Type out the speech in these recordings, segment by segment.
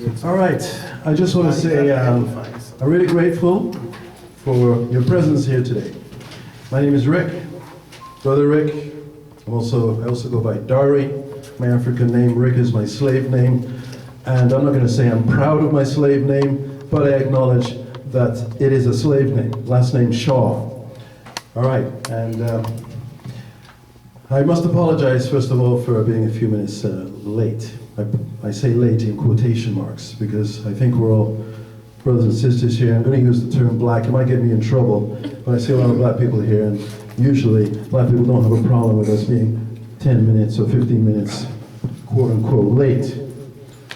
All right, I just want to say I'm really grateful for your presence here today. My name is Rick, Brother Rick. I also go by Dari. My African name, Rick, is my slave name. And I'm not going to say I'm proud of my slave name, but I acknowledge that it is a slave name. Last name Shaw. All right, and I must apologize, first of all, for being a few minutes late. I say late in quotation marks because I think we're all brothers and sisters here. I'm going to use the term black. It might get me in trouble, but I see a lot of black people here, and usually black people don't have a problem with us being 10 minutes or 15 minutes, quote unquote, late.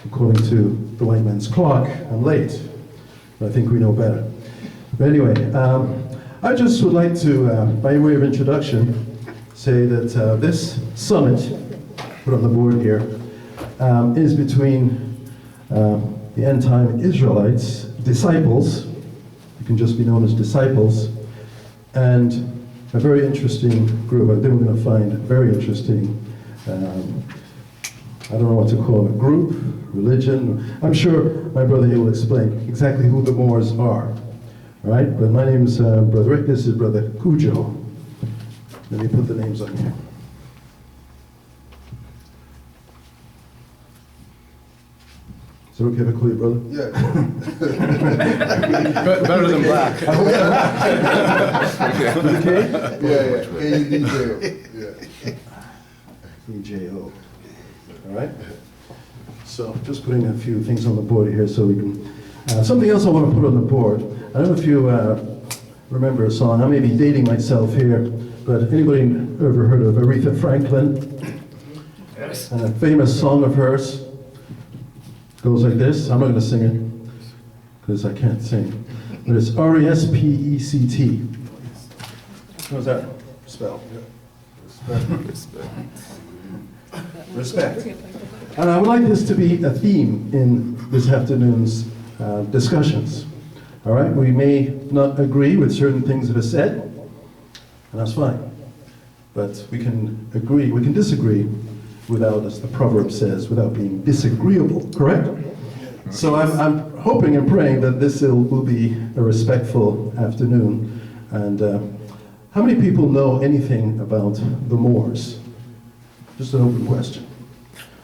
According to the white man's clock, I'm late. But I think we know better. But anyway, I just would like to, by way of introduction, say that this summit, put on the board here, is between the end-time Israelites, disciples, you can just be known as disciples, and a very interesting group. I think we're going to find very interesting, I don't know what to call it, group, religion. I'm sure my brother here will explain exactly who the Moors are. All right, but my name is Brother Rick, this is Brother Cujo. Let me put the names on here. Is it okay if I call you brother? Yeah. Better than black. Okay? Yeah. A-U-D-J-O. Yeah. E-J-O. All right? So just putting a few things on the board here so we can... something else I want to put on the board. I don't know if you remember a song. I may be dating myself here, but anybody ever heard of Aretha Franklin? Yes. A famous song of hers goes like this. I'm not going to sing it because I can't sing. But it's R-E-S-P-E-C-T. How's that spell? Respect. And I would like this to be a theme in this afternoon's discussions. All right, we may not agree with certain things that are said, and that's fine. But we can agree, we can disagree without, as the proverb says, without being disagreeable, correct? So I'm hoping and praying that this will be a respectful afternoon. And how many people know anything about the Moors? Just an open question.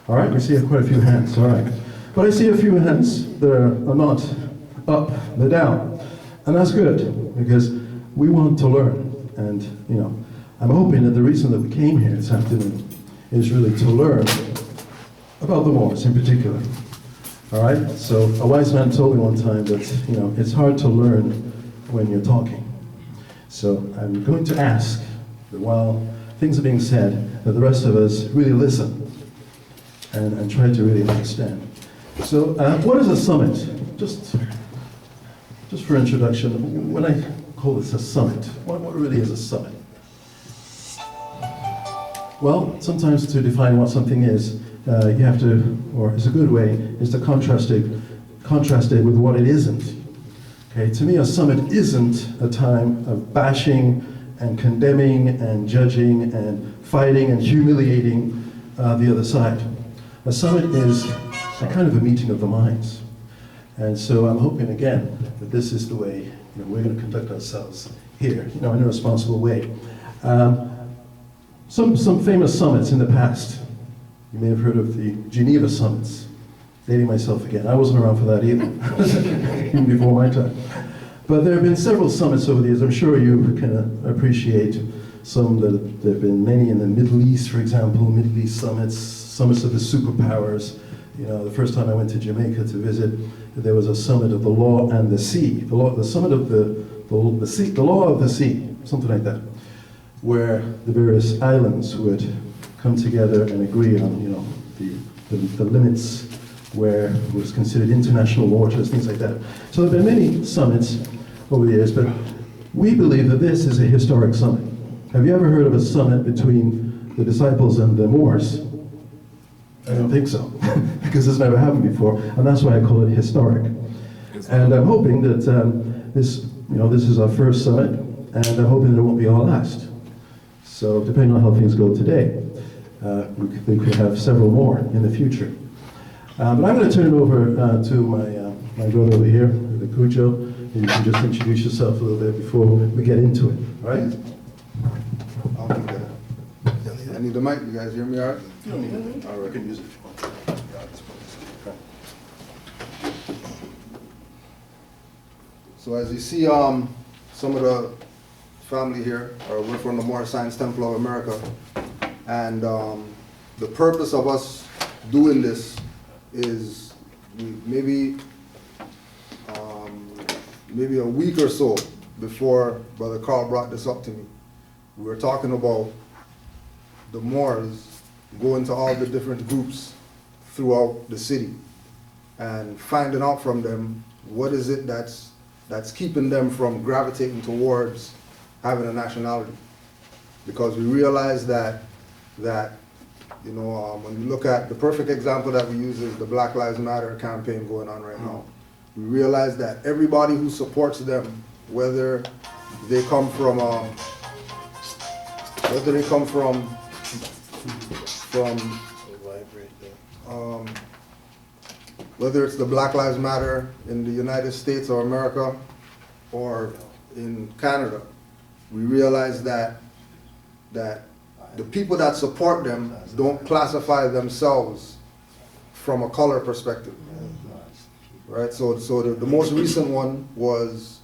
All right, we see quite a few hands, all right. But I see a few hands that are not up, they're down. And that's good, because we want to learn. And, you know, I'm hoping that the reason that we came here this afternoon is really to learn about the Moors in particular. All right, so a wise man told me one time that, you know, it's hard to learn when you're talking. So I'm going to ask that while things are being said, that the rest of us really listen and try to really understand. So what is a summit? Just for introduction, when I call this a summit, what really is a summit? Well, sometimes to define what something is, you have to, or it's a good way, is to contrast it with what it isn't. Okay, to me, a summit isn't a time of bashing and condemning and judging and fighting and humiliating the other side. A summit is a kind of a meeting of the minds. And so I'm hoping, again, that this is the way we're going to conduct ourselves here, in a responsible way. Some famous summits in the past. You may have heard of the Geneva summits. Dating myself again. I wasn't around for that either, even before my time. But there have been several summits over the years. I'm sure you can appreciate some. There have been many in the Middle East, for example, Middle East summits of the superpowers. You know, the first time I went to Jamaica to visit, there was a summit of the law and the sea. The summit of the sea, the law of the sea, something like that, where the various islands would come together and agree on, the limits where it was considered international waters, things like that. So there have been many summits over the years, but we believe that this is a historic summit. Have you ever heard of a summit between the disciples and the Moors? I don't think so, because it's never happened before, and that's why I call it historic. And I'm hoping that this is our first summit, and I'm hoping that it won't be our last. So depending on how things go today, we could have several more in the future. But I'm going to turn it over to my brother over here, the Cujo, and you can just introduce yourself a little bit before we get into it, all right? I'll do that. I need the mic, you guys hear me all right? You don't need it. All right. You can use it if you want. So as you see, some of the family here, we're from the Moorish Science Temple of America, and the purpose of us doing this is maybe a week or so before Brother Carl brought this up to me. We were talking about the Moors going to all the different groups throughout the city and finding out from them what is it that's keeping them from gravitating towards having a nationality. Because we realize that when you look at the perfect example that we use is the Black Lives Matter campaign going on right now. We realize that everybody who supports them, whether they come from whether it's the Black Lives Matter in the United States or America or in Canada, we realize that the people that support them don't classify themselves from a color perspective, right? So the most recent one was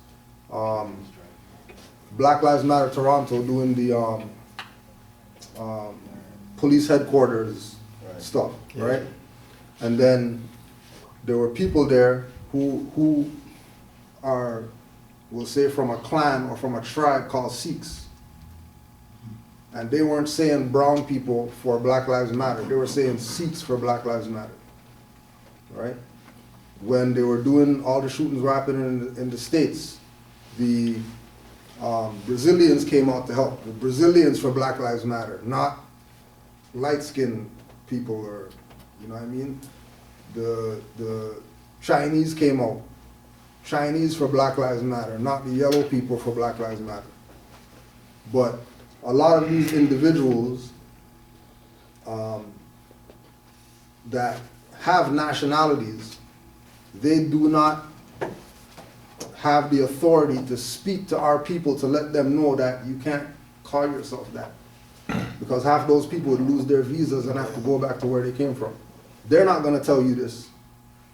Black Lives Matter Toronto doing the police headquarters stuff, right? And then there were people there who are, we'll say, from a clan or from a tribe called Sikhs. And they weren't saying brown people for Black Lives Matter. They were saying Sikhs for Black Lives Matter, right? When they were doing, all the shootings were happening in the States, the Brazilians came out to help. The Brazilians for Black Lives Matter, not light-skinned people, or, you know what I mean? The Chinese came out. Chinese for Black Lives Matter, not the yellow people for Black Lives Matter. But a lot of these individuals that have nationalities, they do not have the authority to speak to our people to let them know that you can't call yourself that. Because half those people would lose their visas and have to go back to where they came from. They're not going to tell you this,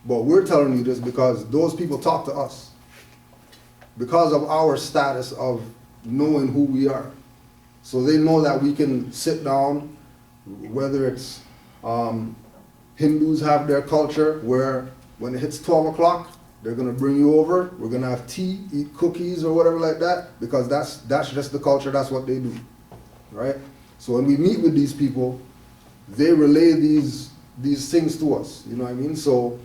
but we're telling you this because those people talk to us. Because of our status of knowing who we are. So they know that we can sit down, whether it's Hindus have their culture where when it hits 12 o'clock, they're going to bring you over, we're going to have tea, eat cookies or whatever like that, because that's just the culture, that's what they do, right? So when we meet with these people, they relay these things to us, you know what I mean? So,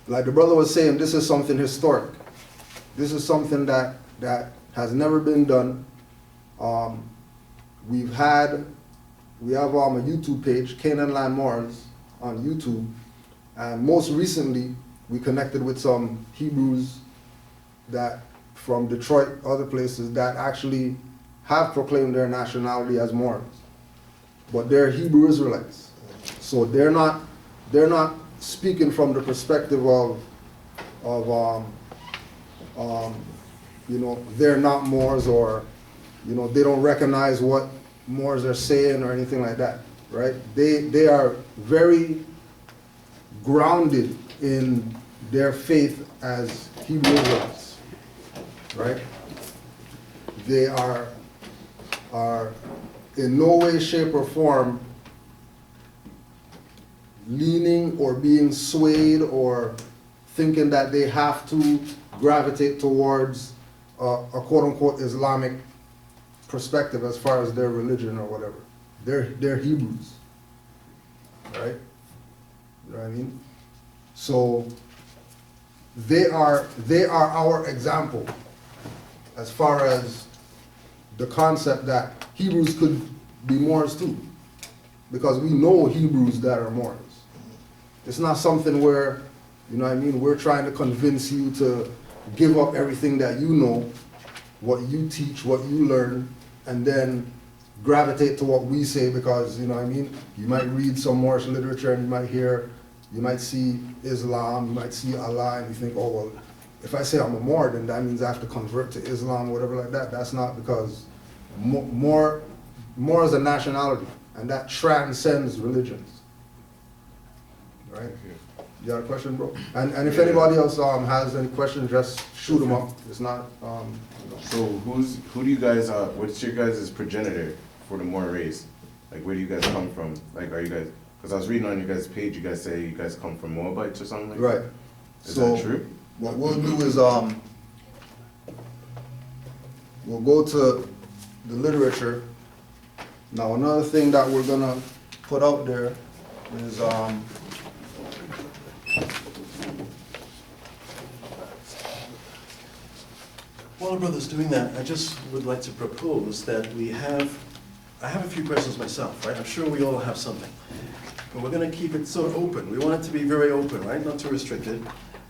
like the brother was saying, this is something historic. This is something that has never been done. We have a YouTube page, Canaanland Moors, on YouTube, and most recently we connected with some Hebrews that from Detroit, other places, that actually have proclaimed their nationality as Moors, but they're Hebrew Israelites. So they're not speaking from the perspective of they're not Moors, or they don't recognize what Moors are saying or anything like that, right? They are very grounded in their faith as Hebrew Israelites, right? They are in no way, shape, or form leaning or being swayed or thinking that they have to gravitate towards a quote-unquote Islamic perspective as far as their religion or whatever. They're Hebrews, right? You know what I mean? So they are our example as far as the concept that Hebrews could be Moors too, because we know Hebrews that are Moors. It's not something where, you know what I mean, we're trying to convince you to give up everything that you know, what you teach, what you learn, and then gravitate to what we say because, you know what I mean? You might read some Moorish literature and you might see Islam, you might see Allah, and you think, oh, well, if I say I'm a Moor, then that means I have to convert to Islam, whatever like that. That's not, because Moor is a nationality, and that transcends religions. Right? You got a question, bro? And if anybody else has any questions, just shoot them up. It's not. So who do you guys? What's your guys' progenitor for the Moor race? Like, where do you guys come from? Like, are you guys? Because I was reading on your guys' page, you guys say you guys come from Moabites or something like Right. that. Is that true? What we'll do is we'll go to the literature. Now, another thing that we're gonna put out there is While our brother's doing that, I just would like to propose that I have a few questions myself, right? I'm sure we all have something. But we're gonna keep it sort of open. We want it to be very open, right? Not too restricted.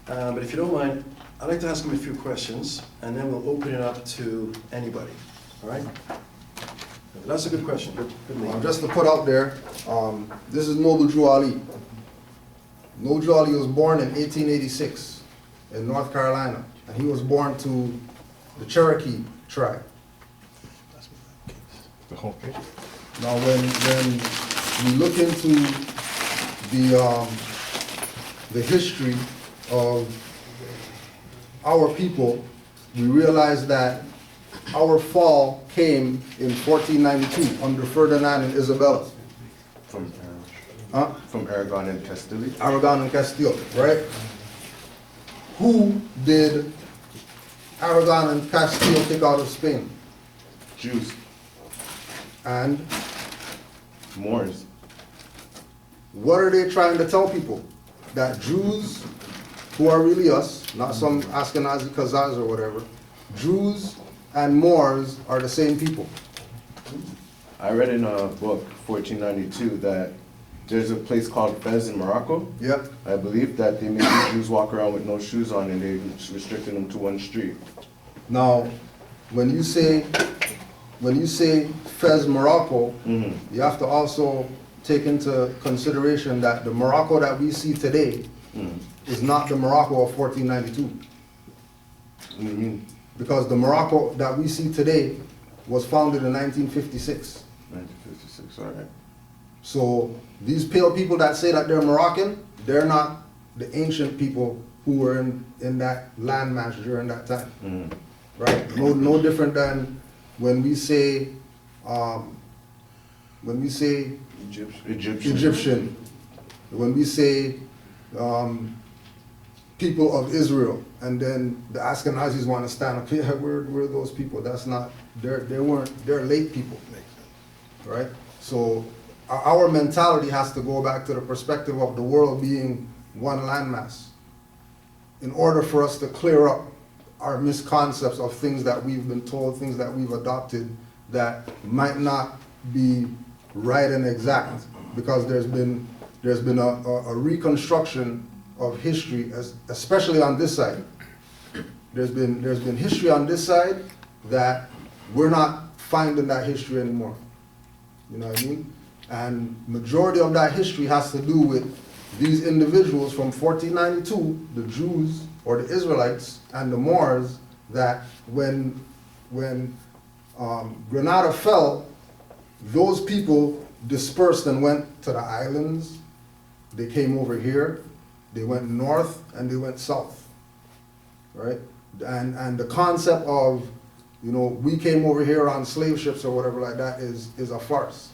But if you don't mind, I'd like to ask him a few questions, and then we'll open it up to anybody, all right? That's a good question. Good lead. just to put out there, this is Noble Drew Ali. Noble Drew Ali was born in 1886 in North Carolina, and he was born to the Cherokee tribe. The whole page? Now, when we look into the history of our people, we realize that our fall came in 1492 under Ferdinand and Isabella. From Aragon and Castile. Aragon and Castile, right? Who did Aragon and Castile take out of Spain? Jews. And Moors. what are they trying to tell people? That Jews, who are really us, not some Ashkenazi Khazars or whatever, Jews and Moors are the same people. I read in a book, 1492, that there's a place called Fez in Morocco. Yep. I believe that they made the Jews walk around with no shoes on, and they restricted them to one street. Now, when you say Fez, Morocco, you have to also take into consideration that the Morocco that we see today is not the Morocco of 1492. Because the Morocco that we see today was founded in 1956. 1956, all right. So these pale people that say that they're Moroccan, they're not the ancient people who were in that landmass during that time. Right? No different than when we say Egyptian, when we say people of Israel, and then the Ashkenazis want to stand up, yeah, we're those people. That's not, they're late people, right? So our mentality has to go back to the perspective of the world being one landmass in order for us to clear up our misconceptions of things that we've been told, things that we've adopted that might not be right and exact, because there's been a reconstruction of history, especially on this side. There's been history on this side that we're not finding that history anymore. You know what I mean? And majority of that history has to do with these individuals from 1492, the Jews or the Israelites and the Moors, that when Granada fell, those people dispersed and went to the islands. They came over here, they went north, and they went south, right? And the concept of, you know, we came over here on slave ships or whatever like that is a farce.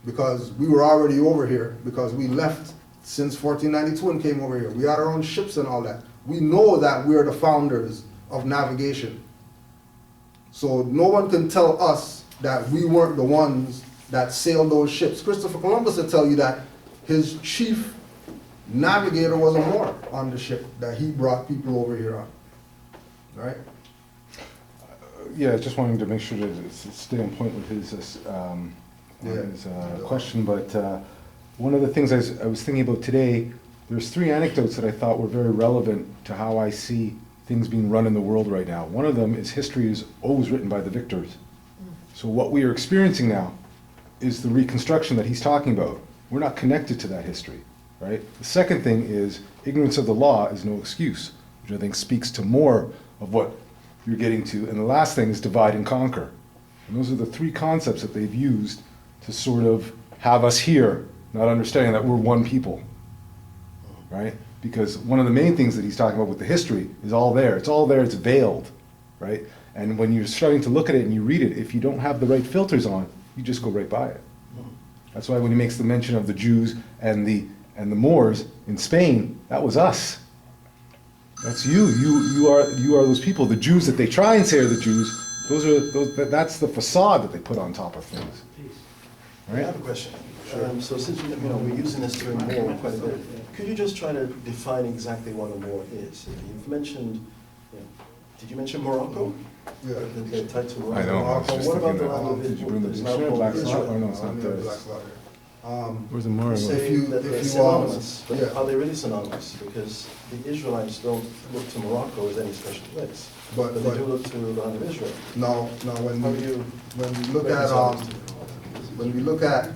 Because we were already over here, because we left since 1492 and came over here. We had our own ships and all that. We know that we're the founders of navigation. So no one can tell us that we weren't the ones that sailed those ships. Christopher Columbus will tell you that his chief navigator was a Moor on the ship that he brought people over here on, right? Yeah, just wanting to make sure to stay on point with his question, but one of the things I was thinking about today, there's three anecdotes that I thought were very relevant to how I see things being run in the world right now. One of them is history is always written by the victors. So what we are experiencing now is the reconstruction that he's talking about. We're not connected to that history, right? The second thing is ignorance of the law is no excuse, which I think speaks to more of what you're getting to. And the last thing is divide and conquer. And those are the three concepts that they've used to sort of have us here, not understanding that we're one people, right? Because one of the main things that he's talking about with the history is all there. It's all there, it's veiled, right? And when you're starting to look at it and you read it, if you don't have the right filters on, you just go right by it. That's why when he makes the mention of the Jews and the Moors in Spain, that was us. That's you. You are those people. The Jews that they try and say are the Jews, that's the facade that they put on top of things. I have a question. So since we're using this term Moor quite a bit, could you just try to define exactly what a Moor is? You've mentioned, did you mention Morocco? Yeah. The title Morocco. I know, I was just What about thinking the that. land of Did you bring the Israel? dictionary? Black Israel. slot? Oh, no, it's not there. Black slot here. Where's the Moor? Say If you- that they're if you synonymous, but yeah. are they really synonymous? Because the Israelites don't look to Morocco as any special place, But- but they do look to the land of Israel. Now, when How we, do you when we look at, reconcile those two? when we look at,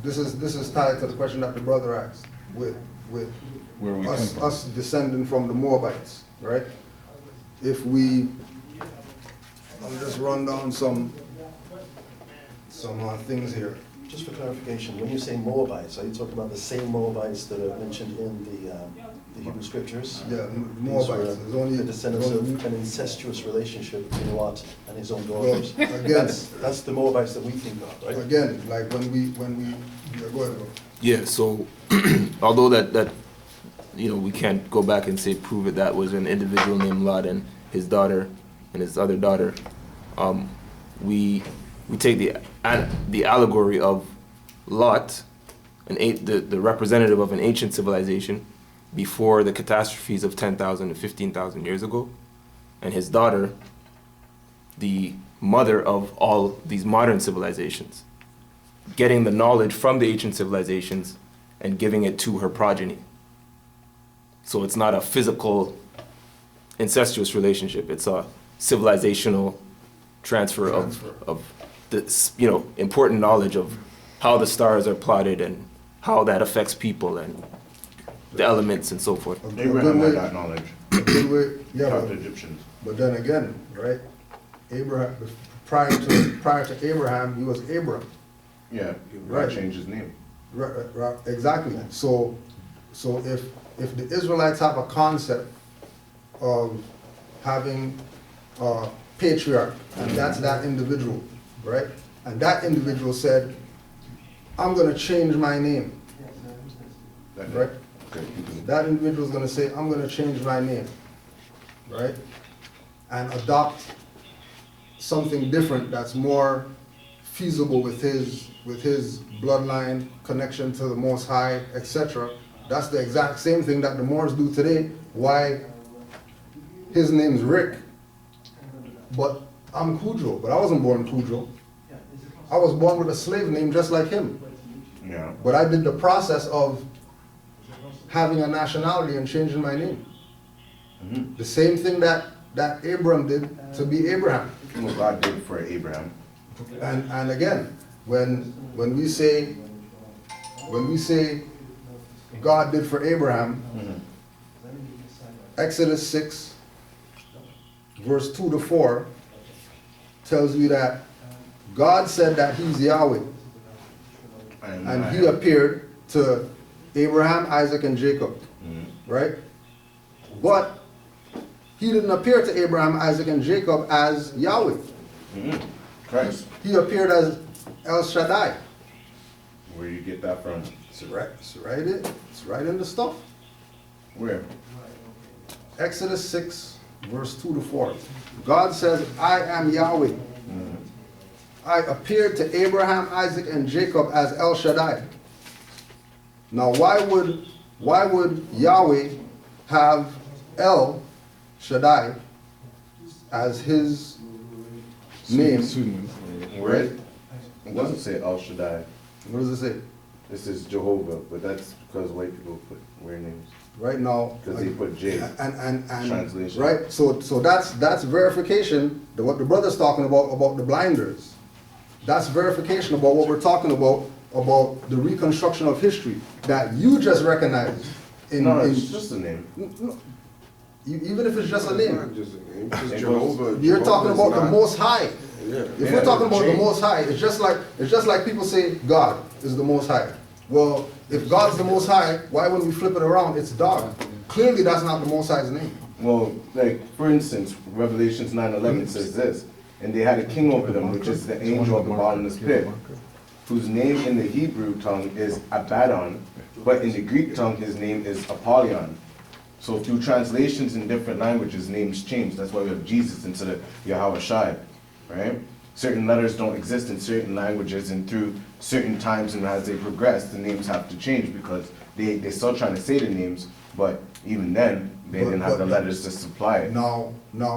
this is tied to the question that the brother asked, with Where we come from. us descending from the Moabites, right? If we, I'll just run down some things here. Just for clarification, when you say Moabites, are you talking about the same Moabites that are mentioned in the Hebrew Scriptures? Yeah, These Moabites, were there's only. the descendants of only- an incestuous relationship between Lot and his own Well, daughters. again, That's the Moabites that we think of, right? again, like when we, yeah, go ahead, bro. Yeah, so although that we can't go back and say prove it, that was an individual named Lot and his daughter and his other daughter, we take the allegory of Lot, the representative of an ancient civilization before the catastrophes of 10,000 and 15,000 years ago, and his daughter, the mother of all these modern civilizations, getting the knowledge from the ancient civilizations and giving it to her progeny. So it's not a physical incestuous relationship, it's a civilizational transfer of this, important knowledge of how the stars are plotted and how that affects people and the elements and so forth. A Abraham good had way- that knowledge. a good way- yeah, Taught but- the Egyptians. But then again, right, Abraham, prior to Abraham, he was Abram. Yeah, Right. God changed his name. Right, exactly. So if the Israelites have a concept of having a patriarch, and that's that individual, right? And that individual said, I'm gonna change my name, That- right? Okay, continue. That individual's gonna say, I'm gonna change my name, right? And adopt something different that's more feasible with his bloodline, connection to the Most High, etc. That's the exact same thing that the Moors do today. Why his name's Rick, but I'm Cujo, but I wasn't born Cujo. I was born with a slave name just like him. Yeah. But I did the process of having a nationality and changing my name. Mhm. The same thing that Abram did to be Abraham. What God did for Abraham. And again, when we say God did for Abraham, Exodus 6, verse 2 to 4, tells you that God said that he's Yahweh. And he appeared to Abraham, Isaac, and Jacob, right? But he didn't appear to Abraham, Isaac, and Jacob as Yahweh. Christ. He appeared as El Shaddai. Where you get that from? It's right in the stuff. Where? Exodus 6, verse 2 to 4. God says, I am Yahweh. I appeared to Abraham, Isaac, and Jacob as El Shaddai. Now, why would Yahweh have El Shaddai as his name? Pseudonym. Where? It doesn't say El Shaddai. What does it say? This is Jehovah, but that's because white people put weird names. Right now. Because they put J. And Translation. right, so that's verification. What the brother's talking about the blinders, that's verification about what we're talking about the reconstruction of history that you just recognized. No, it's just a name. Even if it's just a name, Not just a name, just Jehovah. you're talking Jehovah's about the not- Most High. Yeah. If we're talking about the Most High, it's just like people say God is the Most High. Well, if God's the Most High, why when we flip it around, it's dog? Clearly, that's not the Most High's name. Well, like, for instance, Revelations 9:11 says this, and they had a king over them, which is the angel of the bottomless pit, whose name in the Hebrew tongue is Abaddon, but in the Greek tongue his name is Apollyon. So through translations in different languages, names change. That's why we have Jesus instead of Yahweh Shai, right? Certain letters don't exist in certain languages, and through certain times and as they progress, the names have to change because they're still trying to say the names, but even then, they didn't have the letters to supply it. Now,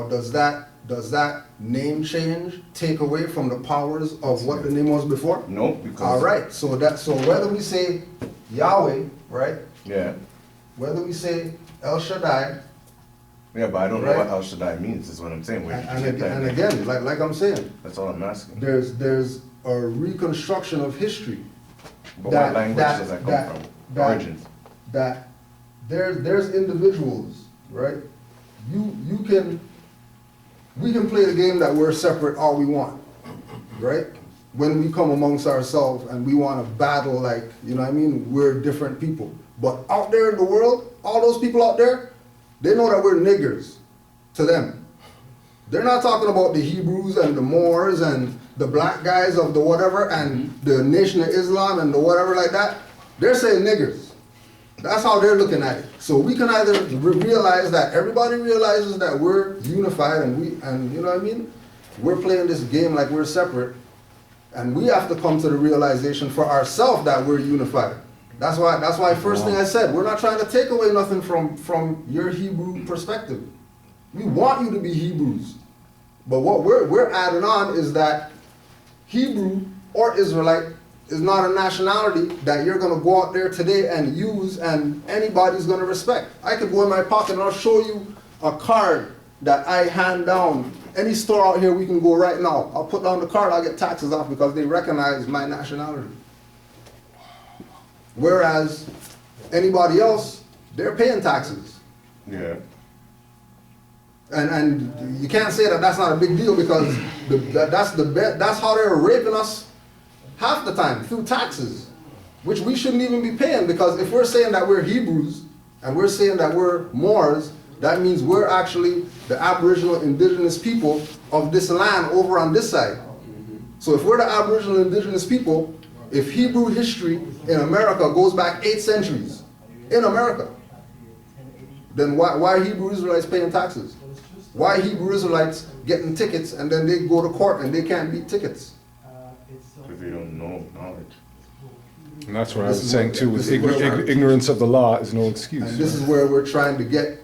does that name change take away from the powers of what the name was before? No, because... All right, so whether we say Yahweh, right? Yeah. Whether we say El Shaddai, Yeah, but I don't know Right. what El Shaddai means, is what I'm saying. Where did you get that and name? again, like I'm saying, That's all I'm asking. there's a reconstruction of history. But that- what language that- does that that- come from? that- Origins. That there's individuals, right? We can play the game that we're separate all we want, right? When we come amongst ourselves and we want to battle, like, you know what I mean, we're different people. But out there in the world, all those people out there, they know that we're niggers to them. They're not talking about the Hebrews and the Moors and the black guys of the whatever and the Nation of Islam and the whatever like that. They're saying niggers. That's how they're looking at it. So we can either realize that everybody realizes that we're unified and you know what I mean? We're playing this game like we're separate, and we have to come to the realization for ourselves that we're unified. That's why first thing I said, we're not trying to take away nothing from your Hebrew perspective. We want you to be Hebrews. But what we're adding on is that Hebrew or Israelite is not a nationality that you're going to go out there today and use and anybody's going to respect. I could go in my pocket and I'll show you a card that I hand down. Any store out here we can go right now. I'll put down the card, I'll get taxes off because they recognize my nationality. Whereas anybody else, they're paying taxes. Yeah. And you can't say that that's not a big deal because that's how they're raping us half the time, through taxes, which we shouldn't even be paying, because if we're saying that we're Hebrews and we're saying that we're Moors, that means we're actually the Aboriginal Indigenous people of this land over on this side. So if we're the Aboriginal Indigenous people, if Hebrew history in America goes back 8 centuries, in America, then why are Hebrew Israelites paying taxes? Why are Hebrew Israelites getting tickets and then they go to court and they can't beat tickets? Because they don't know knowledge. And that's what I This was is saying what- too, this with is where- ignorance of the law is no And excuse. this is where we're trying to get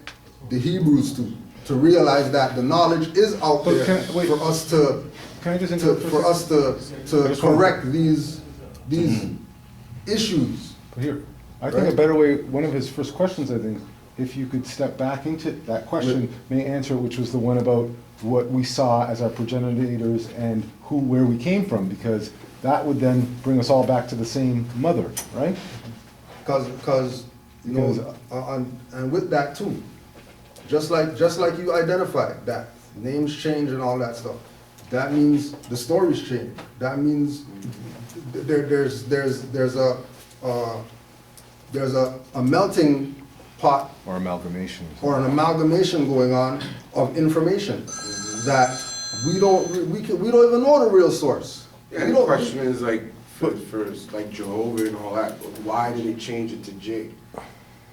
the Hebrews to realize that the knowledge is out But there can- wait. for us to Can I just interrupt for us to correct these issues. But here, I think a Right. better way, one of his first questions, I think, if you could step back into that question, may answer, which was the one about what we saw as our progenitors and where we came from, because that would then bring us all back to the same mother, right? Because you know, and with that too, just like you identified that names change and all that stuff, that means the stories change. That means there's a melting pot Or amalgamation. or an amalgamation going on of information that we don't even know the real source. Yeah, We the don't- question is like, for like Jehovah and all that, why did they change it to J?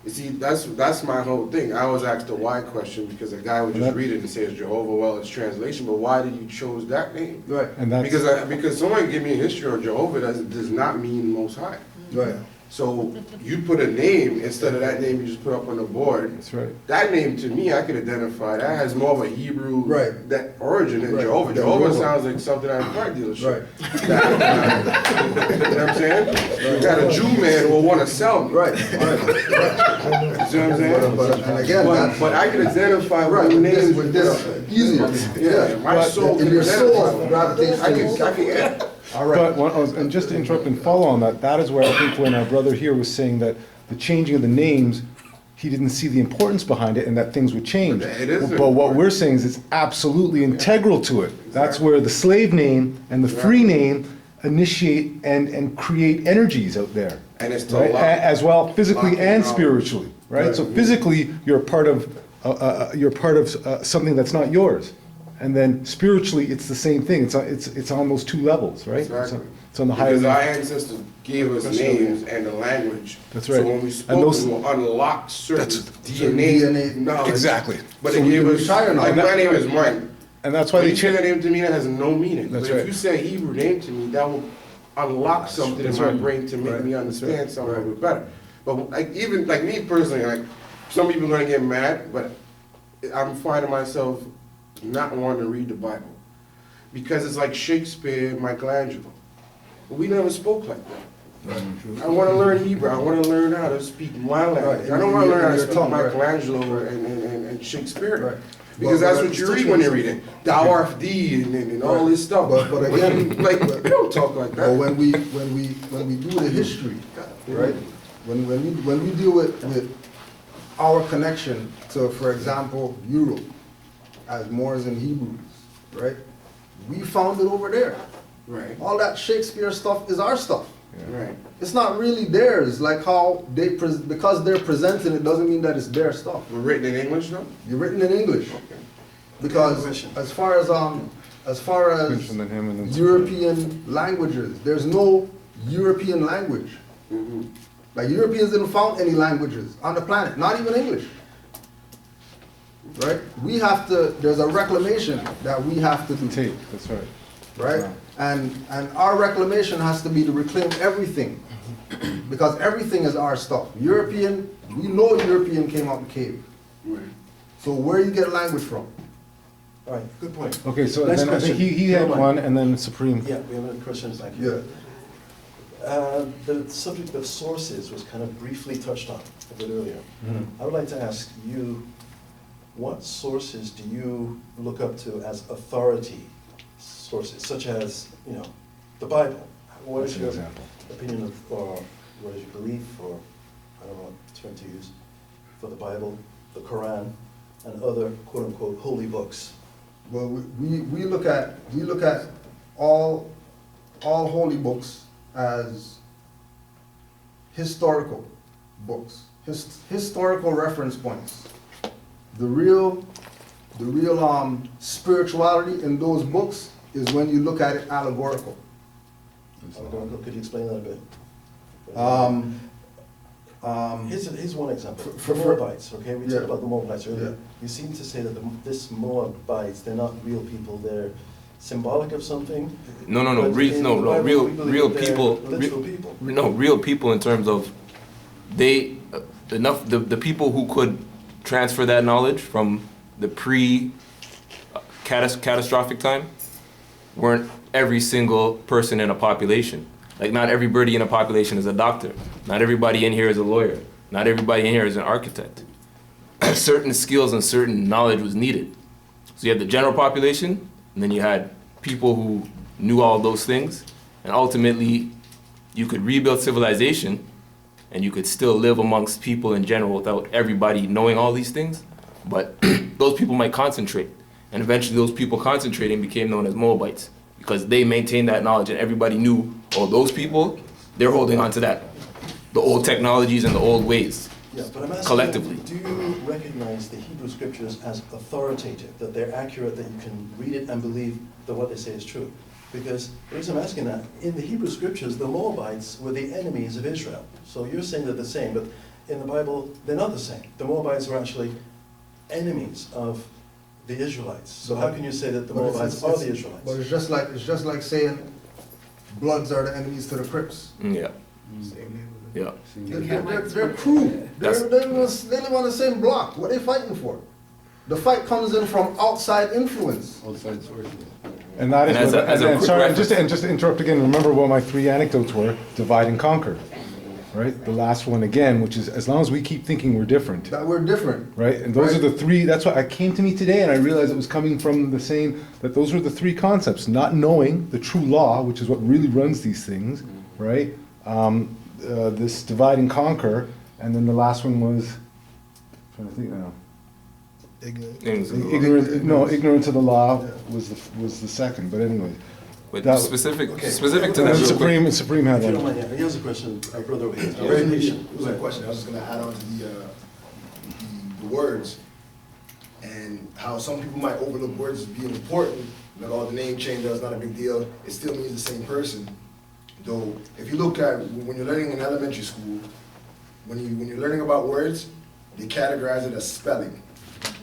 You see, that's my whole thing. I was asked the why question because a guy would just read it and say it's Jehovah, well, it's translation, but why did you chose that name? Right, And that's, Because someone give me a history of Jehovah does not mean Most High. right. So you put a name instead of that name you just put up on the board. That's right. That name to me, I could identify. That has more of a Hebrew Right. that origin than Right. Jehovah. Than Jehovah Jehovah. sounds like something out of a car dealership. Right. You know what I'm saying? You got a Jew man who will want to sell me. Right, right. You see what I'm saying? And again, that's, But I can identify right, with with this, names with this, easier. Yeah, my soul If can your soul identify. gravitates I to can, yeah. all right. But, and just to interrupt and follow on that, that is where I think when our brother here was saying that the changing of the names, he didn't see the importance behind it and that things would change. It is But what important. we're saying is it's absolutely integral to it. That's where the slave name and the free name initiate and create energies out there. And it's to Right? lock- As well, physically lock it and down. spiritually, right? Right. So physically, you're part of something that's not yours. And then spiritually, it's the same thing. It's on those two levels, right? Exactly. It's on the higher. Because our ancestors gave us names and the language. That's right. So when we And spoke, those- we will unlock certain Certain DNA DNA knowledge. Exactly. But So it we gave can us, retire now. like my name is Mike. And that's why When they you say change. that name to me, that has no meaning. That's But right. if you say Hebrew name to me, that will unlock something That's in my right. brain to make Right. me understand Right. something a little bit better. But like even like me personally, like some people are gonna get mad, but I'm finding myself not wanting to read the Bible because it's like Shakespeare, Michelangelo. We never spoke like that. I want to learn Hebrew. I want to learn how to speak my language. Right. I don't want to learn how to Your speak tongue, right. Michelangelo Right. and Shakespeare. Right. Because But- that's but what you it's read when you're different. reading. Thou art thee and all this stuff. But again, like, we don't talk like But that. when we do the history, right? When we deal with our connection to, for example, Europe, as Moors and Hebrews, right? We found it over there. Right, All that Shakespeare stuff is our stuff. right. It's not really theirs. Like how because they're presenting it doesn't mean that it's their stuff. We're written in English though? You're written in English. Okay. Because as far as Mention than him and then- European languages, there's no European language. Mhm. Like Europeans didn't found any languages on the planet, not even English. Right? We have to, there's a reclamation that we have to do. Tape, that's right. Right? Wow. And our reclamation has to be to reclaim everything. Because everything is our stuff. European, we know European came out the cave. Right. So where you get language from? All right, good point. Okay, so Next then I think question. he had Hold on. one and then Supreme. Yeah, we have a question back Yeah. here. The subject of sources was kind of briefly touched on a bit earlier. Mhm. I would like to ask you, what sources do you look up to as authority sources, such as, the Bible? What That's is an your example. opinion of, or what is your belief, or I don't know what term to use, for the Bible, the Quran, and other quote-unquote holy books? Well, we look at all holy books as historical books, historical reference points. The real spirituality in those books is when you look at it allegorical. Could you explain that a bit? Here's one example. For- The Moabites, okay? We Yeah. talked about the Moabites earlier. Yeah. You seem to say that this Moabites, they're not real people, they're symbolic of something. No, But in the Bible, we believe real that they're people. Literal people. No, real people in terms of the people who could transfer that knowledge from the catastrophic time weren't every single person in a population. Like not everybody in a population is a doctor. Not everybody in here is a lawyer. Not everybody in here is an architect. Certain skills and certain knowledge was needed. So you had the general population, and then you had people who knew all those things, and ultimately you could rebuild civilization and you could still live amongst people in general without everybody knowing all these things, but those people might concentrate. And eventually those people concentrating became known as Moabites because they maintained that knowledge and everybody knew, oh, those people, they're holding on to that, the old technologies and the old ways. Yeah, but I'm asking, Collectively. do you recognize the Hebrew scriptures as authoritative, that they're accurate, that you can read it and believe that what they say is true? Because the reason I'm asking that, in the Hebrew scriptures, the Moabites were the enemies of Israel. So you're saying they're the same, but in the Bible, they're not the same. The Moabites were actually enemies of the Israelites. So how can you say that the But Moabites are the Israelites? But it's just like saying Bloods are the enemies to the Crips. Yeah. Yeah. They're crew. That's- They live on the same block. What are they fighting for? The fight comes in from outside influence. Outside sources. And that is, And as a quick sorry, reference- just to interrupt again, remember what my 3 anecdotes were, divide and conquer, right? The last one again, which is, as long as we keep thinking we're different, That we're different. right? And those Right. are the 3, that's why I came to me today and I realized it was coming from the same, that those were the 3 concepts, not knowing the true law, which is what really runs these things, right? This divide and conquer, and then the last one was, trying to think now. Ignorance of the law was the second, but anyway. But That- specific Okay. to And that real quick. Supreme had If you don't one. mind, yeah, here's a question, brother over here. Very patient. It was a question. I was just gonna add on to the words and how some people might overlook words as being important. Like, oh, the name change, that's not a big deal. It still means the same person. Though, if you look at when you're learning in elementary school, when you're learning about words, they categorize it as spelling,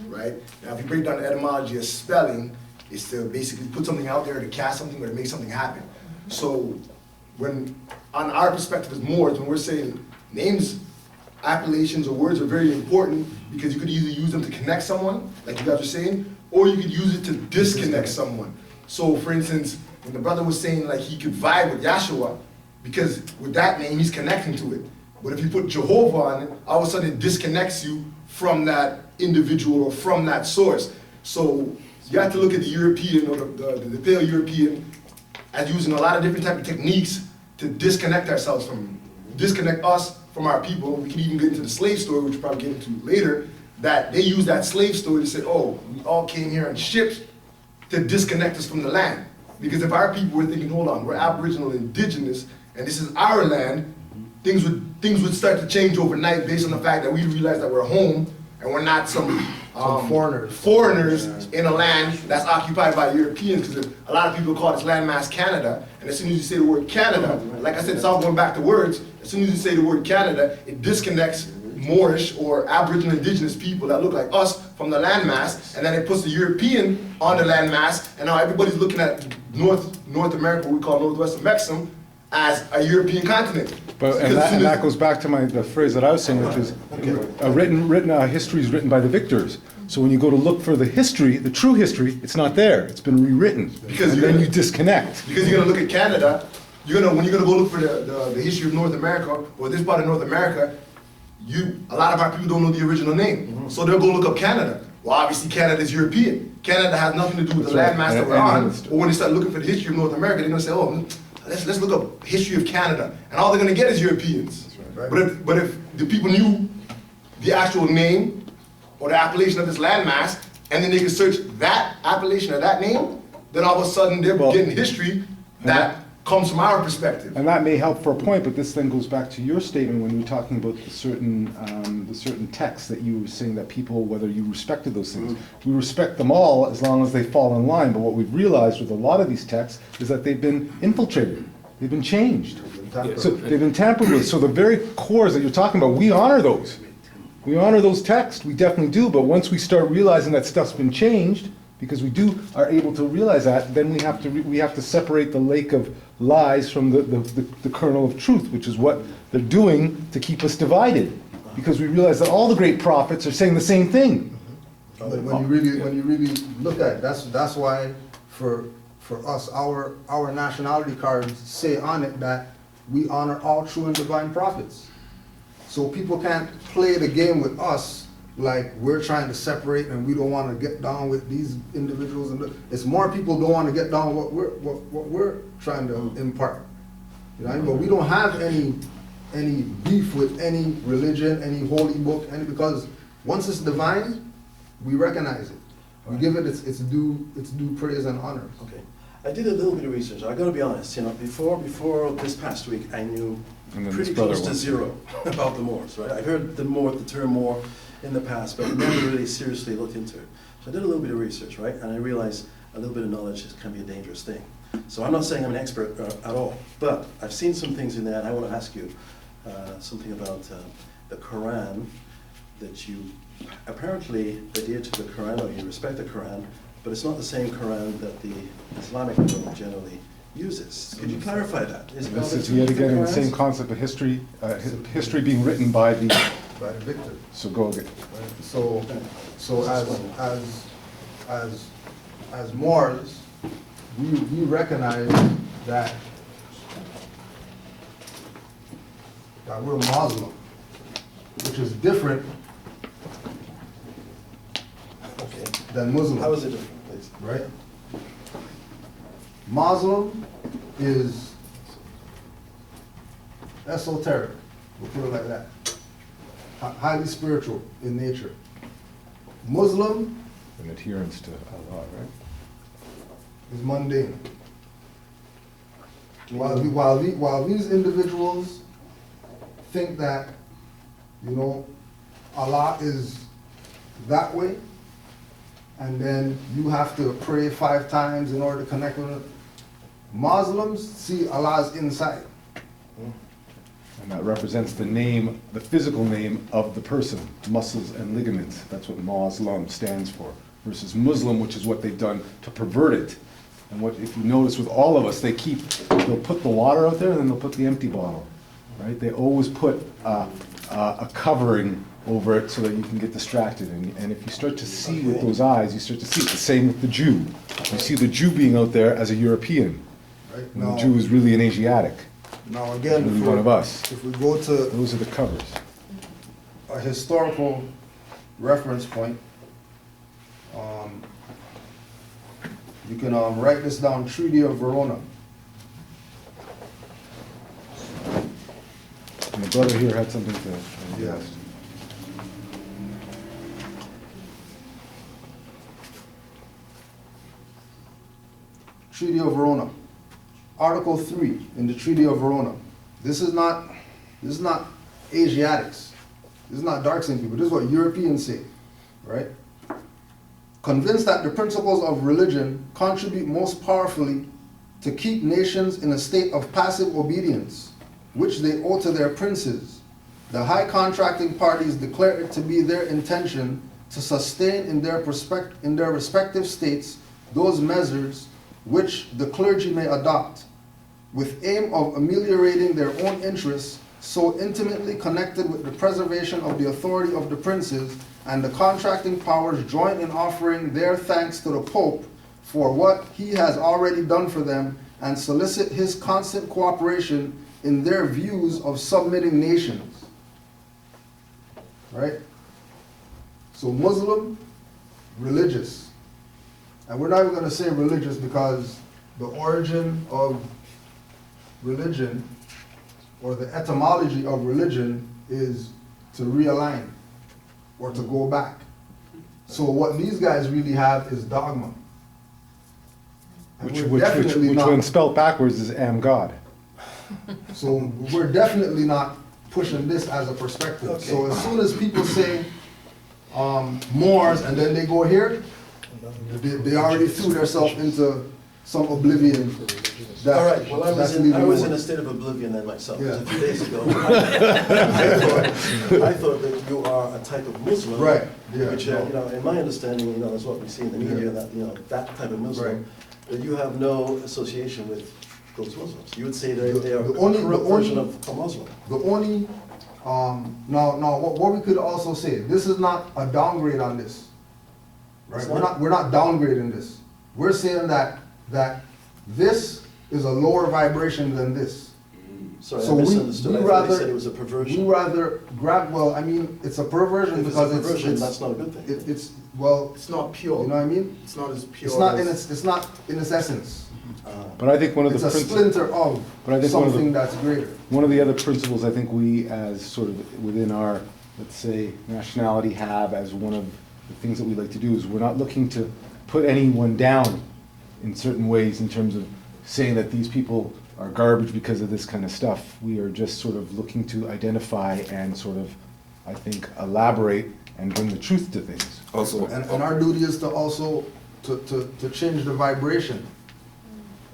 right? Now, if you break down the etymology of spelling, it's to basically put something out there to cast something or to make something happen. So, when on our perspective as Moors, when we're saying names, appellations, or words are very important because you could either use them to connect someone, like you guys are saying, or you could use it to disconnect someone. So, for instance, when the brother was saying like he could vibe with Yahshua, because with that name he's connecting to it. But if you put Jehovah on it, all of a sudden it disconnects you from that individual or from that source. So you have to look at the European or the Pale-European as using a lot of different type of techniques to disconnect ourselves from, disconnect us from our people. We can even get into the slave story, which we'll probably get into later, that they use that slave story to say, oh, we all came here on ships to disconnect us from the land. Because if our people were thinking, hold on, we're Aboriginal, Indigenous, and this is our land, things would start to change overnight based on the fact that we realize that we're home and we're not some foreigners in a land that's occupied by Europeans. Because a lot of people call this landmass Canada, and as soon as you say the word Canada, like I said, it's all going back to words. As soon as you say the word Canada, it disconnects Moorish or Aboriginal Indigenous people that look like us from the landmass, and then it puts the European on the landmass, and now everybody's looking at North America, what we call Northwest Mexico, as a European continent. But, and that goes back to the phrase that I was saying, which is history is written by the victors. So when you go to look for the history, the true history, it's not there. It's been rewritten. Because and then you disconnect. Because you're gonna look at Canada, when you're gonna go look for the history of North America, or this part of North America, a lot of our people don't know the original name. So they'll go look up Canada. Well, obviously Canada is European. Canada has nothing to do with the landmass that we're on. Or when they start looking for the history of North America, they're gonna say, oh, let's look up history of Canada. And all they're gonna get is Europeans. Right. But if the people knew the actual name or the appellation of this landmass, and then they could search that appellation or that name, then all of a sudden they're getting history that comes from our perspective. And that may help for a point, but this then goes back to your statement when you were talking about the certain texts that you were saying that people, whether you respected those things. We respect them all as long as they fall in line, but what we've realized with a lot of these texts is that they've been infiltrated. They've been changed. So they've been tampered with. So the very cores that you're talking about, we honor those. We honor those texts, we definitely do, but once we start realizing that stuff's been changed, because we are able to realize that, then we have to separate the lake of lies from the kernel of truth, which is what they're doing to keep us divided. Because we realize that all the great prophets are saying the same thing. But when you really look at it, that's why for us, our nationality cards say on it that we honor all true and divine prophets. So people can't play the game with us like we're trying to separate and we don't want to get down with these individuals. And it's more people don't want to get down with what we're trying to impart. You know what I mean? But we don't have any beef with any religion, any holy book, because once it's divine, we recognize it. We give it its due praise and honor. Okay. I did a little bit of research. I got to be honest, before this past week, I knew pretty close to zero about the Moors, right? I heard the term Moor in the past, but I never really seriously looked into it. So I did a little bit of research, right? And I realized a little bit of knowledge can be a dangerous thing. So I'm not saying I'm an expert at all, but I've seen some things in there, and I want to ask you something about the Quran, that you apparently adhere to the Quran, or you respect the Quran, but it's not the same Quran that the Islamic world generally uses. Could you clarify that? Is This God is a yet again in the figure same as? concept of history, history being written by the, by the victor. so go again. So, as Moors, we recognize that we're Muslim, which is different Okay. than Muslim. How is it different, please? Right? Muslim is esoteric, we'll put it like that. Highly spiritual in nature. Muslim An adherence to Allah, right? is mundane. While these individuals think that, you know, Allah is that way, and then you have to pray 5 times in order to connect with Him, Muslims see Allah's inside. And that represents the name, the physical name of the person, muscles and ligaments. That's what Muslim stands for. Versus Muslim, which is what they've done to pervert it. And what, if you notice with all of us, they'll put the water out there and then they'll put the empty bottle, right? They always put a covering over it so that you can get distracted. And if you start to see with those eyes, you start to see it. The same with the Jew. You see the Jew being out there as a European. Right? And the Jew is really an Asiatic. Now again, Really one of us. if we go to Those are the covers. a historical reference point, you can write this down, Treaty of Verona. And the brother here had something to Yeah. ask. Treaty of Verona. Article 3 in the Treaty of Verona. This is not Asiatics. This is not dark skinned people. This is what Europeans say, right? Convinced that the principles of religion contribute most powerfully to keep nations in a state of passive obedience, which they owe to their princes. The high contracting parties declare it to be their intention to sustain in their respective states those measures which the clergy may adopt, with aim of ameliorating their own interests so intimately connected with the preservation of the authority of the princes, and the contracting powers join in offering their thanks to the Pope for what he has already done for them, and solicit his constant cooperation in their views of submitting nations. Right? So Muslim, religious. And we're not even going to say religious because the origin of religion, or the etymology of religion, is to realign or to go back. So what these guys really have is dogma. And Which we're definitely not, when spelled backwards is am God. so we're definitely not pushing this as a perspective. Okay. So as soon as people say Moors and then they go here, they already threw themselves into some oblivion. That, All right, well, I was leading in nowhere. a state of oblivion then myself. Yeah. A few days ago, I thought that you are a type of Muslim. Right, yeah. Which, in my understanding, that's what we see in the media, that, that type of Muslim, Right. that you have no association with those Muslims. You would say that they are The only- a corrupt the only- version of a Muslim. The only, now, what we could also say, this is not a downgrade on this. Right? It's We're not? not downgrading this. We're saying that this is a lower vibration than this. Sorry, So I we misunderstood. I thought rather- you said it was a We perversion. rather grab, well, I mean, it's a perversion If it's a because perversion, that's not a good thing. it's, well, It's not you pure. know what I mean? It's not as pure. It's not in as- it's not in its essence. But I think one of It's the a principles. splinter of But I think one of the- something that's greater. One of the other principles I think we, as sort of within our, let's say, nationality have as one of the things that we like to do is we're not looking to put anyone down in certain ways in terms of saying that these people are garbage because of this kind of stuff. We are just sort of looking to identify and sort of, I think, elaborate and bring the truth to things. Also, And our duty is to also, to change the vibration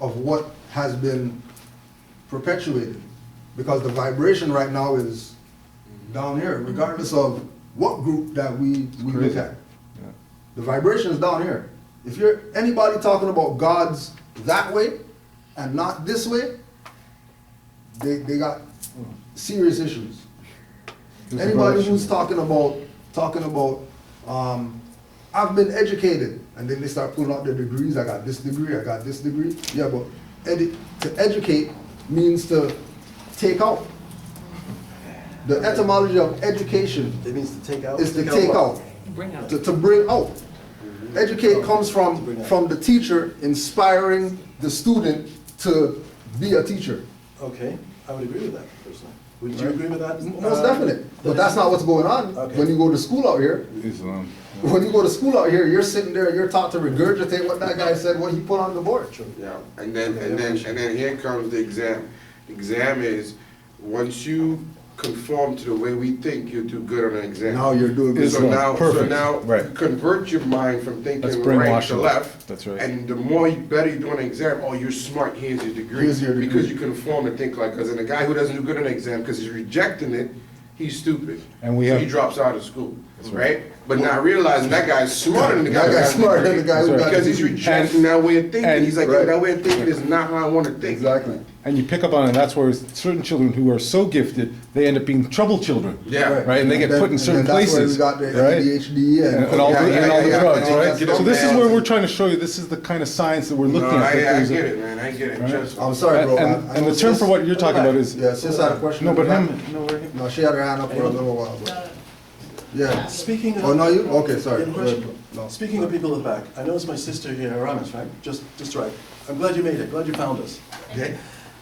of what has been perpetuated. Because the vibration right now is down here, regardless of what group that we look crazy. at. Yeah. The vibration is down here. If you're anybody talking about gods that way, and not this way, they got serious issues. Anybody who's talking about, I've been educated, and then they start pulling out their degrees, I got this degree, I got this degree. Yeah, but to educate means to take out. The etymology of education It means to take out? is to take out, Bring out. to bring out. Educate comes from the teacher inspiring the student to be a teacher. Okay, I would agree with that personally. Would you agree with that? Most definite. But that's not what's going on. Okay. When you go to school out here, Islam. when you go to school out here, you're sitting there, you're taught to regurgitate what that guy said, what he put on the board. Yeah, and then here comes the exam. Exam is, once you conform to the way we think, you do good on an exam. Now you're doing good. So now, Perfect. you convert your mind from That's thinking right to brainwashing. left. That's right. And the more better you do on an exam, oh, you're smart, here's your degree. Here's your degree. Because you conform and think like, because then a guy who doesn't do good on an exam, because he's rejecting it, he's stupid. And we So have- he drops out of school, right? But not realizing that guy's smarter than the guy That who guy's has a smarter than degree. the guy who got Because the he's degree. rejecting that way of thinking. and- He's like, Right. yo, that way of thinking is not how I want to think. Exactly. And you pick up on it, and that's where certain children who are so gifted, they end up being trouble children. Yeah. Right, and they get put in certain That's where we places. got the right? ADHD And all the, Yeah, and all the yeah, drugs, yeah, right? get So on this is the where ass. we're trying to show you, this is the kind of science that we're No, looking at. that I there's a- get it, man, I get it, Right. trust me. I'm sorry, bro. And, I and know the term sis- for what you're talking about is, Yeah, sis had a question. no, but him, No, she had her hand up for a little while. But yeah. Speaking of. Oh, no, you? Okay, sorry. You have a question? Go ahead. No. Speaking of people at the back, I know it's my sister here, Aramis, right? Just right. I'm glad you made it, glad you found us, okay?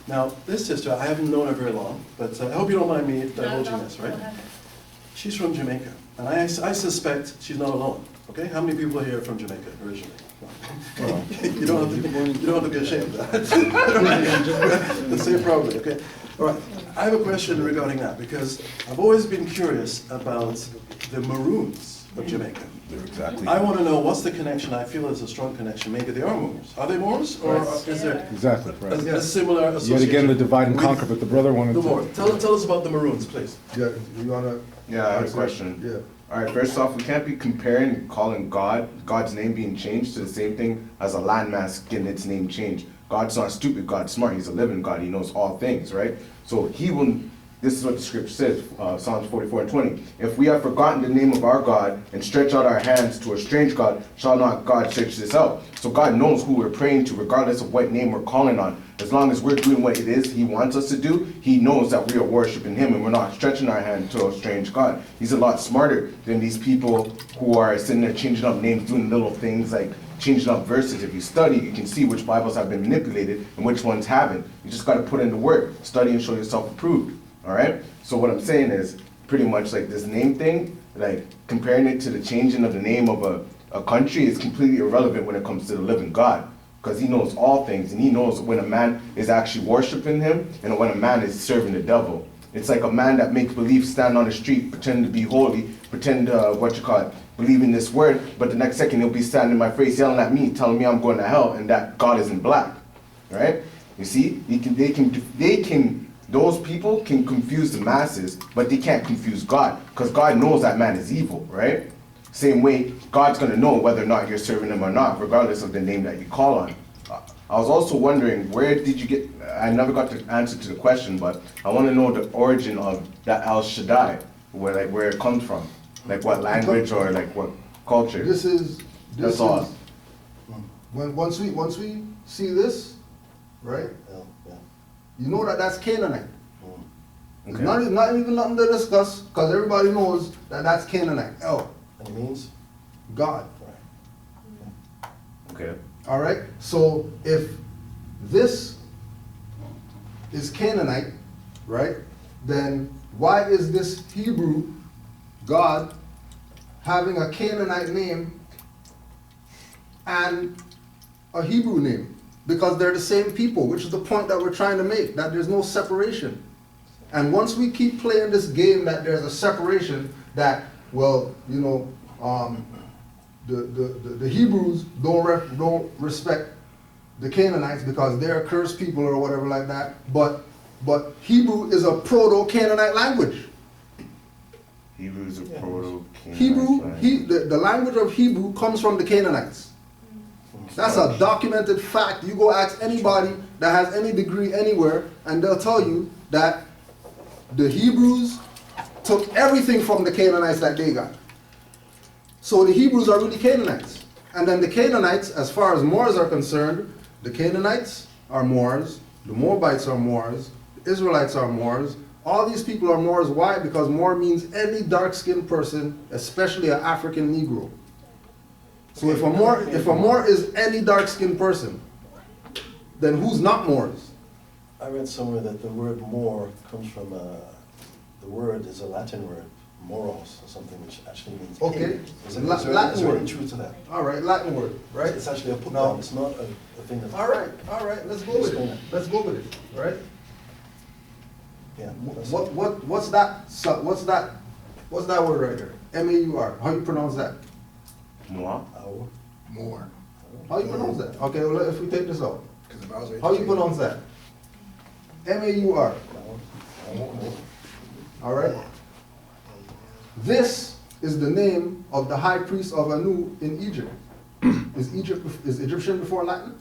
Now, this sister, I haven't known her very long, but I hope you don't mind me divulging this, right? She's from Jamaica, and I suspect she's not alone, okay? How many people here are from Jamaica originally? You don't have to be ashamed of that. Let's say it properly, okay? All right, I have a question regarding that, because I've always been curious about the maroons of Jamaica. they're exactly, I want to know what's the connection. I feel there's a strong connection. Maybe they are Moors. Are they Moors, or is there exactly, a right. similar Yet association? again, the divide and with conquer, but the brother wanted The to. Moors. Tell us about the Maroons, please. Yeah, you wanna? Yeah, I have a answer? question. Yeah. All right, first off, we can't be comparing calling God's name being changed to the same thing as a landmass getting its name changed. God's not stupid, God's smart, he's a living God, he knows all things, right? So he will, this is what the scripture says, Psalms 44:20. If we have forgotten the name of our God and stretch out our hands to a strange God, shall not God search this out? So God knows who we're praying to, regardless of what name we're calling on. As long as we're doing what it is he wants us to do, he knows that we are worshiping him and we're not stretching our hand to a strange God. He's a lot smarter than these people who are sitting there changing up names, doing little things like changing up verses. If you study, you can see which Bibles have been manipulated and which ones haven't. You just got to put in the work, study and show yourself approved. All right? So what I'm saying is pretty much like this name thing, like comparing it to the changing of the name of a country is completely irrelevant when it comes to the living God. Because he knows all things, and he knows when a man is actually worshiping him and when a man is serving the devil. It's like a man that makes believe stand on the street, pretend to be holy, pretend, believe in this word, but the next second he'll be standing in my face yelling at me, telling me I'm going to hell, and that God isn't black, right? You see, those people can confuse the masses, but they can't confuse God, because God knows that man is evil, right? Same way, God's going to know whether or not you're serving him or not, regardless of the name that you call on. I was also wondering, where did you get, I never got the answer to the question, but I want to know the origin of that El Shaddai, where it comes from. Like what language or like what culture. That's all. Once we see this, right? Yeah. You know that's Canaanite. It's Okay. not even nothing to discuss, because everybody knows that that's Canaanite. El, And it means? God. Right. Okay. All right. So if this is Canaanite, right? Then why is this Hebrew God having a Canaanite name and a Hebrew name? Because they're the same people, which is the point that we're trying to make, that there's no separation. And once we keep playing this game that there's a separation, that, well, you know, the Hebrews don't respect the Canaanites because they're cursed people or whatever like that, but Hebrew is a Proto-Canaanite language. Hebrew is a proto-Canaanite Hebrew, language. the language of Hebrew comes from the Canaanites. That's a documented fact. You go ask anybody that has any degree anywhere, and they'll tell you that the Hebrews took everything from the Canaanites that they got. So the Hebrews are really Canaanites. And then the Canaanites, as far as Moors are concerned, the Canaanites are Moors, the Moabites are Moors, the Israelites are Moors. All these people are Moors. Why? Because Moor means any dark-skinned person, especially an African Negro. So if a Moor is any dark-skinned person, then who's not Moors? I read somewhere that the word Moor comes from, the word is a Latin word, moros, or something, which actually means Okay. king. Is there Latin any word. truth to that? All right, Latin word, right? It's actually a put No. down, it's not a thing that. All right, let's go with it. Let's go with it, right? Yeah. that's- What's that word right there? M-A-U-R. How you pronounce that? Moi? Our- More. How you pronounce that? Okay, well, if we take this out, Because if I was how you pronounce that? M-A-U-R. All right. This is the name of the high priest of Anu in Egypt. Is Egyptian before Latin?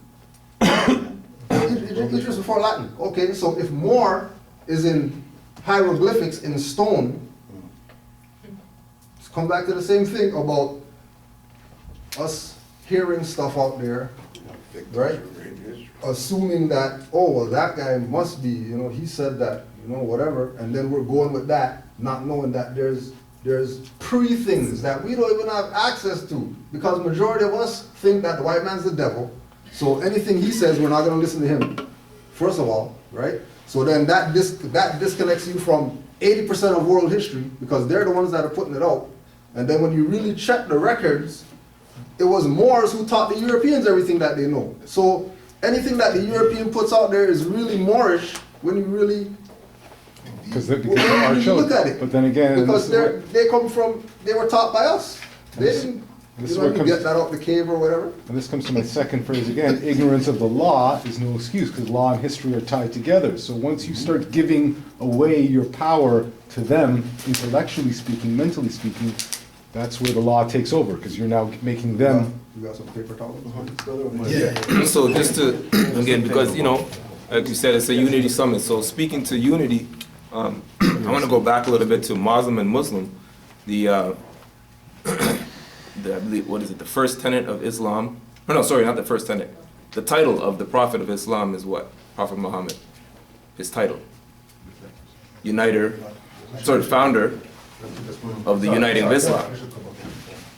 Egypt's before Latin. Okay, so if Moor is in hieroglyphics in stone, let's come back to the same thing about us hearing stuff out there, right? Assuming that, oh, well, that guy must be, he said that, whatever, and then we're going with that, not knowing that there's pre-things that we don't even have access to, because majority of us think that the white man's the devil, so anything he says, we're not going to listen to him, first of all, right? So then that disconnects you from 80% of world history, because they're the ones that are putting it out, and then when you really check the records, it was Moors who taught the Europeans everything that they know. So anything that the European puts out there is really Moorish when you really Because they when you are really children. look at it. But then again, because this they were taught by us. They didn't this is where it comes- get that out the cave or whatever. and this comes to my second phrase again, ignorance of the law is no excuse, because law and history are tied together. So once you start giving away your power to them, intellectually speaking, mentally speaking, that's where the law takes over, because you're now making them. You got some paper towels? Brother over here. Yeah. So just to, again, because, like you said, it's a unity summit. So speaking to unity, I want to go back a little bit to Muslim and Muslim. I believe, what is it, the first tenet of Islam? Oh, no, sorry, not the first tenet. The title of the Prophet of Islam is what? Prophet Muhammad. His title. Founder of the Uniting of Islam.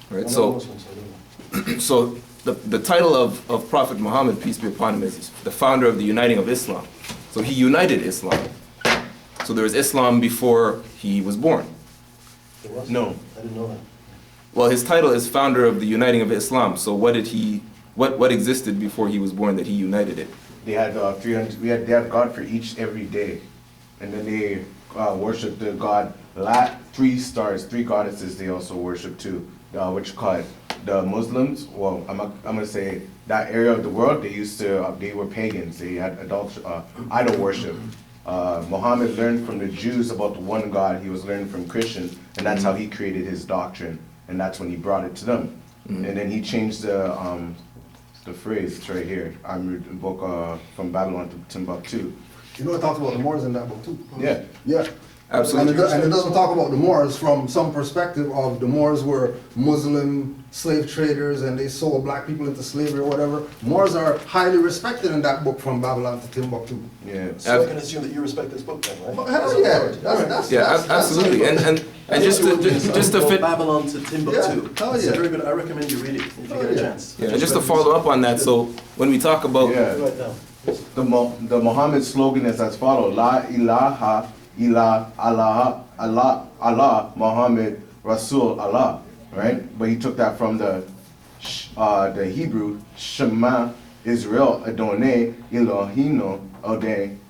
Right, I'm so. not Muslim, so I don't know. So the title of Prophet Muhammad, peace be upon him, is the founder of the Uniting of Islam. So he united Islam. So there was Islam before he was born. There was? No. I didn't know that. Well, his title is founder of the Uniting of Islam. So what existed before he was born that he united it? They had 300. They had God for every day, and then they worshiped the God. Three stars, three goddesses. They also worship too. What you call it? The Muslims. Well, I'm gonna say that area of the world. They were pagans. They had idol worship. Muhammad learned from the Jews about the one God. He was learning from Christians, and that's how he created his doctrine. And that's when he brought it to them. And then he changed the phrase. It's right here. I'm reading the book from Babylon to Timbuktu. It talks about the Moors in that book too. Yeah. Yeah. Absolutely. And it doesn't talk about the Moors from some perspective of the Moors were Muslim slave traders and they sold black people into slavery or whatever. Moors are highly respected in that book from Babylon to Timbuktu. Yeah. So I can assume that you respect this book then, right? Hell yeah. That's Absolutely. And just to fit. Babylon to Timbuktu. Yeah, hell It's yeah. very good. I recommend you read it if you get a chance. Yeah, and just to follow up on that. So when we talk about Yeah. Right now. The Muhammad slogan is as follows: La ilaha illa Allah, Muhammad Rasul Allah. Right? But he took that from the Hebrew Shema Israel Adonai Elohino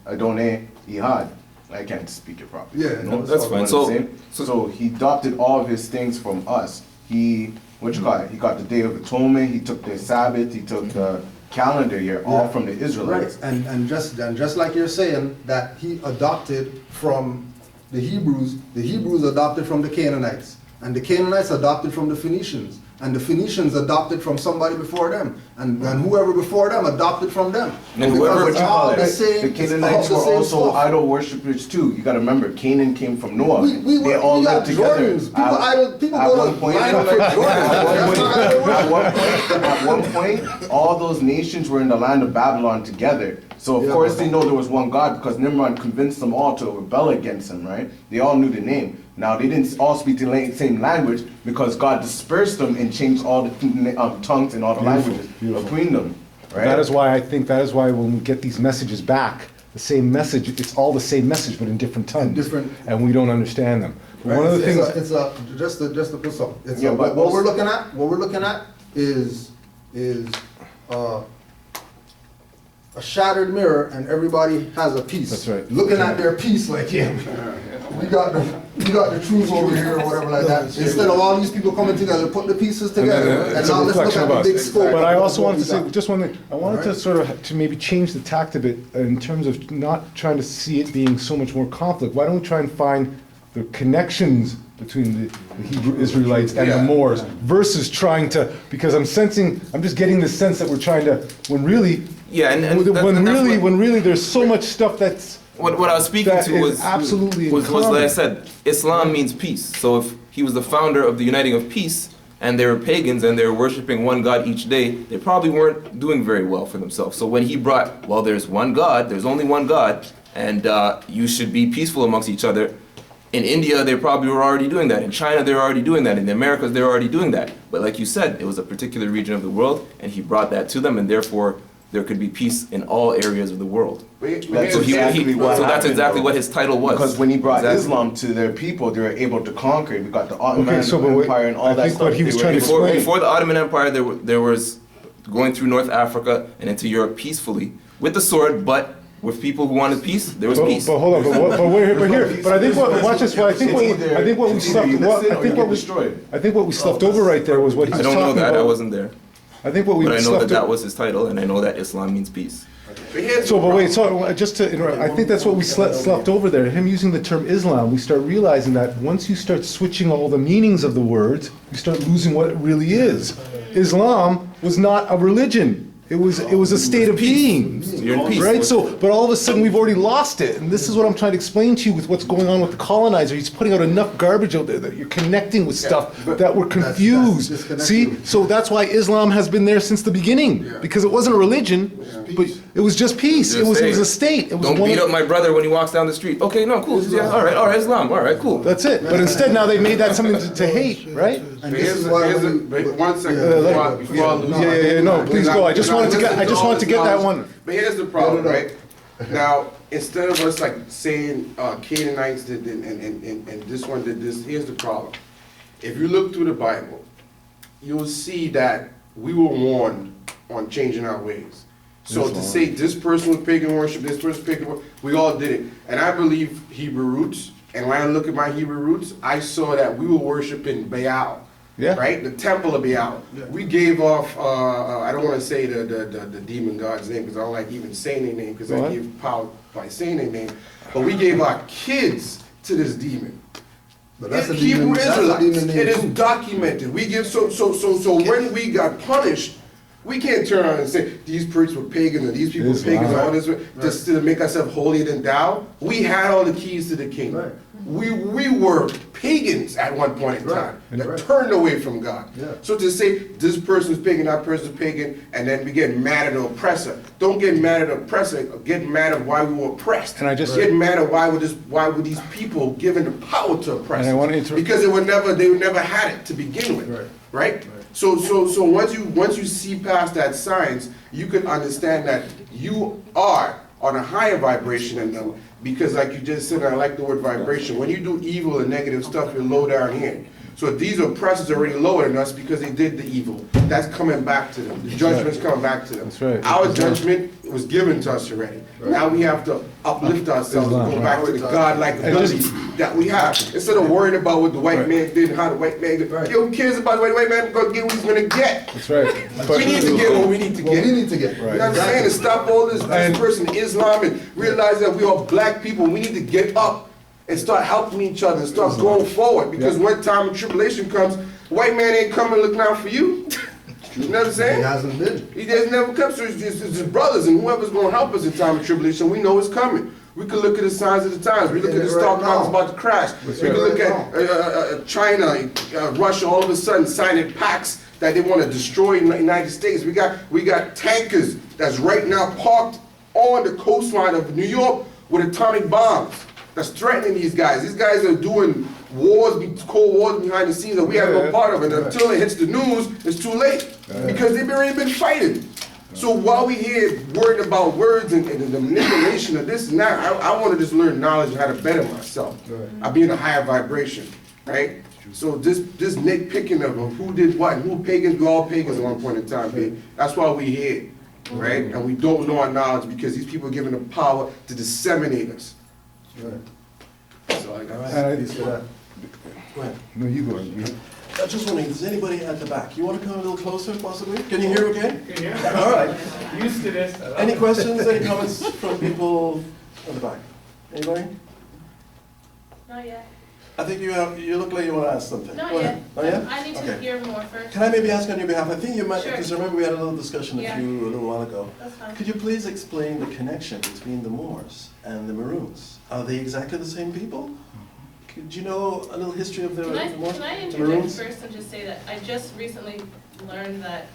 Adonai Ihad. I can't speak it properly. Yeah, You know? that's fine. What I'm saying? So he adopted all of his things from us. He got the Day of Atonement. He took the Sabbath. He took the calendar year, all from the Israelites. Right, and just like you're saying that he adopted from the Hebrews adopted from the Canaanites, and the Canaanites adopted from the Phoenicians, and the Phoenicians adopted from somebody before them, and whoever before them adopted from them. And whoever- Because it's all the same. The it's Canaanites all were the same also stuff. idol worshippers too. You gotta remember, Canaan came from Noah. We They all got lived together. Jordans. People At go one to point- line up for Jordans. That's not idol worship. At one point, all those nations were in the land of Babylon together. So of Yeah, course but- they know there was one God because Nimrod convinced them all to rebel against him, right? They all knew the name. Now they didn't all speak the same language because God dispersed them and changed all the tongues and all the languages between them, right? That is why when we get these messages back, the same message, it's all the same message, but in different tongues. Different- And we don't understand them. One of the things, Just to put some. Yeah, but what we're looking at is a shattered mirror, and everybody has a piece. That's right. Looking at their piece like, yeah, we got the truth over here or whatever like that. Instead of all these people coming together, put the pieces together, and it's a now let's look reflection at of the us. big scope. But I also of what wanted to we say, got. just one thing, I wanted to sort of, to maybe change the tact a bit in terms of not trying to see it being so much more conflict. Why don't we try and find the connections between the Hebrew Israelites and the Moors versus trying to, because I'm just getting the sense that we're trying to, when really, Yeah, and when that's really, what- when really there's so much stuff that's, What I was speaking that to is was absolutely in was like I common. said, Islam means peace. So if he was the founder of the uniting of peace, and they were pagans and they were worshiping one God each day, they probably weren't doing very well for themselves. So when he brought, well, there's one God, there's only one God, and you should be peaceful amongst each other. In India, they probably were already doing that. In China, they were already doing that. In the Americas, they were already doing that. But like you said, it was a particular region of the world, and he brought that to them, and therefore there could be peace in all areas of the world. That's So, exactly what so that's happened, exactly though. what his title was. Because when he brought Exactly. Islam to their people, they were able to conquer it. We got the Ottoman Okay, so but wait, Empire and all I that think stuff. what he was They were trying to able Before, explain- before the Ottoman Empire, there was going through North Africa and into Europe peacefully with the sword, but with people who wanted peace, there was peace. But hold on, but I think what we slept over right there was what he I was don't know talking that, I about. wasn't there. I think what we But I know slept that that was his title, and I know that Islam means peace. just to interrupt, I think that's what we slept over there. Him using the term Islam, we start realizing that once you start switching all the meanings of the words, you start losing what it really is. Islam was not a religion. It was a state of being. You're in peace. Right? So, but all of a sudden we've already lost it. And this is what I'm trying to explain to you with what's going on with the colonizer. He's putting out enough garbage out there that you're connecting with stuff that we're confused. disconnecting. See? So that's why Islam has been there since the beginning. Because it wasn't a religion, but it was just peace. It was a state. It was Don't one beat of- up my brother when he walks down the street. Okay, no, cool. Yeah, all right, Islam. All right, cool. That's it. But instead now they made that something to hate, right? And this is why One second, before I lose. Yeah, no, please go. I just wanted to get that one. But here's the problem, right? Now, instead of us like saying Canaanites did and this one did this, here's the problem. If you look through the Bible, you'll see that we were warned on changing our ways. So to say this person was pagan worship, this person was pagan worship, we all did it. And I believe Hebrew roots, and when I look at my Hebrew roots, I saw that we were worshiping Baal. Yeah. Right? The temple of Baal. We gave off, I don't want to say the demon god's name because I don't like even saying their name because I give power by saying their name. But we gave our kids to this demon. But that's a Hebrew demon. That's a Israelites. demon name It is too. documented. We give so when we got punished, we can't turn around and say these priests were pagans or these people were pagans or all this just to make ourselves holier than thou. We had all the keys to the kingdom. Right. We were pagans at one point in time that turned away from God. Yeah. So to say this person's pagan, that person's pagan, and then we get mad at the oppressor. Don't get mad at the oppressor. Get mad at why we were oppressed. And I just- get mad at why were these people given the power to oppress? And I want to us? Because they never had it to begin with. Right? So once you see past that science, you can understand that you are on a higher vibration than them. Because like you just said, I like the word vibration. When you do evil and negative stuff, you're low down here. So these oppressors are already lower than us because they did the evil. That's coming back to them. The judgment's coming back to them. That's right. Our judgment was given to us already. Now we have to uplift ourselves and go back to the God-like ability that we have. Instead of worrying about what the white man did and how the white man did. Yo, who cares about the white man? Go get what he's gonna get. That's right. We need to get what we need to What get. we need to get. You know what I'm saying? And stop all this person Islam and realize that we are black people. We need to get up and start helping each other and start going forward. Because when time of tribulation comes, White man ain't coming looking out for you. You know what I'm He saying? hasn't been. He just never comes. So it's his brothers and whoever's going to help us in time of tribulation. We know it's coming. We can look at the signs of the times. We look at the stock market's about to crash. We can look at China, Russia, all of a sudden signing pacts that they want to destroy the United States. We got tankers that's right now parked on the coastline of New York with atomic bombs that's threatening these guys. These guys are doing wars, cold wars behind the scenes that we have no part of. And until it hits the news, it's too late because they've already been fighting. So while we here worried about words and the manipulation of this and that, I want to just learn knowledge and how to better myself. I be in a higher vibration, right? So this nitpicking of who did what, who pagans, we all pagans at one point in time, babe. That's why we here, right? And we don't know our knowledge because these people are given the power to disseminate us. So I got Go ahead. No, you go ahead. I'm just wondering, is anybody at the back? You want to come a little closer, possibly? Can you hear okay? Can you? All right. Used to this. Any questions, any comments from people at the back? Anybody? Not yet. I think you look like you want to ask something. Not Go yet. ahead. Not yet? I need to Okay. hear more first. Can I maybe ask on your behalf? I think you might, Sure. because remember we had a little discussion Yeah. a little while ago. That's fine. Could you please explain the connection between the Moors and the Maroons? Are they exactly the same people? Could you know a little history of the Can I, Moors? can I the interject Maroons? first and just say that I just recently learned that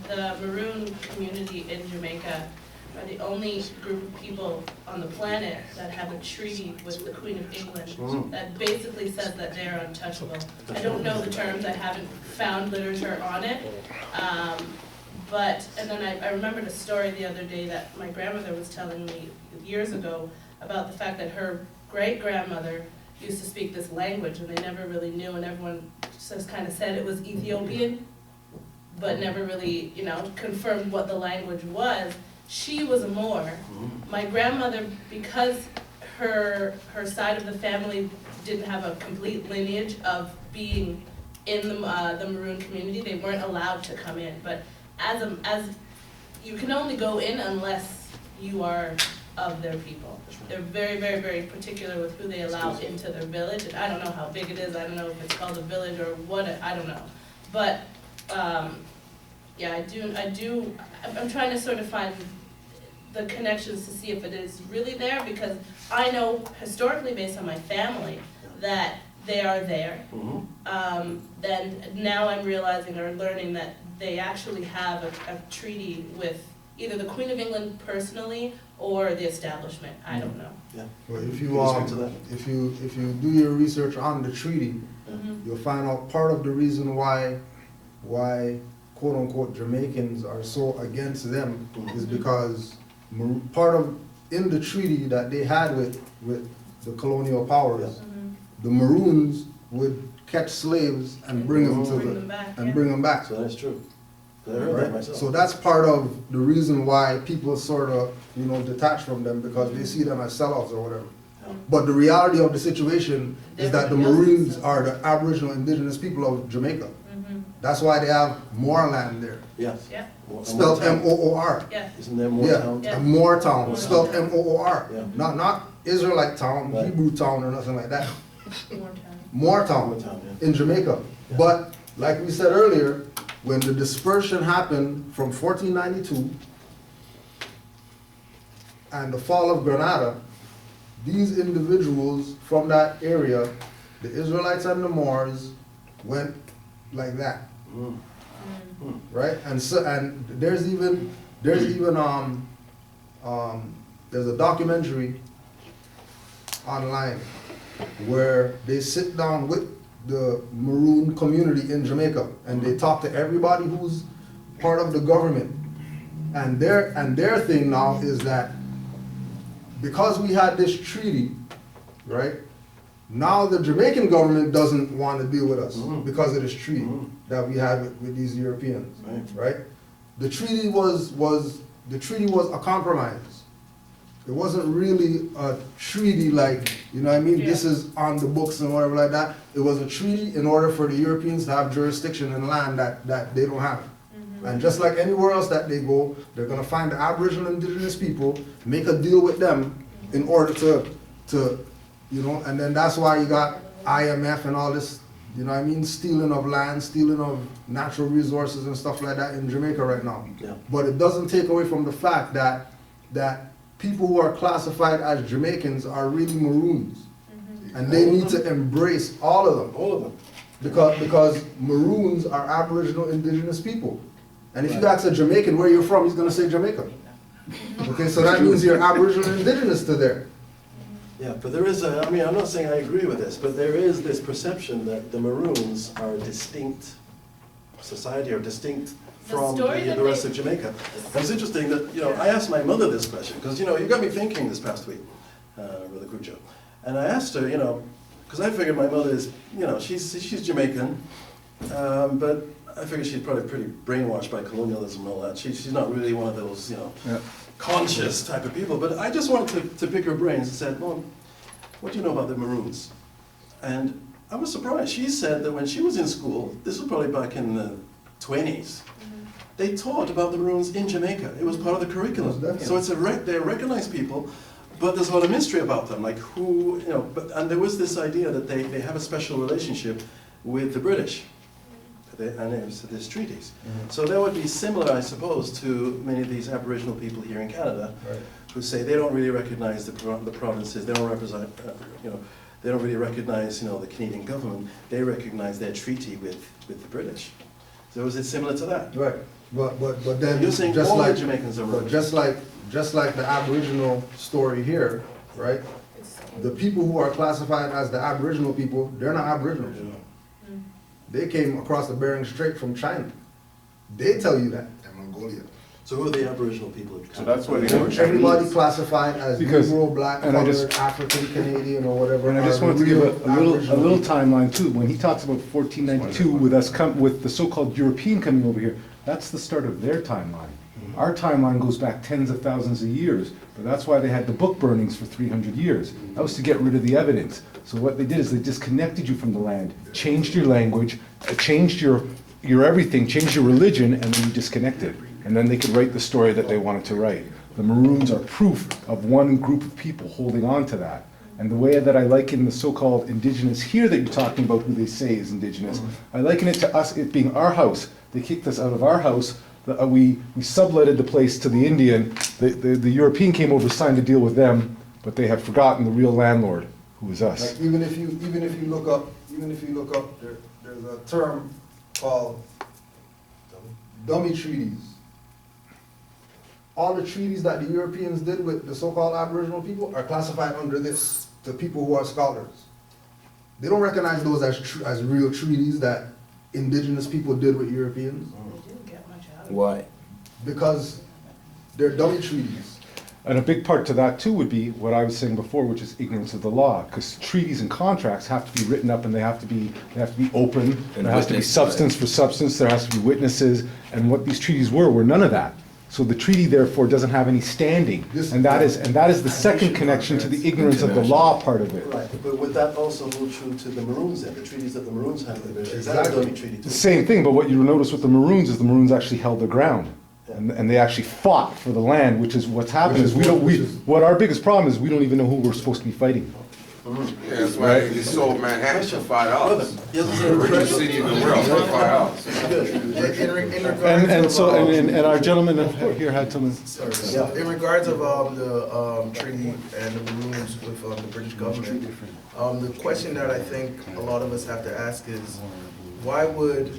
the Maroon community in Jamaica are the only group of people on the planet that have a treaty with the Queen of England that basically says that they're untouchable. I don't know the terms, I haven't found literature on it. And then I remembered a story the other day that my grandmother was telling me years ago about the fact that her great-grandmother used to speak this language and they never really knew, and everyone just kind of said it was Ethiopian, but never really, confirmed what the language was. She was a Moor. My grandmother, because her side of the family didn't have a complete lineage of being in the Maroon community, they weren't allowed to come in. But as you can only go in unless you are of their people. They're very, very, very particular with who they allow into their village. And I don't know how big it is. I don't know if it's called a village or what. I don't know. But yeah, I'm trying to sort of find the connections to see if it is really there, because I know historically, based on my family, that they are there. Then now I'm realizing or learning that they actually have a treaty with either the Queen of England personally or the establishment. I don't know. Yeah. Well, if Can you you speak to that? if you do your research on the treaty, you'll find out part of the reason why quote unquote Jamaicans are so against them is because part of in the treaty that they had with the colonial powers, the Maroons would catch slaves and bring them bring them back. So that's true. I heard that myself. So that's part of the reason why people sort of, detach from them, because they see them as sellouts or whatever. But the reality of the situation is that the Maroons are the Aboriginal Indigenous people of Jamaica. That's why they have more land there. Yes. Yeah. Spelled M-O-O-R. Yeah. Isn't there more Yeah, town? Yeah. a Moore town, spelled M-O-O-R. Yeah. Not Israelite town, Right. Hebrew town or nothing like that. More time. Moore More town town, yeah. in Jamaica. Yeah. But like we said earlier, when the dispersion happened from 1492 and the fall of Grenada, these individuals from that area, the Israelites and the Moors, went like that, right? And so, and there's a documentary online where they sit down with the Maroon community in Jamaica and they talk to everybody who's part of the government. And their thing now is that because we had this treaty, right? Now the Jamaican government doesn't want to deal with us because of this treaty that we had with these Europeans, right? The treaty was a compromise. It wasn't really a treaty like, this is on the books and whatever like that. It was a treaty in order for the Europeans to have jurisdiction in land that they don't have. And just like anywhere else that they go, they're gonna find the Aboriginal Indigenous people, make a deal with them in order to and then that's why you got IMF and all this you know what I mean, stealing of land, stealing of natural resources and stuff like that in Jamaica right now. Yeah. But it doesn't take away from the fact that people who are classified as Jamaicans are really maroons. And they need to embrace all of them. All of them. Because maroons are Aboriginal indigenous people. And if you ask a Jamaican where you're from, he's gonna say Jamaica. Okay, so that means you're Aboriginal indigenous to there. Yeah, but there is a, I mean, I'm not saying I agree with this, but there is this perception that the Maroons are a distinct society or distinct from the rest of Jamaica. And it's interesting that, you know, I asked my mother this question, because, you know, you got me thinking this past week, Brother Cujo. And I asked her, you know, because I figured my mother is, you know, she's Jamaican, but I figured she's probably pretty brainwashed by colonialism and all that. She's not really one of those, you know, conscious type of people. But I just wanted to pick her brains and said, Mom, what do you know about the Maroons? And I was surprised. She said that when she was in school, this was probably back in the 20s, they taught about the Maroons in Jamaica. It was part of the curriculum. So it's they're recognized people, but there's a lot of mystery about them, like who, you know, and there was this idea that they have a special relationship with the British. And it was these treaties. So that would be similar, I suppose, to many of these Aboriginal people here in Canada, who say they don't really recognize the provinces. They don't represent, you know, they don't really recognize, you know, the Canadian government. They recognize their treaty with the British. So is it similar to that? Right. But then You're saying just all like the Jamaicans are but Maroons. just like the Aboriginal story here, right? The people who are classified as the Aboriginal people, they're not Aboriginal. They came across the Bering Strait from China. They tell you that. And Mongolia. So who are the Aboriginal people? So that's what Everybody classified as Because- Negro, Black, and I colored, just- African, Canadian, or whatever. And I just are wanted to give real a little Aboriginal timeline too. When he talks about 1492 with us with the so-called European coming over here, that's the start of their timeline. Our timeline goes back tens of thousands of years, but that's why they had the book burnings for 300 years. That was to get rid of the evidence. So what they did is they disconnected you from the land, changed your language, changed your everything, changed your religion, and then you disconnected. And then they could write the story that they wanted to write. The Maroons are proof of one group of people holding on to that. And the way that I liken the so-called Indigenous here that you're talking about, who they say is Indigenous, I liken it to us, it being our house. They kicked us out of our house. We subletted the place to the Indian. The European came over, signed a deal with them, but they had forgotten the real landlord, who was us. Like even if you look up, there's a term called dummy treaties. All the treaties that the Europeans did with the so-called Aboriginal people are classified under this, to people who are scholars. They don't recognize those as real treaties that indigenous people did with Europeans. They didn't get much out of it. Why? Because they're dummy treaties. And a big part to that too would be what I was saying before, which is ignorance of the law, because treaties and contracts have to be written up and they have to be open. And There has to be witnessed, substance for substance. There has to be witnesses. And what these treaties were none of that. So the treaty therefore doesn't have any standing. And that is the second connection to the ignorance of the law part of it. Right, but would that also hold true to the Maroons then, the treaties that the Maroons had with the British? Is that a dummy treaty too? The same thing, but what you notice with the Maroons is the Maroons actually held their ground. And they actually fought for the land, which is what's happened is what our biggest problem is we don't even know who we're supposed to be fighting for. Yeah, that's why they sold Manhattan for $5. Yes, The richest city in the world for $5. And our gentleman here had something. In regards of the treaty and the Maroons with the British government, the question that I think a lot of us have to ask is, why would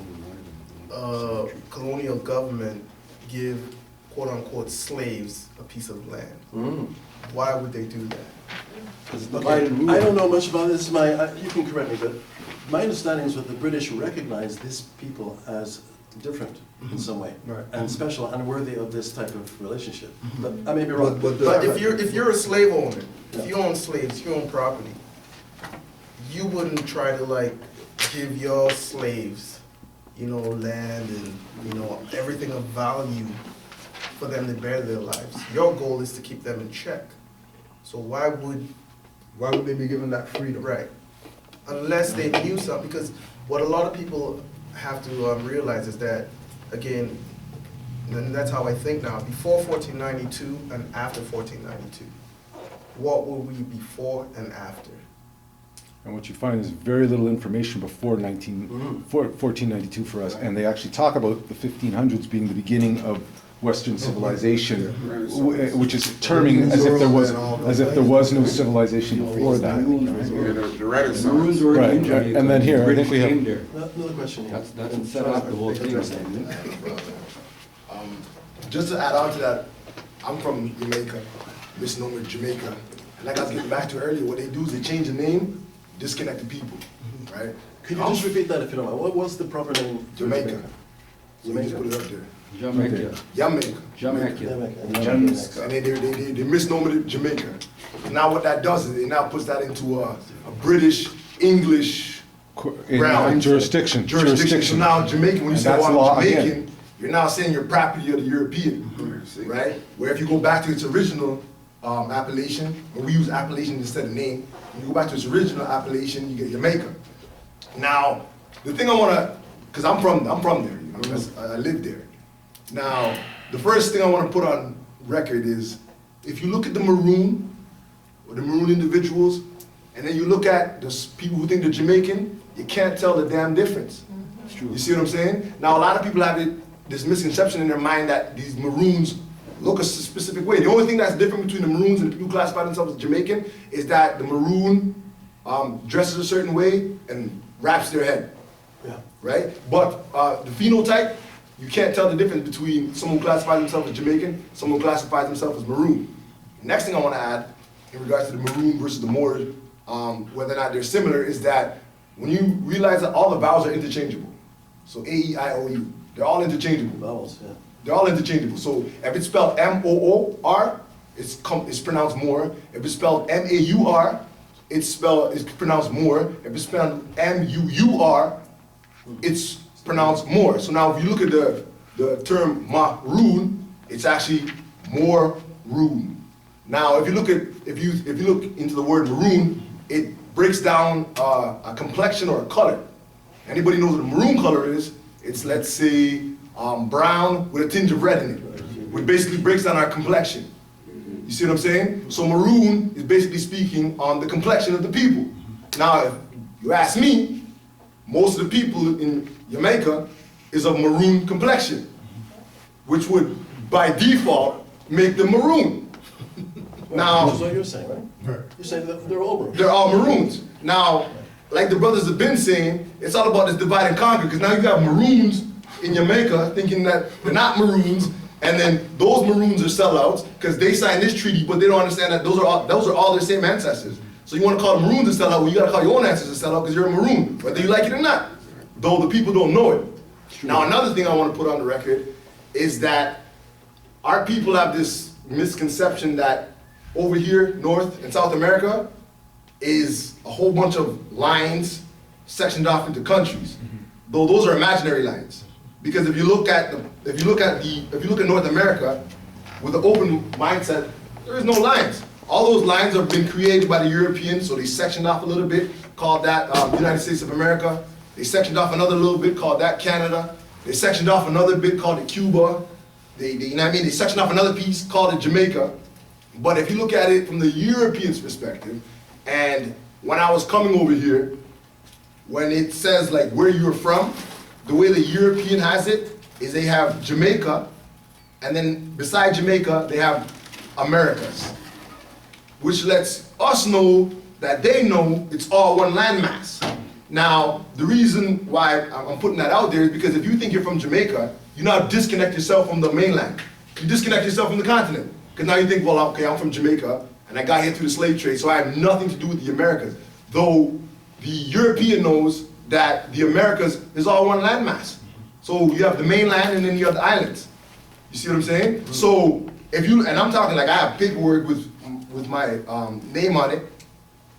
colonial government give quote-unquote slaves a piece of land? Why would they do that? Okay, I don't know much about this, you can correct me, but my understanding is that the British recognized these people as different in some way, and special and worthy of this type of relationship. But I may be wrong. But if you're a slave owner, if you own slaves, you own property, you wouldn't try to like give your slaves, land and, everything of value for them to better their lives. Your goal is to keep them in check. So why would they be given that freedom? Right. Unless they knew something, because what a lot of people have to realize is that, again, and that's how I think now, before 1492 and after 1492, what were we before and after? And what you find is very little information before 1492 for us, and they actually talk about the 1500s being the beginning of Western civilization, which is terming as if there was no civilization before that. The Renaissance. Maroons were Right, in Jamaica. and then here, I think we have- Came there. Another question here. That's set up the whole thing. Just to add on to that, I'm from Jamaica, misnomer Jamaica. And like I was getting back to earlier, what they do is they change the name, disconnect the people, right? Could you just repeat that if you don't mind? What was the proper name? for Jamaica. So we just Jamaica. put it up there. Jamaica. Jamaica. Jamaica. And they misnomer it Jamaica. Now what that does is it now puts that into a British, English ground. Jurisdiction. So now Jamaican, when you And say, that's well, law I'm Jamaican, again. you're now saying you're property of the European, right? Where if you go back to its original appellation, and we use appellation instead of name, when you go back to its original appellation, you get Jamaica. Now, the thing I wanna, cause I'm from there, you know, I live there. Now, the first thing I wanna put on record is, if you look at the maroon, or the maroon individuals, and then you look at the people who think they're Jamaican, you can't tell the damn difference. You see what I'm saying? Now, a lot of people have this misconception in their mind that these maroons look a specific way. The only thing that's different between the maroons and the people who classify themselves as Jamaican is that the maroon dresses a certain way and wraps their head, right? But the phenotype, you can't tell the difference between someone who classifies themselves as Jamaican, someone who classifies themselves as maroon. Next thing I want to add, in regards to the maroon versus the Moors, whether or not they're similar, is that when you realize that all the vowels are interchangeable, so A, E, I, O, U, they're all interchangeable. Vowels, yeah. They're all interchangeable. So if it's spelled M-O-O-R, it's pronounced more. If it's spelled M-A-U-R, it's pronounced more. If it's spelled M-U-U-R, it's pronounced more. So now if you look at the term maroon, it's actually more roon. Now if you look into the word maroon, it breaks down a complexion or a color. Anybody knows what a maroon color is? It's, let's say, brown with a tinge of red in it, which basically breaks down our complexion. You see what I'm saying? So maroon is basically speaking on the complexion of the people. Now, if you ask me, most of the people in Jamaica is of maroon complexion, which would, by default, make them maroon. Now, That's what you're saying, right? You're saying that they're all maroons. they're all maroons. Now, like the brothers have been saying, it's all about this divide and conquer, because now you have maroons in Jamaica thinking that they're not maroons, and then those maroons are sellouts because they signed this treaty, but they don't understand that those are all their same ancestors. So you want to call the maroons a sellout, well, you got to call your own ancestors a sellout because you're a maroon, whether you like it or not, though the people don't know it. Now, another thing I want to put on the record is that our people have this misconception that over here, North and South America, is a whole bunch of lines sectioned off into countries, though those are imaginary lines. Because if you look at North America with an open mindset, there is no lines. All those lines have been created by the Europeans, so they sectioned off a little bit, called that the United States of America. They sectioned off another little bit, called that Canada. They sectioned off another bit, called it Cuba. You know what I mean? They sectioned off another piece, called it Jamaica. But if you look at it from the Europeans' perspective, and when I was coming over here, when it says like where you're from, the way the European has it is they have Jamaica, and then beside Jamaica, they have Americas, which lets us know that they know it's all one landmass. Now, the reason why I'm putting that out there is because if you think you're from Jamaica, you now disconnect yourself from the mainland. You disconnect yourself from the continent. Because now you think, well, okay, I'm from Jamaica, and I got here through the slave trade, so I have nothing to do with the Americas. Though the European knows that the Americas is all one landmass. So you have the mainland and then you have the islands. You see what I'm saying? Mm-hmm. So if you, and I'm talking like I have paperwork with my name on it,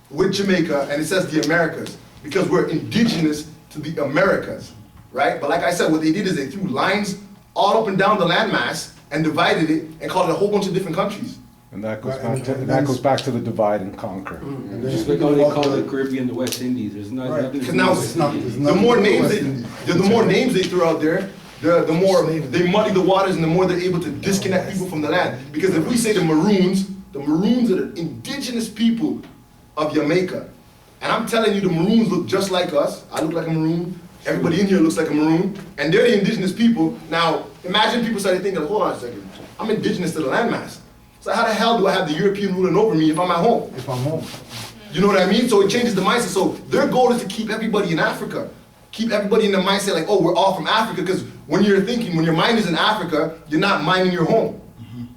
with Jamaica, and it says the Americas, because we're indigenous to the Americas, right? But like I said, what they did is they threw lines all up and down the landmass and divided it and called it a whole bunch of different countries. And that goes back to the divide and conquer. Just like how they call the Caribbean the West Indies. There's nothing. Because now the more names they throw out there, the more they muddy the waters and the more they're able to disconnect people from the land. Because if we say the Maroons are the indigenous people of Jamaica. And I'm telling you, the Maroons look just like us. I look like a Maroon. Everybody in here looks like a Maroon. And they're the indigenous people. Now, imagine people started thinking, hold on a second, I'm indigenous to the landmass. So how the hell do I have the European ruling over me if I'm at home? If I'm home. You know what I mean? So it changes the mindset. So their goal is to keep everybody in Africa. Keep everybody in the mindset like, oh, we're all from Africa. Because when you're thinking, when your mind is in Africa, you're not minding your home.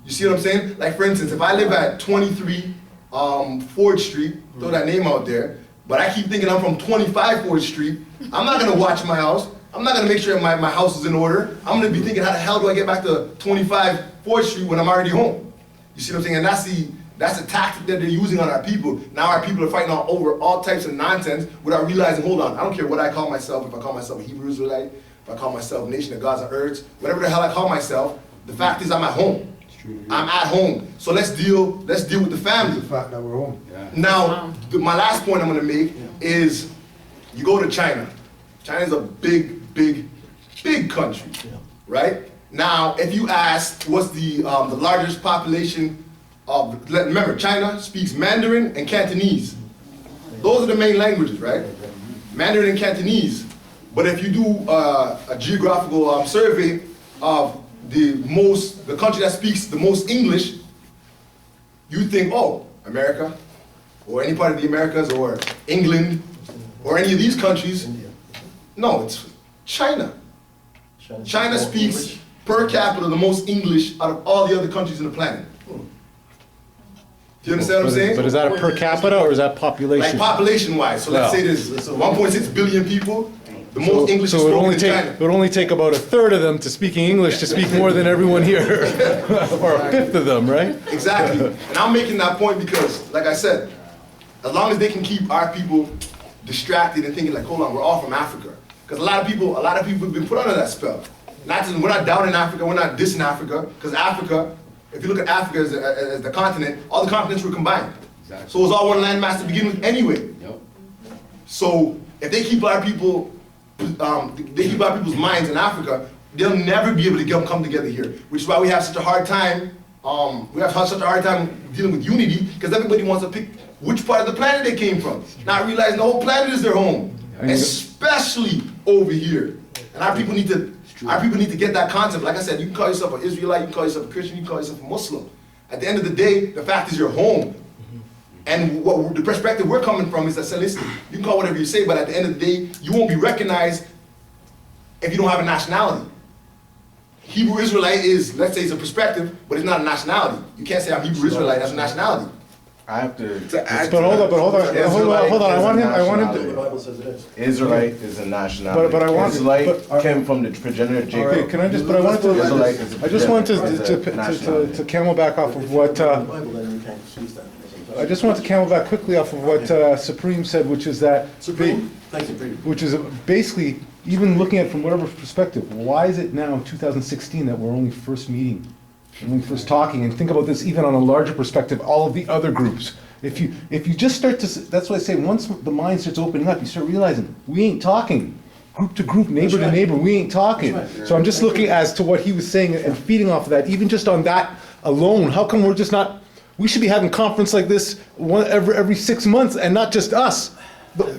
You see what I'm saying? Like for instance, if I live at 23 Ford Street, throw that name out there, but I keep thinking I'm from 25 Ford Street, I'm not gonna watch my house. I'm not gonna make sure my house is in order. I'm gonna be thinking, how the hell do I get back to 25 Ford Street when I'm already home? You see what I'm saying? And that's the tactic that they're using on our people. Now our people are fighting over all types of nonsense without realizing, hold on, I don't care what I call myself, if I call myself a Hebrew Israelite, if I call myself Nation of Gods and Earths, whatever the hell I call myself, the fact is I'm at home. I'm at home. So let's deal with the family. It's the fact that we're home. Now, my last point I'm gonna make is, you go to China. China's a big, big, big country, right? Now, if you ask what's the largest population of, remember, China speaks Mandarin and Cantonese. Those are the main languages, right? Mandarin and Cantonese. But if you do a geographical survey of the country that speaks the most English, you think, oh, America, or any part of the Americas, or England, or any of these countries. No, it's China. China speaks per capita the most English out of all the other countries on the planet. Do you understand what I'm saying? But is that a per capita or is that population? Like population-wise. So let's say there's 1.6 billion people. The most English is spoken in China. It would only take about a third of them to speaking English to speak more than everyone here, or a fifth of them, right? Exactly. And I'm making that point because, like I said, as long as they can keep our people distracted and thinking like, hold on, we're all from Africa. Because a lot of people have been put under that spell. We're not down in Africa, we're not dissing Africa, because Africa, if you look at Africa as the continent, all the continents were combined. Exactly. So it was all one landmass to begin with anyway. Yep. So if they keep our people, they keep our people's minds in Africa, they'll never be able to come together here. Which is why we have such a hard time. Dealing with unity, because everybody wants to pick which part of the planet they came from, not realizing the whole planet is their home, especially over here. And our people need to get that concept. Like I said, you can call yourself an Israelite, you can call yourself a Christian, you can call yourself a Muslim. At the end of the day, the fact is you're home. And what the perspective we're coming from is that, say, listen, you can call whatever you say, but at the end of the day, you won't be recognized if you don't have a nationality. Hebrew Israelite is, let's say, it's a perspective, but it's not a nationality. You can't say I'm Hebrew Israelite, that's a nationality. I have to. But hold on. I want him to. The Bible says it is. Israelite is a nationality. But I want. Israelite came from the progenitor Jacob. Okay, can I just? But I wanted to. Israelite is a I just wanted nationality. to camel back off of what. The Bible, then you can't use that. I just want to camel back quickly off of what Supreme said, which is that. Supreme? Thank you, Supreme. Which is basically, even looking at it from whatever perspective, why is it now 2016 that we're only first meeting, only first talking, and think about this even on a larger perspective, all of the other groups. If you just start to, that's why I say, once the mind starts opening up, you start realizing, we ain't talking. Group to group, neighbor to neighbor, we ain't talking. So I'm just looking as to what he was saying and feeding off of that, even just on that alone, how come we're just not, we should be having a conference like this every 6 months, and not just us.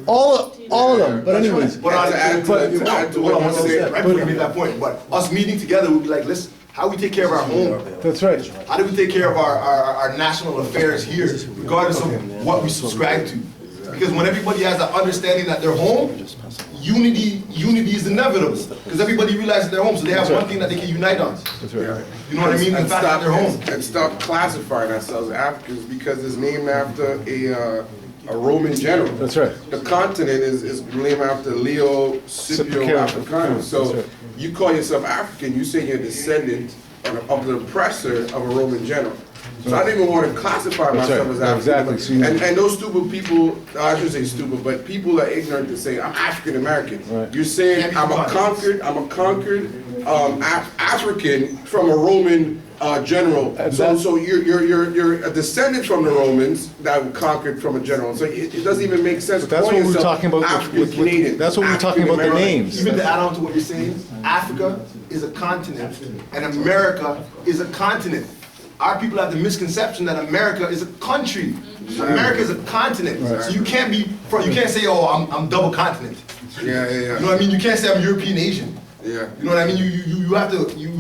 All of them, but anyways. But to add to what I want to say, right before you made that point, but us meeting together would be like, listen, how we take care of our home. That's right. How do we take care of our national affairs here, regardless of what we subscribe to? Because when everybody has that understanding that they're home, unity is inevitable. Because everybody realizes they're home, so they have one thing that they can unite on. That's right. You know what I mean? The fact that they're home. And stop classifying ourselves as Africans because it's named after a Roman general. That's right. The continent is named after Leo Scipio Africanus. So you call yourself African, you say you're a descendant of the oppressor of a Roman general. So I don't even want to classify myself as African. Exactly. And those stupid people, I shouldn't say stupid, but people are ignorant to say I'm African American. Right. You're saying I'm a conquered African from a Roman general. So you're a descendant from the Romans that conquered from a general. So it doesn't even make sense. But that's what we're talking about. African-Canadian. That's what we're talking about, the names. Even to add on to what you're saying, Africa is a continent and America is a continent. our people have the misconception that America is a country. America is a continent. So you can't you can't say, oh, I'm double continent. Yeah. You know what I mean? You can't say I'm European Asian. Yeah. You know what I mean? You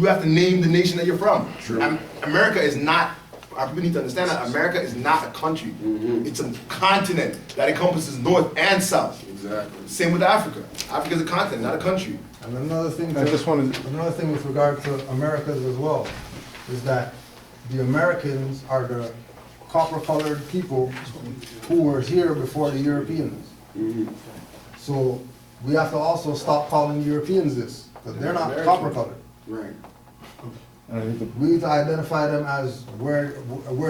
have to name the nation that you're from. True. America is not. Our people need to understand that America is not a country. It's a continent that encompasses north and south. Exactly. Same with Africa. Africa is a continent, not a country. And another thing, I just wanted another thing with regard to Americas as well, is that the Americans are the copper-colored people who were here before the Europeans. So we have to also stop calling the Europeans this, because they're not copper-colored. Right. We need to identify them as where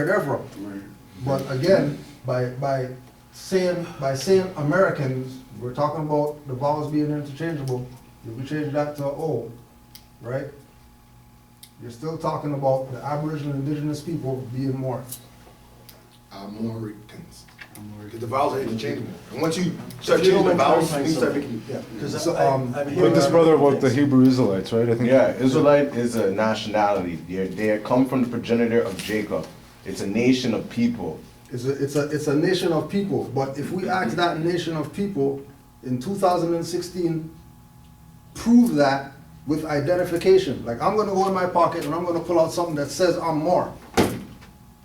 they're from. Right. But again, by saying Americans, we're talking about the vowels being interchangeable. If we change that to O, right? You're still talking about the Aboriginal Indigenous people being more. Americans. Because the vowels are interchangeable. And once you start changing the vowels, you start making. Yeah, because So, I'm like hearing this brother about the Hebrew Israelites, right? I think. Yeah, Israelite is a nationality. They come from the progenitor of Jacob. It's a nation of people. It's a nation of people. But if we ask that nation of people in 2016, prove that with identification. Like, I'm gonna go in my pocket and I'm gonna pull out something that says I'm more.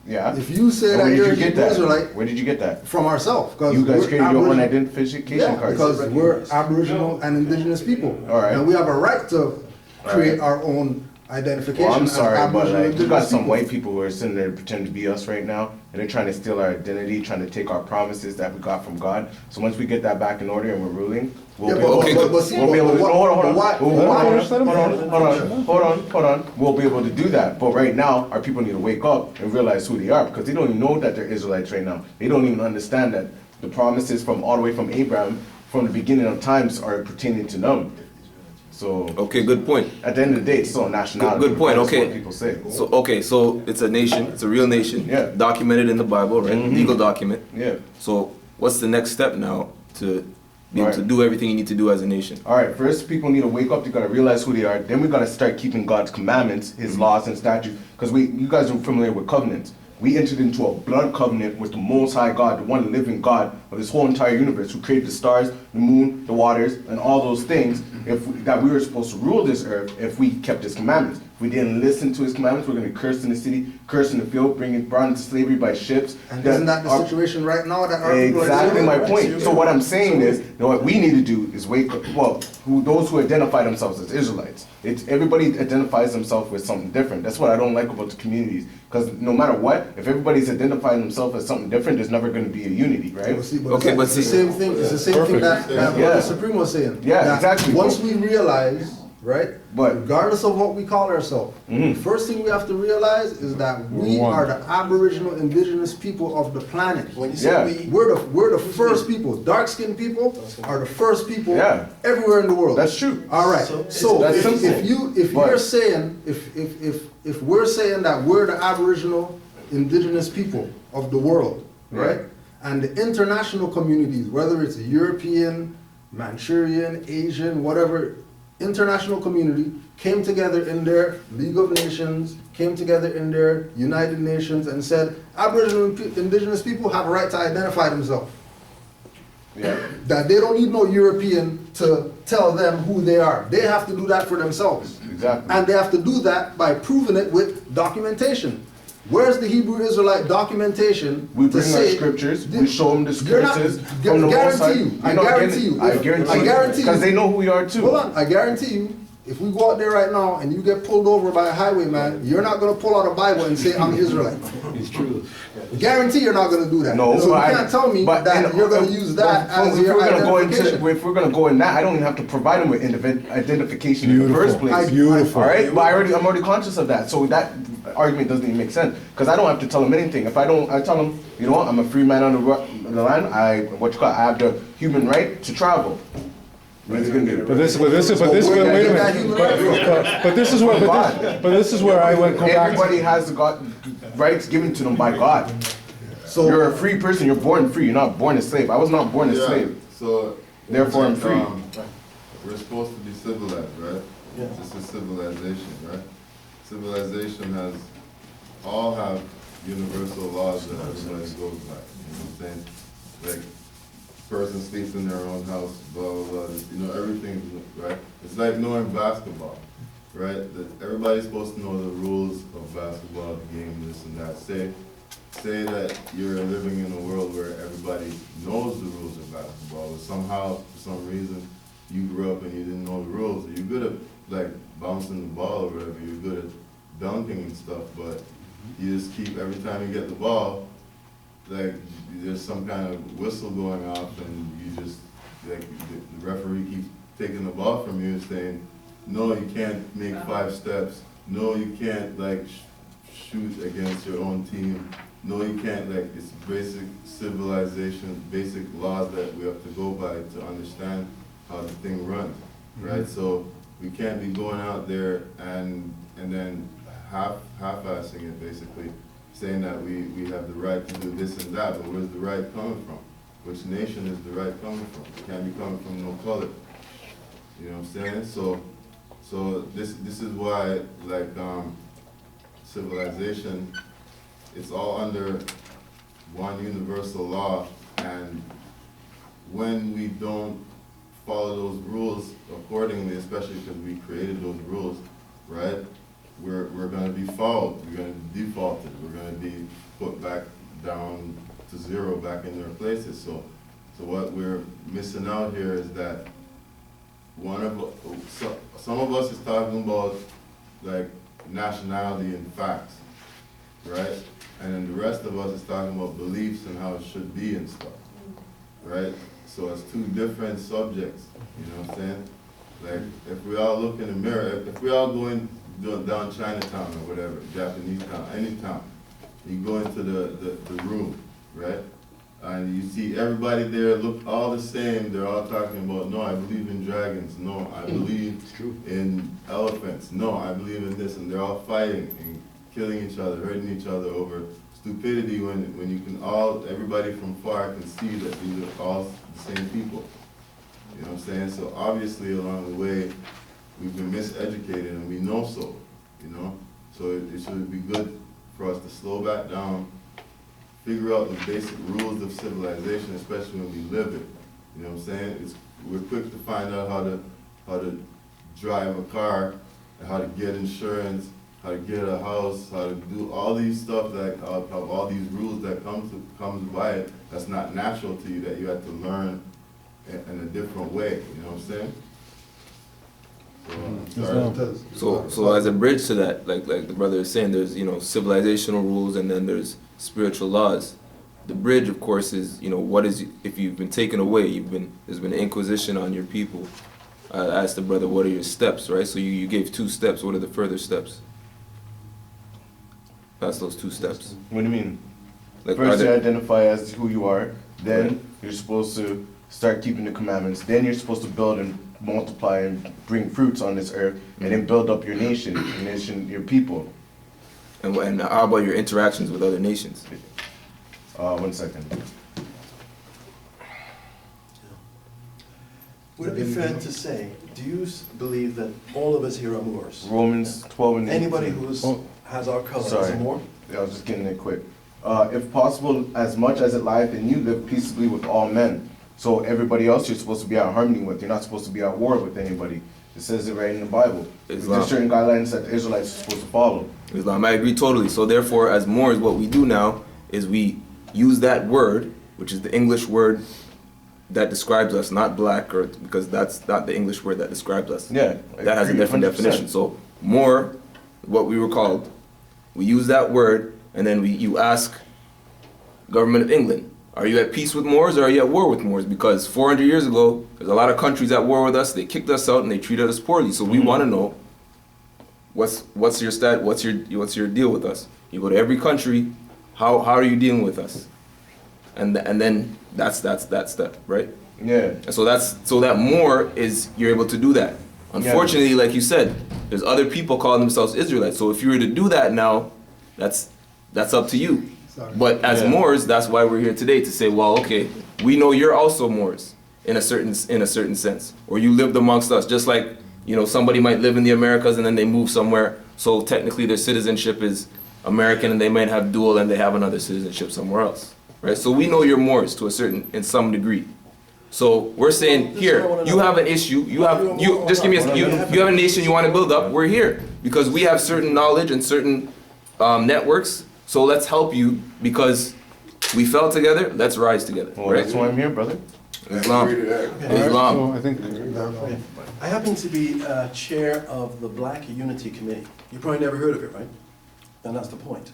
Yeah. If you say And that where you're a did you get Hebrew that? Israelite, Where did you get that? from ourselves, because You guys created your own identification Yeah, cards. because we're Aboriginal and Indigenous people. All right. And we have a right to create All our own identification. Well, I'm as sorry, but Aboriginal like, you Indigenous got some people. white people who are sitting there pretending to be us right now, and they're trying to steal our identity, trying to take our promises that we got from God. So once we get that back in order and we're ruling, we'll Yeah, be able but- to. but- but see, We'll be able to. but No, what- hold on, but why- hold on, why- hold on. We'll be able to do that. But right now, our people need to wake up and realize who they are, because they don't even know that they're Israelites right now. They don't even understand that the promises from all the way from Abraham, from the beginning of times, are pertaining to them. So Okay, good point. at the end of the day, it's still a nationality. Good point, That's okay. what people say. So it's a nation, it's a real nation. Yeah. Documented in the Bible, right? Mhm. Legal document. Yeah. So what's the next step now to be able to Right. do everything you need to do as a nation? All right, first people need to wake up. They gotta realize who they are. Then we gotta start keeping God's commandments, His laws and statutes. Because you guys are familiar with covenants. We entered into a blood covenant with the Most High God, the one living God of this whole entire universe, who created the stars, the moon, the waters, and all those things. That we were supposed to rule this earth if we kept His commandments. If we didn't listen to His commandments, we're gonna be cursed in the city, cursed in the field, brought into slavery by ships. And isn't that the situation right now that our people are Exactly dealing my with? point. So what I'm saying is, what we need to do is wake up. Well, those who identify themselves as Israelites, everybody identifies themselves with something different. That's what I don't like about the communities. Because no matter what, if everybody's identifying themselves as something different, there's never going to be a unity, right? It's the same thing. It's the same thing that Yeah. the Supreme was saying. Yeah, that exactly. Once we realize, right, But- regardless of what we call ourselves, Mhm. the first thing we have to realize is that we one. are the Aboriginal Indigenous people of the planet. When you say Yeah. we, We're the first people. Dark-skinned people are the first people Yeah. everywhere in the world. That's true. All right. So That's if simple. if But- you're saying if we're saying that we're the Aboriginal Indigenous people of the world, right? And the international communities, whether it's European, Manchurian, Asian, whatever, international community came together in their League of Nations, came together in their United Nations and said, Aboriginal Indigenous people have a right to identify themselves. Yeah. That they don't need no European to tell them who they are. They have to do that for themselves. Exactly. And they have to do that by proving it with documentation. Where's the Hebrew Israelite documentation? We to bring our say, scriptures, we show them the You're not- scriptures gu- from the Most guarantee High. you, I You're not guarantee getting- you, I if- guarantee I you. guarantee Because you. they know who we are too. Hold on, I guarantee you, if we go out there right now and you get pulled over by a highwayman, you're not gonna pull out a Bible and say, I'm Israelite. It's true. Guarantee you're not gonna do that. No, So you but can't tell me but that in- you're gonna use that but as if your we're gonna go identification. if we're gonna go in that, I don't even have to provide them with identification in the first place. Beautiful. All right, but I'm already conscious of that. So that argument doesn't even make sense because I don't have to tell them anything. If I tell them, you know what, I'm a free man on the land. I have the human right to travel. What is it gonna do? But this, wait a minute. But this is where I went. Go back. Everybody has the rights given to them by God. So You're a free person. You're born free. You're not born a slave. I was not born a slave. So Therefore, I'm free. We're supposed to be civilized, right? Yeah. This is civilization, right? Civilization has all have universal laws that everybody goes by. You know what I'm saying? Like, person sleeps in their own house, blah, blah, blah. You know, everything's, right? It's like knowing basketball, right? That everybody's supposed to know the rules of basketball, the game, this and that. Say that you're living in a world where everybody knows the rules of basketball, but somehow, for some reason, you grew up and you didn't know the rules. You're good at, like, bouncing the ball or whatever. You're good at dunking and stuff, but you just keep, every time you get the ball, like, there's some kind of whistle going off and you just, like, the referee keeps taking the ball from you and saying, no, you can't make 5 steps. No, you can't, like, shoot against your own team. No, you can't, like, it's basic civilization, basic laws that we have to go by to understand how the thing runs, right? So we can't be going out there and then half-assing it, basically, saying that we have the right to do this and that, but where's the right coming from? Which nation is the right coming from? It can't be coming from no color. You know what I'm saying? So this is why, like, civilization, it's all under one universal law, and when we don't follow those rules accordingly, especially because we created those rules, right? We're going to be followed. We're going to be defaulted. We're going to be put back down to zero, back in their places. So what we're missing out here is that some of us is talking about, like, nationality and facts, right? And then the rest of us is talking about beliefs and how it should be and stuff, right? So it's 2 different subjects, you know what I'm saying? Like, if we all look in the mirror, if we all go in down Chinatown or whatever, Japanese town, any town, you go into the room, right? And you see everybody there look all the same. They're all talking about, no, I believe in dragons. No, I believe in elephants. No, I believe in this. And they're all fighting and killing each other, hurting each other over stupidity when you can everybody from far can see that these are all the same people. You know what I'm saying? So obviously along the way, we've been miseducated and we know so, you know? So it should be good for us to slow back down, figure out the basic rules of civilization, especially when we live it. You know what I'm saying? We're quick to find out how to drive a car, and how to get insurance, how to get a house, how to do all these stuff that all these rules that comes by it. That's not natural to you, that you have to learn in a different way. You know what I'm saying? So as a bridge to that, like the brother is saying, there's, you know, civilizational rules and then there's spiritual laws. The bridge, of course, is, you know, what is, if you've been taken away, there's been an inquisition on your people. I asked the brother, what are your steps, right? So you gave 2 steps. What are the further steps? That's those 2 steps. What do you mean? Like, first you identify as who you are, then you're supposed to start keeping the commandments, then you're supposed to build and multiply and bring fruits on this earth, and then build up your nation, your people. And how about your interactions with other nations? 1 second. Would it be fair to say, do you believe that all of us here are Moors? Romans 12 and 18. Anybody who has our color is a Moor? Yeah, I was just getting it quick. If possible, as much as it lieth in you, live peaceably with all men. So everybody else you're supposed to be at harmony with. You're not supposed to be at war with anybody. It says it right in the Bible. There's certain guidelines that the Israelites are supposed to follow. Islam, I agree totally. So therefore, as Moors, what we do now is we use that word, which is the English word that describes us, not black, or because that's not the English word that describes us. Yeah, that has a different 100%. definition. So Moor, what we were called, we use that word, and then you ask government of England, are you at peace with Moors or are you at war with Moors? Because 400 years ago, there's a lot of countries at war with us. They kicked us out and they treated us poorly. So we want to know what's your deal with us? You go to every country, how are you dealing with us? And then that's that step, right? Yeah. And so that more is you're able to do that. Unfortunately, like you said, there's other people calling themselves Israelites. So if you were to do that now, that's up to you. But as Moors, that's why we're here today, to say, well, okay, we know you're also Moors in a certain sense, or you lived amongst us, just like, you know, somebody might live in the Americas and then they move somewhere, so technically their citizenship is American and they might have dual and they have another citizenship somewhere else, right? So we know you're Moors to a certain, in some degree. So we're saying, here, you have an issue, just give me you have a nation you want to build up, we're here. Because we have certain knowledge and certain networks, so let's help you because we fell together, let's rise together, Well, right? that's why I'm here, brother. Islam. Islam. So I think, I happen to be chair of the Black Unity Committee. You probably never heard of it, right? And that's the point.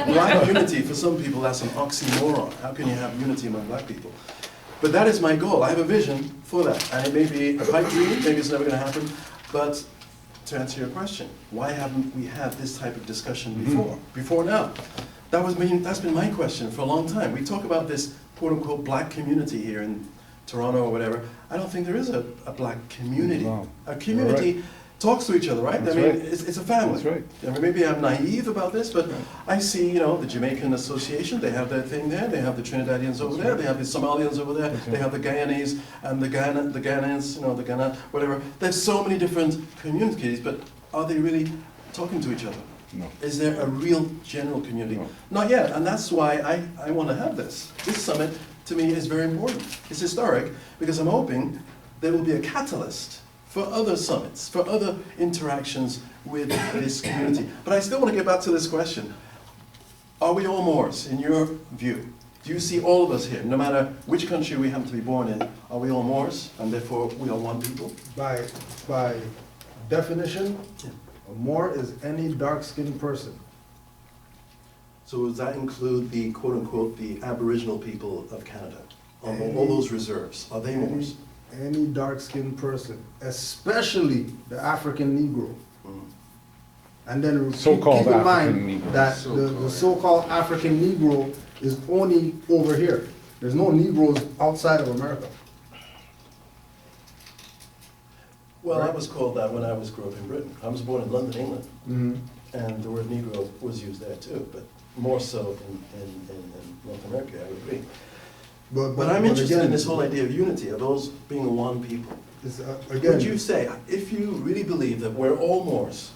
Black unity, for some people, that's an oxymoron. How can you have unity among black people? But that is my goal. I have a vision for that. And it may be a pipe dream, maybe it's never going to happen. But to answer your question, why haven't we had this type of discussion before now? That's been my question for a long time. We talk about this quote-unquote black community here in Toronto or whatever. I don't think there is a black community. Wow. A community talks to each other, right? That's I mean, right. it's a family. That's right. I mean, maybe I'm naive about this, but I see, the Jamaican Association, they have their thing there, they have the Trinidadians over there, they have the Somalians over there, they have the Guyanese and the Ghanaians, the Ghana, whatever. There's so many different communities, but are they really talking to each other? No. Is there a real general community? No. Not yet, and that's why I want to have this. This summit, to me, is very important. It's historic, because I'm hoping there will be a catalyst for other summits, for other interactions with this community. But I still want to get back to this question. Are we all Moors, in your view? Do you see all of us here, no matter which country we happen to be born in, are we all Moors, and therefore we are one people? By definition, a Moor is any dark-skinned person. So does that include the quote-unquote the Aboriginal people of Canada? All those reserves, are they Moors? Any dark-skinned person, especially the African Negro. And then So-called keep in African mind Negro. that the so-called African Negro is only over here. There's no Negroes outside of America. Well, I was called that when I was growing up in Britain. I was born in London, England, and the word Negro was used there too, but more so in North America, I would agree. But I'm interested in this whole idea of unity, of those being one people. Would you say, if you really believe that we're all Moors,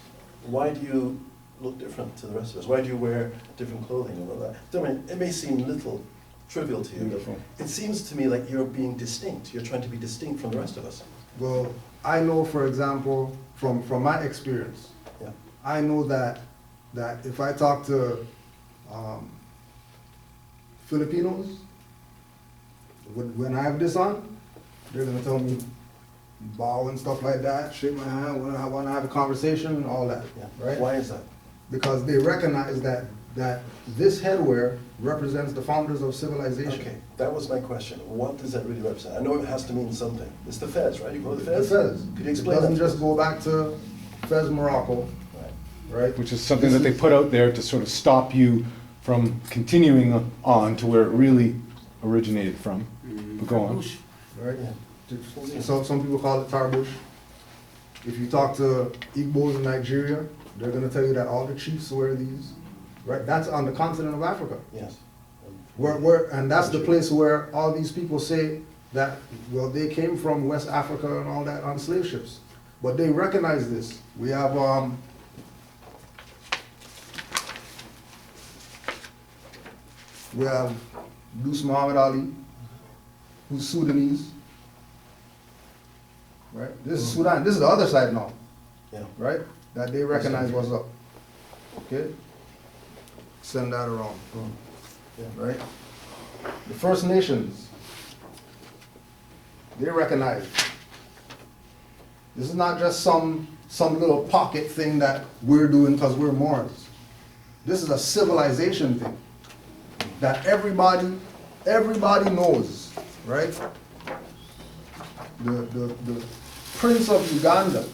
why do you look different to the rest of us? Why do you wear different clothing and all that? I mean, it may seem little trivial to you, Beautiful. but it seems to me like you're being distinct. You're trying to be distinct from the rest of us. Well, I know, for example, from my experience, Yeah. I know that if I talk to Filipinos, when I have this on, they're gonna tell me bow and stuff like that, shake my hand, want to have a conversation and all that, Yeah. right? Why is that? Because they recognize that this headwear represents the founders of civilization. Okay, that was my question. What does that really represent? I know it has to mean something. It's the Fez, right? You go to the The Fez? Fez. Could you explain It doesn't that? just go back to Fez, Morocco, Right. right? which is something that they put out there to sort of stop you from continuing on to where it really originated from. But go on. Right? Yeah. So some people call it tarbush. If you talk to Igbos in Nigeria, they're gonna tell you that all the chiefs wear these, right? That's on the continent of Africa. Yes. And that's the place where all these people say that, well, they came from West Africa and all that on slave ships. But they recognize this. We have, Deuce Muhammad Ali, who's Sudanese. Right? This is Sudan. This is the other side now. Yeah. Right? That they recognize what's up. Okay? Send that around. Yeah. Right? The First Nations, they recognize. This is not just some little pocket thing that we're doing because we're Moors. This is a civilization thing that everybody knows, right? The Prince of Uganda.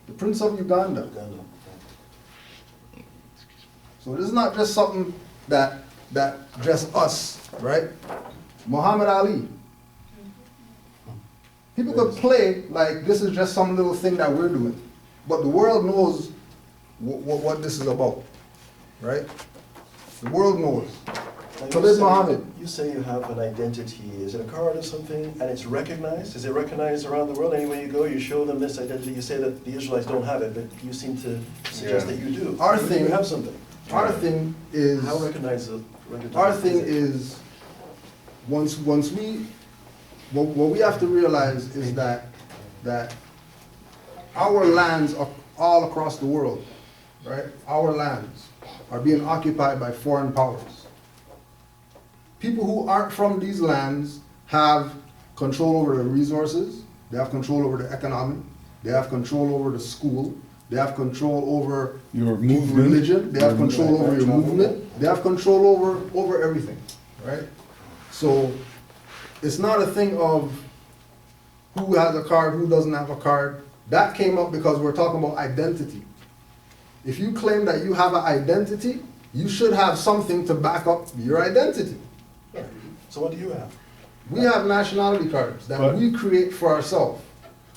The Prince of Uganda. Uganda. So this is not just something that just us, right? Muhammad Ali. People could play like this is just some little thing that we're doing, but the world knows what this is about, right? The world knows. Now, Khalid Muhammad. You say you have an identity. Is it a card or something, and it's recognized? Is it recognized around the world? Anywhere you go, you show them this identity. You say that the Israelites don't have it, but you seem to suggest that you do. Our You thing- have something. Our thing is, How recognized? our thing is, once we, what we have to realize is that our lands are all across the world, right? Our lands are being occupied by foreign powers. People who aren't from these lands have control over the resources, they have control over the economy, they have control over the school, they have control over Your movement. religion, they have control over your movement, they have control over everything, right? So it's not a thing of who has a card, who doesn't have a card. That came up because we're talking about identity. If you claim that you have an identity, you should have something to back up your identity. Right. So what do you have? We have nationality cards that But- we create for ourselves.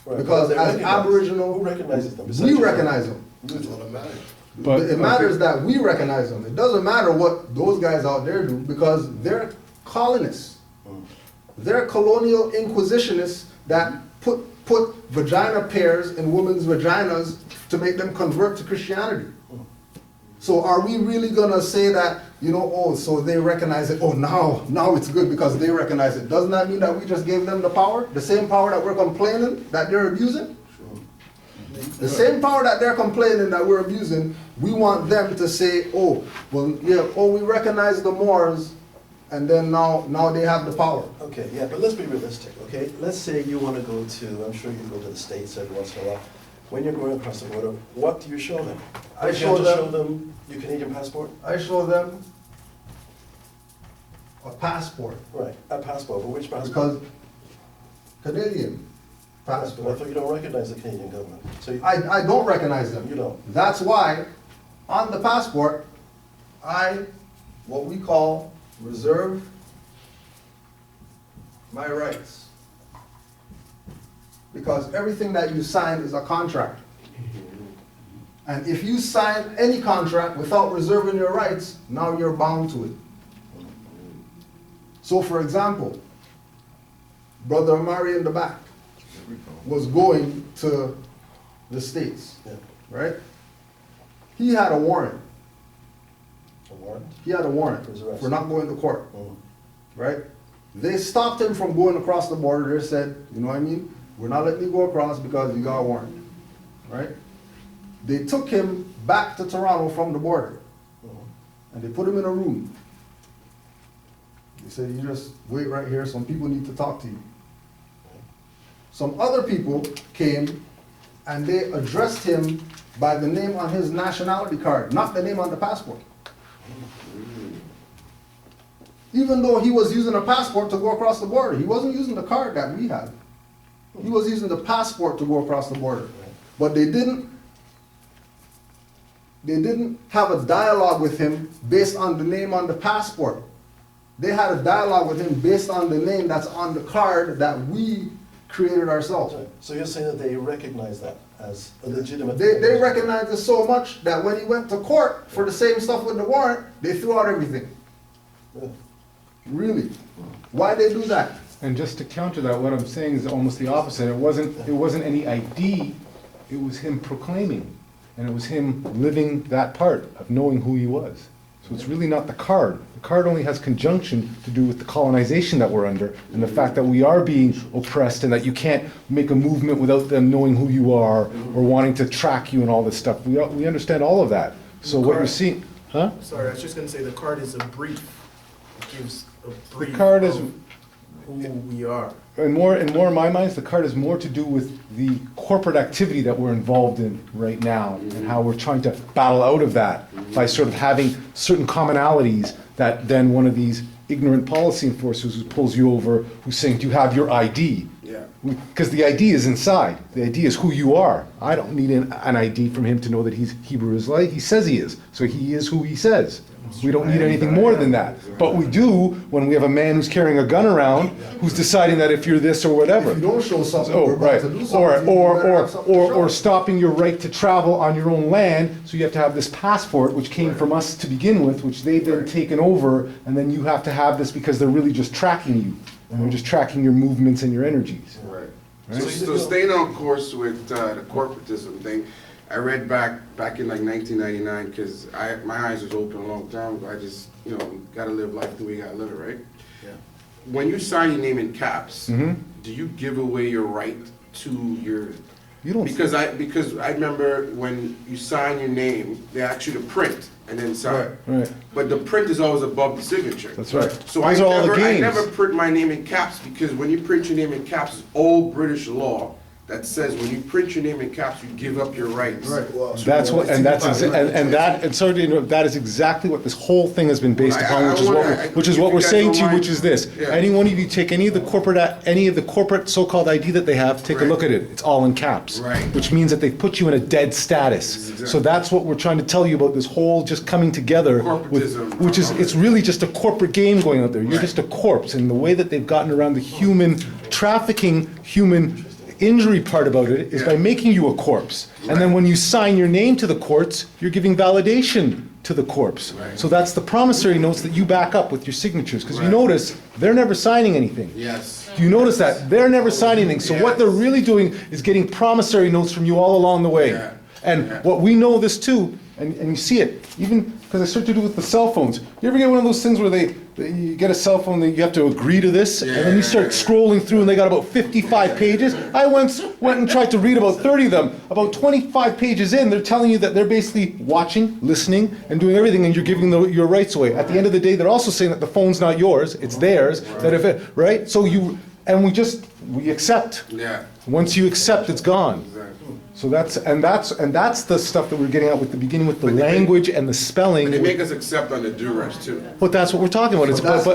Right, Because they're as recognized. Aboriginal, Who recognizes them? we Besides you? recognize them. That's all that matters. But- It matters that we recognize them. It doesn't matter what those guys out there do because they're colonists. They're colonial inquisitionists that put vagina pairs in women's vaginas to make them convert to Christianity. So are we really gonna say that, oh, so they recognize it, oh, now it's good because they recognize it. Doesn't that mean that we just gave them the power? The same power that we're complaining that they're abusing? The same power that they're complaining that we're abusing, we want them to say, oh, well, yeah, we recognize the Moors, and then now they have the power. Okay, yeah, but let's be realistic, okay? Let's say you want to go to, I'm sure you go to the States every once in a while. When you're going across the border, what do you show them? I You have show to them- show them your Canadian passport? I show them a passport, Right, a passport, but which passport? because Canadian But I passport, thought you don't recognize the Canadian government. So you, I don't recognize them. you don't. That's why on the passport, what we call reserve my rights. Because everything that you sign is a contract. And if you sign any contract without reserving your rights, now you're bound to it. So for example, Brother Amari in the back was going to the States, Yeah. right? He had a warrant. A warrant? He had a warrant For his arrest. for not going to court, Mm. right? They stopped him from going across the border. They said, you know what I mean? We're not letting you go across because you got a warrant, right? They took him back to Toronto from the border, and they put him in a room. They said, you just wait right here, some people need to talk to you. Some other people came and they addressed him by the name on his nationality card, not the name on the passport. Even though he was using a passport to go across the border, he wasn't using the card that we had. He was using the passport to go across the border. But they didn't have a dialogue with him based on the name on the passport. They had a dialogue with him based on the name that's on the card that we created ourselves. Right. So you're saying that they recognize that as a legitimate... They recognized it so much that when he went to court for the same stuff with the warrant, they threw out everything. Yeah. Really? Why they do that? And just to counter that, what I'm saying is almost the opposite. It wasn't any ID, it was him proclaiming. And it was him living that part of knowing who he was. So it's really not the card. The card only has conjunction to do with the colonization that we're under and the fact that we are being oppressed and that you can't make a movement without them knowing who you are or wanting to track you and all this stuff. We understand all of that. So what you're seeing, huh? Sorry, I was just gonna say the card is a brief. It gives a brief card is- of who we are. And more in my minds, the card is more to do with the corporate activity that we're involved in right now and how we're trying to battle out of that by sort of having certain commonalities that then one of these ignorant policy enforcers who pulls you over, who's saying, do you have your ID? Yeah. Because the ID is inside. The ID is who you are. I don't need an ID from him to know that he's Hebrew Israelite. He says he is. So he is who he says. We don't need anything more than that. But we do when we have a man who's carrying a gun around, who's deciding that if you're this or whatever. If you don't show something, Oh, we're about right. to do something. Or stopping your right to travel on your own land, so you have to have this passport, which came from us to begin with, which they've then taken over, and then you have to have this because they're really just tracking you. And they're just tracking your movements and your energies. Right. Right. So staying on course with the corporatism thing, I read back in like 1999, because my eyes was open a long time ago. I just, gotta live life the way you gotta live it, right? Yeah. When you sign your name in caps, Mhm. do you give away your right to your? You don't. Because I remember when you sign your name, they ask you to print and then sign. Right. But the print is always above the signature. That's right. So Those are all the I games. never print my name in caps, because when you print your name in caps, it's old British law that says when you print your name in caps, you give up your rights. Right. Well, That's what, and that's, and sorry to interrupt, that is exactly what this whole thing has been based upon, which is what we're saying to you, which is this. Yeah. Any one of you take any of the corporate so-called ID that they have, take a look at it. It's all in caps. Right. Which means that they've put you in a dead status. So that's what we're trying to tell you about this whole just coming together. Corporatism. Which is, it's really just a corporate game going out there. You're Right. just a corpse, and the way that they've gotten around the human trafficking, human injury part about it is by making you a corpse. And then when you sign your name to the courts, you're giving validation to the corpse. Right. So that's the promissory notes that you back up with your signatures. Because you Right. notice, they're never signing anything. Yes. Do you notice that? They're never signing anything. So what they're really doing is getting promissory notes from you all along the way. Yeah. And Yeah. what we know this too, and you see it, even because I start to do with the cell phones. You ever get one of those things where you get a cell phone that you have to agree to this, and then you start scrolling through and they got about 55 pages? I went and tried to read about 30 of them. About 25 pages in, they're telling you that they're basically watching, listening, and doing everything, and you're giving your rights away. At the end of the day, they're also saying that the phone's not yours, it's theirs, that if it, right? So we accept. Yeah. Once you accept, it's gone. Exactly. So that's the stuff that we're getting at with the beginning with the But they make- language and the spelling. And they make us accept under duress too. But that's what we're talking about. It's But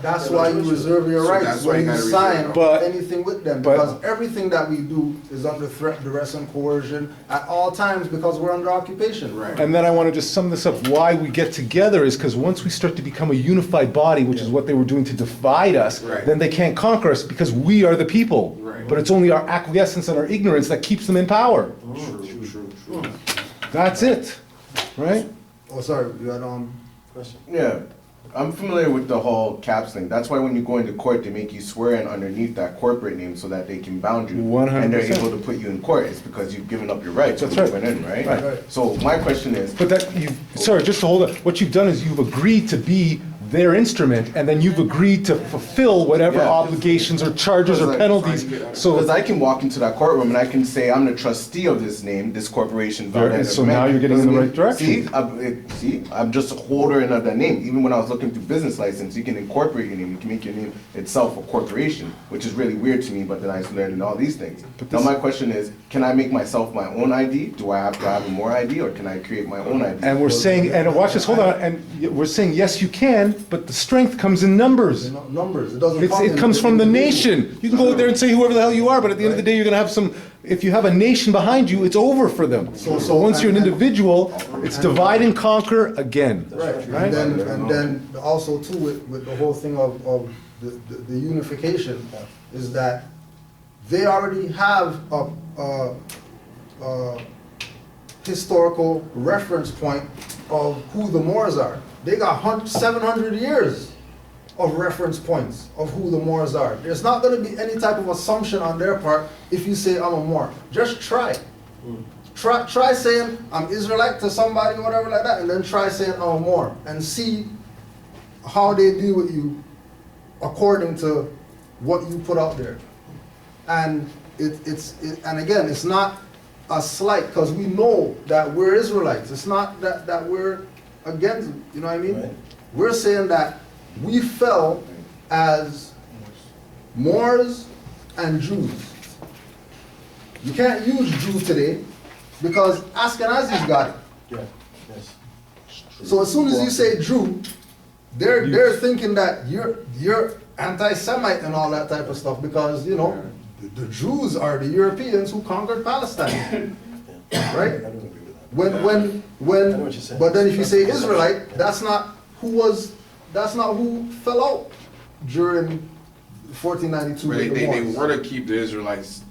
that's why you reserve your So rights that's why when you you gotta sign reserve. But- anything with them, but- because everything that we do is under threat, duress, and coercion at all times, because we're under occupation. Right. And then I want to just sum this up. Why we get together is because once we start to become a unified body, which is what they were doing to divide us, Right. then they can't conquer us because we are the people. Right. But it's only our acquiescence and our ignorance that keeps them in power. True. That's it, right? Oh, sorry, you had Question. Yeah, I'm familiar with the whole caps thing. That's why when you go into court, they make you swear in underneath that corporate name so that they can bound you. 100%. And they're able to put you in court. It's because you've given up your rights That's when right. you went in, right? Right. So my question is, But sorry, just to hold on. What you've done is you've agreed to be their instrument, and then you've agreed to fulfill whatever Yeah. obligations or charges or Because, like, penalties. So because I can walk into that courtroom and I can say, I'm the trustee of this name, this corporation. There- so now you're getting in the right direction. See, I'm just a holder of the name. Even when I was looking through business license, you can incorporate your name. You can make your name itself a corporation, which is really weird to me, but then I learned all these things. Now my question is, can I make myself my own ID? Do I have to have more ID, or can I create my own ID? And we're saying, and watch this, hold on, and we're saying, yes, you can, but the strength comes in numbers. numbers. It doesn't. It comes from the nation. You can go out there and say whoever the hell you are, but at the end of the day, you're gonna have if you have a nation behind you, it's over for them. So once you're an individual, it's divide and conquer again. Right. Right? And then also too with the whole thing of the unification is that they already have a historical reference point of who the Moors are. They got 700 years of reference points of who the Moors are. There's not going to be any type of assumption on their part if you say I'm a Moor. Just try. Try saying I'm Israelite to somebody or whatever like that, and then try saying I'm a Moor and see how they deal with you according to what you put out there. And and again, it's not a slight, because we know that we're Israelites. It's not that we're against, you know what I mean? Right. We're saying that we fell as Moors and Jews. You can't use Jew today because Ashkenazis got it. Yeah, yes. So as soon as you say Jew, they're thinking that you're anti-Semite and all that type of stuff, because you know the Jews are the Europeans who conquered Palestine, right? I don't agree with that. When I know what you're saying. but then if you say Israelite, that's not that's not who fell out during 1492 But with the they Moors. want to keep the Israelites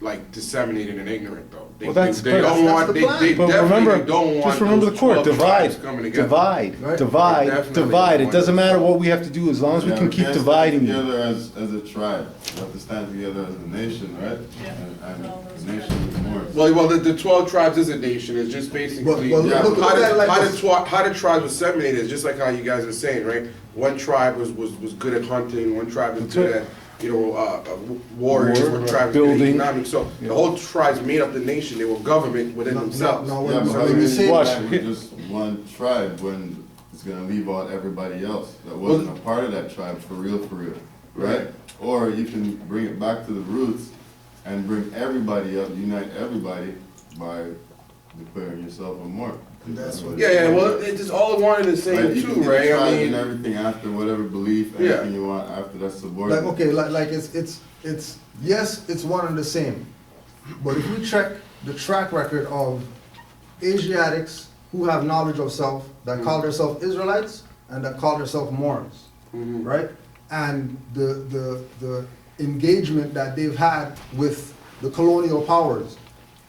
like disseminated and ignorant though. They, Well, that's- they but don't that's want, the they plan. But definitely remember, don't want just remember those the court, 12 tribes divide, coming together. divide, Right. divide, Definitely divide. It want doesn't to- matter what we have to do, as long as we Yeah, can we keep can't stand dividing you. together as a tribe. We have to stand together as a nation, right? And the nation is more. Well, the 12 tribes is a nation. It's just basically But look how, at it like this. how the tribes were disseminated. It's just like how you guys are saying, right? One tribe was good at hunting. One tribe was That's good right. at warriors. War, One tribe was good at building. economics. So the whole tribes made up the nation. They were government within themselves. no, Yeah, but how when you say Watch. that we're just one tribe when it's gonna leave out everybody else that wasn't a part of that tribe for real, right? Or you can bring it back to the roots and bring everybody up, unite everybody by declaring yourself a Moor. That's what- Yeah. Well, it's just all one and the same Right, you too, can be right? I tribe mean, and everything after whatever belief, Yeah. anything you want after that's subordinate. Like, okay, like it's yes, it's one and the same. But if we check the track record of Asiatics who have knowledge of self, that call themselves Israelites and that call themselves Moors, right? And the engagement that they've had with the colonial powers.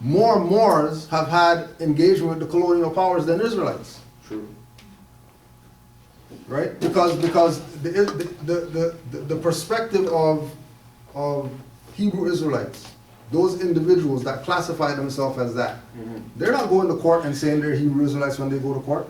More Moors have had engagement with the colonial powers than Israelites. true. Right? Because the perspective of Hebrew Israelites, those individuals that classify themselves as that, they're not going to court and saying they're Hebrew Israelites when they go to court.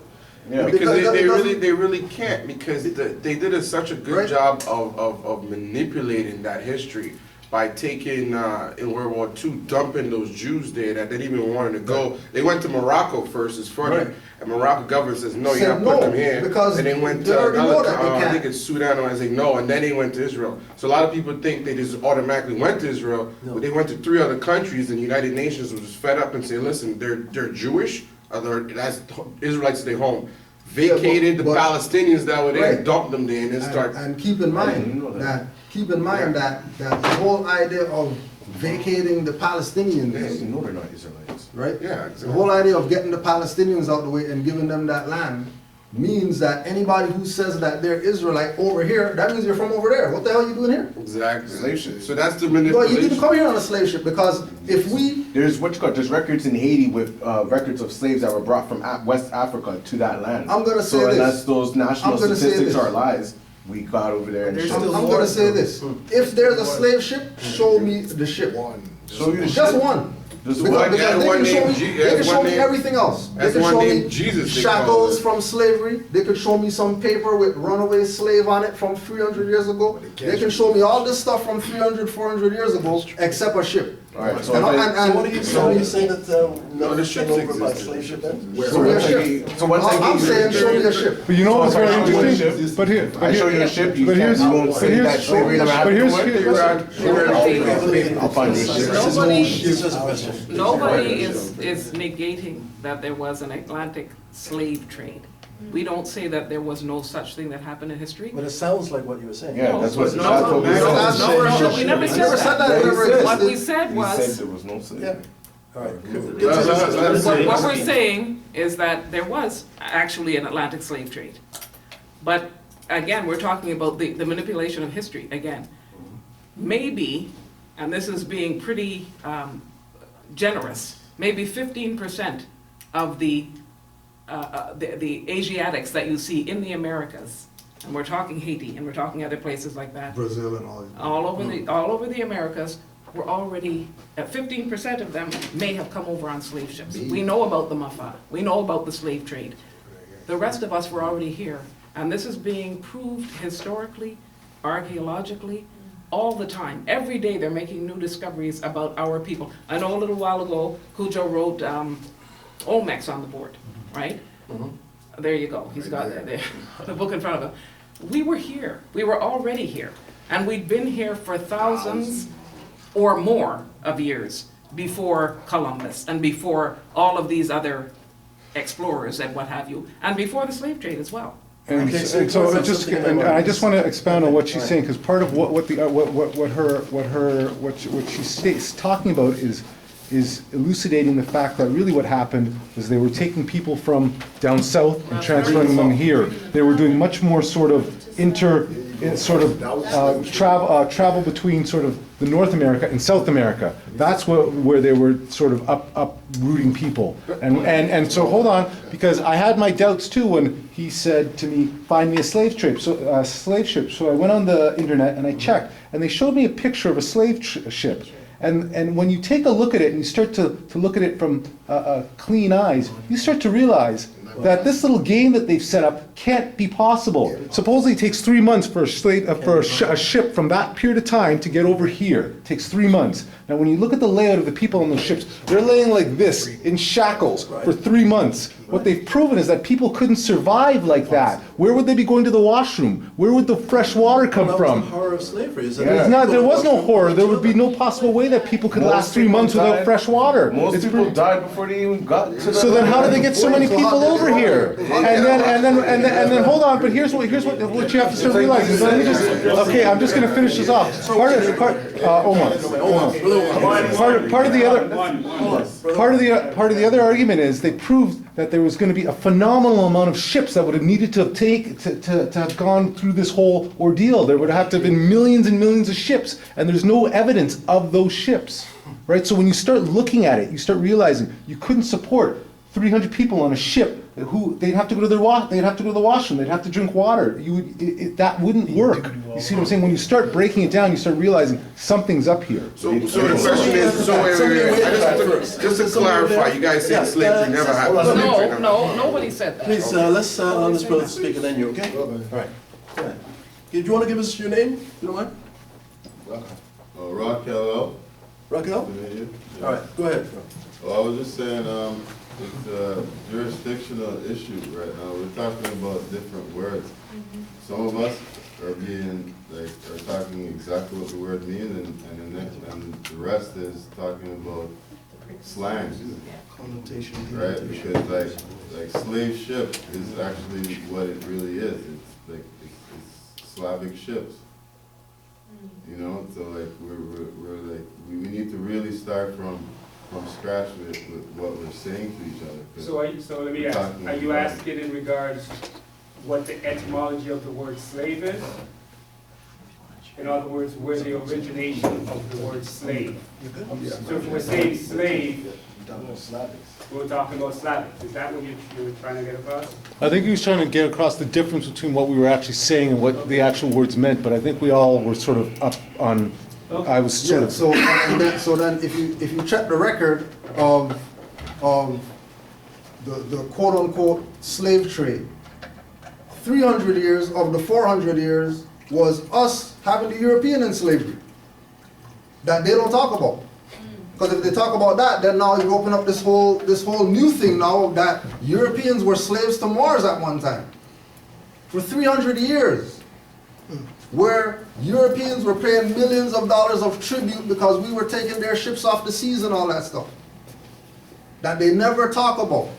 Yeah. Because Because they it really doesn't- they really can't because they did such a good Right. job of manipulating that history by taking in World War II, dumping those Jews there that they didn't even want to go. They went to Morocco first, it's funny. Right. And Morocco government says, no, you're Said not putting no, them here. because and they went they to already know that they I can't. think it's Sudan, and I say no, and then they went to Israel. So a lot of people think they just automatically went to Israel, but they went to 3 other countries, and the United Nations was fed up and said, listen, they're Jewish, that's Israelites stay home. Vacated the but- Palestinians that were there, Right. dumped them there, and then start. And keep in I didn't know mind that. that the whole idea of vacating the They Palestinians, know they're not Israelites. right? Yeah, The exactly. whole idea of getting the Palestinians out the way and giving them that land means that anybody who says that they're Israelite over here, that means you're from over there. What the hell are you doing here? Exactly. Slave ship. So that's the Well, you manipulation. didn't come here on a slave ship because if we, There's there's records in Haiti with records of slaves that were brought from West Africa to that land. I'm gonna say so this. unless those national I'm gonna say statistics this. are lies, we got over there and There's shot. still I'm more gonna say to- this. If there's a slave ship, show me the ship. One. Show you the Just ship. one. Just Because, one. because Yeah, they one can show me, named they can show me everything else. They that's can one show named me Jesus, they call shackles it. from slavery. They could show me some paper with runaway slave on it from 300 years ago. They can show me all this stuff from 300, 400 years ago, except a ship. Alright, so And- if it- and- So what are you saying that No, the nothing's ships taken over by existed. slave ship then? Show me a ship. So once I I'm give you- saying show me a ship. But you know what's very So if I show you a interesting? ship, But here, I show you a ship, you but here's, can't, you won't but say that here's, slavery never happened. here's- I'll find this ship. It's just a question. Nobody is negating that there was an Atlantic slave trade. We don't say that there was no such thing that happened in history. But it sounds like what you were saying. Yeah, that's what we No, said. no, we never I said never said that. that. It never What we existed. said We was, said there was no slavery. All right. what we're saying is that there was actually an Atlantic slave trade. But again, we're talking about the manipulation of history again. Maybe, and this is being pretty generous, maybe 15% of the Asiatics that you see in the Americas, and we're talking Haiti, and we're talking other places like that, Brazil and all these. all over the Americas, were already, 15% of them may have come over on slave ships. We know about the Mafa, we know about the slave trade. The rest of us were already here, and this is being proved historically, archaeologically, all the time. Every day they're making new discoveries about our people. I know a little while ago, Cujo wrote Olmecs on the board, right? There you go, he's got there, the book in front of him. We were here, we were already here, and we'd been here for thousands or more of years before Columbus and before all of these other explorers and what have you, and before the slave trade as well. And Okay, so so that's just, something and about- I just want to expound on what she's saying, because part of what she's talking about is elucidating the fact that really what happened was they were taking people from down south and transferring them here. They were doing much more sort of travel between sort of the North America and South America. That's where they were sort of uprooting people. And so hold on, because I had my doubts too when he said to me, find me a slave ship. So I went on the internet and I checked, and they showed me a picture of a slave ship. And when you take a look at it and you start to look at it from clean eyes, you start to realize that this little game that they've set up can't be possible. Supposedly it takes 3 months for a ship from that period of time to get over here. It takes 3 months. Now when you look at the layout of the people on those ships, they're laying like this in shackles for 3 months. What they've proven is that people couldn't survive like that. Where would they be going to the washroom? Where would the fresh water come from? The horror of slavery is that There was no horror. There would be no possible way that people could last 3 months without fresh water. Most people died before they even got to the... So then how do they get so many people over here? And then hold on, but here's what you have to start realizing. So let me okay, I'm just going to finish this off. Part of the other argument is they proved that there was going to be a phenomenal amount of ships that would have needed to have gone through this whole ordeal. There would have to have been millions and millions of ships, and there's no evidence of those ships, right? So when you start looking at it, you start realizing you couldn't support 300 people on a ship who they'd have to go to the washroom, they'd have to drink water. That wouldn't work. You see what I'm saying? When you start breaking it down, you start realizing something's up here. So the question is, just to clarify, you guys say slavery never happened. No, nobody said that. Please, let's allow this brother to speak and then you, okay? All right. Go ahead. Do you want to give us your name, if you don't mind? Raquel. Raquel? All right, go ahead. Well, I was just saying, it's a jurisdictional issue right now. We're talking about different words. Some of us are talking exactly what the word means, and the rest is talking about slang, Connotation. right? Because like slave ship is actually what it really is. It's Slavic ships. You know, so like we need to really start from scratch with what we're saying to each other. So let me ask, are you asking in regards what the etymology of the word slave is? In other words, where the origination of the word slave? So if we're saying slave, we're talking about Slavics. Is that what you were trying to get across? I think he was trying to get across the difference between what we were actually saying and what the actual words meant, but I think we all were sort of up on, I was sort of... So then if you check the record of the quote-unquote slave trade, 300 years of the 400 years was us having the European in slavery that they don't talk about. Because if they talk about that, then now you open up this whole new thing now that Europeans were slaves to Moors at one time. For 300 years. Where Europeans were paying millions of dollars of tribute because we were taking their ships off the seas and all that stuff. That they never talk about.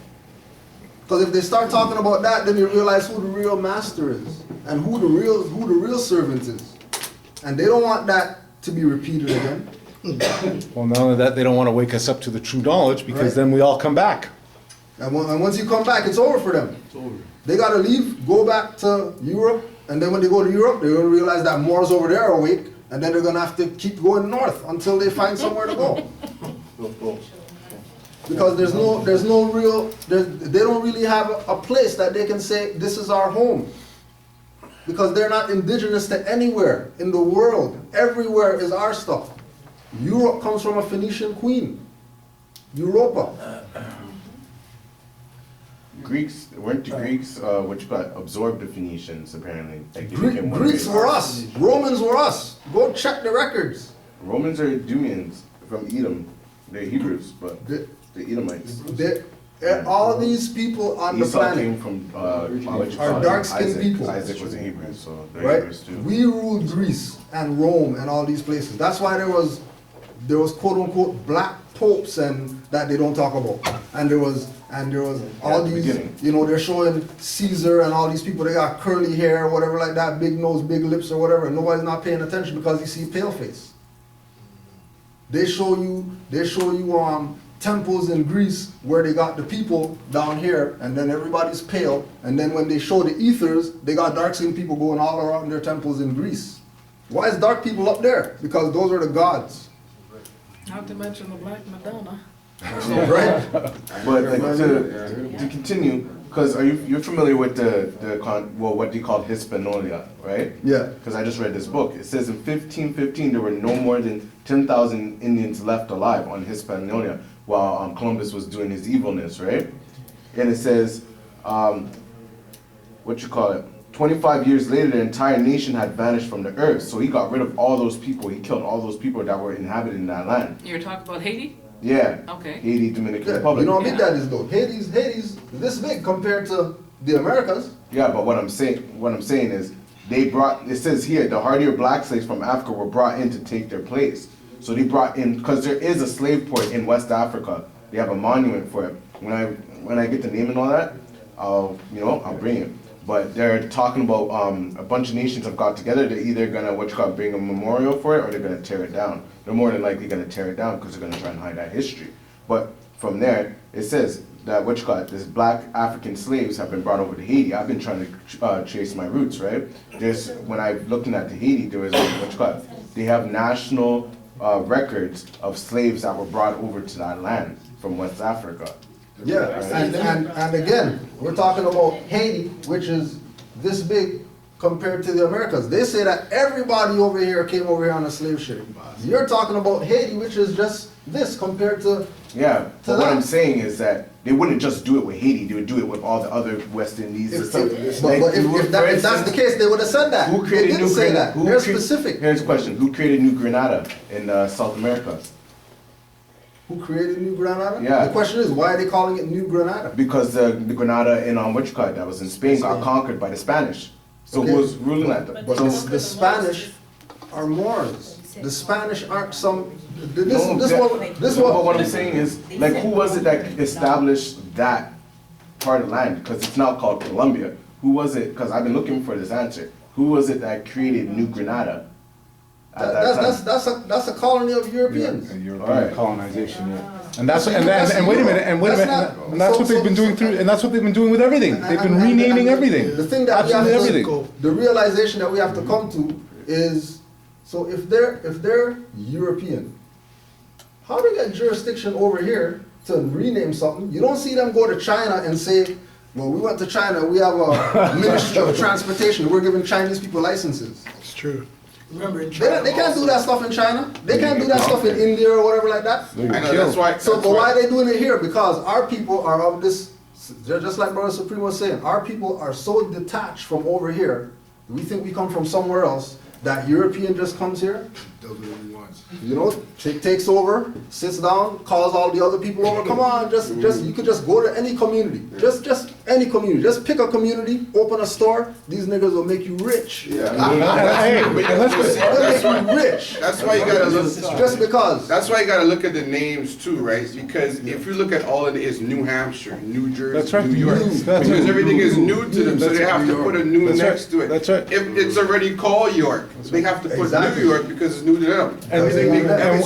Because if they start talking about that, then you realize who the real master is and who the real servant is. And they don't want that to be repeated again. Well, not only that, they don't want to wake us up to the true knowledge because then we all come back. And once you come back, it's over for them. It's over. They got to leave, go back to Europe, and then when they go to Europe, they're going to realize that Moors over there are awake, and then they're going to have to keep going north until they find somewhere to go. Because they don't really have a place that they can say, this is our home. Because they're not indigenous to anywhere in the world. Everywhere is our stuff. Europe comes from a Phoenician queen. Europa. Greeks, weren't the Greeks which got absorbed the Phoenicians apparently? Like Greeks were us. Romans were us. Go check the records. Romans are Edomians from Edom. They're Hebrews, but the Edomites. All these people on the planet came from are dark-skinned people. Isaac was a Hebrew, so they're right? Hebrews too. We ruled Greece and Rome and all these places. That's why there was quote-unquote black popes and that they don't talk about. And there was all these, you know, they're showing Caesar and all these people, they got curly hair or whatever like that, big nose, big lips or whatever, and nobody's not paying attention because you see pale face. They show you temples in Greece where they got the people down here, and then everybody's pale. And then when they show the ethers, they got dark-skinned people going all around their temples in Greece. Why is dark people up there? Because those are the gods. Not to mention the Black Madonna. Right? But like, to continue, because you're familiar with what they call Hispaniola, right? Yeah. Because I just read this book. It says in 1515 there were no more than 10,000 Indians left alive on Hispaniola while Columbus was doing his evilness, right? And it says, 25 years later, the entire nation had vanished from the earth. So he got rid of all those people. He killed all those people that were inhabiting that land. You're talking about Haiti? Yeah. Okay. Haiti, Dominican Yeah, Republic. you know how big that is though. Haiti's this big compared to the Americas. Yeah, but what I'm saying is, it says here, the hardier black slaves from Africa were brought in to take their place. So they brought in, because there is a slave port in West Africa. They have a monument for it. When I get the name and all that, I'll bring it. But they're talking about a bunch of nations have got together. They're either gonna bring a memorial for it, or they're gonna tear it down. They're more than likely gonna tear it down because they're gonna try and hide that history. But from there, it says that this black African slaves have been brought over to Haiti. I've been trying to trace my roots, right? When I looked at Haiti, there was they have national records of slaves that were brought over to that land from West Africa. Yeah, and again, we're talking about Haiti, which is this big compared to the Americas. They say that everybody over here came over here on a slave ship. You're talking about Haiti, which is just this compared to But what I'm saying is that they wouldn't just do it with Haiti, they would do it with all the other West Indies. If that's the case, they would have said that. Who created they didn't say that. They're specific. Here's a question. Who created New Granada in South America? Who created New Granada? Yeah. The question is, why are they calling it New Granada? Because the Granada in that was in Spain got conquered by the Spanish. So who was ruling that? But the Spanish are Moors. The Spanish aren't some. But what I'm saying is, like, who was it that established that part of land? Because it's now called Colombia. Who was it? Because I've been looking for this answer. Who was it that created New Granada? That's a colony of Europeans. Yeah, European colonization, yeah. And that's and wait a minute, and that's what they've been doing that's what they've been doing with everything. They've been renaming everything. The thing that the realization that we have to come to is, so if they're European, how do they get jurisdiction over here to rename something? You don't see them go to China and say, well, we went to China, we have a Ministry of Transportation, we're giving Chinese people licenses. It's true. Remember, in China they can't do that stuff in China. They can't do that stuff in India or whatever like that. I know, that's why. So, but why are they doing it here? Because our people are of this, just like Brother Supreme was saying, our people are so detached from over here. We think we come from somewhere else. That European just comes here, does whatever he wants. You know, takes over, sits down, calls all the other people over. Come on, you could just go to any community, just any community. Just pick a community, open a store. These niggas will make you rich. Yeah, they'll make you rich. That's why you gotta look. Just because. That's why you gotta look at the names too, right? Because if you look at all of it, it's New Hampshire, New Jersey, New York, because everything is new to them, so they have to put a new next to it. That's right. If it's already called York, they have to put New York because it's new to them.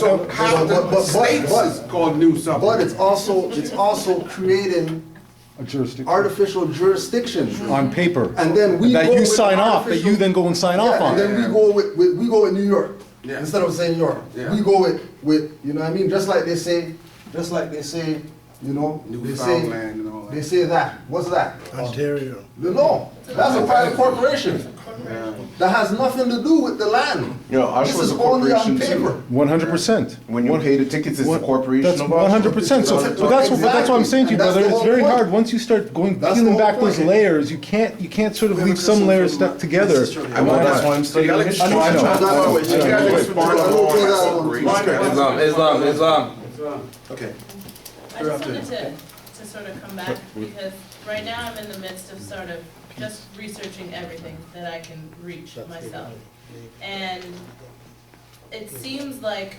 So half the states is called New something. But it's also creating A jurisdiction. artificial jurisdiction On paper. And then we that go you with sign off, that artificial- you then go and sign off on. And then we go with New York instead of saying York. Yeah. We go with you know what I mean. Just like they say, you know, Newfoundland and all that. they say that. What's that? Ontario. No, that's a private corporation. That has nothing to do with the land. You know, This Oshawa is is a only on corporation paper. too. 100%. When you pay the tickets, it's the corporation That's of 100%. So that's what I'm saying to you, And that's brother. the It's whole very point. hard once you start That's the peeling whole back those point. layers. You can't sort of leave some layers stuck together. I know, that's why I'm studying history. I know. You guys explore the whole great Islam. Okay. I just wanted to sort of come back, because right now I'm in the midst of sort of just researching everything that I can reach myself. And it seems like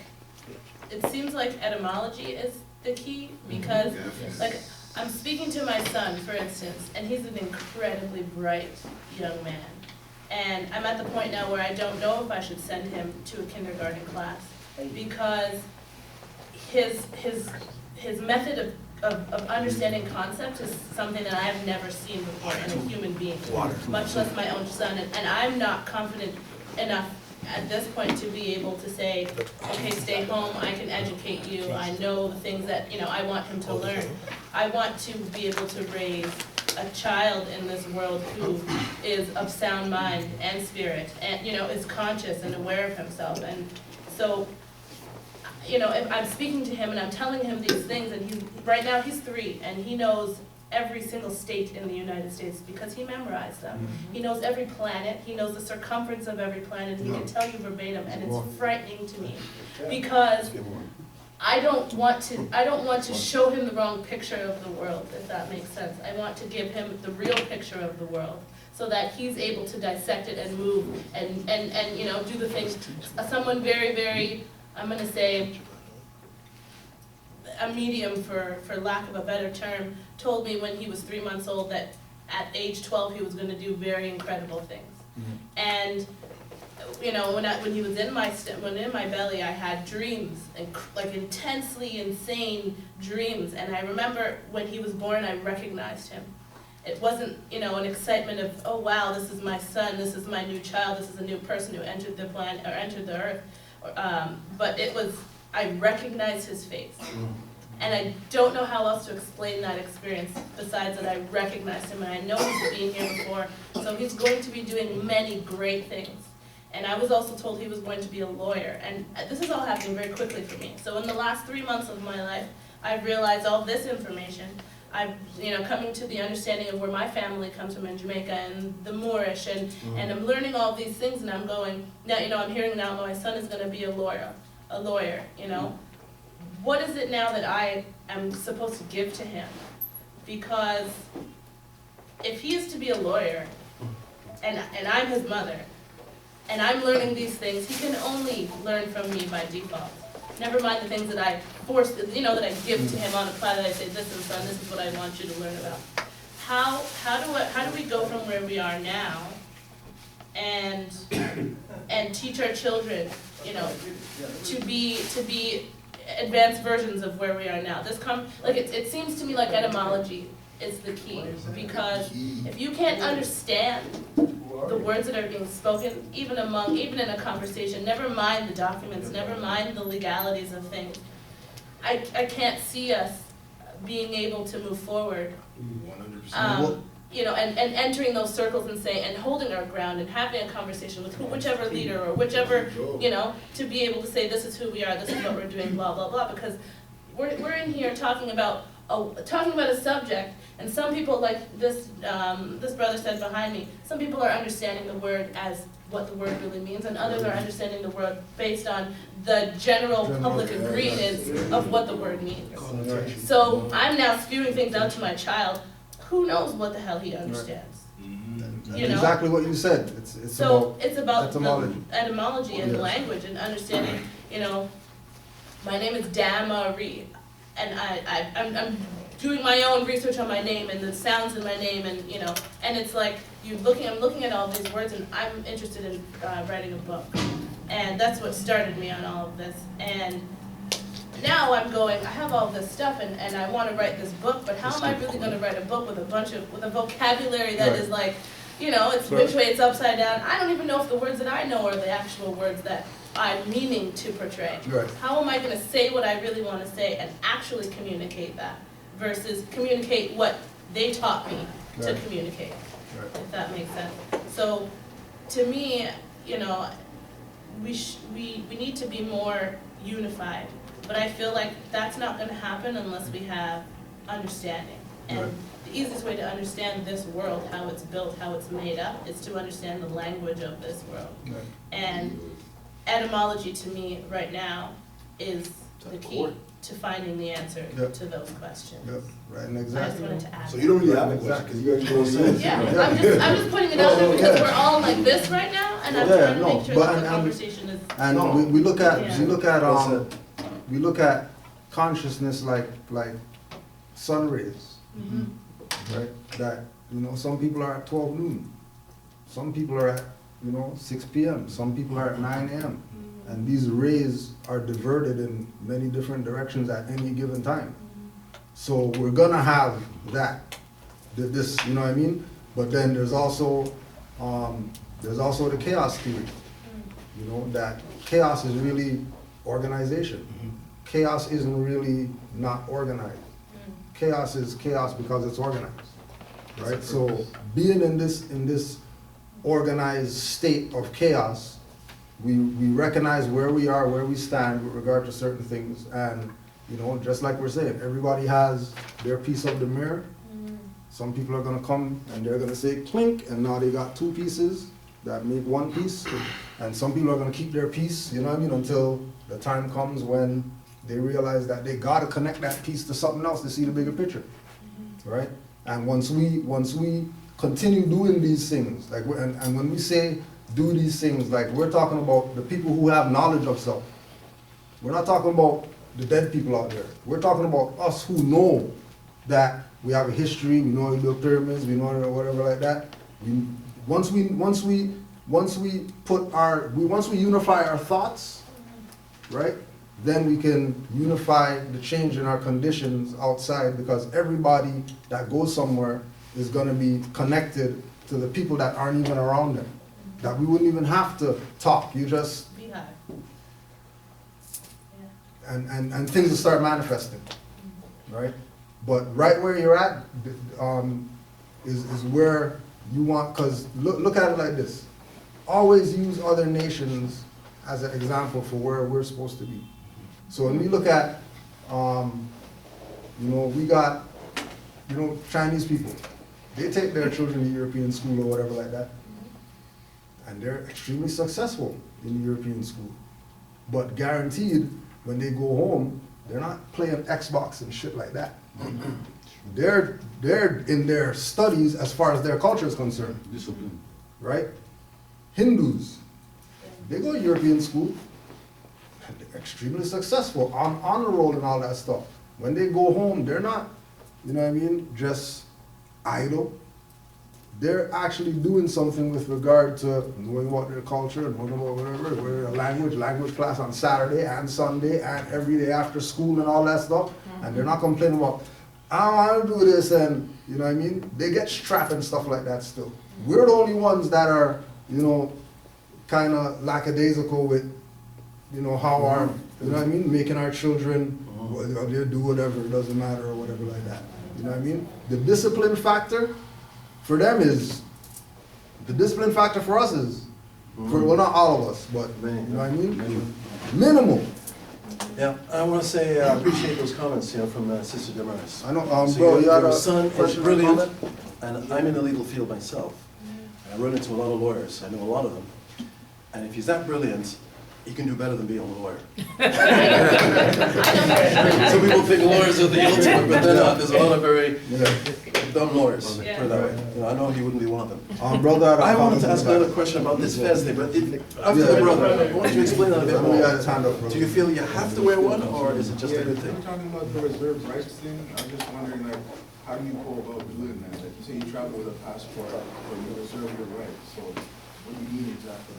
etymology is the key, because like I'm speaking to my son, for instance, and he's an incredibly bright young man. And I'm at the point now where I don't know if I should send him to a kindergarten class, because his method of understanding concepts is something that I have never seen before in a human being, much less my own son. And I'm not confident enough at this point to be able to say, okay, stay home, I can educate you, I know the things that, I want him to learn. I want to be able to raise a child in this world who is of sound mind and spirit and, is conscious and aware of himself. And so, if I'm speaking to him and I'm telling him these things, and right now he's 3 and he knows every single state in the United States because he memorized them. He knows every planet, he knows the circumference of every planet, he can tell you verbatim, and it's frightening to me because I don't want to show him the wrong picture of the world, if that makes sense. I want to give him the real picture of the world so that he's able to dissect it and move and do the things. Someone very, very, I'm going to say, a medium, for lack of a better term, told me when he was 3 months old that at age 12 he was going to do very incredible things. And when he was in my belly, I had dreams, like intensely insane dreams. And I remember when he was born, I recognized him. It wasn't, an excitement of, oh wow, this is my son, this is my new child, this is a new person who entered the planet or entered the earth. But it was, I recognized his face. And I don't know how else to explain that experience besides that I recognized him, and I know he's been here before, so he's going to be doing many great things. And I was also told he was going to be a lawyer, and this is all happening very quickly for me. So in the last 3 months of my life, I've realized all this information. I've, coming to the understanding of where my family comes from in Jamaica and the Moorish, and I'm learning all these things, and I'm going, now, I'm hearing now my son is going to be a lawyer, What is it now that I am supposed to give to him? Because if he is to be a lawyer, and I'm his mother, and I'm learning these things, he can only learn from me by default. Never mind the things that I force, that I give to him on a platter. I say, this is son, this is what I want you to learn about. How do we go from where we are now and teach our children, to be advanced versions of where we are now? It seems to me like etymology is the key, because if you can't understand the words that are being spoken, even in a conversation, never mind the documents, never mind the legalities of things, I can't see us being able to move forward. 100%. And entering those circles and holding our ground and having a conversation with whichever leader or whichever, to be able to say, this is who we are, this is what we're doing, blah, blah, blah, because we're in here talking about a subject, and some people, like this brother said behind me, some people are understanding the word as what the word really means, and others are understanding the word based on the general public agreement of what the word means. So I'm now spewing things out to my child. Who knows what the hell he understands? Exactly what you said. It's about etymology and language and understanding. My name is Damari, and I'm doing my own research on my name and the sounds in my name, and and it's like I'm looking at all these words, and I'm interested in writing a book, and that's what started me on all of this. And now I'm going, I have all this stuff, and I want to write this book, but how am I really going to write a book with a vocabulary that is like, it's which way it's upside down? I don't even know if the words that I know are the actual words that I'm meaning to portray. Right. How am I going to say what I really want to say and actually communicate that versus communicate what they taught me to communicate, if that makes sense. So to me, we need to be more unified. But I feel like that's not going to happen unless we have understanding. And the easiest way to understand this world, how it's built, how it's made up, is to understand the language of this world. And etymology to me right now is the key to finding the answer to those questions. Right, and exactly. I just wanted to add. So you don't really have a question because you already know. Yeah, I'm just putting it out there because we're all like this right now, and I'm trying to make sure that the conversation is. And we look at consciousness like sun rays, right? That some people are at 12 noon, some people are at 6 p.m., some people are at 9 a.m. And these rays are diverted in many different directions at any given time. So we're gonna have that, this, you know what I mean? But then there's also the chaos theory. You know, that chaos is really organization. Chaos isn't really not organized. Chaos is chaos because it's organized, right? So being in this organized state of chaos, we recognize where we are, where we stand with regard to certain things, and you know, just like we're saying, everybody has their piece of the mirror. Some people are gonna come and they're gonna say clink, and now they got two pieces that make one piece, and some people are gonna keep their piece, you know what I mean, until the time comes when they realize that they gotta connect that piece to something else to see the bigger picture, right? And once we continue doing these things, like, and when we say do these things, like, we're talking about the people who have knowledge of self. We're not talking about the dead people out there. We're talking about us who know that we have a history, we know we built pyramids, we know whatever like that. Once we unify our thoughts, right? Then we can unify the change in our conditions outside, because everybody that goes somewhere is gonna be connected to the people that aren't even around them. That we wouldn't even have to talk, you just, Beehive. and things will start manifesting, right? But right where you're at is where you want, because look at it like this. Always use other nations as an example for where we're supposed to be. So when we look at, you know, we got, you know, Chinese people. They take their children to European school or whatever like that. And they're extremely successful in the European school. But guaranteed, when they go home, they're not playing Xbox and shit like that. They're in their studies as far as their culture is concerned. Discipline. Right? Hindus, they go to European school, and they're extremely successful, on the roll and all that stuff. When they go home, they're not, you know what I mean, just idle. They're actually doing something with regard to knowing about their culture and knowing about whatever, whether language class on Saturday and Sunday and every day after school and all that stuff. And they're not complaining about, I don't want to do this, and you know what I mean? They get strapped and stuff like that still. We're the only ones that are, you know, kind of lackadaisical with, you know, how our, you know what I mean, making our children, they do whatever, it doesn't matter or whatever like that. You know what I mean? The discipline factor for them is, the discipline factor for us is, well, not all of us, but, you know what I mean? Minimal. Yeah, I want to say I appreciate those comments, you know, from Sister Damaris. I know, So bro, you had your a son is question or brilliant, comment? and I'm in the legal field myself. I run into a lot of lawyers, I know a lot of them. And if he's that brilliant, he can do better than being a lawyer. Some people think lawyers are the ultimate, but they're not. There's a lot of very dumb lawyers, put it that way. You know, I know he wouldn't be one of them. Brother, I wanted to ask another question about this fez thing, but after the brother, I want you to explain that a bit more. Do you feel you have to wear one, or is it just a good thing? We're talking about the reserved rights thing. I'm just wondering, like, how do you go about doing that? Like, you say you travel with a passport, but you reserve your rights. So, what do you mean exactly?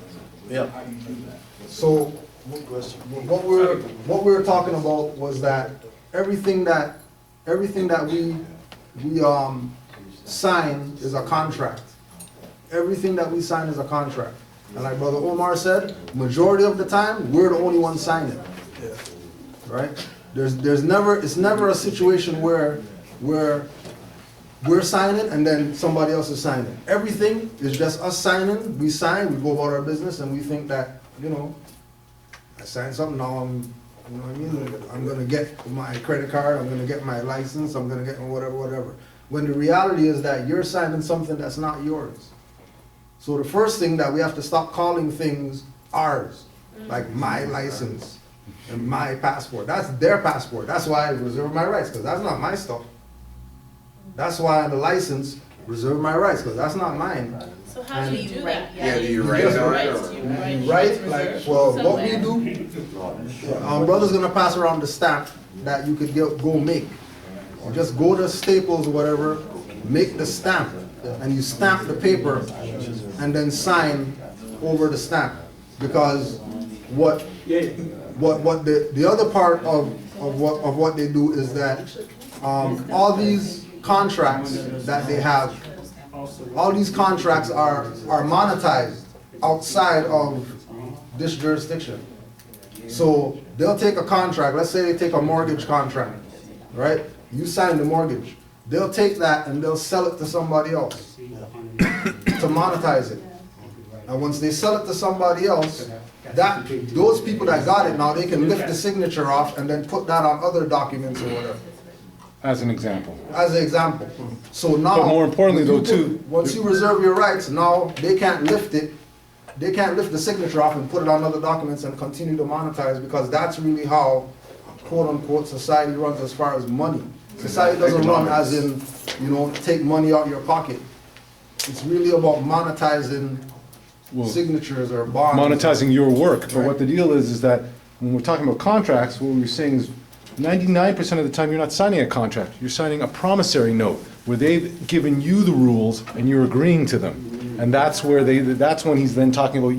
Yeah. How do you do that? So, what we're talking about was that everything that we sign is a contract. Everything that we sign is a contract. And like Brother Omar said, majority of the time, we're the only ones signing. Right? It's never a situation where we're signing and then somebody else is signing. Everything is just us signing, we sign, we go about our business, and we think that, you know, I signed something, now I'm, you know what I mean? I'm gonna get my credit card, I'm gonna get my license, I'm gonna get my whatever. When the reality is that you're signing something that's not yours. So the first thing that we have to stop calling things ours, like my license and my passport. That's their passport. That's why I reserve my rights, because that's not my stuff. That's why on the license, reserve my rights, because that's not mine. So how do you do that? Yeah, do you write Just on Right, it? do you or- write Right? Like, reserved well, what we somewhere? do, brother's gonna pass around the stamp that you could go make. You just go to Staples or whatever, make the stamp, and you stamp the paper, and then sign over the stamp. Because what the other part of what they do is that all these contracts that they have, all these contracts are monetized outside of this jurisdiction. So they'll take a contract, let's say they take a mortgage contract, right? You sign the mortgage. They'll take that and they'll sell it to somebody else to monetize it. And once they sell it to somebody else, those people that got it now, they can lift the signature off and then put that on other documents or whatever. As an example. As an example. So now, But more importantly though too, once you reserve your rights, now they can't lift it. They can't lift the signature off and put it on other documents and continue to monetize, because that's really how, quote unquote, society runs as far as money. Society doesn't run as in, take money out of your pocket. It's really about monetizing signatures or bonds. monetizing your work. But what the deal is that when we're talking about contracts, what we're saying is 99% of the time you're not signing a contract. You're signing a promissory note where they've given you the rules and you're agreeing to them. And that's when he's then talking about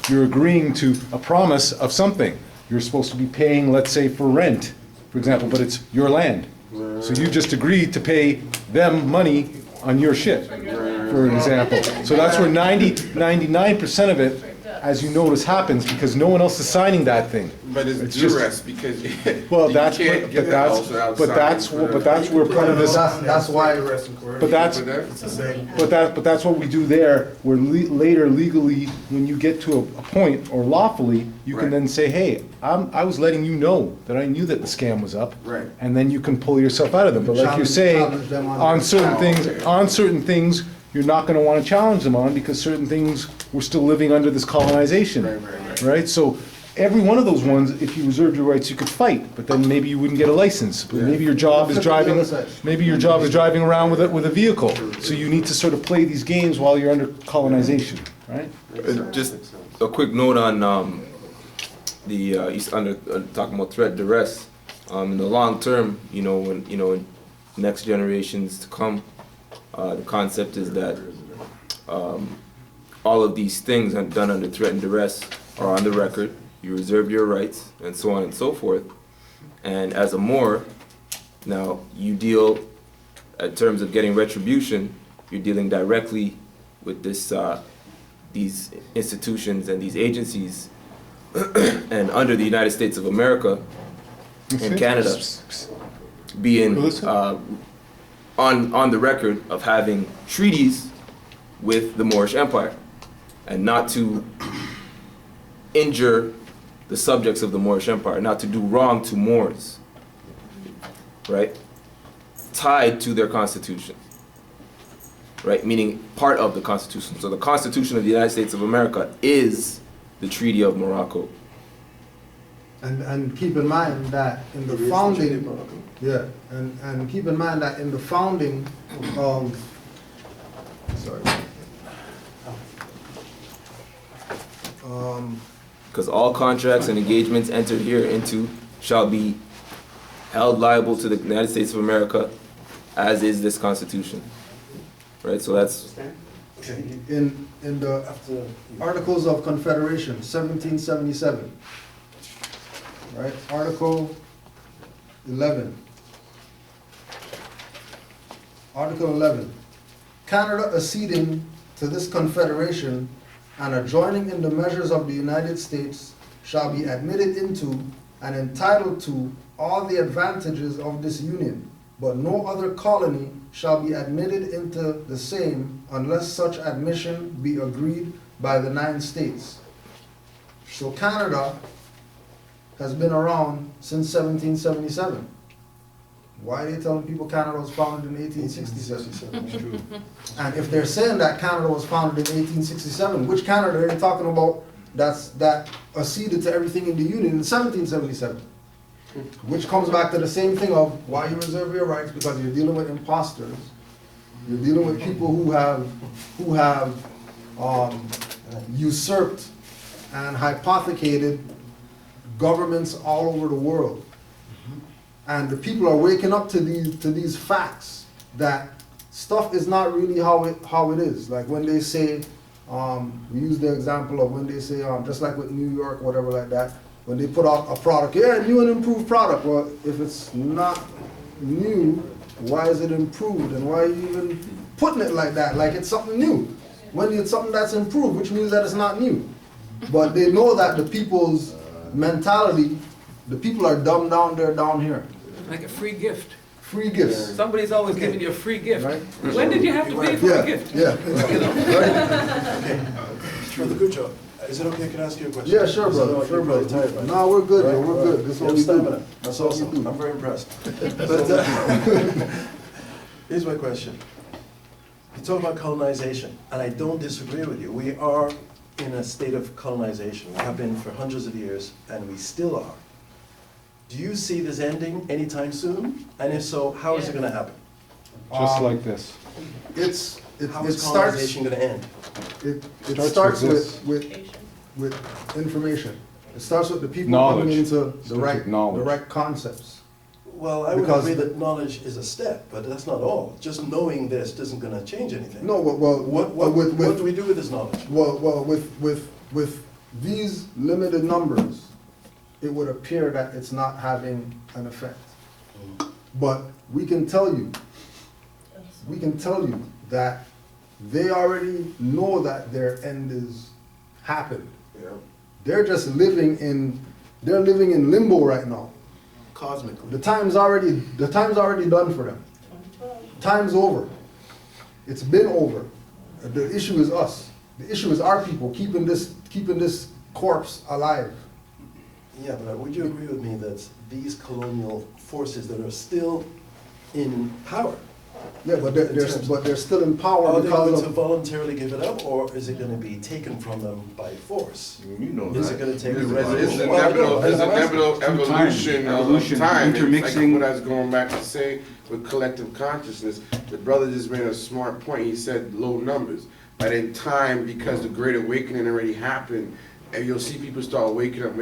you're agreeing to a promise of something. You're supposed to be paying, let's say, for rent, for example, but it's your land. So you just agreed to pay them money on your shit, for example. So that's where 99% of it, as you notice, happens because no one else is signing that thing. But it's duress because well, you that's can't but get the house without that's where part of this. That's why. But that's what we do there. Where later legally, when you get to a point or lawfully, you can then say, "Hey, I was letting you know that I knew that the scam was up," right? And then you can pull yourself out of them. But like you say, on certain things, you're not going to want to challenge them on because certain things we're still living under this colonization, right? So every one of those ones, if you reserved your rights, you could fight, but then maybe you wouldn't get a license. But maybe your job is driving. Maybe your job is driving around with a vehicle. So you need to sort of play these games while you're under colonization, right? Just a quick note on talking about threat duress. In the long term, when next generations to come, the concept is that all of these things done under threat and duress are on the record. You reserve your rights, and so on and so forth. And as a Moor, now you deal, in terms of getting retribution, you're dealing directly with these institutions and these agencies, and under the United States of America and Canada, being on the record of having treaties with the Moorish Empire, and not to injure the subjects of the Moorish Empire, not to do wrong to Moors, right? Tied to their constitution, right? Meaning part of the Constitution. So the Constitution of the United States of America is the Treaty of Morocco. And keep in mind that in the founding, and keep in mind that in the founding, because all contracts and engagements entered here into shall be held liable to the United States of America, as is this Constitution. Right, so that's... In the Articles of Confederation, 1777, right, Article 11. Article 11. Canada acceding to this confederation and adjoining in the measures of the United States shall be admitted into and entitled to all the advantages of this union, but no other colony shall be admitted into the same unless such admission be agreed by the 9 states. So Canada has been around since 1777. Why are they telling people Canada was founded in 1867? And if they're saying that Canada was founded in 1867, which Canada are they talking about that acceded to everything in the Union in 1777? Which comes back to the same thing of why you reserve your rights, because you're dealing with imposters. You're dealing with people who have usurped and hypothecated governments all over the world. And the people are waking up to these facts that stuff is not really how it is. Like when they say We use the example of when they say, just like with New York, whatever like that, when they put out a product, yeah, new and improved product. Well, if it's not new, why is it improved? And why are you even putting it like that, like it's something new? When it's something that's improved, which means that it's not new. But they know that the people's mentality, the people are dumbed down, they're down here. Like a free gift. Free gifts. Somebody's always giving you a free gift. Right. When did you have to pay for a gift? Yeah. Okay. Brother Cucho, is it okay I can ask you a question? Yeah, sure, brother. Sure, brother. No, we're good. Right, We're good. This is what we do. That's awesome. I'm very impressed. But here's my question. You talk about colonization, and I don't disagree with you. We are in a state of colonization. We have been for hundreds of years, and we still are. Do you see this ending anytime soon? And if so, how is it going to happen? Just like this. How is colonization going to end? It Starts starts with with information. It starts with the people Knowledge. coming into the Starts with knowledge. right concepts. Well, I would Because- agree that knowledge is a step, but that's not all. Just knowing this isn't going to change anything. No, well, What do we do with this knowledge? Well, with these limited numbers, it would appear that it's not having an effect. But we can tell you that they already know that their end is happened. Yeah. They're just living in limbo right now. Cosmically. The time's already done for them. 2012. Time's over. It's been over. The issue is us. The issue is our people keeping this corpse alive. Yeah, but would you agree with me that these colonial forces that are still in power, Yeah, but they're still in power are they because going to of. voluntarily give it up, or is it going to be taken from them by force? You know Is that. it going to take? It's the Well, I know, inevitable I'm asking. evolution of Evolution, time. It's intermixing. like what I was going back to say with collective consciousness. The brother just made a smart point. He said low numbers. But in time, because the Great Awakening already happened, and you'll see people start waking up.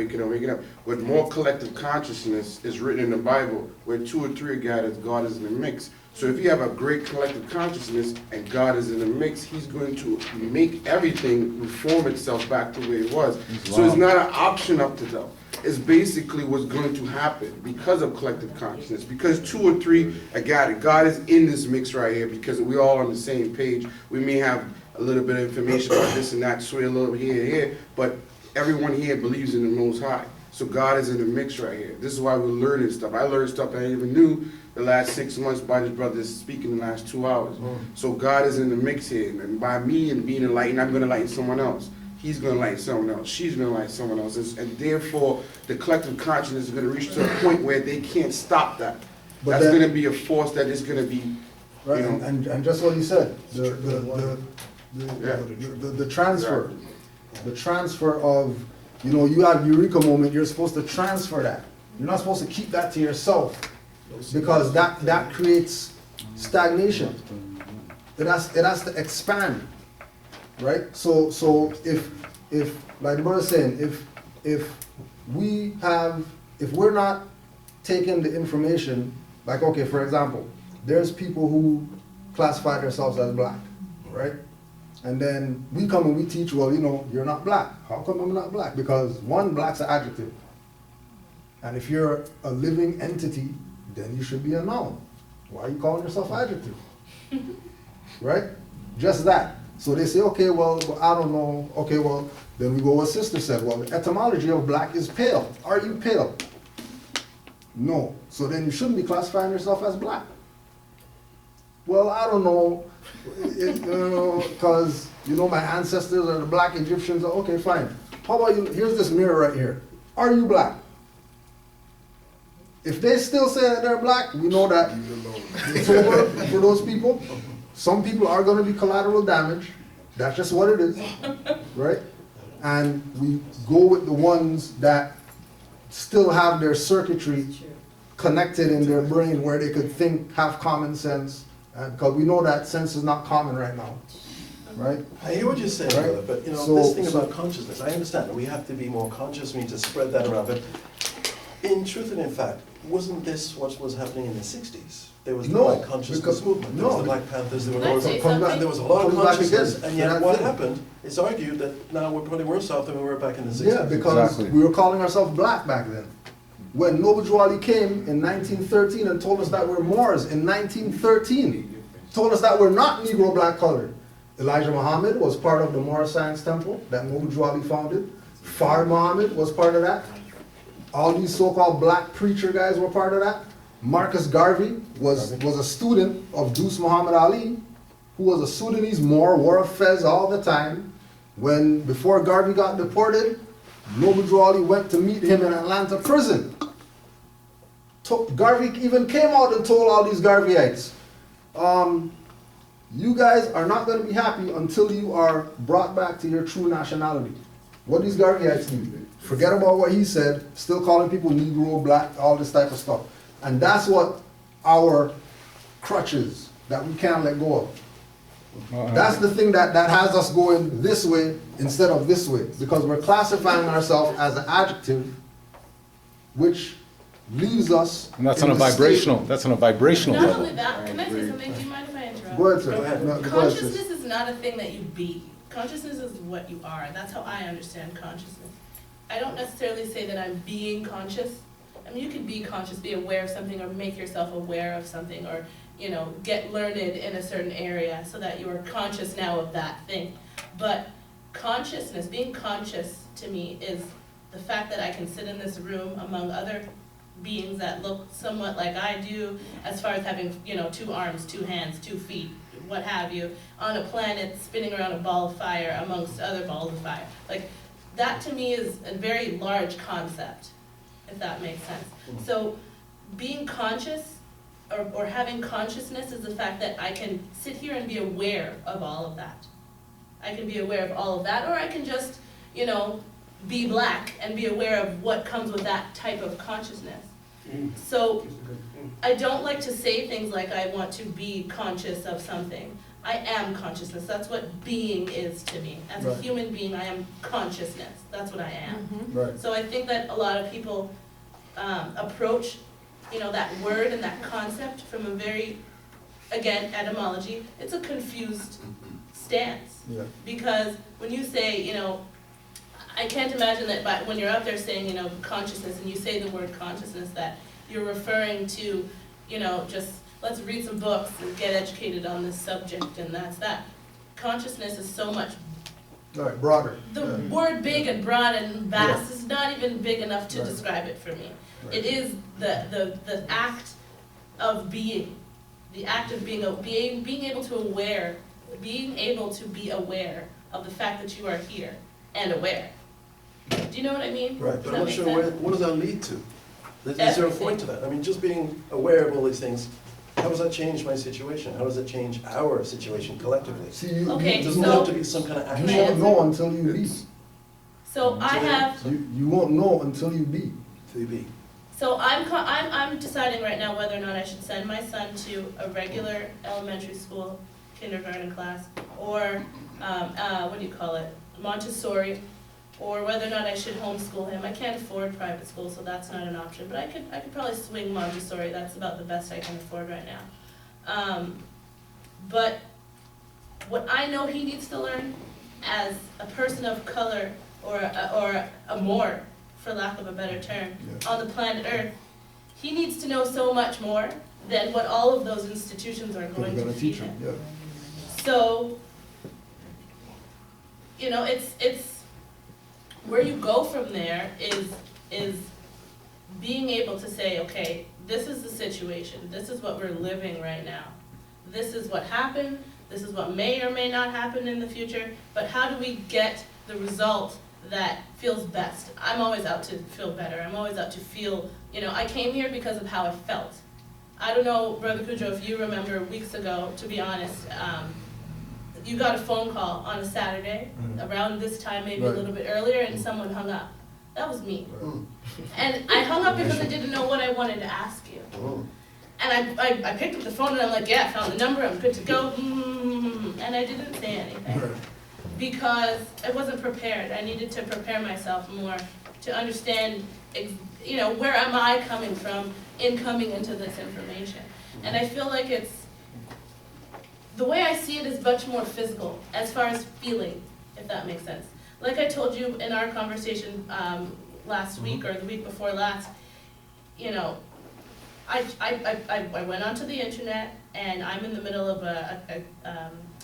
With more collective consciousness is written in the Bible, where 2 or 3 are gathered, God is in the mix. So if you have a great collective consciousness and God is in the mix, he's going to make everything reform itself back to where it was. So it's not an option up to them. It's basically what's going to happen because of collective consciousness. Because 2 or 3 are gathered. God is in this mix right here because we're all on the same page. We may have a little bit of information about this and that, sway a little here, but everyone here believes in the Most High. So God is in the mix right here. This is why we're learning stuff. I learned stuff that I even knew the last 6 months by this brother speaking the last 2 hours. So God is in the mix here. And by me and being enlightened, I'm going to enlighten someone else. He's going to enlighten someone else. She's going to enlighten someone else. And therefore, the collective consciousness is going to reach to a point where they can't stop that. But That's that- going to be a force that is going to be, Right, you know. and just what he said, the transfer, the transfer of, you have eureka moment, you're supposed to transfer that. You're not supposed to keep that to yourself, because that creates stagnation. It has to expand, right? So if like the brother's saying, if we're not taking the information, like, okay, for example, there's people who classify themselves as black, right? And then we come and we teach, well, you're not black. How come I'm not black? Because one, black's an adjective. And if you're a living entity, then you should be a noun. Why are you calling yourself adjective? Right? Just that. So they say, okay, well, I don't know. Okay, well, then we go what sister said. Well, the etymology of black is pale. Are you pale? No. So then you shouldn't be classifying yourself as black. Well, I don't know, because, my ancestors are the black Egyptians. Okay, fine. How about you, here's this mirror right here. Are you black? If they still say that they're black, we know that it's over for those people. Some people are going to be collateral damage. That's just what it is, right? And we go with the ones that still have their circuitry connected in their brain where they could think, have common sense. Because we know that sense is not common right now, right? I hear what you're saying, Right? brother, but this thing about consciousness, I understand that we have to be more conscious, we need to spread that around, but In truth and in fact, wasn't this what was happening in the 60s? There was the No, Black Consciousness because- movement, there was no. the Black Panthers, there Can I was, say there was a lot of Comes back consciousness, again. and yet That's what it. happened, it's argued that now we're probably worse off than we were back in the 60s. Yeah, because Exactly. we were calling ourselves black back then. When Noble Drew Ali came in 1913 and told us that we're Moors in 1913, told us that we're not Negro black colored. Elijah Muhammad was part of the Moor Science Temple that Noble Drew Ali founded. Fard Muhammad was part of that. All these so-called black preacher guys were part of that. Marcus Garvey was a student of Deuce Muhammad Ali, who was a Sudanese Moor, wore a fez all the time. Before Garvey got deported, Noble Drew Ali went to meet him in Atlanta prison. Garvey even came out and told all these Garveyites, you guys are not going to be happy until you are brought back to your true nationality. What these Garveyites do? Forget about what he said, still calling people Negro, black, all this type of stuff. And that's what our crutch is, that we can't let go of. That's the thing that has us going this way instead of this way, because we're classifying ourselves as an adjective, which leaves us. And that's in on a the vibrational, state- that's on a vibrational Not level. only that, can I say something? Do you mind if I interrupt? Go ahead, sir. No, go ahead, sis. Consciousness is not a thing that you be. Consciousness is what you are. That's how I understand consciousness. I don't necessarily say that I'm being conscious. I mean, you can be conscious, be aware of something, or make yourself aware of something, or, you know, get learned in a certain area so that you are conscious now of that thing. But consciousness, being conscious to me is the fact that I can sit in this room among other beings that look somewhat like I do, as far as having, you know, 2 arms, 2 hands, 2 feet, what have you, on a planet spinning around a ball of fire amongst other balls of fire. Like, that to me is a very large concept, if that makes sense. So being conscious or having consciousness is the fact that I can sit here and be aware of all of that. I can be aware of all of that, or I can just, you know, be black and be aware of what comes with that type of consciousness. So I don't like to say things like I want to be conscious of something. I am consciousness. That's what being is to me. As a Right. human being, I am consciousness. That's what I am. Right. So I think that a lot of people approach, you know, that word and that concept from a very, again, etymology, it's a confused stance. Yeah. Because when you say, you know, I can't imagine that when you're up there saying, you know, consciousness, and you say the word consciousness, that you're referring to, you know, just let's read some books and get educated on this subject, and that's that. Consciousness is so much. All right, broader. The word big and broad and vast is not even big enough to describe it for me. Right. It is the act of being, the act of being able to be aware of the fact that you are here and aware. Do you know what I mean? Right, Does but that I'm not make sure sense? what does that lead to? Is there a Everything. point to that? I mean, just being aware of all these things, how does that change my situation? How does it change our situation collectively? See, you, Okay, It doesn't so- have to be some kind of you action. won't know until you be. So I have. You won't know until you be. To be. So I'm deciding right now whether or not I should send my son to a regular elementary school kindergarten class, or what do you call it, Montessori, or whether or not I should homeschool him. I can't afford private school, so that's not an option. But I could probably swing Montessori. That's about the best I can afford right now. But what I know he needs to learn as a person of color, or a Moor, for lack of a better term, on the planet Earth, he needs to know so much more than what all of those institutions are going to teach him. Yeah. So, you know, it's where you go from there is being able to say, okay, this is the situation, this is what we're living right now, this is what happened, this is what may or may not happen in the future, but how do we get the result that feels best? I'm always out to feel better. I'm always out to feel, you know, I came here because of how I felt. I don't know, Brother Cujo, if you remember weeks ago, to be honest, you got a phone call on a Saturday, around this time, maybe a little bit earlier, and someone hung up. That was me. And I hung up because I didn't know what I wanted to ask you. And I picked up the phone and I'm like, yeah, I found the number, I'm good to go. And I didn't say anything. Because I wasn't prepared. I needed to prepare myself more to understand you know, where am I coming from in coming into this information? And I feel like the way I see it is much more physical, as far as feeling, if that makes sense. Like I told you in our conversation last week or the week before last, you know, I went onto the internet and I'm in the middle of a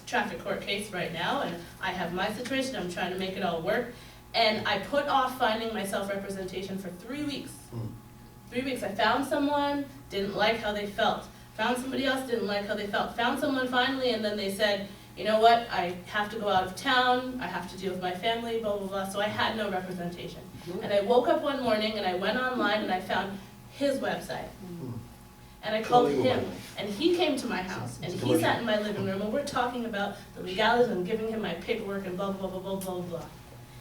traffic court case right now, and I have my situation, I'm trying to make it all work, and I put off finding my self-representation for 3 weeks. 3 weeks, I found someone, didn't like how they felt. Found somebody else, didn't like how they felt. Found someone finally, and then they said, you know what, I have to go out of town, I have to deal with my family, blah, blah, blah, so I had no representation. And I woke up one morning and I went online and I found his website. And I called him, and he came to my house, and he sat in my living room, and we're talking about the legalities and giving him my paperwork and blah, blah, blah, blah, blah, blah.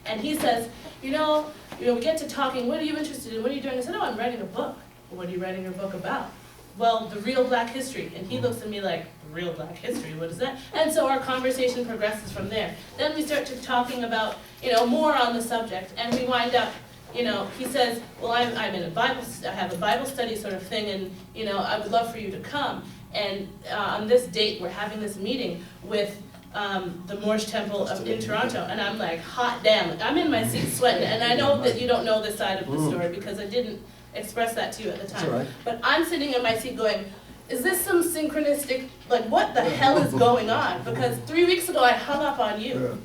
And he says, you know, we get to talking, what are you interested in, what are you doing? I said, oh, I'm writing a book. Well, what are you writing your book about? Well, the real Black history. And he looks at me like, real Black history, what is that? And so our conversation progresses from there. Then we start talking about, you know, more on the subject, and we wind up, you know, he says, well, I'm in a Bible, I have a Bible study sort of thing, and, you know, I would love for you to come. And on this date, we're having this meeting with the Moorish Temple in Toronto, and I'm like, hot damn, I'm in my seat sweating, and I know that you don't know this side of the story because I didn't express that to you at the time. Right. But I'm sitting in my seat going, is this some synchronistic, like what the hell is going on? Because 3 weeks ago I hung up on you.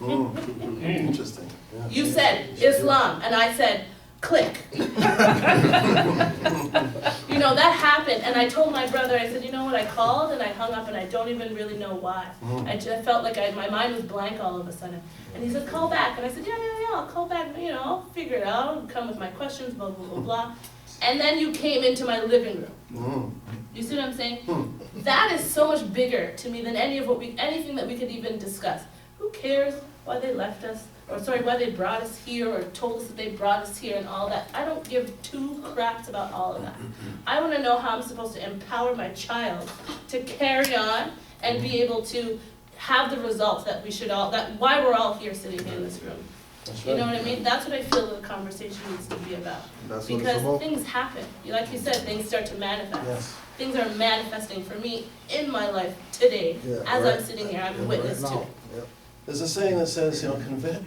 Interesting. Yeah. You said Islam, and I said, click. You know, that happened, and I told my brother, I said, you know what, I called and I hung up and I don't even really know why. I just felt like my mind was blank all of a sudden. And he said, call back. And I said, yeah, I'll call back, you know, I'll figure it out, I'll come with my questions, blah, blah, blah, blah. And then you came into my living room. You see what I'm saying? That is so much bigger to me than anything that we could even discuss. Who cares why they left us? Or sorry, why they brought us here or told us that they brought us here and all that. I don't give two craps about all of that. I want to know how I'm supposed to empower my child to carry on and be able to have the results that we should all, that why we're all here sitting in this room. You know what I mean? That's what I feel the conversation needs to be about. That's what it's because about. things happen. Like you said, things start to manifest. Yes. Things are manifesting for me in my life today. As I'm sitting here, I'm witness to it. There's a saying that says, you know,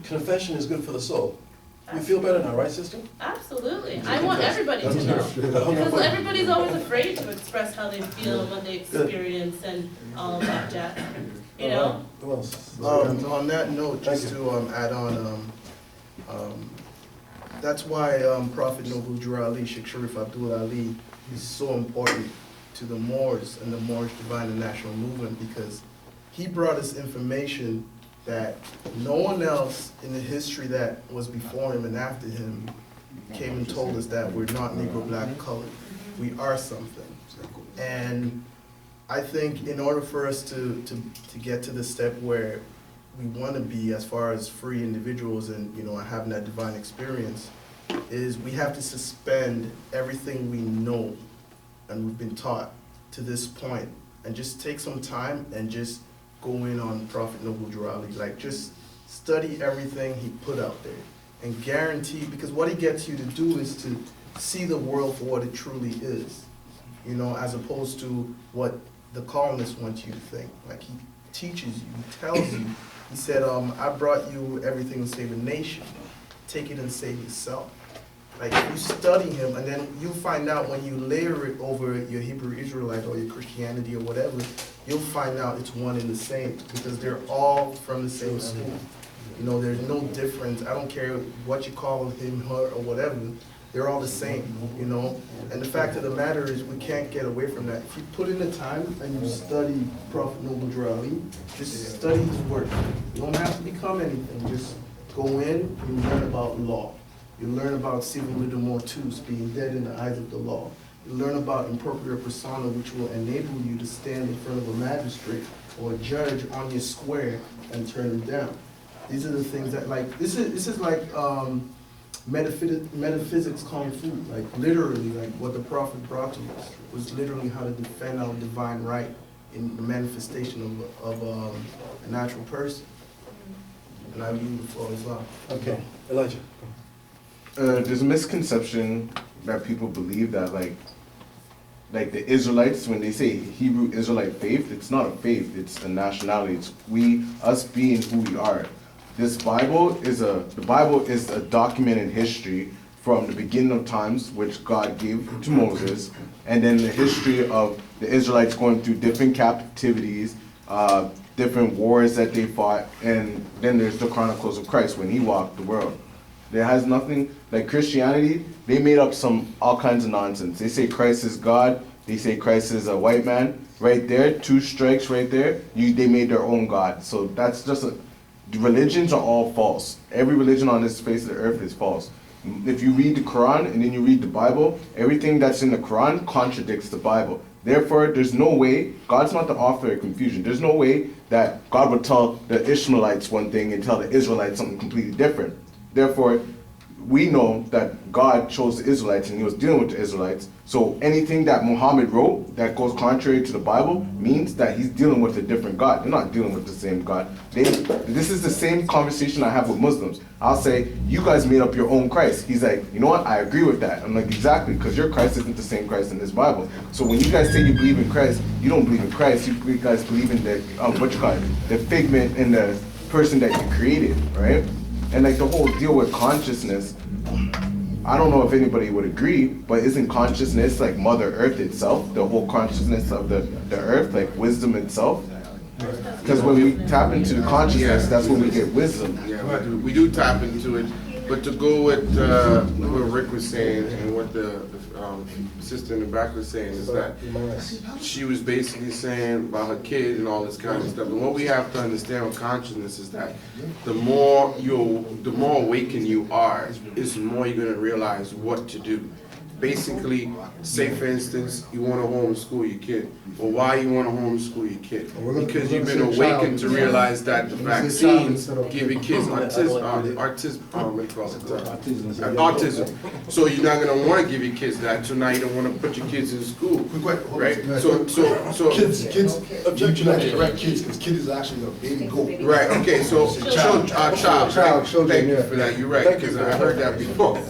confession is good for the soul. You feel better now, right, sister? Absolutely. I want everybody to know. Because everybody's always afraid to express how they feel and what they experience and all of that jazz. You know? Who else? On that note, just to add on, that's why Prophet Noble Drew Ali, Sheikh Sharif Abdul Ali, is so important to the Moors and the Moorish Divine and National Movement, because he brought us information that no one else in the history that was before him and after him came and told us that we're not Negro, Black, colored. We are something. And I think in order for us to get to the step where we want to be as far as free individuals and, you know, having that divine experience, is we have to suspend everything we know and we've been taught to this point and just take some time and just go in on Prophet Noble Drew Ali. Like, just study everything he put out there and guarantee, because what he gets you to do is to see the world for what it truly is, you know, as opposed to what the colonists want you to think. Like, he teaches you, he tells you. He said, I brought you everything to save a nation. Take it and save yourself. Like, you study him, and then you find out when you layer it over your Hebrew Israelite or your Christianity or whatever, you'll find out it's one and the same, because they're all from the same school. You know, there's no difference. I don't care what you call him, her, or whatever. They're all the same, you know? And the fact of the matter is we can't get away from that. If you put in the time and you study Prophet Noble Drew Ali, just study his work. You don't have to become anything. Just go in, you learn about law. You learn about civil liber mortuus, being dead in the eyes of the law. You learn about improprium persona, which will enable you to stand in front of a magistrate or a judge on your square and turn him down. These are the things that, like, this is like metaphysics kung fu, like literally, like what the Prophet brought to us was literally how to defend our divine right in the manifestation of a natural person. And I leave the floor as well. Okay, Elijah. there's a misconception that people believe that like the Israelites, when they say Hebrew Israelite faith, it's not a faith, it's a nationality. It's us being who we are. The Bible is a documented history from the beginning of times, which God gave to Moses, and then the history of the Israelites going through different captivities, different wars that they fought, and then there's the Chronicles of Christ when he walked the world. There has nothing, like Christianity, they made up all kinds of nonsense. They say Christ is God, they say Christ is a white man. Right there, 2 strikes right there, they made their own God. So that's just religions are all false. Every religion on this face of the earth is false. If you read the Quran and then you read the Bible, everything that's in the Quran contradicts the Bible. Therefore, there's no way, God's not the author of confusion. There's no way that God would tell the Ishmaelites one thing and tell the Israelites something completely different. Therefore, we know that God chose the Israelites and he was dealing with the Israelites. So anything that Muhammad wrote that goes contrary to the Bible means that he's dealing with a different God. They're not dealing with the same God. This is the same conversation I have with Muslims. I'll say, you guys made up your own Christ. He's like, you know what? I agree with that. I'm like, exactly, because your Christ isn't the same Christ in this Bible. So when you guys say you believe in Christ, you don't believe in Christ. You guys believe in the, the figment and the person that you created, right? And like the whole deal with consciousness, I don't know if anybody would agree, but isn't consciousness like Mother Earth itself, the whole consciousness of the earth, like wisdom itself? Because when we tap into the consciousness, that's when we get wisdom. Yeah, we do tap into it. But to go with what Rick was saying and what the sister in the back was saying is that she was basically saying about her kid and all this kind of stuff. And what we have to understand with consciousness is that the more awakened you are, is the more you're going to realize what to do. Basically, say for instance, you want to homeschool your kid. Well, why you want to homeschool your kid? Because you've been awakened to realize that the vaccines give your kids autism. So you're not going to want to give your kids that. So now you don't want to put your kids in school, right? So kids. Objection. Correct kids, because kid is actually a baby goat. Right. Okay. So child. Thank you for that. You're right, because I heard that before.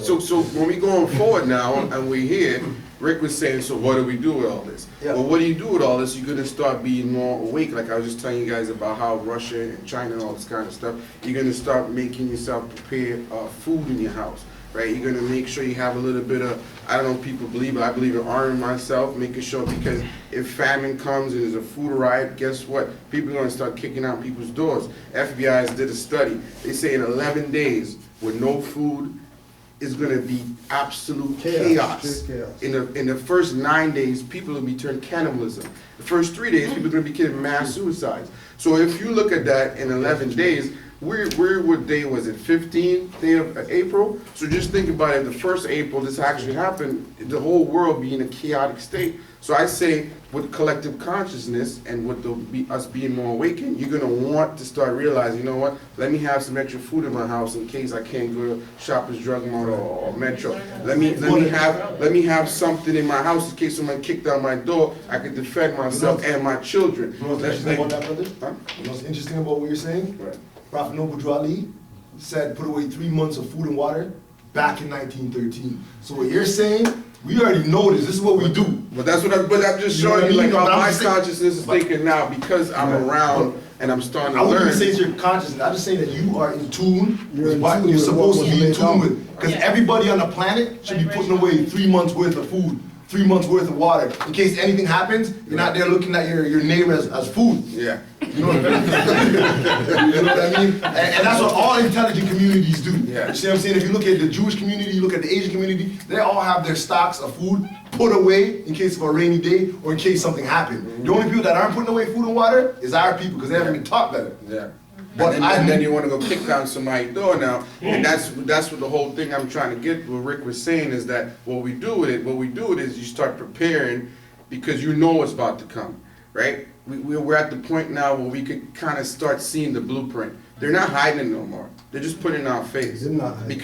So when we going forward now and we're here, Rick was saying, so what do we do with all this? Yeah. Well, what do you do with all this? You're going to start being more awake. Like I was just telling you guys about how Russia and China and all this kind of stuff, you're going to start making yourself prepare food in your house, right? You're going to make sure you have a little bit of, I don't know if people believe, but I believe in arming myself, making sure, because if famine comes and there's a food riot, guess what? People are going to start kicking out people's doors. FBI did a study. They say in 11 days with no food, is going to be absolute chaos. In the first 9 days, people will be turned cannibalism. The first 3 days, people are going to be killing mass suicides. So if you look at that in 11 days, what day was it? 15th day of April? So just think about it. The first April this actually happened, the whole world being in a chaotic state. So I say with collective consciousness and with us being more awakened, you're gonna want to start realizing, you know what? Let me have some extra food in my house in case I can't go to Shoppers Drug Mart or Metro. Let me have something in my house in case someone kicked out my door. I can defend myself and my children. You know what's interesting about that, brother? Huh? You know what's interesting about what you're saying? Right. Prophet Noble Ali said put away 3 months of food and water back in 1913. So what you're saying, we already know this. This is what we do. But that's what I'm just showing you, like how my consciousness is thinking now because I'm around and I'm starting to learn. I wouldn't say it's your consciousness. I'm just saying that you are in tune with what you're supposed to be in tune with. Because everybody on the planet should be putting away 3 months worth of food, 3 months worth of water. In case anything happens, you're not there looking at your neighbor as food. Yeah. You know what I mean? You know what I mean? And that's what all intelligent communities do. Yeah. You see what I'm saying? If you look at the Jewish community, you look at the Asian community, they all have their stocks of food put away in case of a rainy day or in case something happened. Mm-hmm. The only people that aren't putting away food and water is our people because they haven't been taught better. Yeah. But and then you want to go kick down somebody's door now, and that's what the whole thing I'm trying to get. What Rick was saying is that what we do with it is you start preparing because you know what's about to come, right? We're at the point now where we could kind of start seeing the blueprint. They're not hiding no more. They're just putting it in our face. They're not hiding.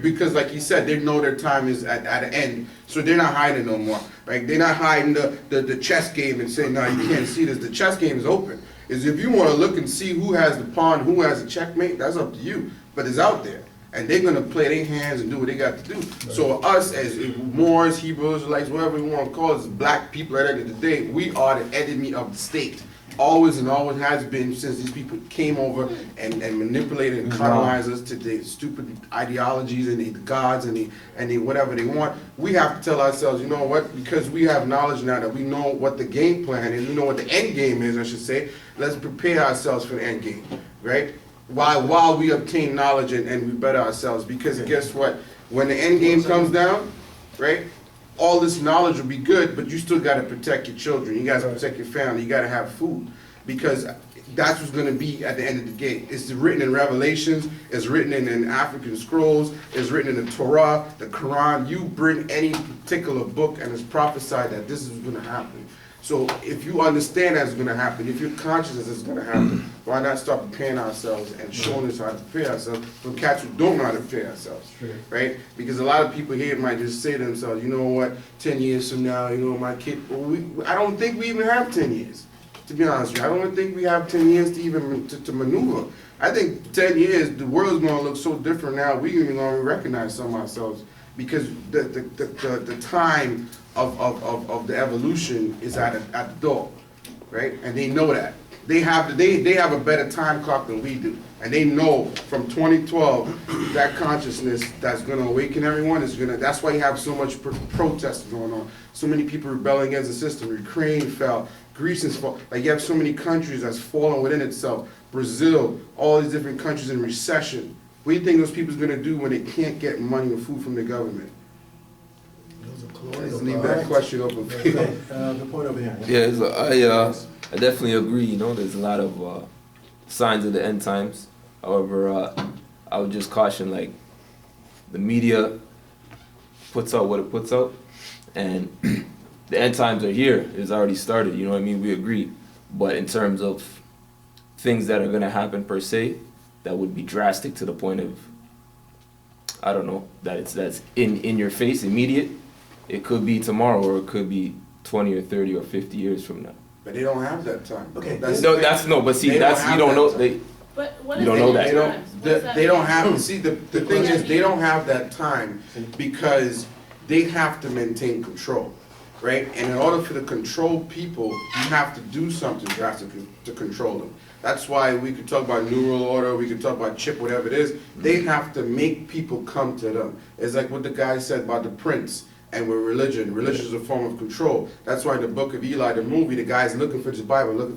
Because like you said, they know their time is at an end, so they're not hiding no more, right? They're not hiding the chess game and saying, no, you can't see this. The chess game is open. Is if you want to look and see who has the pawn, who has the checkmate, that's up to you. but it's out there. And they're gonna play their hands and do what they got to do. So us as Moors, Hebrews, Israelites, whatever we want to call us, black people at the end of the day, we are the enemy of the state. Always and always has been since these people came over and manipulated and colonized us to their stupid ideologies and the gods and the whatever they want. We have to tell ourselves, you know what, because we have knowledge now that we know what the game plan is, we know what the end game is, I should say, let's prepare ourselves for the end game, right? While we obtain knowledge and we better ourselves, because guess what? When the end game comes down, right? All this knowledge will be good, but you still got to protect your children. You got to protect your family. You got to have food, because that's what's going to be at the end of the game. It's written in Revelations. It's written in African scrolls. It's written in the Torah, the Quran. You bring any particular book, and it's prophesied that this is going to happen. So if you understand that's going to happen, if you're conscious that it's going to happen, why not start preparing ourselves and showing us how to prepare ourselves from cats who don't know how to prepare ourselves, right? Because a lot of people here might just say to themselves, you know what, 10 years from now, you know, my kid, well, I don't think we even have 10 years, to be honest with you. I don't think we have 10 years to even to maneuver. I think 10 years, the world's going to look so different now, we even going to recognize some of ourselves, because the time of the evolution is at the door, right? And they know that. They have a better time clock than we do. And they know from 2012 that consciousness that's gonna awaken everyone is gonna, that's why you have so much protest going on. So many people rebelling against the system. Ukraine fell, Greece has fallen. Like you have so many countries that's fallen within itself. Brazil, all these different countries in recession. What do you think those people's gonna do when they can't get money or food from the government? Let's leave that question open. The point over here. Yeah, I definitely agree. You know, there's a lot of signs of the end times. However, I would just caution, like, the media puts out what it puts out, and the end times are here. It's already started. You know what I mean? We agree. But in terms of things that are going to happen per se, that would be drastic to the point of, I don't know, that's in your face, immediate. It could be tomorrow, or it could be 20 or 30 or 50 years from now. But they don't have that time. Okay. But you don't know. But what You is don't it know in that. times? They don't have, see, the thing is, they don't have that time because they have to maintain control, right? And in order for the control people, you have to do something drastically to control them. That's why we could talk about New World Order, we could talk about chip, whatever it is. They have to make people come to them. It's like what the guy said about the prince. And with religion. Religion is a form of control. That's why in the book of Eli, the movie, the guy's looking for his Bible,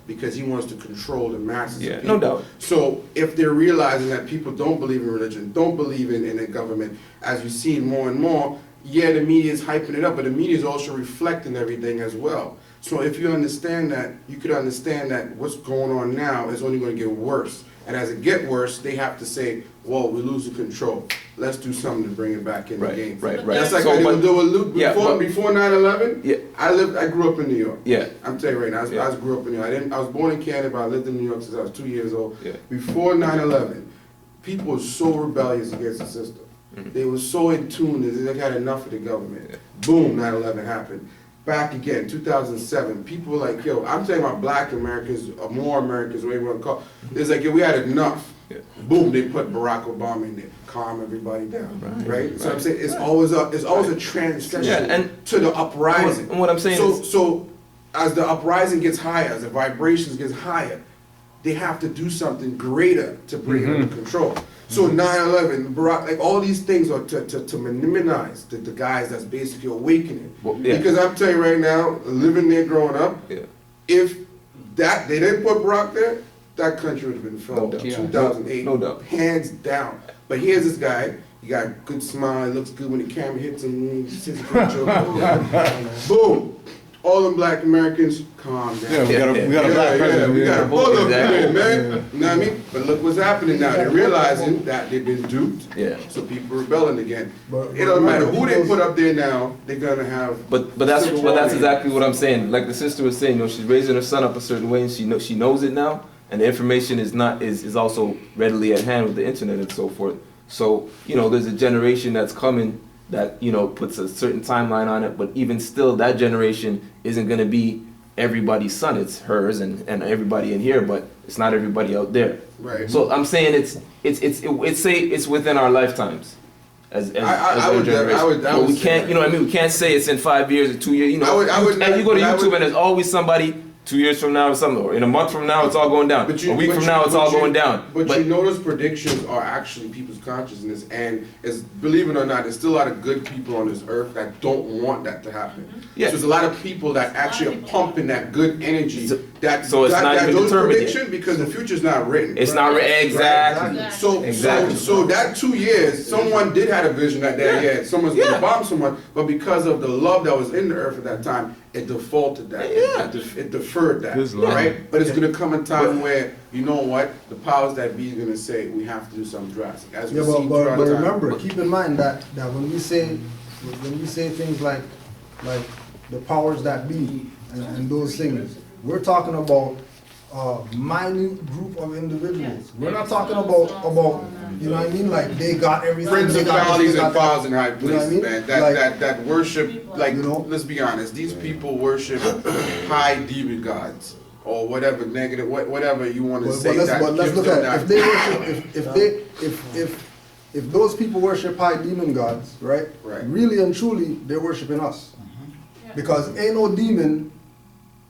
because he wants to control the masses of people. No doubt. So if they're realizing that people don't believe in religion, don't believe in the government, as we see more and more, yeah, the media is hyping it up, but the media is also reflecting everything as well. So if you understand that, you could understand that what's going on now is only going to get worse. And as it gets worse, they have to say, well, we're losing control. Let's do something to bring it back in the game. Right. That's like what they would do with Luke before 9/11. Yeah. I grew up in New York. Yeah. I'm telling you right now, I grew up in New York. I was born in Canada, but I lived in New York since I was 2 years old. Yeah. Before 9/11, people were so rebellious against the system. Mm-hmm. They were so in tune that they had enough of the government. Boom, 9/11 happened. Back again, 2007, people were like, yo, I'm talking about black Americans, or more Americans, whatever you want to call it. It's like, yo, we had enough. Yeah. Boom, they put Barack Obama in there, calm everybody down, right? So I'm saying it's always a transition to the uprising. And what I'm saying so as the uprising gets higher, as the vibrations gets higher, they have to do something greater to bring it under control. So 9/11, Barack, like all these things are to minimize the guys that's basically awakening. Because I'm telling you right now, living there, growing up, if they didn't put Barack there, that country would have been filled up. 2008, no doubt, hands down. But here's this guy. He got a good smile. He looks good when the camera hits him. He sits boom. All them black Americans, calm down. Yeah, we got a black president. We got a bullet man. You know what I mean? But look what's happening now. They're realizing that they've been duped. Yeah. So people are rebelling again. It doesn't matter who they put up there now. They're gonna have. But that's exactly what I'm saying. Like the sister was saying, you know, she's raising her son up a certain way, and she knows it now, and the information is also readily at hand with the internet and so forth. So you know, there's a generation that's coming that, you know, puts a certain timeline on it, but even still, that generation isn't going to be everybody's son. It's hers and everybody in here, but it's not everybody out there. Right. So I'm saying it's within our lifetimes. As I our would generation. But we say can't, that. you know what I mean? We can't say it's in 5 years or 2 years, you know. And you go to YouTube and there's always somebody 2 years from now or something, or in a month from now it's all going down. A week from now it's all going down. But you know those predictions are actually people's consciousness, and believe it or not, there's still a lot of good people on this earth that don't want that to happen. Yeah. So there's a lot of people that actually are pumping that good energy. So it's not even those determined yet. predictions, because the future's not written. It's not written, exactly. So that 2 years, someone did have a vision that day, someone's gonna bomb someone, but because of the love that was in the earth at that time, it defaulted that. It deferred that, right? But it's gonna come a time where, you know what, the powers that be is gonna say, we have to do something drastic. As we see but throughout time. remember, keep in mind that when we say things like the powers that be and those things, we're talking about a minute group of individuals. We're not talking about you know what I mean? Like they got everything. Principalities and powers in high You know what I places, mean? man. That worship, like, let's be honest, these people worship high demon gods or whatever negative, whatever you want to say. But let's look at it. If they worship, if those people worship high demon gods, right? Really and truly, they're worshiping us, because ain't no demon,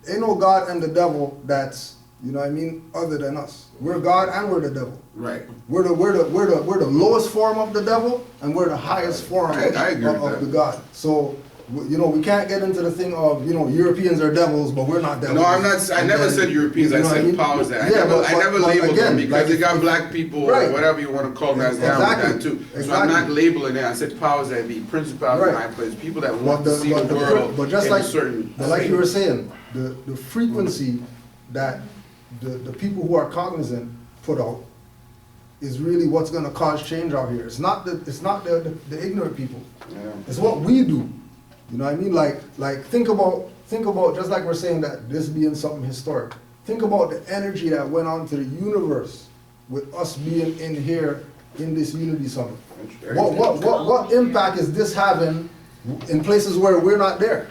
ain't no God and the devil that's, you know what I mean, other than us. We're God and we're the devil. Right. We're the lowest form of the devil and we're the highest form of the God. So, you know, we can't get into the thing of, you know, Europeans are devils, but we're not devils. No, I'm not. I never said Europeans. I said powers that. I never labeled them because they got black people or whatever you want to call them. That's down with that too. So I'm not labeling it. I said powers that be, principalities in high places, people that want to see the world. But just in like a certain you were saying, the frequency that the people who are cognizant put out is really what's going to cause change out here. It's not the ignorant people. Yeah. It's what we do. You know what I mean? Like think about just like we're saying that this being something historic. Think about the energy that went on to the universe with us being in here in this unity summit. What impact is this having in places where we're not there?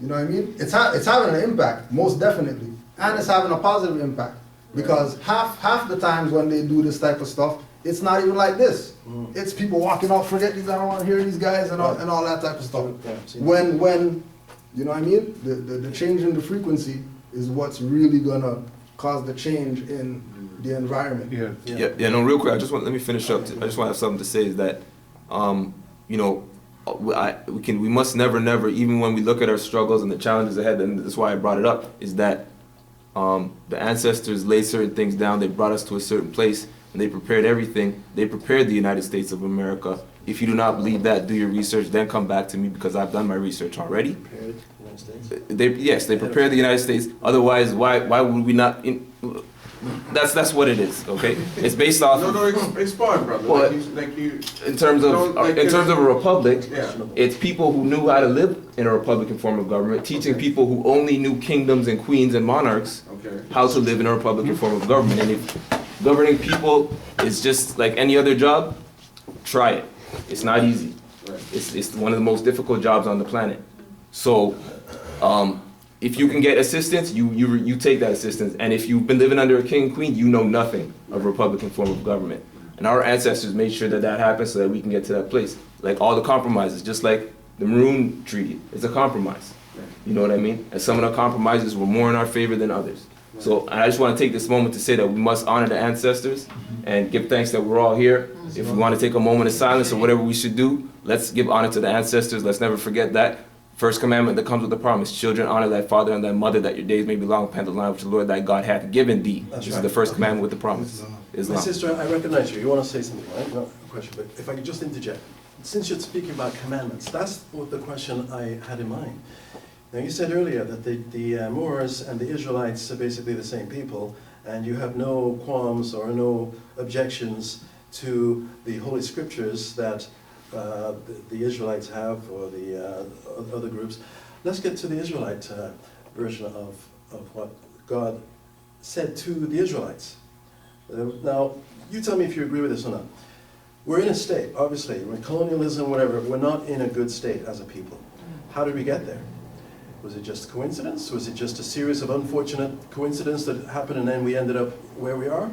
You know what I mean? It's having an impact, most definitely, and it's having a positive impact, because half the times when they do this type of stuff, it's not even like this. It's people walking off, forget these, I don't want to hear these guys, and all that type of stuff. When you know what I mean? The change in the frequency is what's really gonna cause the change in the environment. Yeah. No, real quick. Let me finish up. I just want to have something to say. Is that, you know, we must never, even when we look at our struggles and the challenges ahead, and that's why I brought it up, is that the ancestors laid certain things down. They brought us to a certain place, and they prepared everything. They prepared the United States of America. If you do not believe that, do your research, then come back to me, because I've done my research already. Prepared the United States? They prepared the United States. Otherwise, why would we not? That's what it is. Okay, it's based off. No, expand, brother. Well, like you. In terms of a republic, Yeah. it's people who knew how to live in a republican form of government, teaching people who only knew kingdoms and queens and monarchs how to live in a republican form of government. And if governing people is just like any other job, try it. It's not easy. It's one of the most difficult jobs on the planet. So, if you can get assistance, you take that assistance. And if you've been living under a king and queen, you know nothing of a republican form of government. And our ancestors made sure that happens so that we can get to that place. Like all the compromises, just like the Maroon Treaty, it's a compromise. You know what I mean? And some of the compromises were more in our favor than others. So I just want to take this moment to say that we must honor the ancestors and give thanks that we're all here. If we want to take a moment of silence or whatever we should do, let's give honor to the ancestors. Let's never forget that. First commandment that comes with the promise: children, honor thy father and thy mother, that your days may be long upon the land which the Lord thy God hath given thee. This is the first commandment with the promise. Islam. My sister, I recognize you. You want to say something, right? No question, but if I could just interject. Since you're speaking about commandments, that's what the question I had in mind. Now, you said earlier that the Moors and the Israelites are basically the same people, and you have no qualms or no objections to the Holy Scriptures that the Israelites have, or the other groups. Let's get to the Israelite version of what God said to the Israelites. Now, you tell me if you agree with this or not. We're in a state, obviously, when colonialism, whatever, we're not in a good state as a people. How did we get there? Was it just coincidence? Was it just a series of unfortunate coincidences that happened and then we ended up where we are?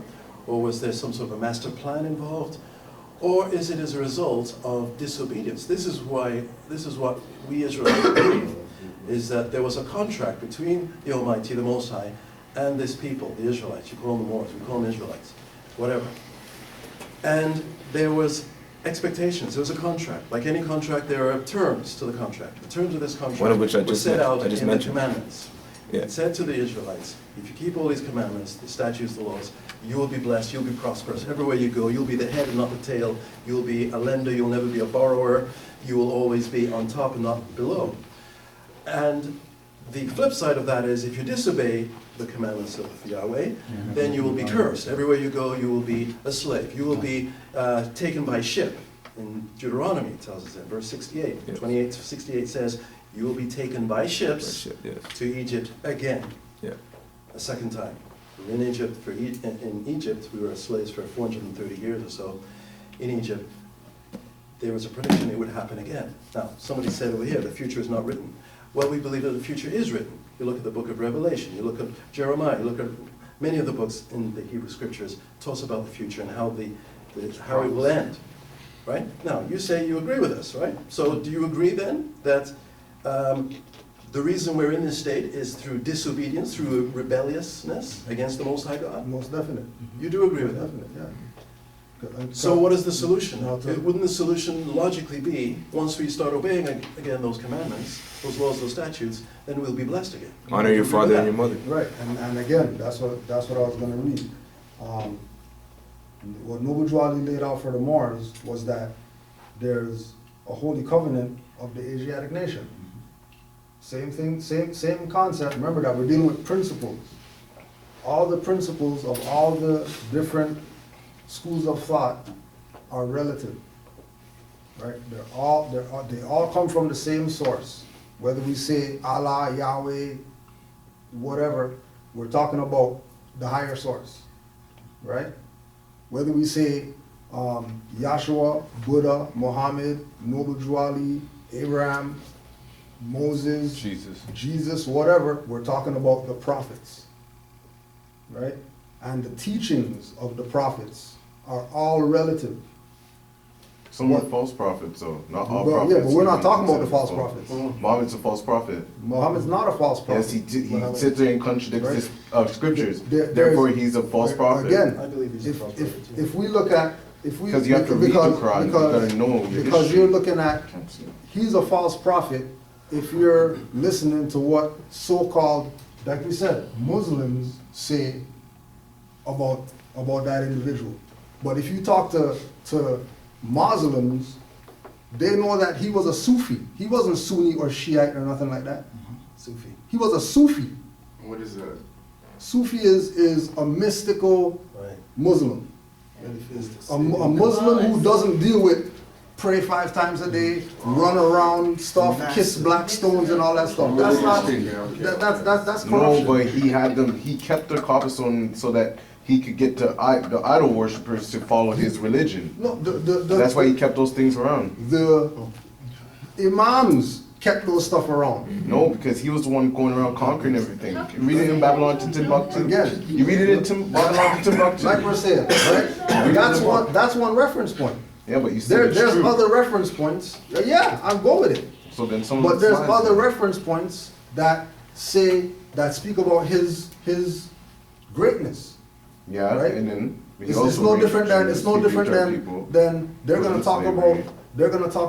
Or was there some sort of a master plan involved? Or is it as a result of disobedience? This is what we Israelites believe, is that there was a contract between the Almighty, the Most High, and this people, the Israelites. You call them the Moors, we call them Israelites, whatever. And there was expectations, there was a contract. Like any contract, there are terms to the contract. The terms of this contract One of which I were just set out in the mentioned. commandments. Yeah. It said to the Israelites, if you keep all these commandments, the statutes, the laws, you will be blessed, you'll be prosperous. Everywhere you go, you'll be the head and not the tail. You'll be a lender, you'll never be a borrower. You will always be on top and not below. And the flip side of that is if you disobey the commandments of Yahweh, then you will be cursed. Everywhere you go, you will be a slave. You will be taken by ship. In Deuteronomy, it tells us in verse 68. Yes. 28 to 68 says, you will be taken by ships Yes. to Egypt again, Yeah. a second time. We were in Egypt, in Egypt, we were slaves for 430 years or so. In Egypt, there was a prediction it would happen again. Now, somebody said over here, the future is not written. Well, we believe that the future is written. You look at the book of Revelation, you look at Jeremiah, you look at many of the books in the Hebrew Scriptures, talks about the future and how how it will end. Right? Now, you say you agree with us, right? So do you agree then that the reason we're in this state is through disobedience, through rebelliousness against the Most High God? Most definite. You do agree with that? Definite, yeah. So what is the solution? No, to- Wouldn't the solution logically be, once we start obeying again those commandments, those laws, those statutes, then we'll be blessed again? Honor your father and your mother. Right, and again, that's what I was gonna read. What Noble Jwali laid out for the Moors was that there's a holy covenant of the Asiatic nation. Same thing, same concept. Remember that we're dealing with principles. All the principles of all the different schools of thought are relative, right? They all come from the same source. Whether we say Allah, Yahweh, whatever, we're talking about the higher source, right? Whether we say Yahshua, Buddha, Muhammad, Noble Jwali, Abraham, Moses, Jesus, whatever, we're talking about the prophets, right? And the teachings of the prophets are all relative. Some are false prophets, though. Not all Well, prophets. yeah, but we're not talking about the Considered false prophets. Muhammad's a false prophet. Muhammad's not a false prophet. Yes, he sits there and contradicts Right. his scriptures. There's- Therefore, he's a false prophet. Again, I believe he's a false prophet, too. if we look at, Because you have to read the Quran, you gotta know your because history. you're looking at, he's a false prophet if you're listening to what so-called, like we said, Muslims say about that individual. But if you talk to Muslims, they know that he was a Sufi. He wasn't Sunni or Shiite or nothing like that. Sufi. He was a Sufi. What is that? Sufi is a mystical Right. Muslim. A Muslim who doesn't deal with pray 5 times a day, run around stuff, kiss black stones and all that stuff. That's not, that's No, corruption. but he kept the cobblestone so that he could get the idol worshippers to follow his religion. No, That's why he kept those things around. The imams kept those stuff around. No, because he was the one going around conquering everything. You read it in Babylon to Timbuktu. Again. You read it in Babylon to Timbuktu. Like we're saying, right? That's one reference point. Yeah, but you said There's true. other reference points. Yeah, I'm going with it. So then some. But there's lies other there. reference points that speak about his greatness. Yeah, right? and then he It's also no raised different than Jews, it's no he different beat our than people. they're Because gonna of talk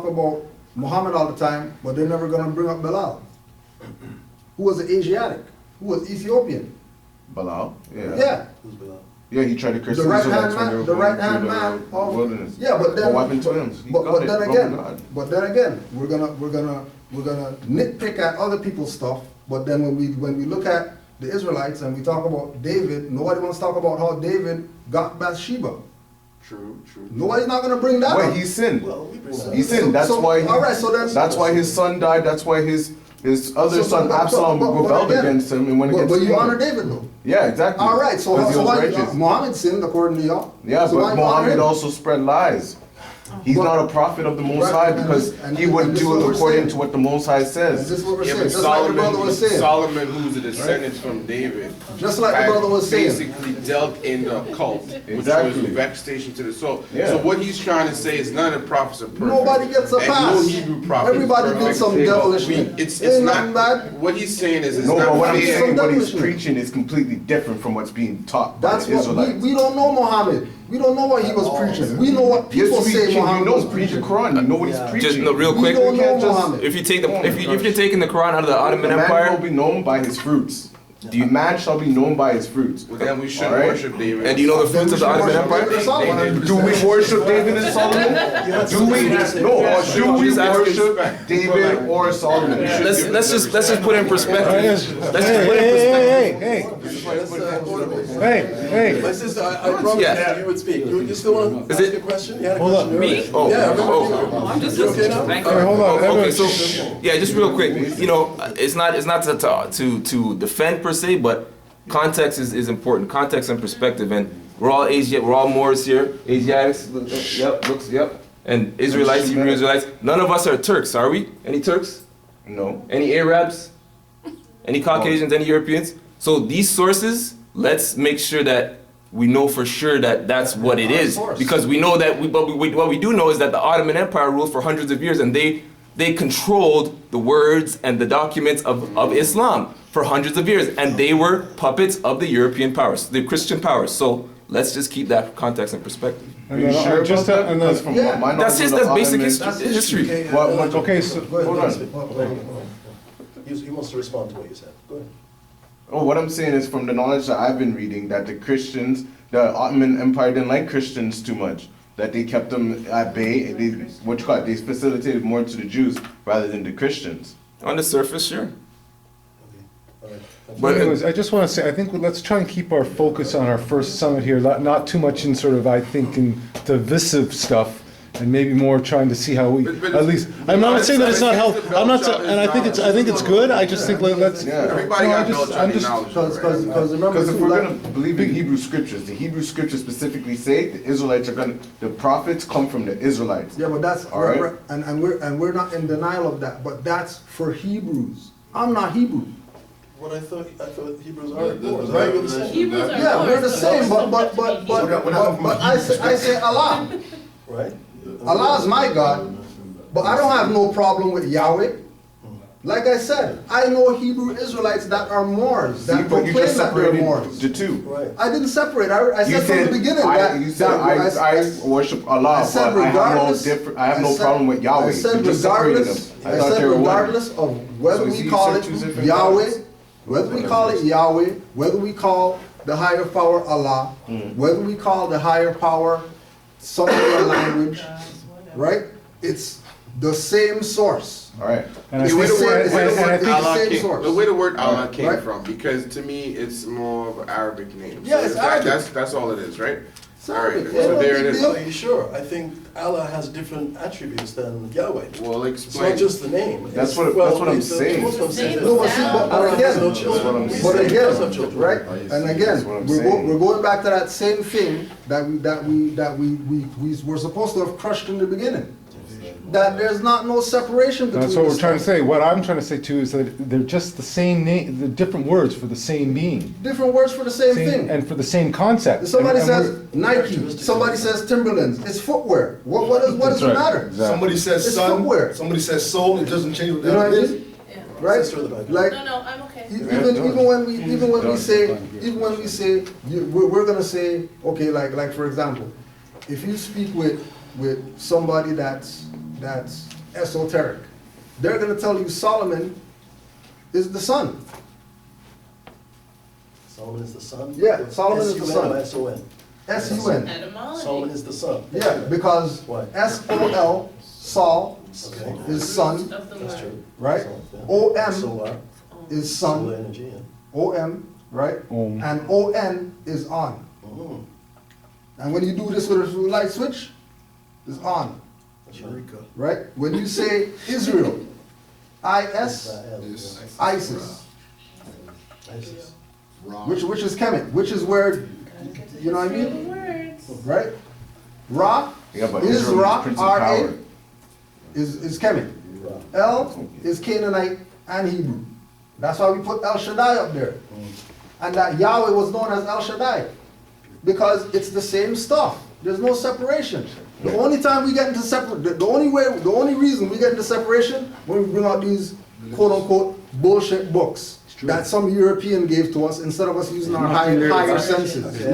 slavery. about Muhammad all the time, but they're never gonna bring up Bilal, who was an Asiatic, who was Ethiopian. Bilal. Yeah. Yeah. Who's Bilal? Yeah, he tried to curse The the right hand Israelites when they man, were the going right hand through man the of wilderness. yeah, but then What happened to him? He but got it then from again, God. but then again, we're gonna nitpick at other people's stuff. But then when we look at the Israelites and we talk about David, nobody wants to talk about how David got Bathsheba. True. Nobody's not gonna bring that Wait, up. he sinned. Well, we bring that He up. sinned. That's why. All right, so then That's why his son died. That's why his other son Absalom rebelled again, against him and went against But you him. honor David though. Yeah, exactly. All right, so Because he was why righteous. Muhammad sinned according to y'all? Yeah, So why but you honor Muhammad him? also spread lies. He's not a prophet of the Most High because he would do it according to what the Most High says. This is what we're Yeah, saying. but Just like the brother was saying. Solomon, who's a descendant from David, Just like the brother was saying. basically dealt in the occult, which Exactly. was vexation to the soul. Yeah. So what he's trying to say is none of the prophets are perfect. Nobody gets a And pass. no Hebrew prophet is Everybody did perfect. some devilish We- thing. It's Ain't not nothing bad. what he's saying is it's No, but not what I'm fair. saying, what he's Some preaching is completely different from what's being taught by That's the what Israelites. we don't know Muhammad. We don't know what he was preaching. We know what people Yes, we say can. You Muhammad know, was read the preaching. Quran. You know what he's Yeah. preaching. Just no, real We quick. don't know can't just- Muhammad. If you take the if you're taking the Quran out of the Ottoman The man Empire, will be known by his fruits. The man shall be known by his fruits. Well, then we should All right? worship David. and do you know the fruits of the Ottoman Empire? Do we worship David and Solomon? Do we? No. Do we Just ask worship David or Solomon? Let's just put it in perspective. Let's just put it in perspective. My sister, I promised Yeah. that you would speak. You still want to Is ask it- a question? You had a Hold question up. earlier. Me? Oh, Yeah, oh. I'm just You okay listening. now? Thank you. All right, hold on. Okay, so yeah, just real quick. You know, it's not to defend per se, but context is important. Context and perspective, and we're all Moors here, Asiatics. Yep. And Israelites, Hebrew Israelites. None of us are Turks, are we? Any Turks? No. Any Arabs? Any Caucasians? Any Europeans? So these sources, let's make sure that we know for sure that that's what it is, because we know that. What we do know is that the Ottoman Empire ruled for hundreds of years, and they controlled the words and the documents of Islam for hundreds of years, and they were puppets of the European powers, the Christian powers. So let's just keep that context and perspective. Are you sure about that? Because from Yeah. my That's knowledge just of the that's basic Ottoman- history. Okay, so, Go ahead, Hold go on. ahead. Hold on. He wants to respond to what you said. Go ahead. Oh, what I'm saying is from the knowledge that I've been reading, that the Christians, the Ottoman Empire didn't like Christians too much. That they kept them at bay. They facilitated more to the Jews rather than the Christians. On the surface, sure. All right. but anyways, I just want to say, I think let's try and keep our focus on our first summit here, not too much in sort of, I think, in divisive stuff, and maybe more trying to see how we, But at least, I'm not saying that it's not helpful, I'm not, and I think it's good, I just think let's. Yeah. Everybody No, got I'm military just- knowledge. Because remember, Because if too, we're like- gonna believe in Hebrew scriptures, the Hebrew scriptures specifically say the Israelites are gonna, the prophets come from the Israelites. Yeah, but that's All right. and we're not in denial of that. But that's for Hebrews. I'm not Hebrew. What I thought Hebrews The- are the- Moors, the- right? You're the- the same. Hebrews are Yeah, we're the Moors, same. but But I say Allah. Right? Allah is my God. But I don't have no problem with Yahweh. Like I said, I know Hebrew Israelites that are Moors, See, that but you proclaim just that they're separated Moors. the two. Right. I didn't separate. I You said from the beginning that you said I worship Allah, I said but I have no regardless. I have no problem with Yahweh. I said You just separated regardless. them. I thought said they were one. regardless of whether So you we see, you call said it two different Yahweh, gods. whether we call it Yahweh, whether we call the higher power Allah, whether we call the higher power some other language, right? It's the same source. All right. And I The way think- the word and I think- Allah same came, source. the way the word Allah came Right. from, because to me it's more of an Arabic name. Yeah, So it's Arabic. That's all it is, right? It's All right, Arabic. so Yeah, there no it big is. deal. Are you sure? I think Allah has different attributes than Yahweh. Well, It's explain. not just the name. That's It's- what I'm the saying. Muslims say Same that. No, but see, but Allah has no again, children. We That's say but he again, does have children. right? And again, That's what I'm saying. we're going back to that same thing that we were supposed to have crushed in the beginning. That there's not no separation between. That's what we're the trying to stuff. say. What I'm trying to say too is that they're just the same name, the different words for the same being. Different words for the same thing. And for the same concept. If somebody And says we're- Nike, somebody says Timberlands. It's footwear. What does That's it right, matter? exactly. Somebody says It's sun, footwear. somebody says soul, it doesn't change what You know what I that is. mean? Yeah. Right? Sister of the Bible. Like No, I'm okay. even when we say we're gonna say, okay, like for example, if you speak with somebody that's esoteric, they're gonna tell you Solomon is the sun. Solomon is the son? Yeah, Solomon is the son. S-U-N. S-U-N. Etymology. Solomon is the son. Yeah, because Why? S-O-L, Sol, Okay. is sun, Of the That's word. true. right? So, yeah. O-M Solar. is Solar sun, energy, yeah. O-M, right? Om. And O-N is on. Mhm. And when you do this with a light switch, it's on, That's right. right? When you say Israel, I-S, Israel, ISIS, yeah. ISIS. which is Kemet, which is where, you know what I mean? Words. Right? Ra Yeah, but Israel is Isra, Prince of R-A, Power. is Kemet. El is Canaanite and Hebrew. That's why we put El Shaddai up there. And that Yahweh was known as El Shaddai. Because it's the same stuff. There's no separation. The only time we get into the only reason we get into separation when we bring out these quote unquote bullshit books that some European gave to us instead of us using our higher senses. I'm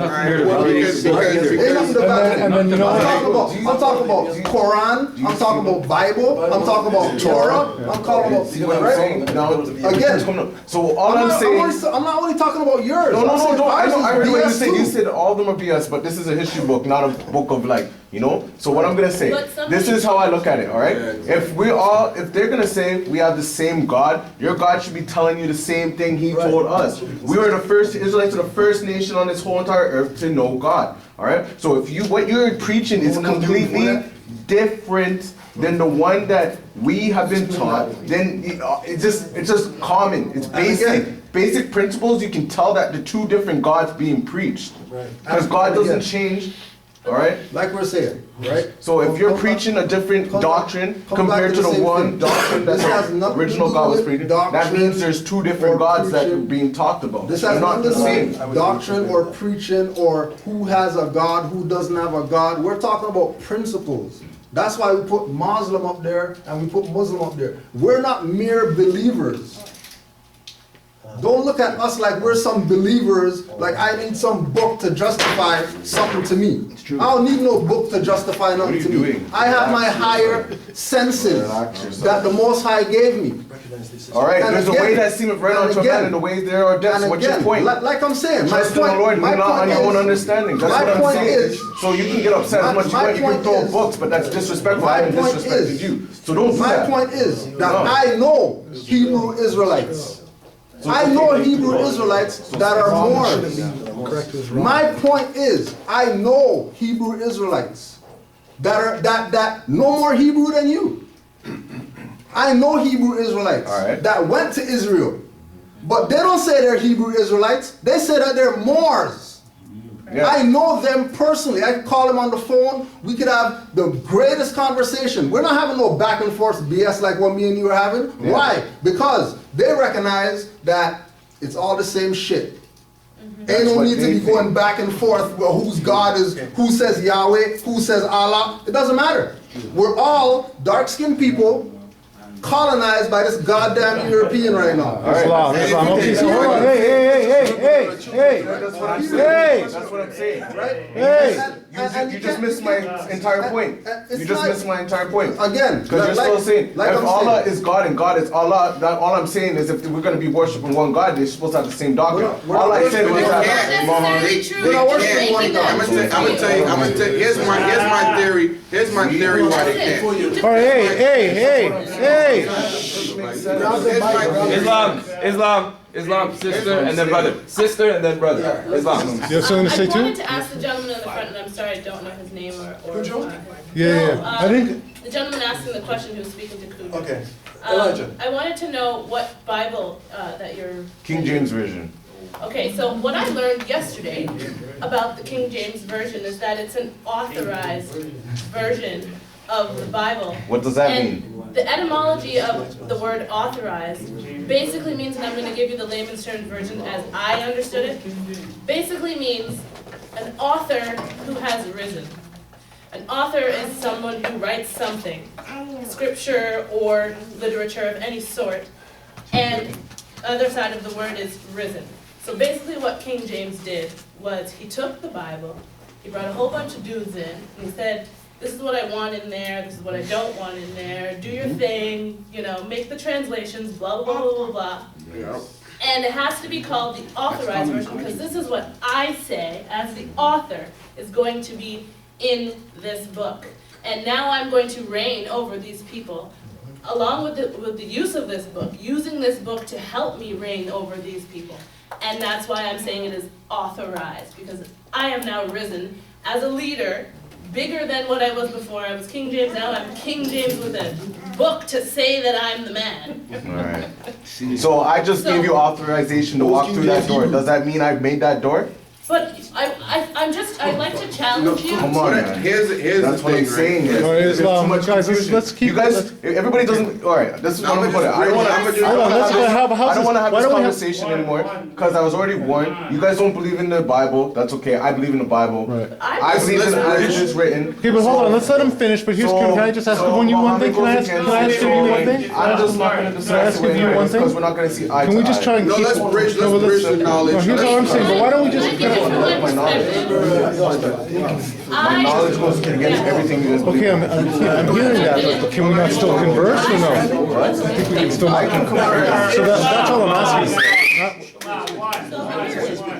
talking about Quran, I'm talking about Bible, I'm talking about Torah, I'm talking about again. So all I'm saying, I'm not only talking about yours. No, I heard what you said. You too. said all of them are BS, but this is a history book, not a book of like, you know? So what I'm gonna say, this is how I look at it, alright? If they're gonna say we have the same God, your God should be telling you the same thing he told us. We were the first Israelites, the first nation on this whole entire earth to know God, alright? So if what you're preaching is completely different than the one that we have been taught, then it's just common. It's basic principles. You can tell that the two different gods being preached, because God doesn't change. All right, like we're saying, right? So if you're preaching a different doctrine compared to the one doctrine that the original God was preaching, that means there's two different gods that are being talked about. This has not the same doctrine or preaching or who has a God, who doesn't have a God. We're talking about principles. That's why we put Muslim up there and we put Muslim up there. We're not mere believers. Don't look at us like we're some believers, like I need some book to justify something to me. I don't need no book to justify nothing to me. I have my higher senses that the Most High gave me. Alright, there's a way that seemeth right unto a man and the ways there are depths. What's your point? Like I'm saying, trust in the Lord, lean not on your own understanding. That's what I'm saying. So you can get upset as much as you want, you can throw books, but that's disrespectful. I haven't disrespected you. So don't do that. My point is that I know Hebrew Israelites. I know Hebrew Israelites that are Moors. My point is, I know Hebrew Israelites that are that know more Hebrew than you. I know Hebrew Israelites that went to Israel, but they don't say they're Hebrew Israelites. They say that they're Moors. Yeah. I know them personally. I could call them on the phone. We could have the greatest conversation. We're not having no back and forth BS like what me and you are having. Yeah. Why? Because they recognize that it's all the same shit. Ain't no need to be going back and forth well, whose God is, who says Yahweh, who says Allah. It doesn't matter. We're all dark-skinned people colonized by this goddamn European right now. Islam. Okay, so hold on. Hey. That's what I'm saying. That's what I'm saying. Right? Hey. You just missed my entire point. You just missed my entire point. Again, because you're still saying if Allah is God and God is Allah, all I'm saying is if we're going to be worshiping one God, they're supposed to have the same doctrine. All I said was that we're not worshiping one God. I'm gonna tell you. Here's my theory. Here's my theory why they can't. All right, hey. Islam, sister and then brother. Sister and then brother. Islam. You have something to say too? I wanted to ask the gentleman in the front, and I'm sorry I don't know his name or Yeah. I think the gentleman asking the question who was speaking to Kudu. Okay. Elijah. I wanted to know what Bible that you're... King James Version. Okay, so what I learned yesterday about the King James Version is that it's an authorized version of the Bible. What does that mean? The etymology of the word authorized basically means, and I'm going to give you the layman's terms version as I understood it, basically means an author who has risen. An author is someone who writes something, scripture or literature of any sort, and the other side of the word is risen. So basically what King James did was he took the Bible, he brought a whole bunch of dudes in, and he said, this is what I want in there, this is what I don't want in there, do your thing, you know, make the translations, blah, blah, blah, blah, blah. Yeah. And it has to be called the authorized version because this is what I say, as the author, is going to be in this book. And now I'm going to reign over these people, along with the use of this book, using this book to help me reign over these people. And that's why I'm saying it is authorized, because I have now risen as a leader, bigger than what I was before. I was King James, now I'm King James with a book to say that I'm the man. Alright. So I just gave you authorization to walk through that door. Does that mean I've made that door? But I I'd like to challenge you. Come on, man. Here's the That's what I'm thing, saying. right? There's too much guys, confusion. let's keep You guys, everybody doesn't, all right, this is what I'm gonna put it. I don't wanna have this conversation anymore, because I was already warned. You guys don't believe in the Bible, that's okay. I believe in the Bible. Right. I believe in as it is written. Okay, but hold on, let's let him finish, but here's, can I just ask you one thing? Can I ask you one thing? I'm just not gonna discuss it with because we're not gonna see eye to eye. Can we just try and keep? let's bridge the knowledge. No, here's what I'm saying, but why don't we just? My knowledge goes against everything you guys believe. Okay, I'm hearing that, but can we not still converse or no? I think we can still make converse. So that's all I'm asking.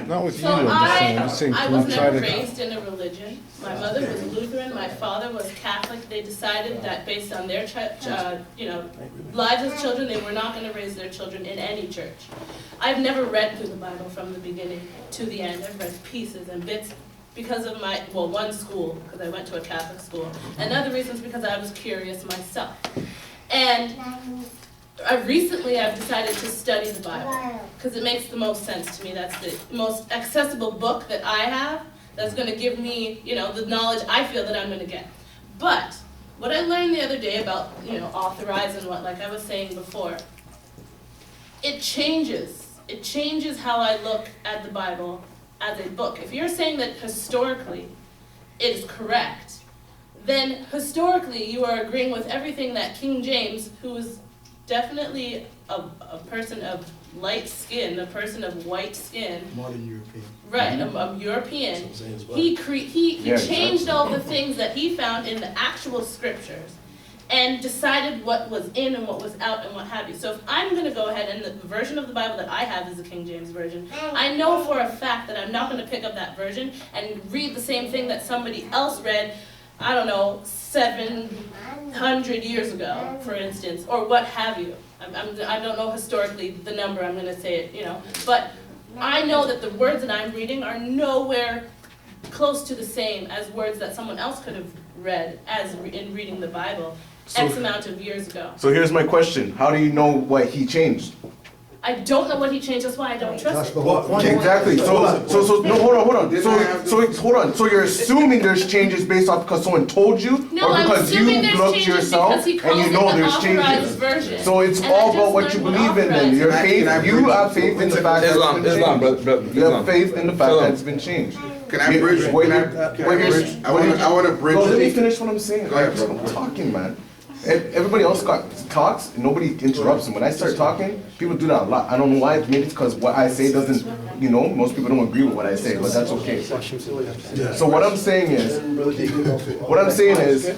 Not with you, I'm just saying, I can was we try never to? raised in a religion. My mother was Lutheran, my father was Catholic. They decided that based on their, lives as children, they were not going to raise their children in any church. I've never read through the Bible from the beginning to the end. I've read pieces and bits because of one school, because I went to a Catholic school, and other reasons because I was curious myself. And I've decided to study the Bible because it makes the most sense to me. That's the most accessible book that I have that's going to give me, the knowledge I feel that I'm going to get. But what I learned the other day about, authorized and what, like I was saying before, it changes. It changes how I look at the Bible as a book. If you're saying that historically it is correct, then historically you are agreeing with everything that King James, who was definitely a person of light skin, a person of white skin. Modern European. Right, a European. Well. He changed all the things that he found in the actual scriptures and decided what was in and what was out and what have you. So if I'm going to go ahead, and the version of the Bible that I have is the King James Version, I know for a fact that I'm not going to pick up that version and read the same thing that somebody else read, 700 years ago, for instance, or what have you. I don't know historically the number, I'm going to say it, but I know that the words that I'm reading are nowhere close to the same as words that someone else could have read in reading the Bible X amount of years ago. So here's my question. How do you know what he changed? I don't know what he changed, that's why I don't trust it. Exactly. So no, hold on. Hold on. So you're assuming there's changes based off because someone told you, No, or because you I'm assuming looked yourself because he calls and you know it the there's authorized changes. version. So it's And all I about just what you learned believe in. Then authorized. your faith. You have faith in the fact that it's been changed. You have faith in the fact that it's been changed. Can I bridge? I want to bridge. Let me finish what I'm saying. Go ahead, bro. I'm talking, man. Everybody else talks, and nobody interrupts them. When I start talking, people do that a lot. I don't know why. Maybe it's because what I say doesn't, most people don't agree with what I say, but that's okay. So what I'm saying is,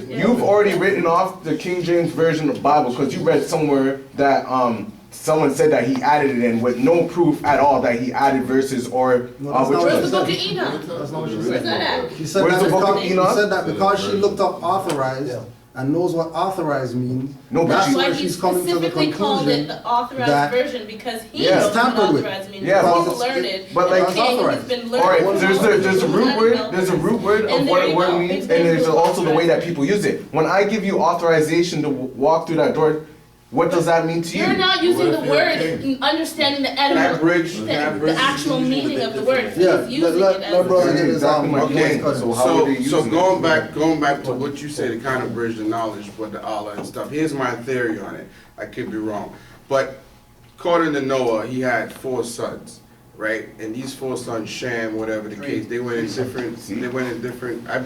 you've already written off the King James Version of the Bible because you read somewhere that someone said that he added it in with no proof at all that he added verses or Where's the book of Enoch? That's not what she Where's said. that at? She said Where's that the book of because, Enoch? she said that because she looked up authorized and knows what authorized means. No, but that's That's where why he she's coming to the specifically called it conclusion the authorized that version because he Yeah. knows what Tampered with. authorized means. Yeah, He's but- learned. but and like- the king has authorized. been All right, learning. there's a root word. There's a root word of And what there a you word go. means, and Example there's of also the way that authorized. people use it. When I give you authorization to walk through that door, what does that mean to you? You're not using the word, understanding the the actual meaning of the word. Yeah, He's using let it as brother get his Exactly my Okay, point. So how are they so using going it? back to what you said, to kind of bridge the knowledge with the Allah and stuff. Here's my theory on it. I could be wrong, but according to Noah, he had 4 sons, right? And these 4 sons, Shem, whatever the case, they went in different. I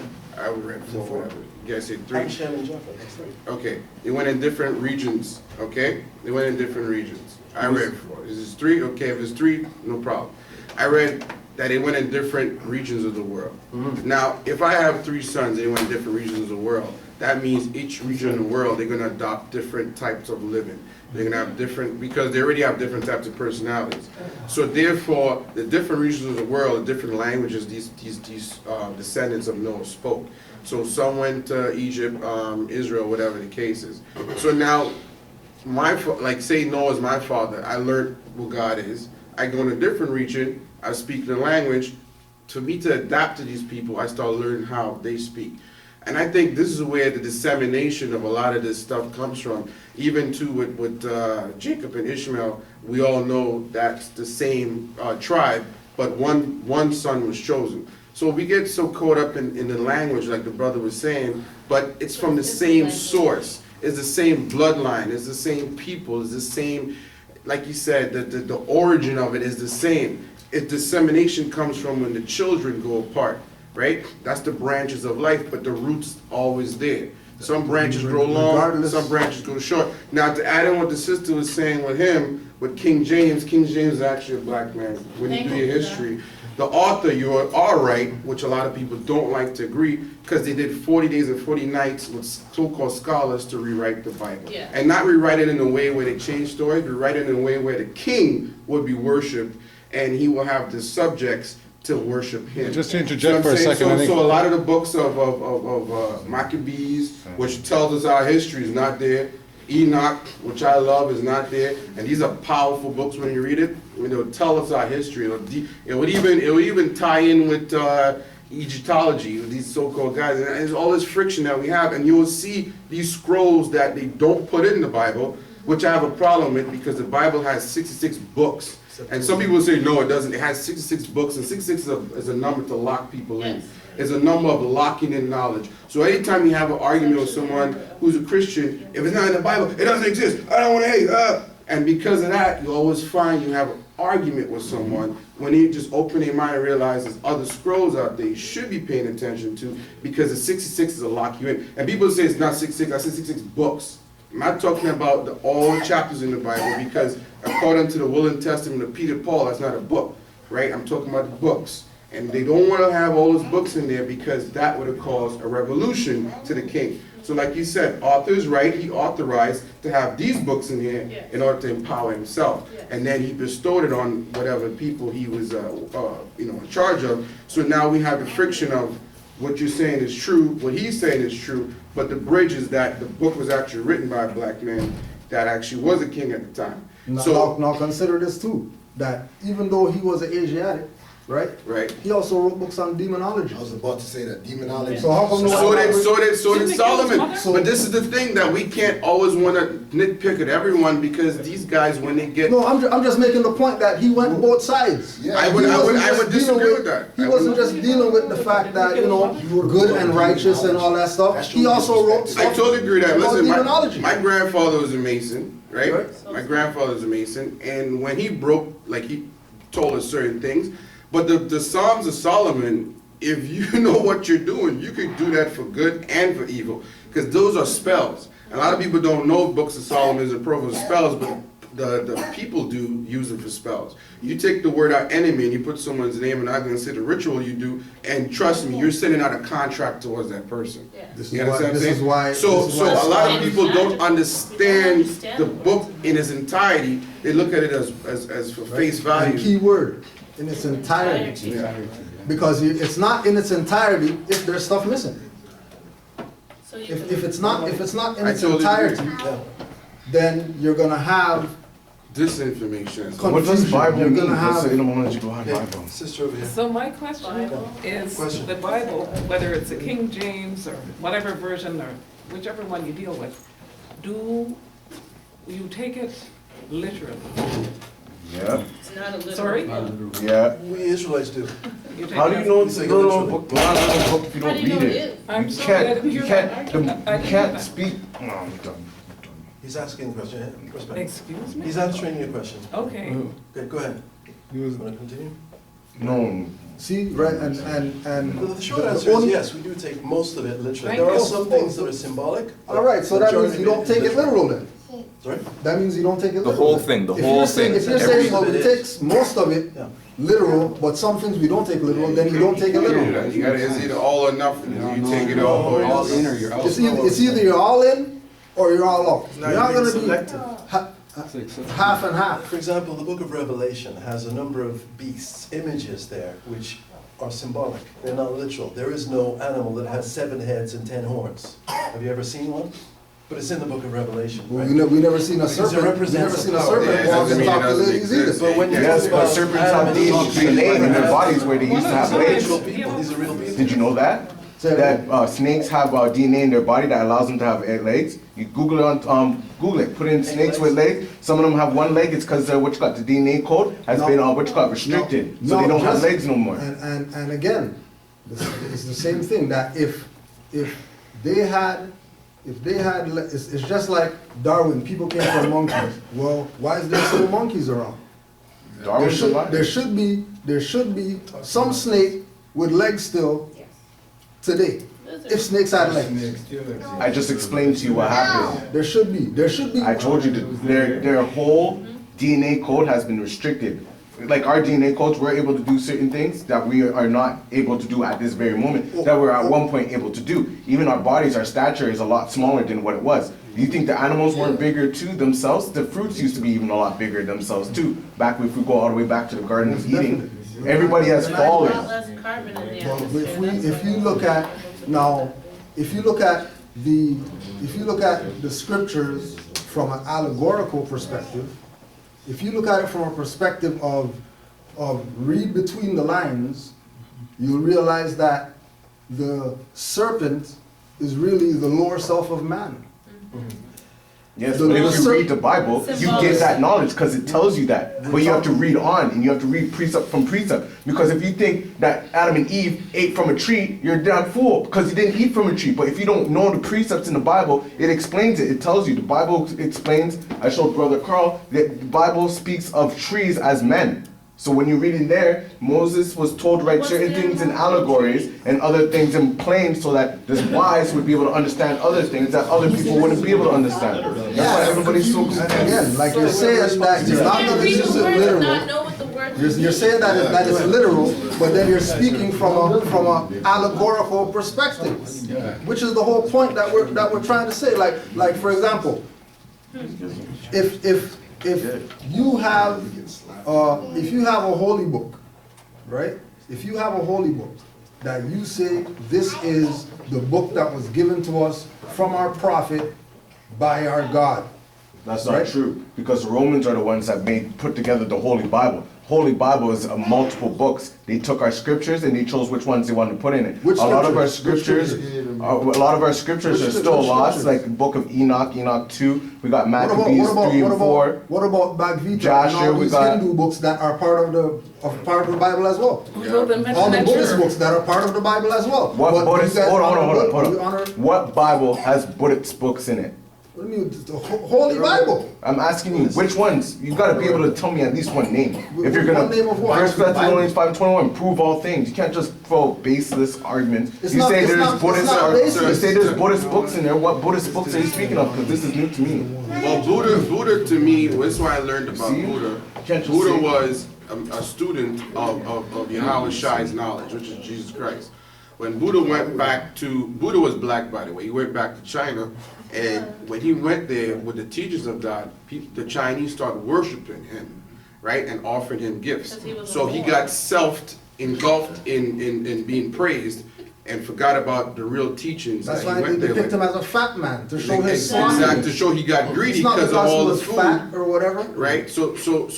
read 4, whatever. You guys say 3. Shem and Japheth, that's 3. Okay, they went in different regions, okay? They went in different regions. I read 4. Is this 3? Okay, if it's 3, no problem. I read that they went in different regions of the world. Now, if I have 3 sons, they went in different regions of the world, that means each region of the world, they're gonna adopt different types of living. They're gonna have different, because they already have different types of personalities. So therefore, the different regions of the world, the different languages these descendants of Noah spoke. So some went to Egypt, Israel, whatever the case is. So now, like say Noah's my father, I learned what God is. I go in a different region, I speak the language. For me to adapt to these people, I start learning how they speak. And I think this is where the dissemination of a lot of this stuff comes from. Even too with Jacob and Ishmael, we all know that's the same tribe, but one son was chosen. So we get so caught up in the language, like the brother was saying, but it's from the same source. It's the same bloodline. It's the same people. It's the same, like you said, the origin of it is the same. Its dissemination comes from when the children go apart, right? That's the branches of life, but the root's always there. Some branches grow long, some branches go short. Now, to add in what the sister was saying with him, with King James is actually a black man. When you do your history, the author, you are right, which a lot of people don't like to agree, because they did 40 days and 40 nights with so-called scholars to rewrite the Bible. Yeah. And not rewrite it in a way where they change stories, rewrite it in a way where the king would be worshipped, and he will have the subjects to worship him. Just to interject for a second, I think. So a lot of the books of Maccabees, which tells us our history, is not there. Enoch, which I love, is not there. And these are powerful books when you read it. It'll tell us our history. It would even tie in with Egyptology, with these so-called guys. And there's all this friction that we have. And you will see these scrolls that they don't put in the Bible, which I have a problem with, because the Bible has 66 books. And some people say, no, it doesn't. It has 66 books, and 66 is a number to lock people in. It's a number of locking in knowledge. So anytime you have an argument with someone who's a Christian, if it's not in the Bible, it doesn't exist. I don't want to hate. And because of that, you always find you have an argument with someone when you just open their mind and realize there's other scrolls out there you should be paying attention to, because the 66 is to lock you in. And people say it's not 66. I said 66 books. I'm not talking about all chapters in the Bible, because according to the Will and Testament of Peter Paul, that's not a book, right? I'm talking about the books. And they don't want to have all those books in there, because that would have caused a revolution to the king. So like you said, author is right. He authorized to have these books in here in order to empower himself. And then he bestowed it on whatever people he was in charge of. So now we have the friction of what you're saying is true, what he's saying is true, but the bridge is that the book was actually written by a black man that actually was a king at the time. Now consider this too, that even though he was an Asiatic, right? Right. He also wrote books on demonology. I was about to say that, demonology. So how come So did Solomon. But this is the thing, that we can't always want to nitpick at everyone, because these guys, when they get... No, I'm just making the point that he went both sides. Yeah, I would disagree with that. He wasn't just dealing with the fact that, good and righteous and all that stuff. He also wrote stuff I totally agree that. about Listen, demonology. my grandfather was a Mason, right? My grandfather was a Mason, and when he broke, like, he told us certain things. But the Psalms of Solomon, if you know what you're doing, you could do that for good and for evil, because those are spells. A lot of people don't know books of Solomon and Proverbs are spells, but the people do use them for spells. You take the word out enemy and you put someone's name, and I'm going to say the ritual you do, and trust me, you're sending out a contract towards that person. You understand what I'm saying? So a lot of people don't understand the book in its entirety. They look at it as for face value. And key word, in its entirety. Because it's not in its entirety if there's stuff missing. If it's not in its entirety, then you're gonna have disinformation. What does Bible You're mean? gonna have Bible. Sister over here. So my question is, the Bible, whether it's a King James or whatever version or whichever one you deal with, do you take it literally? Yeah. It's not a literal Sorry? book. Yeah. We Israelites do. How do you know it's a little book? Not a little book if you How do don't you know read it it. is? I'm You sorry, I can't. didn't You hear can't. that. You can't speak. No, I'm done. He's asking a question. Respect. Excuse me? He's answering your question. Okay. Okay, go ahead. You want to continue? No. See, right, and The short answer is yes, we do take most of it literally. There are some things that are symbolic. All right, so that means you don't take it literal then. Sorry? That means you don't take it literal. The whole thing, the If whole you're saying- thing. If you're saying, well, we take most of it literal, but some things we don't take literal, then you don't take it literal. You gotta, it's either all or nothing. You take it all or All in or you're out. It's either you're all in or you're all out. You're not gonna be half and half. For example, the book of Revelation has a number of beasts, images there, which are symbolic. They're not literal. There is no animal that has 7 heads and 10 horns. Have you ever seen one? But it's in the book of Revelation. Well, Right? we never seen a Because it serpent. We represents never seen the a power. serpent Yeah, walk and it talk to doesn't ladies either. exist. But when you Yes, talk but about serpents have animals, DNA in their bodies where they used to have these are legs. real people. These are real people. Did you know that? That snakes have DNA in their body that allows them to have 8 legs. You Google it on Google it. Put in snakes with legs. Some of them have 1 leg. It's because the DNA code has been restricted, so they don't have legs no more. And again, It's the same thing, that if they had, it's just like Darwin, people came from monkeys. Well, why is there still monkeys around? Darwin's alive. There should be some snake with legs still today. If snakes had legs. I just explained to you what happened. There should be. I told you that their whole DNA code has been restricted. Like our DNA codes, we're able to do certain things that we are not able to do at this very moment, that we're at one point able to do. Even our bodies, our stature is a lot smaller than what it was. Do you think the animals weren't bigger too themselves? The fruits used to be even a lot bigger themselves too. Back if we go all the way back to the Garden of Eden, everybody has fallen. A lot less carbon in the Well, atmosphere. if you look at the scriptures from an allegorical perspective, if you look at it from a perspective of read between the lines, you'll realize that the serpent is really the lower self of man. Yes, but if you read the Bible, you get that knowledge because it tells you that. But you have to read on and you have to read precept from precept. Because if you think that Adam and Eve ate from a tree, you're a damn fool because you didn't eat from a tree. But if you don't know the precepts in the Bible, it explains it. It tells you. The Bible explains, I showed Brother Carl, that the Bible speaks of trees as men. So when you read in there, Moses was told to write certain things in allegories and other things in plain so that the wise would be able to understand other things that other people wouldn't be able to understand. That's why everybody's so confused. Again, like you're saying that you're not going to use it literal. You're saying that it's literal, but then you're speaking from an allegorical perspective, which is the whole point that we're trying to say. Like for example, if you have a holy book, right? If you have a holy book that you say this is the book that was given to us from our prophet by our God. That's not true, because the Romans are the ones that put together the Holy Bible. Holy Bible is multiple books. They took our scriptures and they chose which ones they wanted to put in it. A lot of our scriptures are still lost, like the book of Enoch, Enoch 2. We got Maccabees 3 and 4. What about Bhagavad Gita Joshua, and all we these got Hindu books that are part of the Bible as well? Well, then All the mention Buddhist that books that are part of the Bible as well. What Buddhist? Hold on. Honor, What Bible has Buddhist books in it? what do you mean? The Holy Bible. I'm asking you, which ones? You got to be able to tell me at least one name. If you're One name gonna of what? 1 Thessalonians 5:21, prove all things. You can't just throw baseless arguments. It's You not- say it's there's not- Buddhist. it's not baseless. You say there's Buddhist books in there. What Buddhist books are you speaking of? Because this is new to me. Well, Buddha to me, that's why I learned about See? Buddha. Can't just Buddha say- was a student of Yahweh Shai's knowledge, which is Jesus Christ. When Buddha Buddha was black, by the way. He went back to China, and when he went there with the teachings of God, the Chinese started worshiping him, right, and offering him gifts. So he got engulfed in being praised, and forgot about the real teachings That's that he why they went there depict with. him as a fat man to show his size. Exactly, to show he got greedy It's not because of all he the was food. fat or whatever. Right, so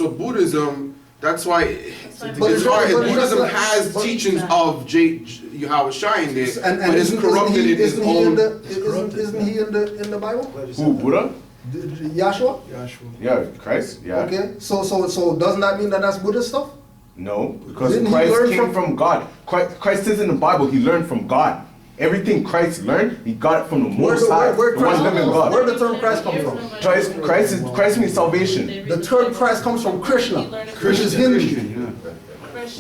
Buddhism, that's why But it's hard. but Buddhism like- has but- teachings of Yahweh Shai in there, And but it's corrupted in his own. Isn't he in the Bible? Who, Buddha? Yahshua? Yeah, Christ. Yeah. Okay, so doesn't that mean that that's Buddhist stuff? No, because Didn't he Christ learn came from God. Christ is in the Bible. He learned from God. Everything Christ learned, he got it from the Most High, the one living God. Where the term Christ come from? Christ means salvation. The term Christ comes from Krishna, which is Hindu.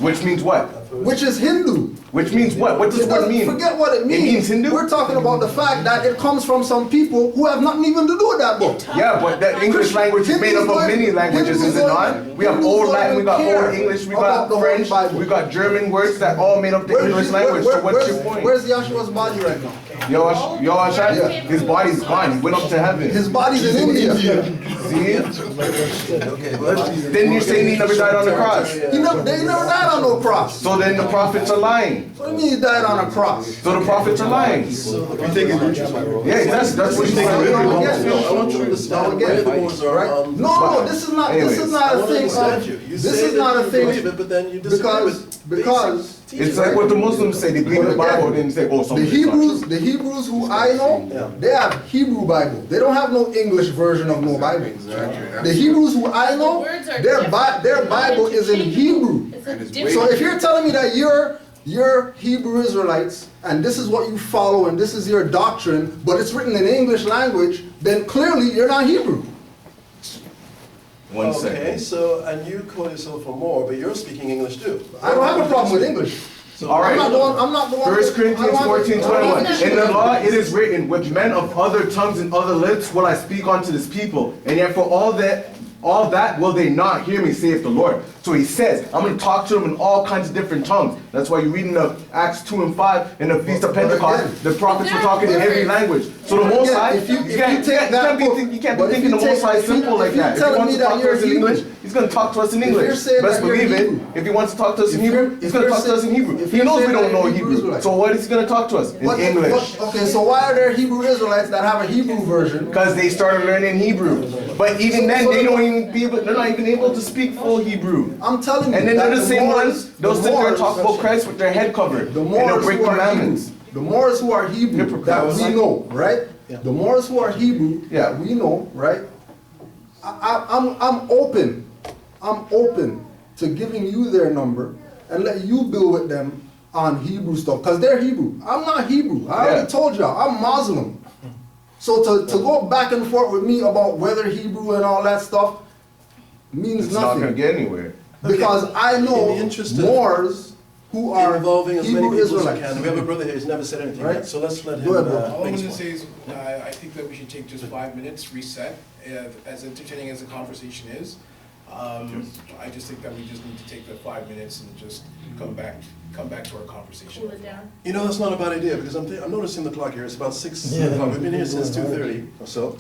Which means what? Which is Hindu. Which means what? What does the word mean? Forget what it means. It means Hindu? We're talking about the fact that it comes from some people who have nothing even to do with that book. Yeah, but that English language is made up of many languages, is it not? We have Old Latin, we got Old English, we got French, we got German words that all made up the English language. So what's your point? Where's Yahshua's body right now? Yoash, his body's gone. He went up to heaven. His body's in India. See? Then you say he never died on the cross. They never died on no cross. So then the prophets are lying. What do you mean he died on a cross? So the prophets are lying. Yeah, that's what you're saying. I want you to understand where the words are on. No, this is not a thing. This is not a thing. But then you disagree Because it's like what the Muslims say. They believe in the Bible, then they say, oh, something. the Hebrews who I know, they have Hebrew Bible. They don't have no English version of no Bible. The Hebrews who I know, their Bible is in Hebrew. So if you're telling me that you're you're Hebrew Israelites, and this is what you follow, and this is your doctrine, but it's written in English language, then clearly you're not Hebrew. One Okay, second. so, and you call yourself a Moor, but you're speaking English too. I don't have a problem with English. So All right. I'm not the one. 1 Corinthians 14:21. issue. In the law it is written, with men of other tongues and other lips will I speak unto this people, and yet for all that will they not hear me, saith the Lord. So he says, I'm going to talk to them in all kinds of different tongues. That's why you read in the Acts 2 and 5, in the Feast of But Pentecost, again, the prophets were talking in every language. So the Most High, you can't be thinking the Most High is simple like that. If he wants to talk to us in English, he's going to talk to us in English. Best believe it. If he wants to talk to us in Hebrew, he's going to talk to us in Hebrew. He knows we don't know Hebrew. So what is he going to talk to us? In English. Okay, so why are there Hebrew Israelites that have a Hebrew version? Because they started learning Hebrew. But even then, they're not even able to speak full Hebrew. I'm telling you. And then they're the same Moors- ones, they'll sit there and talk about Christ with their head covered. The And they'll Moors break who are commandments. Hebrew, the Moors who are Hebrew that we know, right? The Moors who are Hebrew that we know, right? I'm open. I'm open to giving you their number and let you build with them on Hebrew stuff, because they're Hebrew. I'm not Hebrew. I already told y'all, I'm Muslim. So to go back and forth with me about whether Hebrew and all that stuff means It's not nothing. going to get anywhere. Because I know In the interest of Moors who are involving as many Hebrew people as we Israelites. can. We have a brother here who's never said anything Right. yet, so let's let him. Go ahead, bro. All I'm make gonna his say point. is, I think that we should take just 5 minutes, reset, as entertaining as the conversation is. I just think that we just need to take the 5 minutes and just come back to our conversation. Cool it down. You know, that's not a bad idea, because I'm noticing the clock here, it's about 6 o'clock. We've been here since 2:30 or so.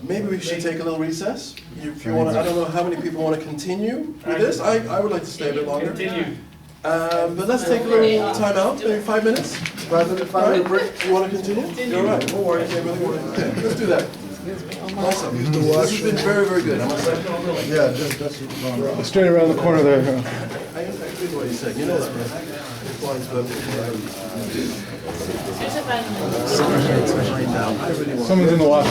Maybe we should take a little recess. If you want, I don't know how many people want to continue with this. I would like to stay a bit longer. Continue. But let's take a little time out, maybe 5 minutes. 5 minute break. You want to continue? You're right. No worries. Okay, let's do that. Awesome. This has been very, very good, I must say. Yeah, just Straight around the corner there. I agree with what he said, you know that, right? Someone's in the water.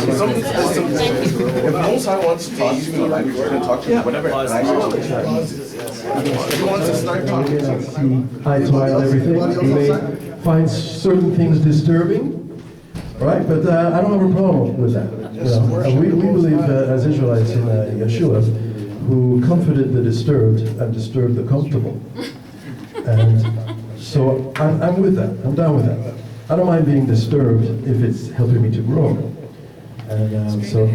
If Most High wants to talk to me, like we're going to talk to me, whatever. And I if he wants to start talking to me. See eye to eye on everything. You may find certain things disturbing, right? But I don't have a problem with that. You know, we believe as Israelites in Yeshua, who comforted the disturbed and disturbed the comfortable. And so I'm with that. I'm down with that. I don't mind being disturbed if it's helping me to grow. And so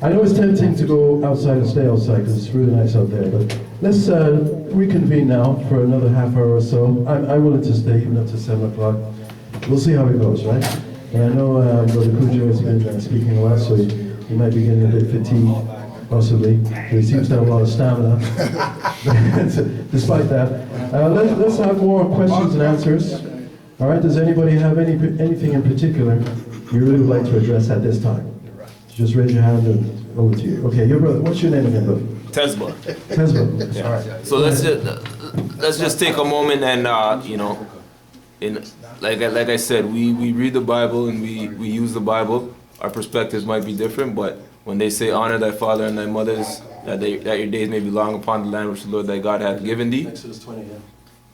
I know it's tempting to go outside and stay outside because it's really nice out there. But let's reconvene now for another half hour or so. I'm willing to stay even up to 7 o'clock. We'll see how it goes, right? And I know Brother Cujo has been speaking a lot, so he might be getting a bit fatigued, possibly. He seems to have a lot of stamina. Despite that, let's have more questions and answers. All right, does anybody have anything in particular you really would like to address at this time? Just raise your hand and over to you. Okay, your brother, what's your name again, brother? Tesba. Tesba. Yeah. All right. So let's just take a moment and you know, like I said, we read the Bible and we use the Bible. Our perspectives might be different, but when they say honor thy father and thy mothers, that your days may be long upon the land which the Lord thy God hath given thee. Exodus 20, yeah.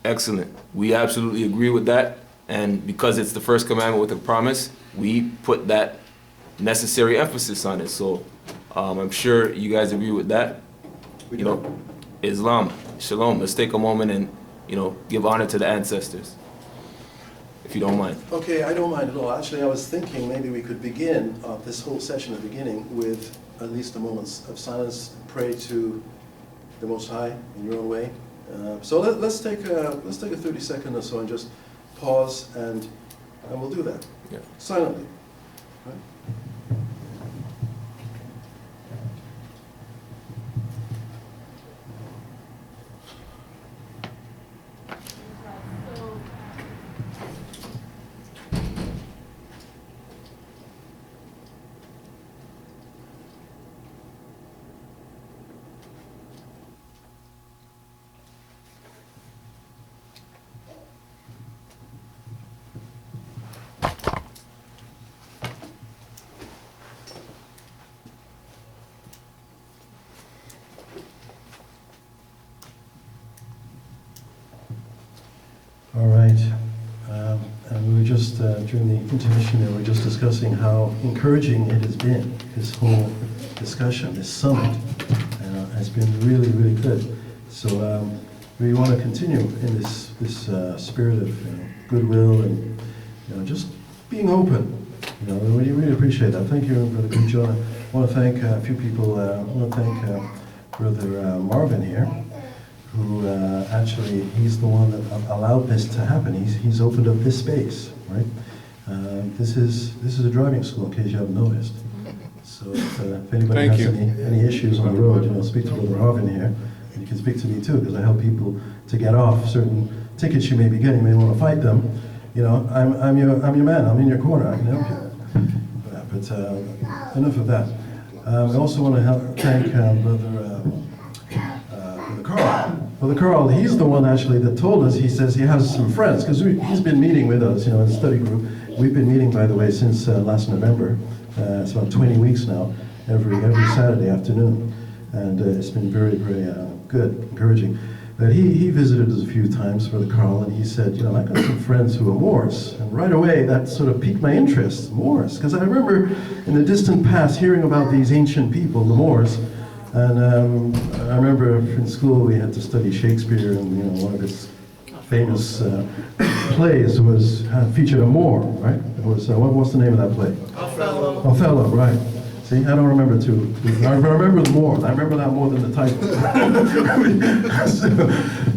Excellent. We absolutely agree with that. And because it's the first commandment with a promise, we put that necessary emphasis on it. So I'm sure you guys agree with that. You know, Islam, Shalom. Let's take a moment and, you know, give honor to the ancestors, if you don't mind. Okay, I don't mind at all. Actually, I was thinking maybe we could begin this whole session at the beginning with at least a moment of silence, pray to the Most High in your own way. So let's take a 30-second or so and just pause, and we'll do that silently. Right? during the intermission there, we were just discussing how encouraging it has been, this whole discussion, this summit, has been really, really good. So we want to continue in this spirit of goodwill and just being open. We really appreciate that. Thank you, Brother Kujo. I want to thank a few people. I want to thank Brother Marvin here, who actually, he's the one that allowed this to happen. He's opened up this space, right? This is a driving school, in case you haven't noticed. So if anybody Thank has you. any issues on the road, speak to Brother Marvin here. And you can speak to me too, because I help people to get off certain tickets you may be getting. You may want to fight them. I'm your man. I'm in your corner. I can help you. But enough of that. I also want to thank Brother Carl. Brother Carl, he's the one actually that told us. He says he has some friends, because he's been meeting with us, in the study group. We've been meeting, by the way, since last November. It's about 20 weeks now, every Saturday afternoon. And it's been very, very good, encouraging. But he visited us a few times, Brother Carl, and he said, I got some friends who are Moors. And right away, that sort of piqued my interest, Moors. Because I remember in the distant past hearing about these ancient people, the Moors. And I remember in school we had to study Shakespeare, and one of his famous plays was featured a Moor, right? It was, what was the name of that play? Othello, right. See, I don't remember too. I remember the more. I remember that more than the title.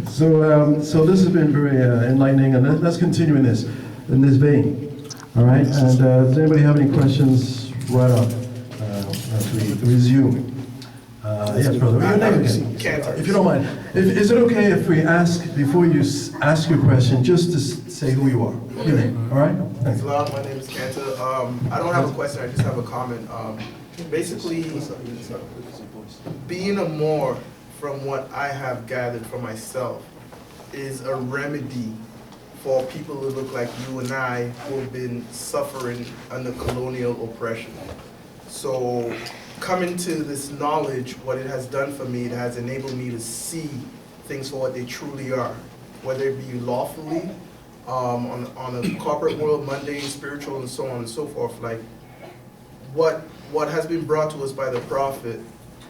So this has been very enlightening, and let's continue in this vein. All right. And does anybody have any questions right off as we resume? Yes, brother. Your name again, if you don't mind. Is it okay if we ask before you ask your question, just to say who you are? Your name. All right. Thanks a lot. My name is Kanta. I don't have a question. I just have a comment. Basically, being a Moor, from what I have gathered for myself, is a remedy for people who look like you and I, who have been suffering under colonial oppression. So coming to this knowledge, what it has done for me, it has enabled me to see things for what they truly are, whether it be lawfully, on a corporate world, mundane, spiritual, and so on and so forth. Like, what has been brought to us by the prophet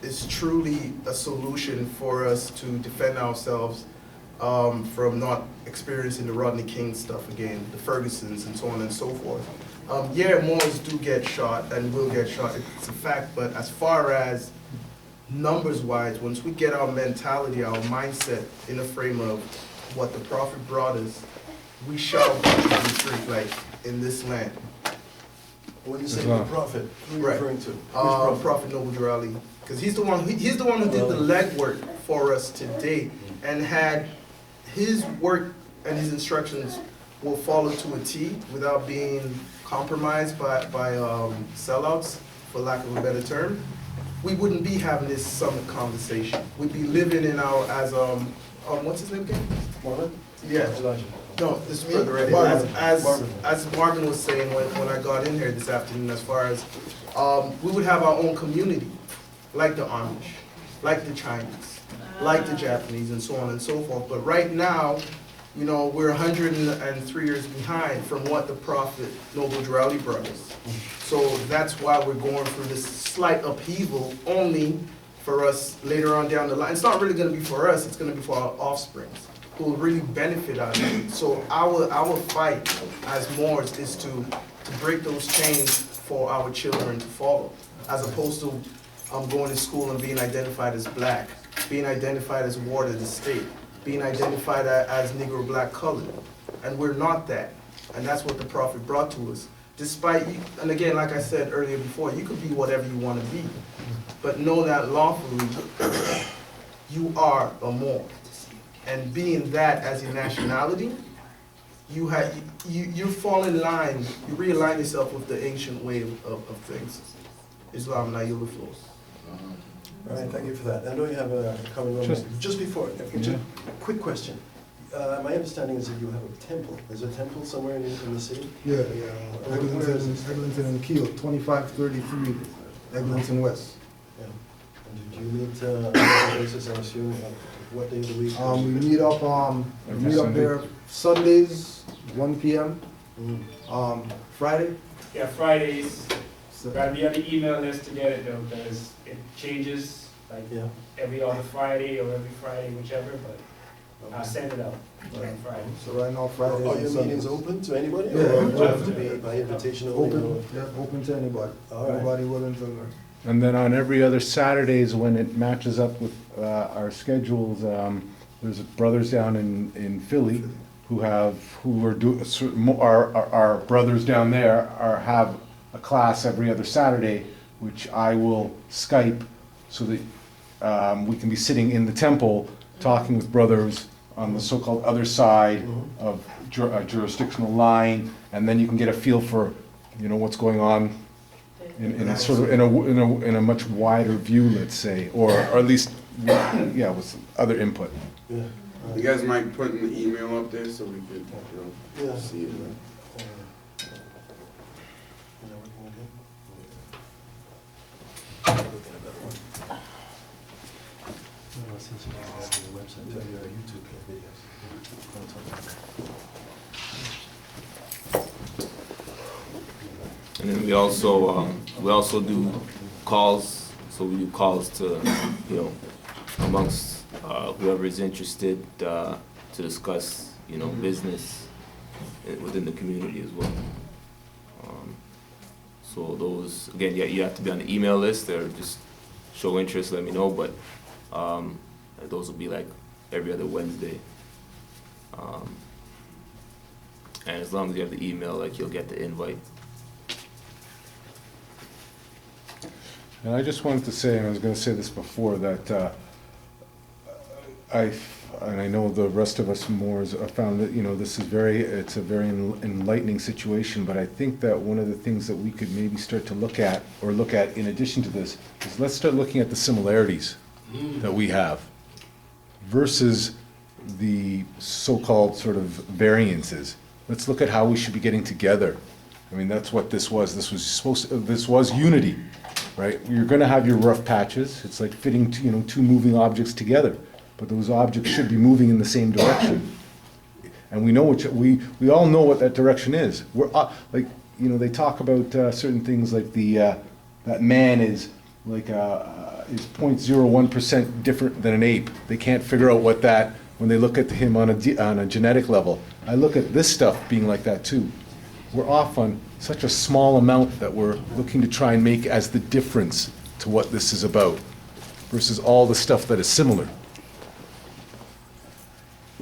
is truly a solution for us to defend ourselves from not experiencing the Rodney King stuff again, the Fergusons, and so on and so forth. Moors do get shot and will get shot, it's a fact, but as far as numbers-wise, once we get our mentality, our mindset in a frame of what the prophet brought us, we shall be free, like in this land. When you say the prophet, who are you referring to? Prophet Noble Drew, because he's the one who did the legwork for us today, and had his work and his instructions will follow to a T without being compromised by sellouts, for lack of a better term. We wouldn't be having this summit conversation. We'd be living in our, what's his name again? Marvin? Yeah. No, this is further ready. As Marvin was saying when I got in here this afternoon, as far as we would have our own community, like the Amish, like the Chinese, like the Japanese, and so on and so forth. But right now, we're 103 years behind from what the prophet Noble Drew brought us. So that's why we're going through this slight upheaval, only for us later on down the line. It's not really going to be for us, it's going to be for our offsprings, who will really benefit out of it. So our fight as Moors is to break those chains for our children to follow, as opposed to going to school and being identified as black, being identified as ward of the state, being identified as Negro, black, colored. And we're not that. And that's what the prophet brought to us. Despite, and again, like I said earlier before, you could be whatever you want to be, but know that lawfully you are a Moor. And being that as your nationality, you fall in line, you realign yourself with the ancient way of things. Islam, and I yield the floor. All right, thank you for that. I know you have a comment. Just before, quick question. My understanding is that you have a temple. There's a temple somewhere in the city? Yeah. Eglinton and Keel, 2533 Eglinton West. Yeah. And did you meet other places, I assume, what day of the week? We meet up there Sundays, 1 p.m. Friday? Yeah, Fridays, gotta be on the email list to get it though, because it changes, like, Yeah. every other Friday or every Friday, whichever, but I'll send it out on Friday. So right now, Fridays Are and your Sundays. meetings open to anybody? Yeah, Or do you have open. to be by invitation only? Open, yeah, open to anybody. All right. Anybody willing to learn. And then on every other Saturdays, when it matches up with our schedules, there's brothers down in Philly who our brothers down there have a class every other Saturday, which I will Skype so that we can be sitting in the temple talking with brothers on the so-called other side of a jurisdictional line, and then you can get a feel for, what's going on in a sort of in a much wider view, let's say, or at least with other input. Yeah. You guys might put an email up there so we could, Yeah. see it. Right? Is that working okay? Looking at that one. No, since you guys have the website, tell you our YouTube videos. I'll talk about that. And then we also do calls, so we do calls to, amongst whoever is interested to discuss, business within the community as well. So those, again, you have to be on the email list or just show interest, let me know, but those will be like every other Wednesday. And as long as you have the email, like, you'll get the invite. And I just wanted to say, and I was going to say this before, that I know the rest of us more have found that, this is it's a very enlightening situation, but I think that one of the things that we could maybe start to look at in addition to this, is let's start looking at the similarities that we have versus the so-called sort of variances. Let's look at how we should be getting together. I mean, that's what this was. This was unity, right? You're going to have your rough patches. It's like fitting two moving objects together, but those objects should be moving in the same direction. And we know we all know what that direction is. We're they talk about certain things like that man is like is 0.01% different than an ape. They can't figure out what that when they look at him on a genetic level. I look at this stuff being like that too. We're off on such a small amount that we're looking to try and make as the difference to what this is about versus all the stuff that is similar.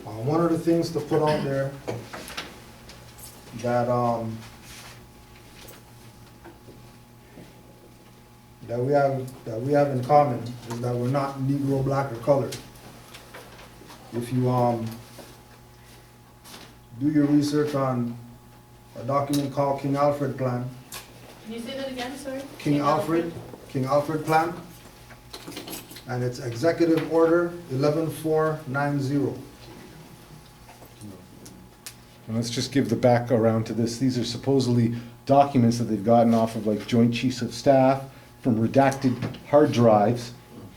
One of the things to put out there that we have in common is that we're not Negro, black, or colored. If you do your research on a document called King Alfred Plan. Can you say that again, sorry? King Alfred Plan, and it's Executive Order 11490. And let's just give the background to this. These are supposedly documents that they've gotten off of like Joint Chiefs of Staff from redacted hard drives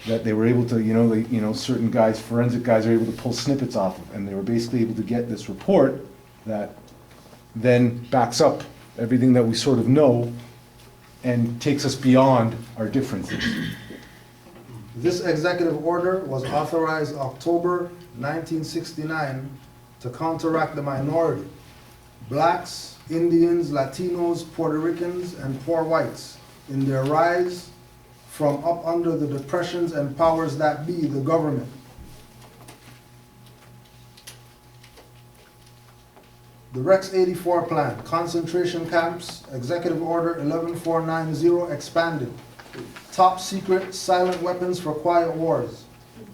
that they were able to, certain guys, forensic guys, are able to pull snippets off of, and they were basically able to get this report that then backs up everything that we sort of know and takes us beyond our differences. This executive order was authorized October 1969 to counteract the minority, blacks, Indians, Latinos, Puerto Ricans, and poor whites in their rise from up under the depressions and powers that be, the government. The Rex 84 plan, concentration camps, Executive Order 11490 expanded. Top secret silent weapons for quiet wars.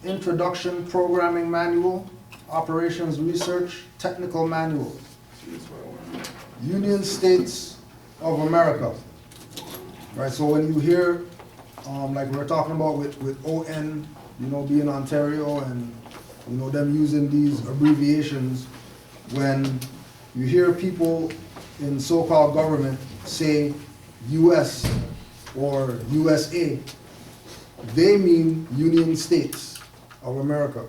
Introduction programming manual, operations research, technical manual. Union States of America. Right, so when you hear, like we're talking about with ON, being Ontario and, them using these abbreviations, when you hear people in so-called government say US or USA, they mean Union States of America.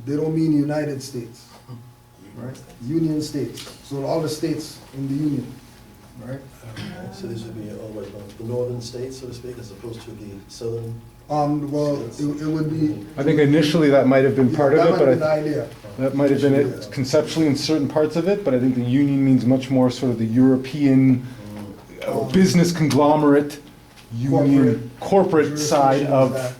They don't mean United States. right? Union states, so all the states in the union, right? So this would be all the way from the northern states, so to speak, as opposed to the southern? Well, it would be. I think initially that might have been part of it, but That might have been the idea. that might have been it conceptually in certain parts of it, but I think the union means much more sort of the European business conglomerate, union, corporate side of.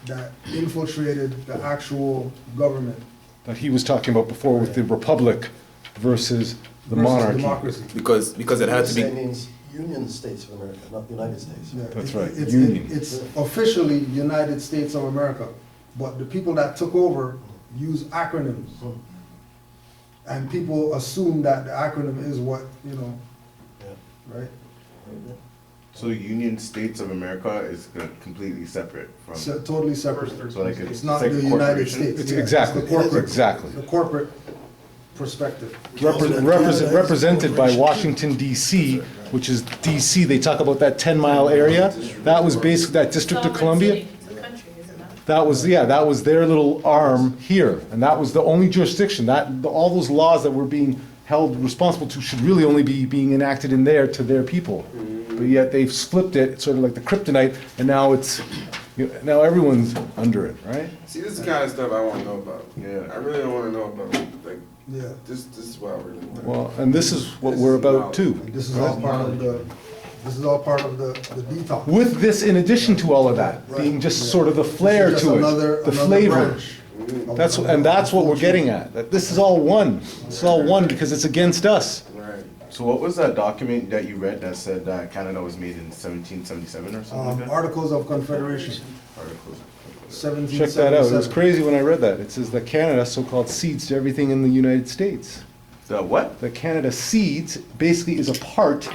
That infiltrated the actual government. That he was talking about before with the republic versus the monarchy. Democracy. Because it had to It be, means Union States of America, not United States. Yeah, That's right, It's, union. it's officially United States of America, but the people that took over use acronyms. And people assume that the acronym is what, right? So Union States of America is completely separate from. Totally separate. So like It's not like the a United corporation? States. It's Yeah, exactly, the corporate- exactly. The corporate perspective. Represented by Washington DC, which is DC, they talk about that 10-mile area. That was basically that District of Columbia. It's a country, is it not? That was their little arm here, and that was the only jurisdiction. All those laws that were being held responsible to should really only be being enacted in there to their people. But yet they've flipped it, sort of like the kryptonite, and now now everyone's under it, right? See, this is the kind of stuff I want to know about. Yeah. I really don't want to know about, like, Yeah. this is why I really want to. Well, and this is what we're about too. This is all part of the detox. With this, in addition to all of that, being just sort of the flair This is to just it, the flavor. branch of- That's what we're getting at. That this is all one. It's all one because it's against us. Right. So what was that document that you read that said that Canada was made in 1777 or something like that? Articles of Confederation, Articles. 1777. Check that out. It was crazy when I read that. It says that Canada so-called cedes to everything in the United States. The what? That Canada cedes basically is a part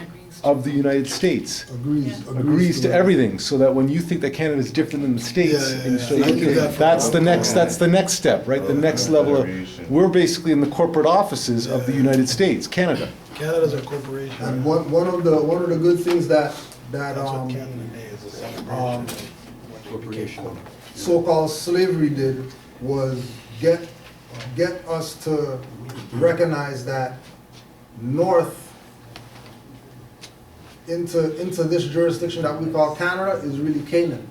of the United States. Agrees to everything, so that when you think that Canada is different than the states, and you say, okay, that's the next step, right? The next level of, we're basically in the corporate offices of the United States, Canada. Canada's a corporation. And one of the good things that so-called slavery did was get us to recognize that north into this jurisdiction that we call Canada is really Canaan.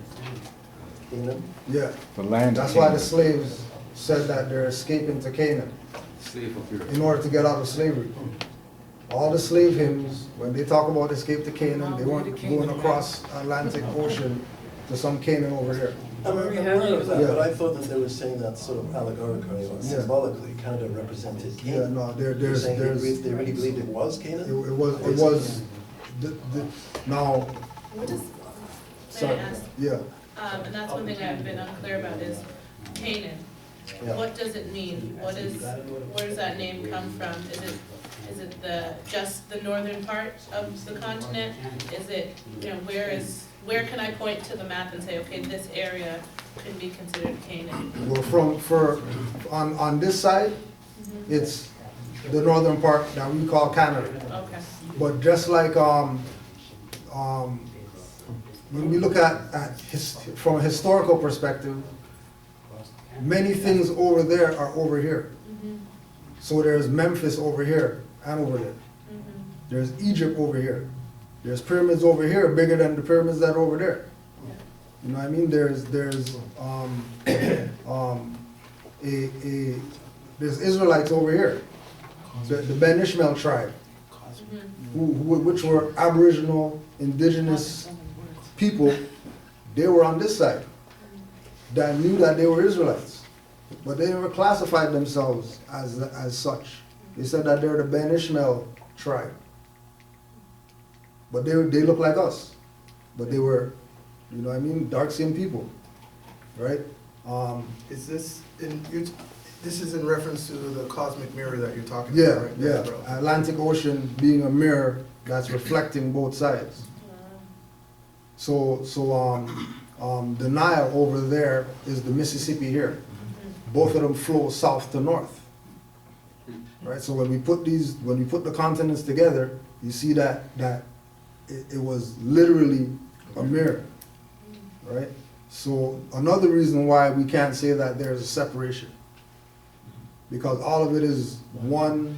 Canaan? Yeah. The land. That's why the slaves said that they're escaping to Canaan in order to get out of slavery. All the slave hymns, when they talk about escape to Canaan, they weren't going across Atlantic Ocean to some Canaan over here. I'm aware of that, Yeah. but I thought that they were saying that sort of allegorically or symbolically, Canada represented Canaan. Yeah, no, You're there's saying they really believed it was it Canaan? was now. What is, may Sorry. I ask? Yeah. And that's one thing I've been unclear about is Canaan. Yeah. What does it mean? Where does that name come from? Is it just the northern part of the continent? Is it, where can I point to the map and say, okay, this area can be considered Canaan? Well, on this side, it's the northern part that we call Canada. Okay. But just like when we look at from a historical perspective, many things over there are over here. So there's Memphis over here and over there. There's Egypt over here. There's pyramids over here bigger than the pyramids that are over there. You know what I mean? There's Israelites over here. The Ben Ishmael tribe, which were Aboriginal, Indigenous people, they were on this side. That knew that they were Israelites, but they never classified themselves as such. They said that they're the Ben Ishmael tribe, but they look like us, but they were, you know what I mean, dark-skinned people, right? Is this this is in reference to the cosmic mirror that you're talking Yeah, about, right? yeah. Bro? Atlantic Ocean being a mirror that's reflecting both sides. So the Nile over there is the Mississippi here. Both of them flow south to north. Right? So when we put the continents together, you see that it was literally a mirror. Right? So another reason why we can't say that there's a separation. because all of it is one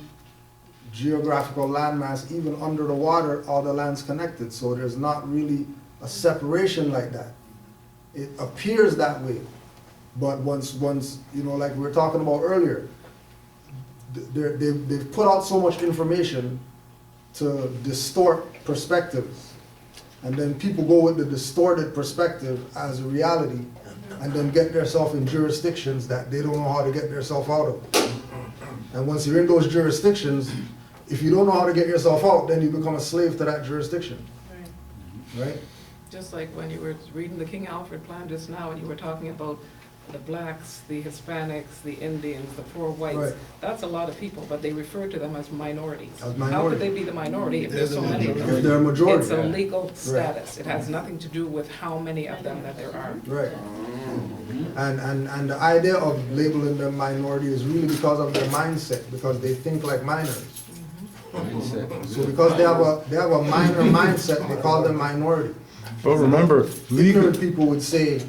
geographical landmass. Even under the water, all the land's connected, so there's not really a separation like that. It appears that way, but once you know, like we were talking about earlier, they've put out so much information to distort perspectives, and then people go with the distorted perspective as a reality, and then get themselves in jurisdictions that they don't know how to get themselves out of. And once you're in those jurisdictions, if you don't know how to get yourself out, then you become a slave to that jurisdiction. Right? Just like when you were reading the King Alfred plan just now, and you were talking about the blacks, the Hispanics, the Indians, the poor whites. Right. That's a lot of people, but they refer to them as minorities. As How minority. could they be the minority if there's so many of them? If they're a majority. It's a legal Right. status. It has nothing to do with how many of them that there are. Right. And the idea of labeling them minority is really because of their mindset, because they think like minors. So because they have a minor mindset, they call them minority. But remember, Ignorant people would say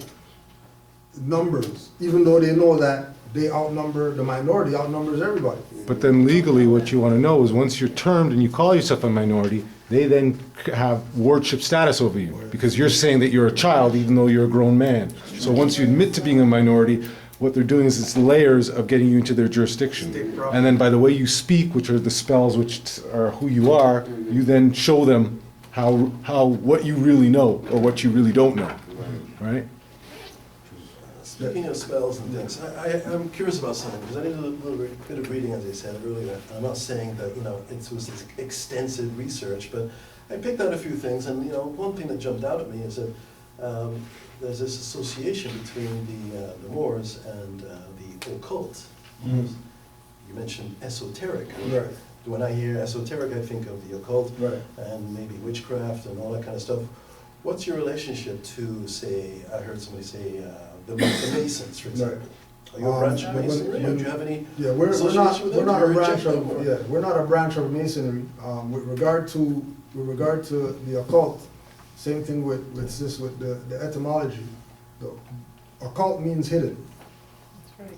numbers, even though they know that they outnumber, the minority outnumbers everybody. But then legally, what you want to know is once you're termed and you call yourself a minority, they then have wardship status over you because you're saying that you're a child even though you're a grown man. So once you admit to being a minority, what they're doing is it's layers of getting you into their jurisdiction. And then by the way you speak, which are the spells which are who you are, you then show them how what you really know or what you really don't know, right? Speaking of spells and things, I'm curious about something, because I did a little bit of reading, as I said earlier. I'm not saying that, you know, it was this extensive research, but I picked out a few things, and, you know, one thing that jumped out at me is that there's this association between the Moors and the occult. Mhm. You mentioned esoteric. Right. When I hear esoteric, I think of the occult Right. and maybe witchcraft and all that kind of stuff. What's your relationship to, say, I heard somebody say, the Masons, for example? Are you a branch of Masonry, or do you have any Yeah, we're association not with them? a Do you branch reject them, or- of we're not a branch of Masonry. With regard to the occult, same thing with the etymology. The occult means hidden.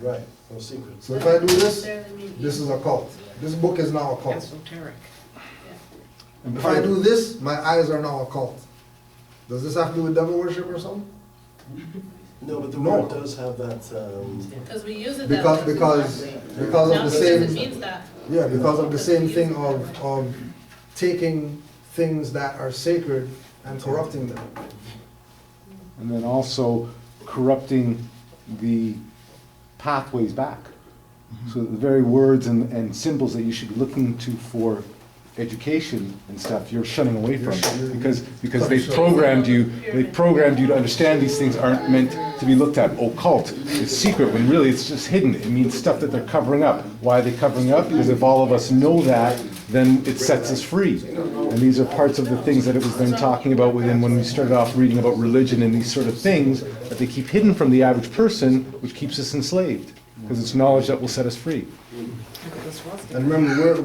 Right, no secret. So if I do this, this is occult. This book is now occult. Esoteric. If I do this, my eyes are now occult. Does this have to do with devil worship or something? No, but the No. word does have that, Because we use it Because that way. because Now of the because it same. means that. Yeah, because of the same thing of taking things that are sacred and corrupting them. And then also corrupting the pathways back. So the very words and symbols that you should be looking to for education and stuff, you're shunning away from because they programmed you to understand these things aren't meant to be looked at. Occult is secret when really it's just hidden. It means stuff that they're covering up. Why are they covering up? Because if all of us know that, then it sets us free. And these are parts of the things that it was then talking about within when we started off reading about religion and these sort of things that they keep hidden from the average person, which keeps us enslaved. Because it's knowledge that will set us free. And remember,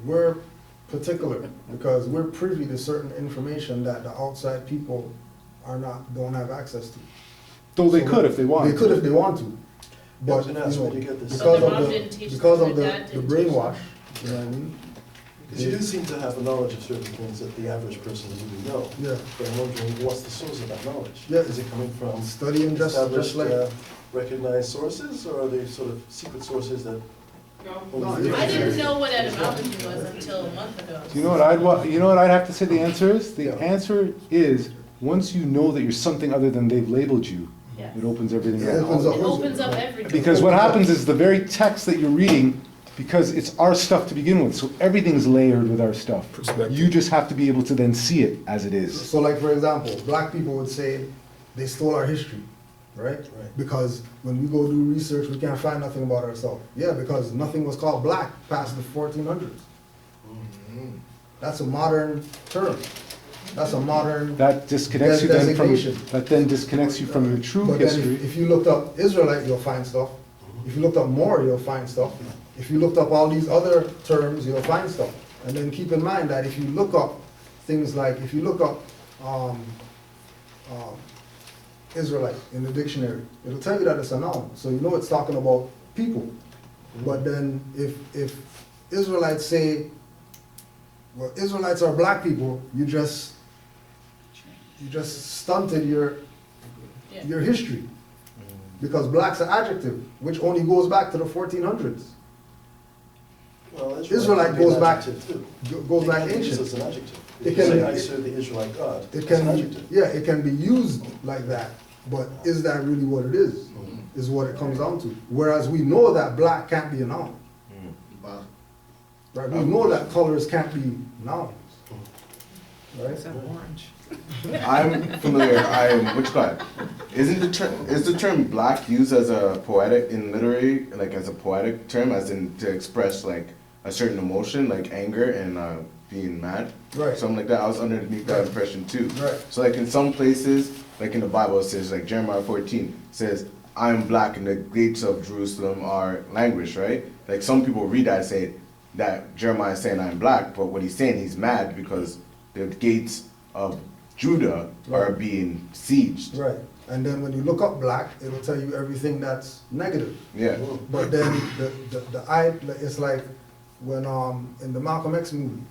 we're particular because we're privy to certain information that the outside people don't have access to. Though they could if they want. They could if they want to. I was But gonna ask, you know, where do you get this? because So of their mom the didn't teach because them, of their dad the didn't teach brainwash, you know what I mean? Because you do seem to have a knowledge of certain things that the average person wouldn't know. Yeah. But I'm wondering, what's the source of that knowledge? Yeah. Is it coming from Studying just established, like recognized sources, or are they sort of secret sources that? I didn't know what etymology was until a month ago. You know what I'd have to say the answer is? The answer is, once you know that you're something other than they've labeled you, Yes. it opens everything It up. Opens up everything. Because what happens is the very text that you're reading, because it's our stuff to begin with, so everything's layered with our stuff. You just have to be able to then see it as it is. So like for example, black people would say they stole our history, right? Because when we go do research, we can't find nothing about ourselves. Yeah, because nothing was called black past the 1400s. That's a modern term. That's a modern That disconnects you then from, designation. that then disconnects you from your true But then history. if you looked up Israelite, you'll find stuff. If you looked up Moor, you'll find stuff. If you looked up all these other terms, you'll find stuff. And then keep in mind that if you look up things like, if you look up Israelite in the dictionary, it'll tell you that it's a noun. So you know it's talking about people. But then if Israelites say, well, Israelites are black people, you just stunted your history. Because black's an adjective, which only goes back to the 1400s. Well, Israelite goes back, Goes back ancient. It's an adjective. It If can you say, be- I serve the Israelite God, It it's an can, adjective. yeah, it can be used like that, but is that really what it is? Is what it comes down to. Whereas we know that black can't be a noun. Right, we know that colors can't be nouns. Right? Except orange. I'm familiar. Which guy? Is the term black used as a poetic in literary, like as a poetic term, as in to express like a certain emotion, like anger and being mad, Right. something like that? I was underneath that impression too. Right. So like in some places, like in the Bible, it says like Jeremiah 14 says, "I'm black and the gates of Jerusalem are languished," right? Like some people read that and say that Jeremiah is saying I'm black, but what he's saying, he's mad because the gates of Judah are Right. being sieged. Right, and then when you look up black, it'll tell you everything that's negative. Yeah. But then it's like when in the Malcolm X movie,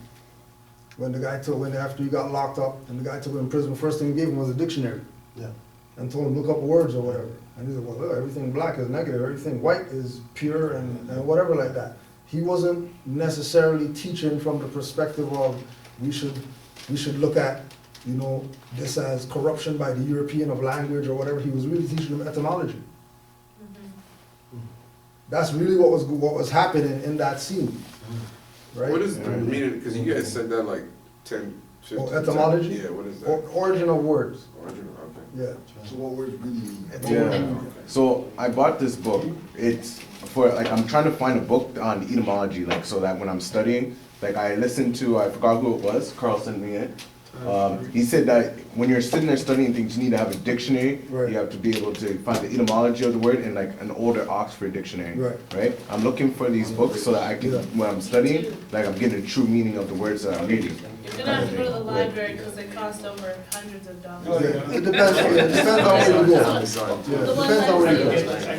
when the guy after he got locked up and the guy took him in prison, the first thing he gave him was a dictionary. Yeah. And told him look up words or whatever. And he said, well, everything black is negative, everything white is pure and whatever like that. He wasn't necessarily teaching from the perspective of we should look at, you know, this as corruption by the European of language or whatever. He was really teaching them etymology. That's really what was happening in that scene, right? What is the meaning, because you guys said that like 10, 15 times. Etymology? Yeah, what is that? Origin of words. Origin, okay. Yeah. So what words really mean? Yeah. So I bought this book. It's for like I'm trying to find a book on etymology, like so that when I'm studying, like I listened to I forgot who it was. Carl sent me it. He said that when you're sitting there studying things, you need to have a dictionary. Right. You have to be able to find the etymology of the word in like an older Oxford dictionary. Right. I'm looking for these books so that I can, when I'm studying, like I'm getting the true meaning of the words that I'm reading. You're gonna have to go to the library because they cost over hundreds of dollars. It depends on where you go. Yeah, depends on where you go.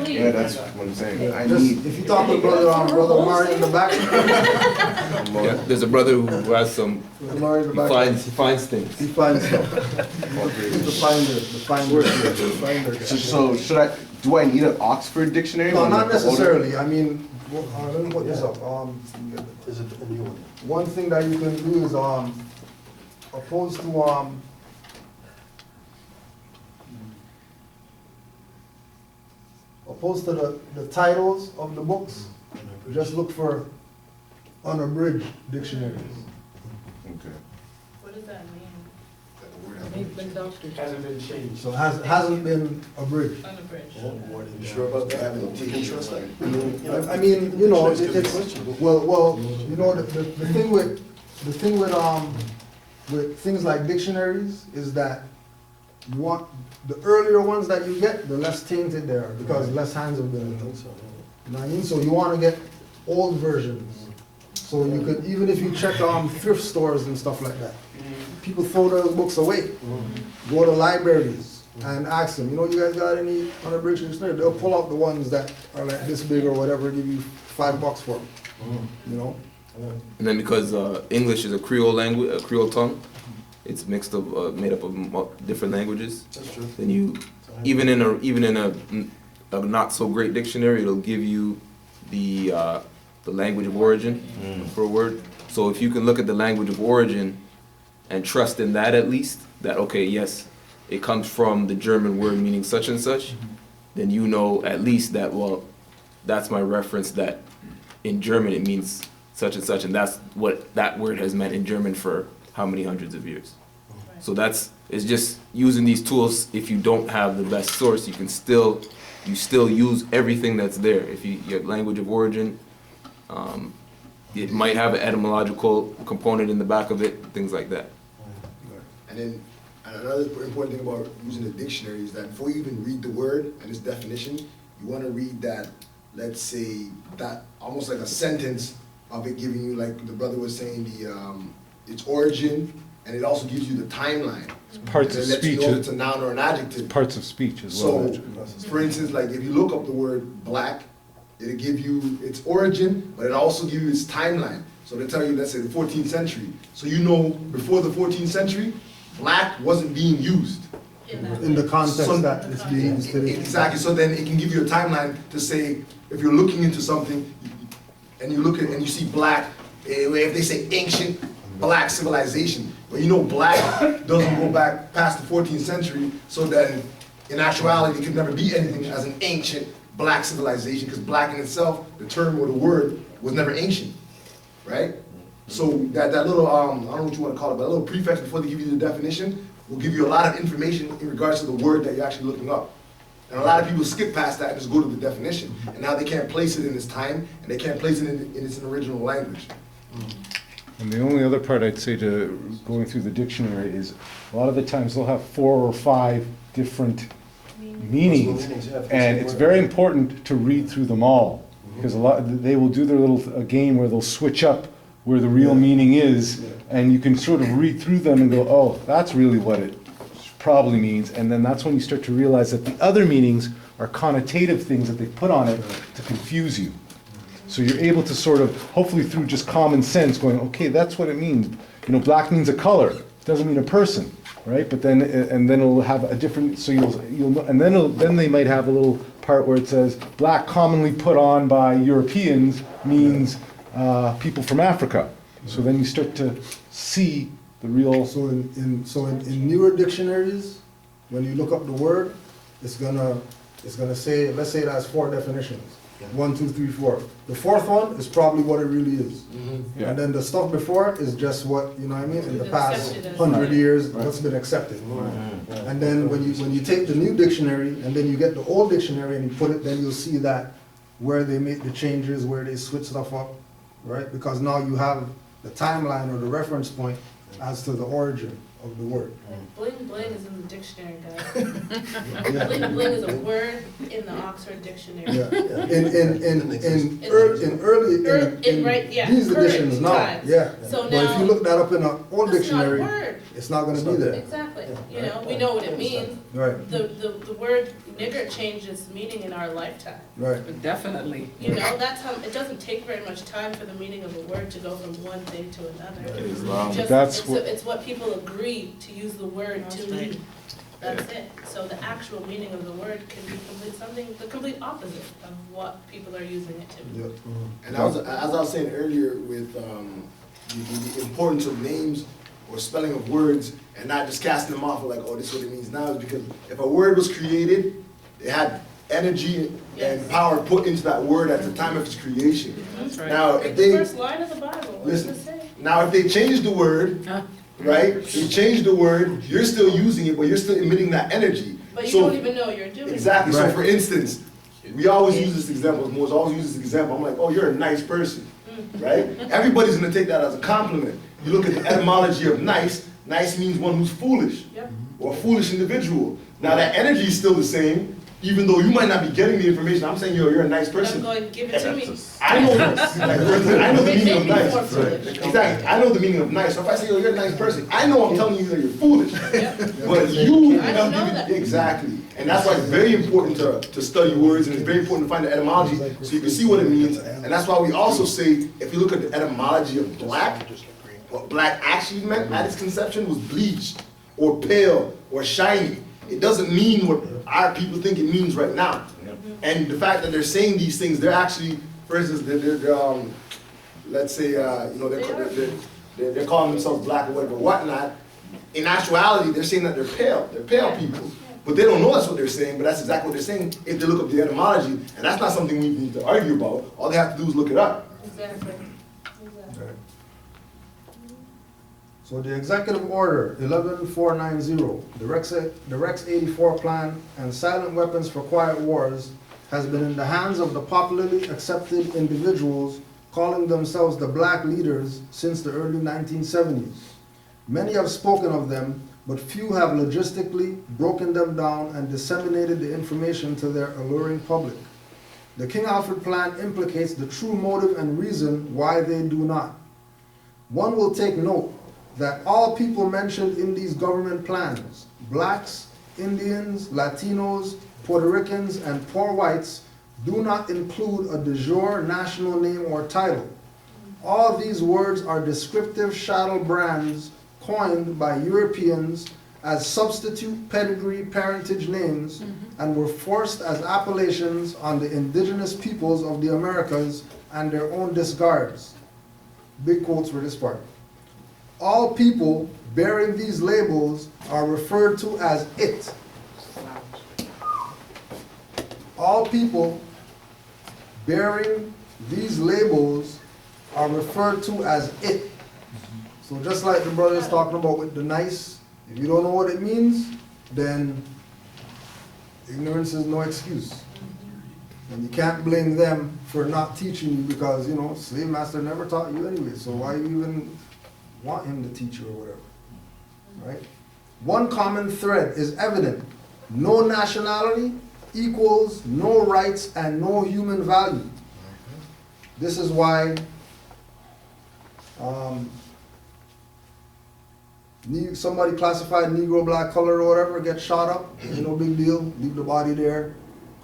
Yeah, that's what I'm saying. I Just, need. if you talk to brother Mari in the back, Yeah, there's a brother who has some, Mari in the back. he finds things. He finds stuff. He's the finder. So do I need an Oxford dictionary? No, One not like the older- necessarily. I mean, let me put this up. Is it a new one? One thing that you can do is, opposed to, the titles of the books, just look for unabridged dictionaries. Okay. What does that mean? Hasn't been changed. So it hasn't been abridged. Unabridged. You sure about that? You can trust that? I mean, you know, it's, well, you know, the thing with things like dictionaries is that you want, the earlier ones that you get, the less tainted they are, because less hands have been in them. You know what I mean? So you want to get old versions. So you could, even if you check thrift stores and stuff like that, people throw those books away. Go to libraries and ask them, you know, you guys got any unabridged dictionary? They'll pull out the ones that are like this big or whatever, give you $5 for them. You know? And then because English is a Creole language, a Creole tongue, it's mixed up, made up of different languages. That's true. Then you, even in a not so great dictionary, it'll give you the language of origin for a word. So if you can look at the language of origin and trust in that at least, that okay, yes, it comes from the German word meaning such and such, then you know at least that, well, that's my reference that in German it means such and such, and that's what that word has meant in German for how many hundreds of years. So it's just using these tools. If you don't have the best source, you still use everything that's there. If your language of origin, it might have an etymological component in the back of it, things like that. And then another important thing about using a dictionary is that before you even read the word and its definition, you want to read that, let's say, that almost like a sentence of it giving you, like the brother was saying, its origin, and it also gives you the timeline. Parts of and it lets speech. you know if it's a noun or an adjective. Parts of speech as well. So, for instance, like if you look up the word black It'll give you its origin, but it also give you its timeline. So they tell you, let's say the 14th century. So you know, before the 14th century, black wasn't being used. In the context that it's being used today. Exactly, so then it can give you a timeline to say, if you're looking into something, and you look at, and you see black, if they say ancient black civilization, but you know black doesn't go back past the 14th century, so then in actuality, it could never be anything as an ancient black civilization, because black in itself, the term or the word, was never ancient, right? So that little, I don't know what you want to call it, but a little prefix before they give you the definition will give you a lot of information in regards to the word that you're actually looking up. And a lot of people skip past that and just go to the definition. And now they can't place it in its time, and they can't place it in its original language. And the only other part I'd say to going through the dictionary is a lot of the times they'll have 4 or 5 different meanings, and it's very important to read through them all, because they will do their little game where they'll switch up where the real meaning is, and you can sort of read through them and go, oh, that's really what it probably means, and then that's when you start to realize that the other meanings are connotative things that they put on it to confuse you. So you're able to sort of, hopefully through just common sense, going, okay, that's what it means. You know, black means a color, it doesn't mean a person, right? But then, and then it'll have a different, so you'll know, and then they might have a little part where it says, black commonly put on by Europeans means people from Africa. So then you start to see the real. So in newer dictionaries, when you look up the word, it's gonna say, let's say it has 4 definitions. 1, 2, 3, 4. The 4th one is probably what it really is. Yeah. And then the stuff before it is just what, you know what I mean, in the past 100 years, what's been accepted. And then when you take the new dictionary and then you get the old dictionary and you put it, then you'll see that where they make the changes, where they switch stuff up, right? Because now you have the timeline or the reference point as to the origin of the word. Bling bling is in the dictionary, guys. Bling bling is a word in the Oxford Dictionary. Yeah. In these editions now, times. yeah. So But now, if you look that up in an old that's not a dictionary, word. it's not gonna be there. Exactly. You know, we know what it means. Right, The word nigger changed its meaning in our lifetime. right. Definitely. You know, that's how, it doesn't take very much time for the meaning of a word to go from one thing to another. It is long. It's what people agree to use the word to mean. That's it. So the actual meaning of the word can be the complete opposite of what people are using it to mean. Yep. And as I was saying earlier with the importance of names or spelling of words and not just casting them off like, oh, this is what it means now, is because if a word was created, it had energy and power put into that word at the time of its creation. That's right. Now, Read if the they, first line of the Bible, what does it say? now if they change the word, right, you change the word, you're still using it, but you're still emitting that energy. But you So- don't even know you're doing Exactly. it. So for instance, we always use this example. Moore's always use this example. I'm like, oh, you're a nice person, right? Everybody's gonna take that as a compliment. You look at the etymology of nice. Nice means one who's foolish, or a foolish individual. Now that energy is still the same, even though you might not be getting the information. I'm saying you're a nice person. I'm going, give it to me. I know this. Like, for instance, I know the meaning of nice. More foolish. Exactly. I know the meaning of nice. So if I say, oh, you're a nice person, I know I'm telling you that you're foolish. But you, I don't know that. Exactly. And that's why it's very important to study words, and it's very important to find the etymology so you can see what it means. And that's why we also say, if you look at the etymology of black, what black actually meant at its conception was bleached, or pale, or shiny. It doesn't mean what our people think it means right now. And the fact that they're saying these things, they're actually, for instance, let's say, they're calling themselves black or whatever, whatnot. In actuality, they're saying that they're pale. They're pale people. But they don't know that's what they're saying, but that's exactly what they're saying if they look up the etymology. And that's not something we need to argue about. All they have to do is look it up. Exactly. So the Executive Order 11490, the Rex 84 Plan, and Silent Weapons for Quiet Wars has been in the hands of the popularly accepted individuals calling themselves the Black Leaders since the early 1970s. Many have spoken of them, but few have logistically broken them down and disseminated the information to their alluring public. The King Alfred Plan implicates the true motive and reason why they do not. One will take note that all people mentioned in these government plans, blacks, Indians, Latinos, Puerto Ricans, and poor whites, do not include a de jure national name or title. All these words are descriptive chattel brands coined by Europeans as substitute pedigree parentage names and were forced as appellations on the indigenous peoples of the Americas and their own discards. Big quotes for this part. All people bearing these labels are referred to as it. All people bearing these labels are referred to as it. So just like the brother is talking about with the nice, if you don't know what it means, then ignorance is no excuse. And you can't blame them for not teaching you because, you know, slave master never taught you anyway, so why you even want him to teach you or whatever, right? One common thread is evident. No nationality equals no rights and no human value. This is why somebody classified Negro, black, color, or whatever, gets shot up, ain't no big deal, leave the body there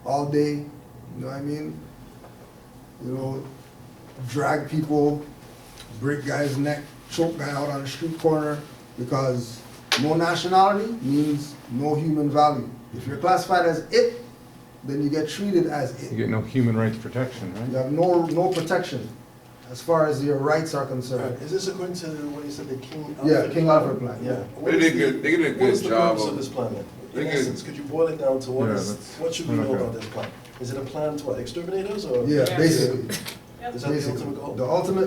all day, you know what I mean? You know, drag people, break guy's neck, choke guy out on the street corner, because no nationality means no human value. If you're classified as it, then you get treated as it. You get no human rights protection, right? You have no protection as far as your rights are concerned. Is this according to what you said, the King Alfred? Yeah, King Alfred plan, yeah. They did a good job What is the purpose of- of this plan then? they In did- essence, could you boil it down to what should we know okay. about this plan? Is it a plan to what, exterminate us or? Yeah, basically. Is that the ultimate goal?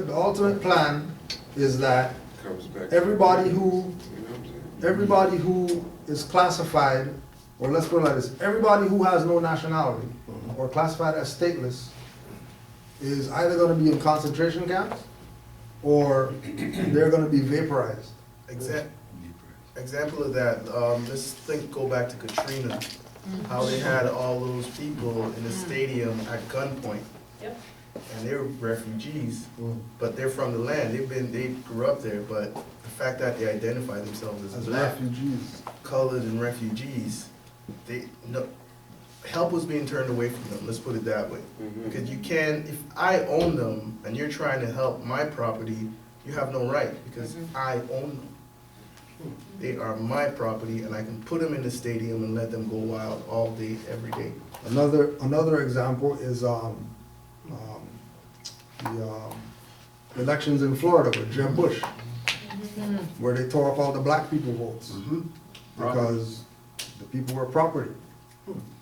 The ultimate plan is that Comes back. everybody who is classified, or let's put it like this, everybody who has no nationality or classified as stateless is either gonna be in concentration camps or they're gonna be vaporized. Example of that, let's go back to Katrina, how they had all those people in the stadium at gunpoint. Yep. And they're refugees, but they're from the land, they grew up there, but the fact that they identify themselves as black, refugees, colored and refugees, help was being turned away from them, let's put it that way. Because you can, if I own them and you're trying to help my property, you have no right, because I own them. They are my property and I can put them in the stadium and let them go wild all day, every day. Another example is the elections in Florida with Jeb Bush, where they tore up all the black people votes because the people were property.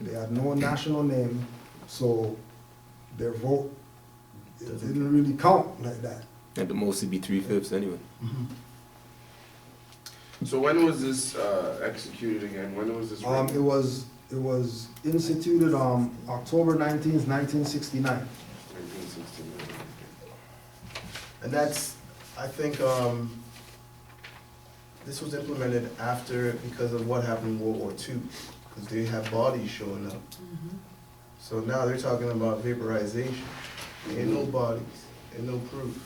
They had no national name, so their vote it didn't really count like that. At the most, it'd be 3/5 anyway. So when was this executed again? When was this written? It was instituted on October 19th, 1969. 1969. And that's, I think, this was implemented after, because of what happened in World War II, because they have bodies showing up. So now they're talking about vaporization. Ain't no bodies, ain't no proof.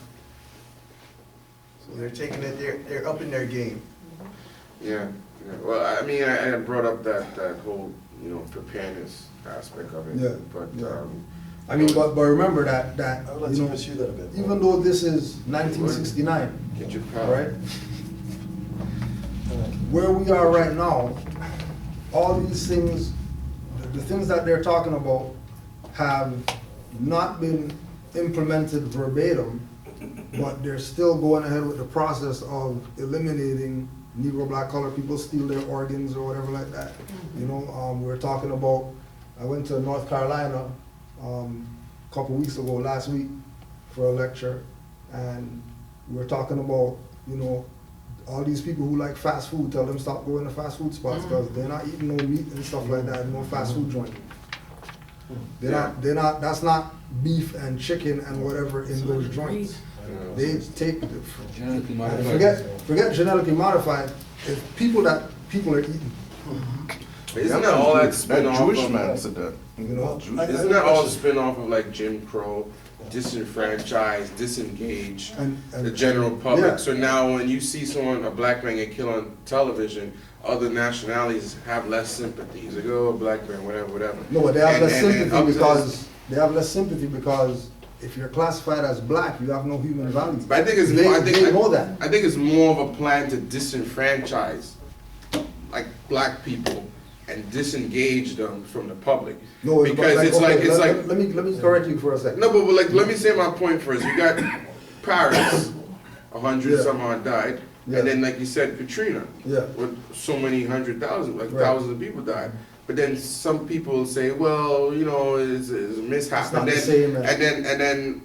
So they're taking it, they're upping their game. Yeah. Well, I mean, I brought up that whole, you know, preparedness aspect of it. Yeah, But, yeah. I mean, but remember that I would like you to know, pursue that a bit. even though this is 1969, get your all power. right? Where we are right now, all these things, the things that they're talking about have not been implemented verbatim, but they're still going ahead with the process of eliminating Negro, black, colored people, steal their organs or whatever like that. You know, we're talking about, I went to North Carolina a couple weeks ago, last week, for a lecture, and we were talking about, you know, all these people who like fast food, tell them stop going to fast food spots because they're not eating no meat and stuff like that, no fast food joint. They're not, that's not beef and chicken and whatever in those joints. They take, Genetically modified. forget genetically modified, it's people are eating. Isn't that all that spin-off Jewish of, man said that. You know? isn't that all the spin-off of like Jim Crow, disenfranchised, disengaged, And the general public? Yeah. So now when you see someone, a black man get killed on television, other nationalities have less sympathy. It's like, oh, a black man, whatever. No, but they have less And up sympathy to because They have less sympathy because if you're classified as black, you have no human values. But I think it's they more, know that. I think it's more of a plan to disenfranchise like black people and disengage them from the public. No, because it's okay, like let me correct you for a second. no, but like let me say my point first. You got Paris, 100 some odd died, Yeah. and then like you said, Katrina, Yeah. with so many 100,000, like Right. thousands of people died. But then some people say, well, you know, it's a mishap, It's not and the then same, and then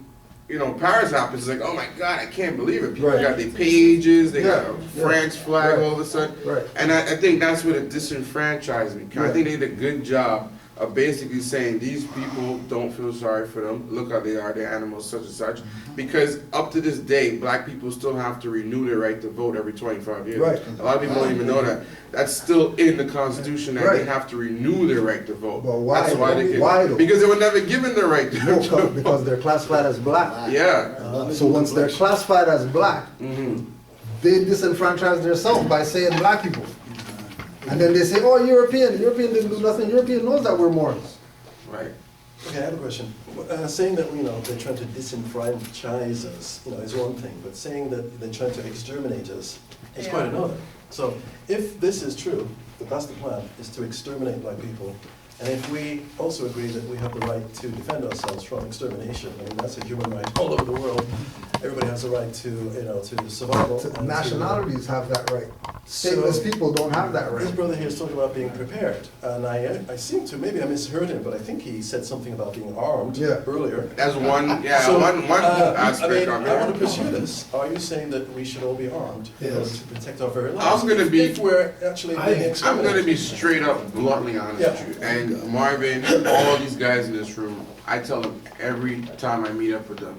you know, Paris happens. It's like, oh my God, I can't believe it. People Right. got their pages, they got a Yeah. France flag Right. all of a sudden. Right. And I think that's where the disenfranchisement. I think they did a good job of basically saying these people don't feel sorry for them. Look how they are, they're animals, such and such. Because up to this day, black people still have to renew their right to vote every 25 years. Right. A lot of people don't even know that. That's still in the Constitution that they Right. have to renew their right to vote. But why? That's why they can, Why though? because they were never given the right to No, vote. because they're classified as black. Yeah. So once they're classified as black, they disenfranchise themselves by saying black people. And then they say, oh, European didn't do nothing. European knows that we're Moors. Right. Okay, I have a question. Saying that, you know, they're trying to disenfranchise us, you know, is one thing, but saying that they're trying to exterminate us is quite another. So if this is true, that that's the plan, is to exterminate black people, and if we also agree that we have the right to defend ourselves from extermination, I mean, that's a human right all over the world. Everybody has the right to, you know, to survival. and Nationalities have that right. Stateless people don't have that This right. brother here is talking about being prepared, and I seem to, maybe I misheard him, but I think he said something about being armed earlier. That's one, yeah, So, one aspect I mean, of I want to it. pursue this. Are you saying that we should all be armed in order to protect our very lives? I'm gonna be- If we're actually being I'm exterminated. gonna be straight up bluntly honest Yeah. with you. And Marvin, all these guys in this room, I tell them every time I meet up with them,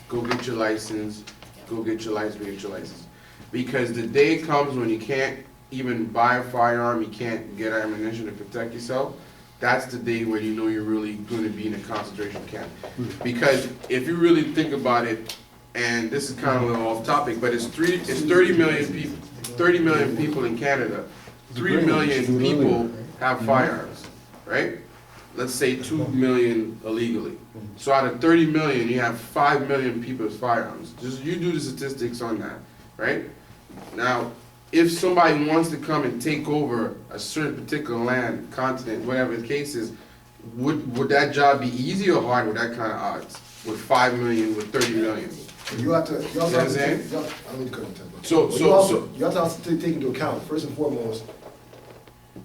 go get your license, go get your license. Because the day comes when you can't even buy a firearm, you can't get ammunition to protect yourself, that's the day when you know you're really gonna be in a concentration camp. Because if you really think about it, and this is kind of a little off topic, but it's 30 million people in Canada. 3 million people have firearms, right? Let's say 2 million illegally. So out of 30 million, you have 5 million people with firearms. Just you do the statistics on that, right? Now, if somebody wants to come and take over a certain particular land, continent, whatever the case is, would that job be easy or hard with that kind of odds? With 5 million, with 30 million? You have to, you also have to You know what I'm take, I mean, couldn't tell, but. So- but so- you also, so- you have to take into account, first and foremost,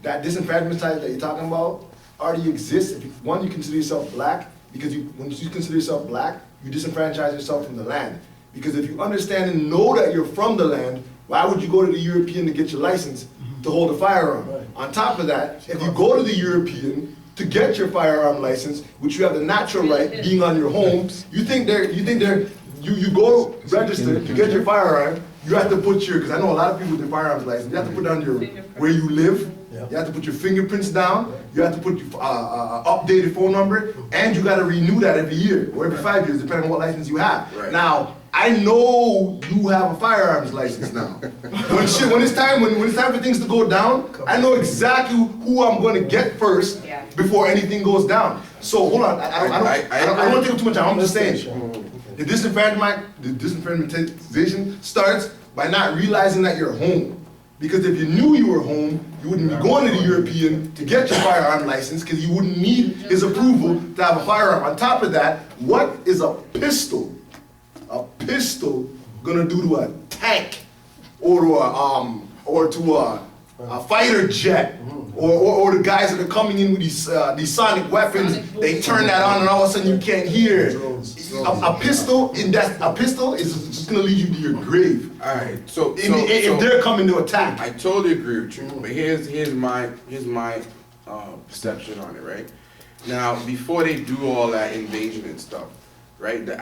that disenfranchisement that you're talking about already exists. If you, one, you consider yourself black, because when you consider yourself black, you disenfranchise yourself from the land. Because if you understand and know that you're from the land, why would you go to the European to get your license to hold a firearm? On top of that, if you go to the European to get your firearm license, which you have the natural right, being on your home, you go register to get your firearm, you have to put your, because I know a lot of people with their firearms license, you have to put down your, where you live, you have to put your fingerprints down, you have to put your updated phone number, and you gotta renew that every year, or every 5 years, depending on what license you have. Right. Now, I know you have a firearms license now. When it's time for things to go down, I know exactly who I'm gonna get first before anything goes down. So hold on, I don't want to take too much time. I'm just saying, the disenfranchisement starts by not realizing that you're home. Because if you knew you were home, you wouldn't be going to the European to get your firearm license, because you wouldn't need his approval to have a firearm. On top of that, what is a pistol gonna do to a tank or to a fighter jet or the guys that are coming in with these sonic weapons? They turn that on and all of a sudden you can't hear. A pistol is just gonna lead you to your grave. All right, so if they're coming to attack. I totally agree with you, but here's my perception on it, right? Now, before they do all that invasion and stuff, right? The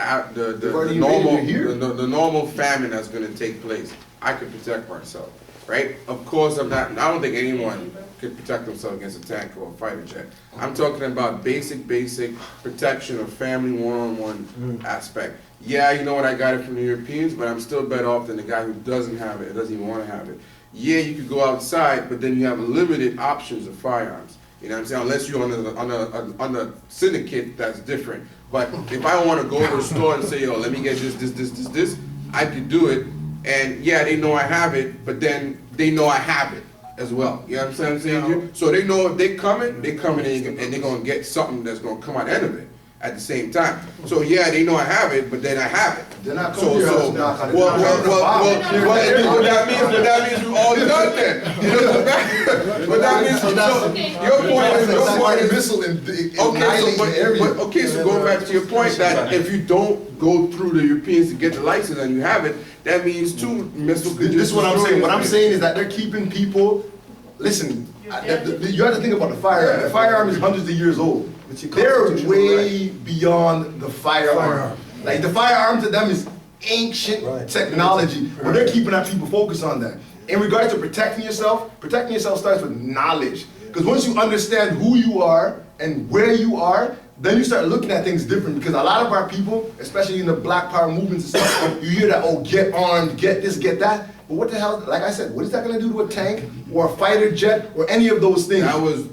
normal famine that's going to take place, I could protect myself, right? Of course, I don't think anyone could protect themselves against a tank or a fighter jet. I'm talking about basic protection of family one-on-one aspect. Yeah, you know what, I got it from the Europeans, but I'm still better off than the guy who doesn't have it, doesn't even want to have it. Yeah, you could go outside, but then you have limited options of firearms. You know what I'm saying? Unless you're on a syndicate, that's different. But if I want to go to a store and say, yo, let me get this, I could do it. And yeah, they know I have it, but then they know I have it as well. You know what I'm saying? So they know if they coming and they're going to get something that's going to come out the end of it at the same time. So yeah, they know I have it, but then I have it. They're not So that means we're all done then. But that means your point is missile okay, so going back to your point that if you don't go through the Europeans to get the license and you have it, that means two missiles could This is what I'm saying. What I'm saying is that they're keeping people, listen, you have to think about the firearm. The firearm is hundreds of years old. They're way beyond the firearm. Like the firearm to them is ancient technology, but they're keeping our people focused on that. In regards to protecting yourself starts with knowledge. Because once you understand who you are and where you are, then you start looking at things different. Because a lot of our people, especially in the Black Power movements and stuff, you hear that, oh, get armed, get this, get that. But what the hell, like I said, what is that going to do to a tank or a fighter jet or any of those things? That was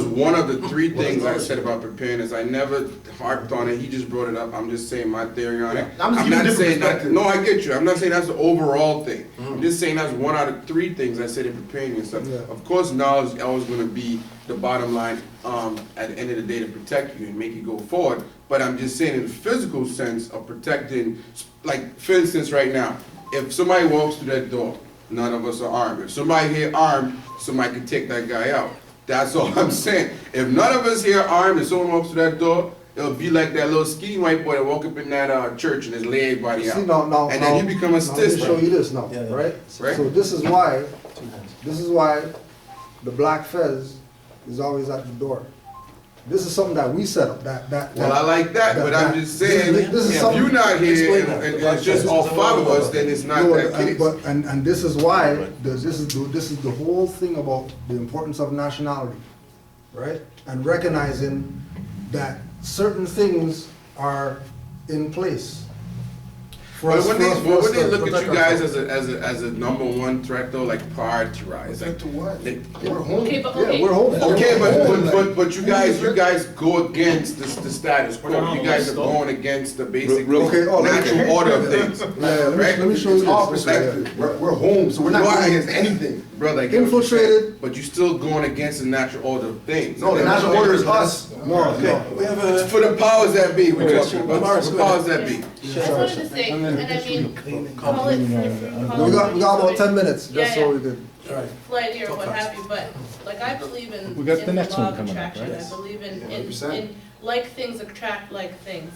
one of the three things I said about preparedness. I never harped on it. He just brought it up. I'm just saying my theory on it. I'm not saying that. No, I get you. I'm not saying that's the overall thing. I'm just saying that's one out of three things I said in preparing yourself. Of course, knowledge is always going to be the bottom line at the end of the day to protect you and make you go forward. But I'm just saying in the physical sense of protecting, like for instance right now, if somebody walks through that door, none of us are armed. If somebody here armed, somebody can take that guy out. That's all I'm saying. If none of us here are armed and someone walks through that door, it'll be like that little skinny white boy that walk up in that church and just lay everybody out. And then you become a Let me show you this now, right? So this is why the black fez is always at the door. This is something that we set up. Well, I like that, but I'm just saying, if you're not here and it's just all five of us, then it's not that case. And this is why, this is the whole thing about the importance of nationality, right? And recognizing that certain things are in place. But when they look at you guys as a number one threat though, like prioritize. Like to what? We're home. Okay, but Yeah, we're home. Okay, but you guys go against the status quo. You guys are going against the basic natural order of things. Let me show you this. All perspective. We're home, so we're not going against anything. Brother, I infiltrated, but you're still going against the natural order of things. No, the natural order is us. No. We have a. For the powers that be, we're talking about the powers that be. I just wanted to say, and I mean, call it, We got about 10 minutes, just so we could. flight here or what have you, but like I believe in We got the in next law one of coming up, attraction. right? I believe in 100%. like things attract like things.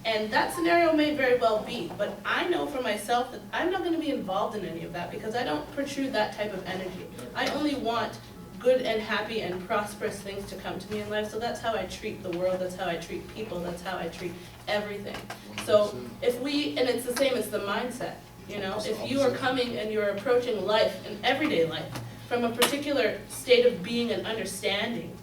And that scenario may very well be, but I know for myself that I'm not going to be involved in any of that because I don't protrude that type of energy. I only want good and happy and prosperous things to come to me in life, so that's how I treat the world, that's how I treat people, that's how I treat everything. So if we, and it's the same as the mindset, you know, if you are coming and you're approaching life and everyday life from a particular state of being and understanding,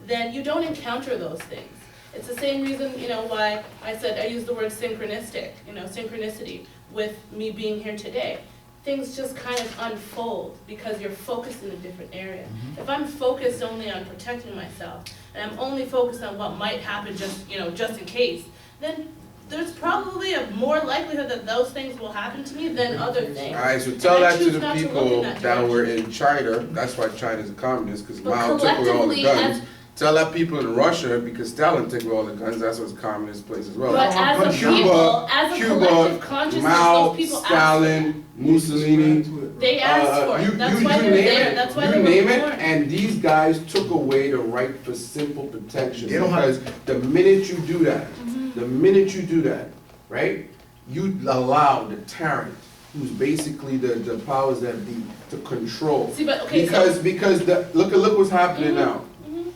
then you don't encounter those things. It's the same reason, you know, why I said I use the word synchronistic, you know, synchronicity with me being here today. Things just kind of unfold because you're focused in a different area. If I'm focused only on protecting myself and I'm only focused on what might happen just, you know, just in case, then there's probably a more likelihood that those things will happen to me than other things. All right, so tell that to the people that were in China. That's why China's a communist, because Mao took away all the guns. Tell that people in Russia, because Stalin took away all the guns, that's what's a communist place as well. But as a people, as a collective consciousness, Mao, those people Stalin, Mussolini. They asked for it. That's why they're there. That's why they were name it, born. and these guys took away the right for simple protection. Because the minute you do that, right, you allow the tyrant, who's basically the powers that be, to control. See, but okay, because look what's happening now.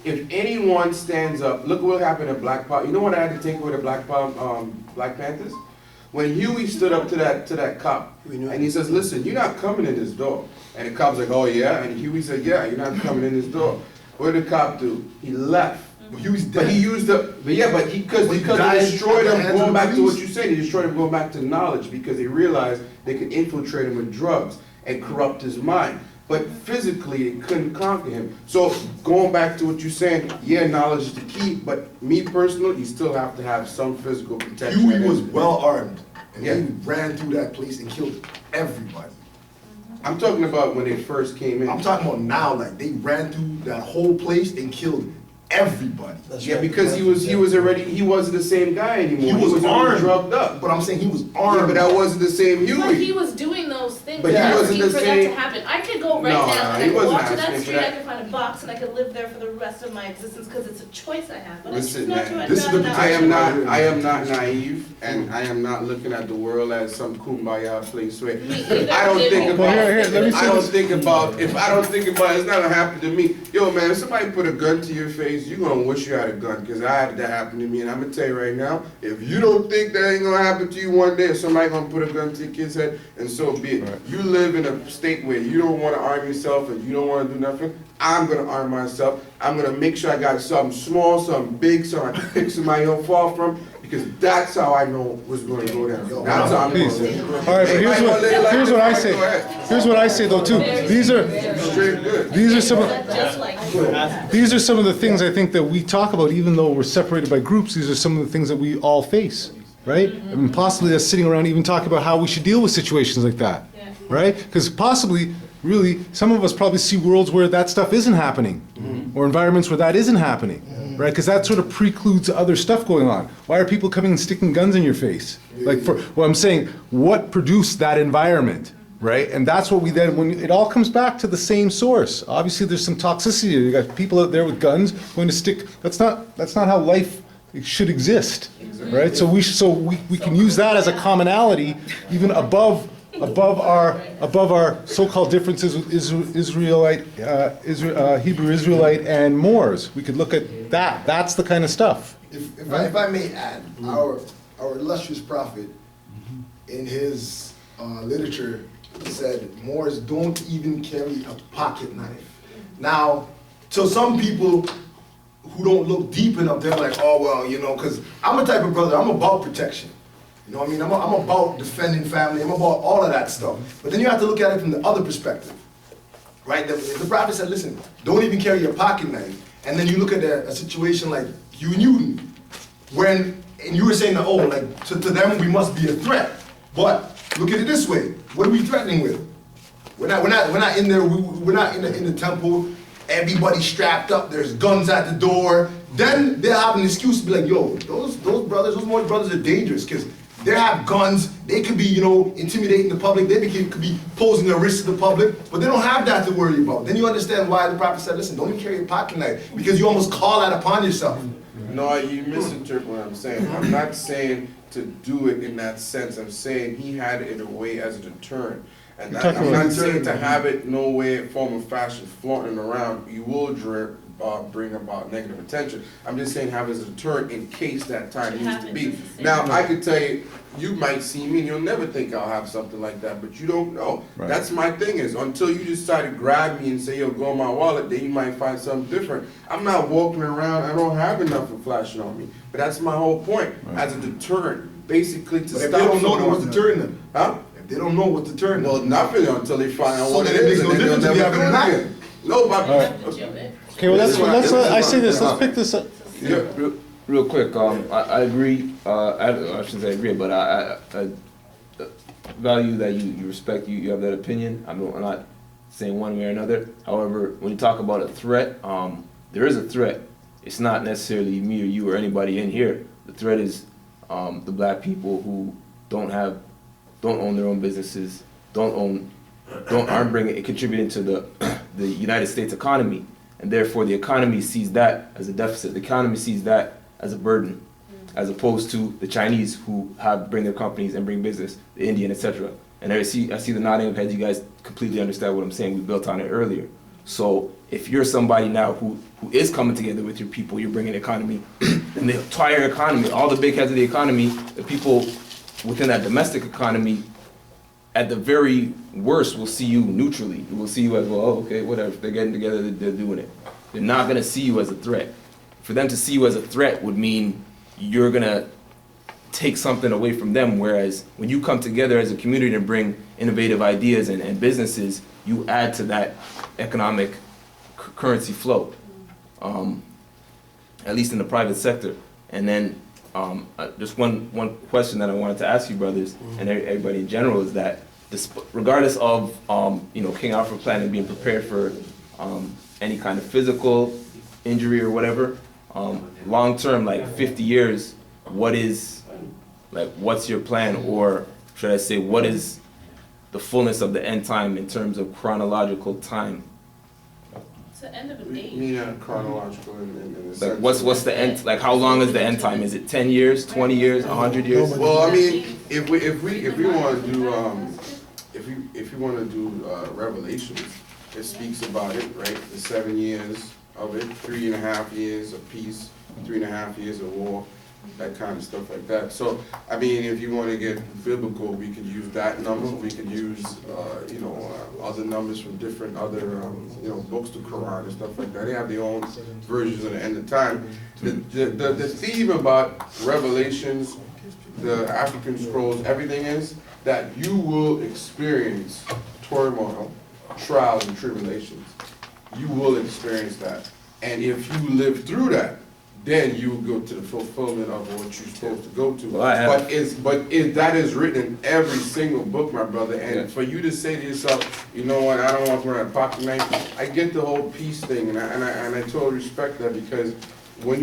If anyone stands up, look what happened at Black Power. You know what I had to take away the Black Panthers? When Huey stood up to that cop, and he says, "Listen, you're not coming in this door." And the cop's like, "Oh yeah," and Huey said, "Yeah, you're not coming in this door." What did the cop do? He left. Huey's dead. But he used because he destroyed him. Going back to what you said, he destroyed him going back to knowledge because he realized they could infiltrate him with drugs and corrupt his mind. but physically it couldn't conquer him. So going back to what you're saying, yeah, knowledge is the key, but me personally, you still have to have some physical protection. Huey was well armed, and Yeah. he ran through that place and killed everybody. I'm talking about when they first came in. I'm talking about now, like they ran through that whole place and killed everybody. Yeah, because he wasn't the same guy anymore. He was already armed. drugged up. But I'm saying he was armed. Yeah, but that wasn't the same Huey. But he was doing those things But he and wasn't asking the for that same- to happen. I could go right No, now no, and he I could wasn't walk to asking that for street, that. I could find a box and I could live there for the rest of my existence because it's a choice I have. But Listen, I choose not to. man, I'd this is rather the not. I am not naive, and I am not looking at the world as some kumbaya place where Me either. I don't think Well, about. here, let me I say don't this. think about. If I don't think about it, it's not gonna happen to me. Yo, man, if somebody put a gun to your face, you gonna wish you had a gun, because I had that happen to me, and I'm gonna tell you right now, if you don't think that ain't gonna happen to you one day, if somebody gonna put a gun to your kid's head, and so be it. Right. You live in a state where you don't wanna arm yourself and you don't wanna do nothing. I'm gonna arm myself. I'm gonna make sure I got something small, something big, so I can pick somebody don't fall from, because that's how I know what's gonna go down. That's how I'm Please. gonna. All right, but here's what I say. Go ahead. Here's what I say though too. These are some of, Just like these are some of the things I think that we talk about, even though we're separated by groups. These are some of the things that we all face, right? I mean, possibly us sitting around even talking about how we should deal with situations like that, Yeah. right? Because possibly, really, some of us probably see worlds where that stuff isn't happening, or environments where that isn't happening, right? Because that sort of precludes other stuff going on. Why are people coming and sticking guns in your face? Like, for well, I'm saying, what produced that environment? Right, and that's what we then, when it all comes back to the same source. Obviously, there's some toxicity. You got people out there with guns going to stick. That's not how life should exist, right? So we can use that as a commonality, even above our so-called differences with Israelite, Hebrew Israelite, and Moors. We could look at that. That's the kind of stuff. If I may add, our illustrious prophet, in his literature, said Moors don't even carry a pocket knife. Now, to some people who don't look deep enough, they're like, oh well, you know, because I'm a type of brother, I'm about protection. You know what I mean? I'm about defending family, I'm about all of that stuff. But then you have to look at it from the other perspective, right? The prophet said, listen, don't even carry a pocket knife. And then you look at a situation like Hugh Newton, and you were saying that, oh, like to them we must be a threat. But look at it this way: what are we threatening with? We're not in there. We're not in the temple. Everybody strapped up. There's guns at the door. Then they'll have an excuse to be like, "Yo, those brothers, those Moorish brothers are dangerous because they have guns. They could be, you know, intimidating the public. They could be posing a risk to the public, but they don't have that to worry about." Then you understand why the prophet said, "Listen, don't even carry a pocket knife because you almost call that upon yourself." No, you misinterpret what I'm saying. I'm not saying to do it in that sense. I'm saying he had it in a way as a deterrent. And I'm not saying to have it no way, form of fashion, flaunting around. You will bring about negative attention. I'm just saying have it as a deterrent in case that time needs to be. Now, I could tell you, you might see me and you'll never think I'll have something like that, but you don't know. Right. That's my thing is, until you decide to grab me and say, yo, go in my wallet, then you might find something different. I'm not walking around, I don't have enough of flashing on me. But that's my whole point, as a deterrent, basically to But stop if they don't know someone. what's deterring them, Huh? if they don't know what's deterring them, Well, nothing until they find out So what then it it is, makes and no then they'll difference if never you do have it it again. No, but. Okay, well I say this. Let's pick this up. Yeah, real quick, I agree, I shouldn't say agree, but I value that you respect, you have that opinion. I'm not saying one way or another. However, when you talk about a threat, there is a threat. It's not necessarily me or you or anybody in here. The threat is the black people who don't own their own businesses, aren't contributing to the United States economy. And therefore the economy sees that as a deficit. The economy sees that as a burden, as opposed to the Chinese who bring their companies and bring business, the Indian, etc. And I see the nodding of heads. You guys completely understand what I'm saying. We built on it earlier. So if you're somebody now who is coming together with your people, you're bringing the economy, and the entire economy, all the big heads of the economy, the people within that domestic economy, at the very worst, will see you neutrally. Will see you as, well, oh, okay, whatever. They're getting together, they're doing it. They're not going to see you as a threat. For them to see you as a threat would mean you're going to take something away from them, whereas when you come together as a community and bring innovative ideas and businesses, you add to that economic currency flow, at least in the private sector. And then just one question that I wanted to ask you, brothers, and everybody in general, is that regardless of King Alfred Plan and being prepared for any kind of physical injury or whatever, long term, like 50 years, what's your plan, or should I say, what is the fullness of the end time in terms of chronological time? It's the end of an age. Chronological in the Like sense what's the end? Like how long is the end time? Is it 10 years, 20 years, 100 years? Well, I mean, if we want to do if we want to do Revelations, it speaks about it, right? The 7 years of it, 3.5 years of peace, 3.5 years of war, that kind of stuff like that. So, I mean, if you want to get biblical, we could use that number. We could use, other numbers from different other, books, the Quran and stuff like that. They have their own versions of the end of time. The theme about Revelations, the African scrolls, everything is that you will experience turmoil, trials, and tribulations. You will experience that. And if you live through that, then you will go to the fulfillment of what you're supposed to go to. Well, that is written in every single book, my brother. And for you to say to yourself, you know what, I don't want to run a pocket knife. I get the whole peace thing, and I totally respect that, because when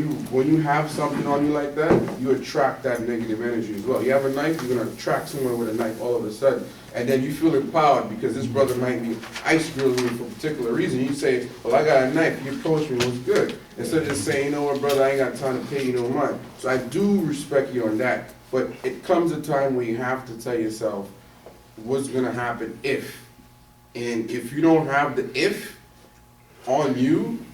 you have something on you like that, you attract that negative energy as well. You have a knife, you're gonna attract someone with a knife all of a sudden, and then you feel empowered because this brother might be ice grilling you for a particular reason. You say, well, I got a knife, you approach me, what's good? Instead of just saying, you know what, brother, I ain't got time to pay you no mind. So I do respect you on that, but it comes a time where you have to tell yourself what's gonna happen if. And if you don't have the if on you,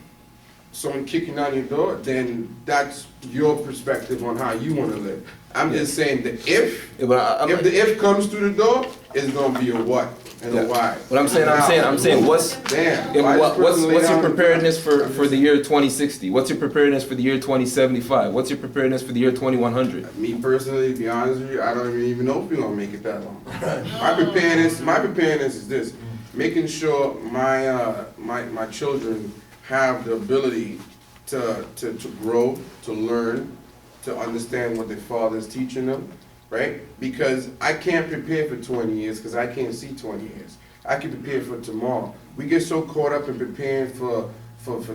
someone kicking down your door, then that's your perspective on how you want to live. I'm just saying the if, if the if comes through the door, it's gonna be a what and a why. What I'm saying, what's your preparedness for the year 2060? What's your preparedness for the year 2075? What's your preparedness for the year 2100? Me personally, to be honest with you, I don't even know if we're gonna make it that long. My preparedness is this: making sure my children have the ability to grow, to learn, to understand what their father is teaching them, right? Because I can't prepare for 20 years because I can't see 20 years. I can prepare for tomorrow. We get so caught up in preparing for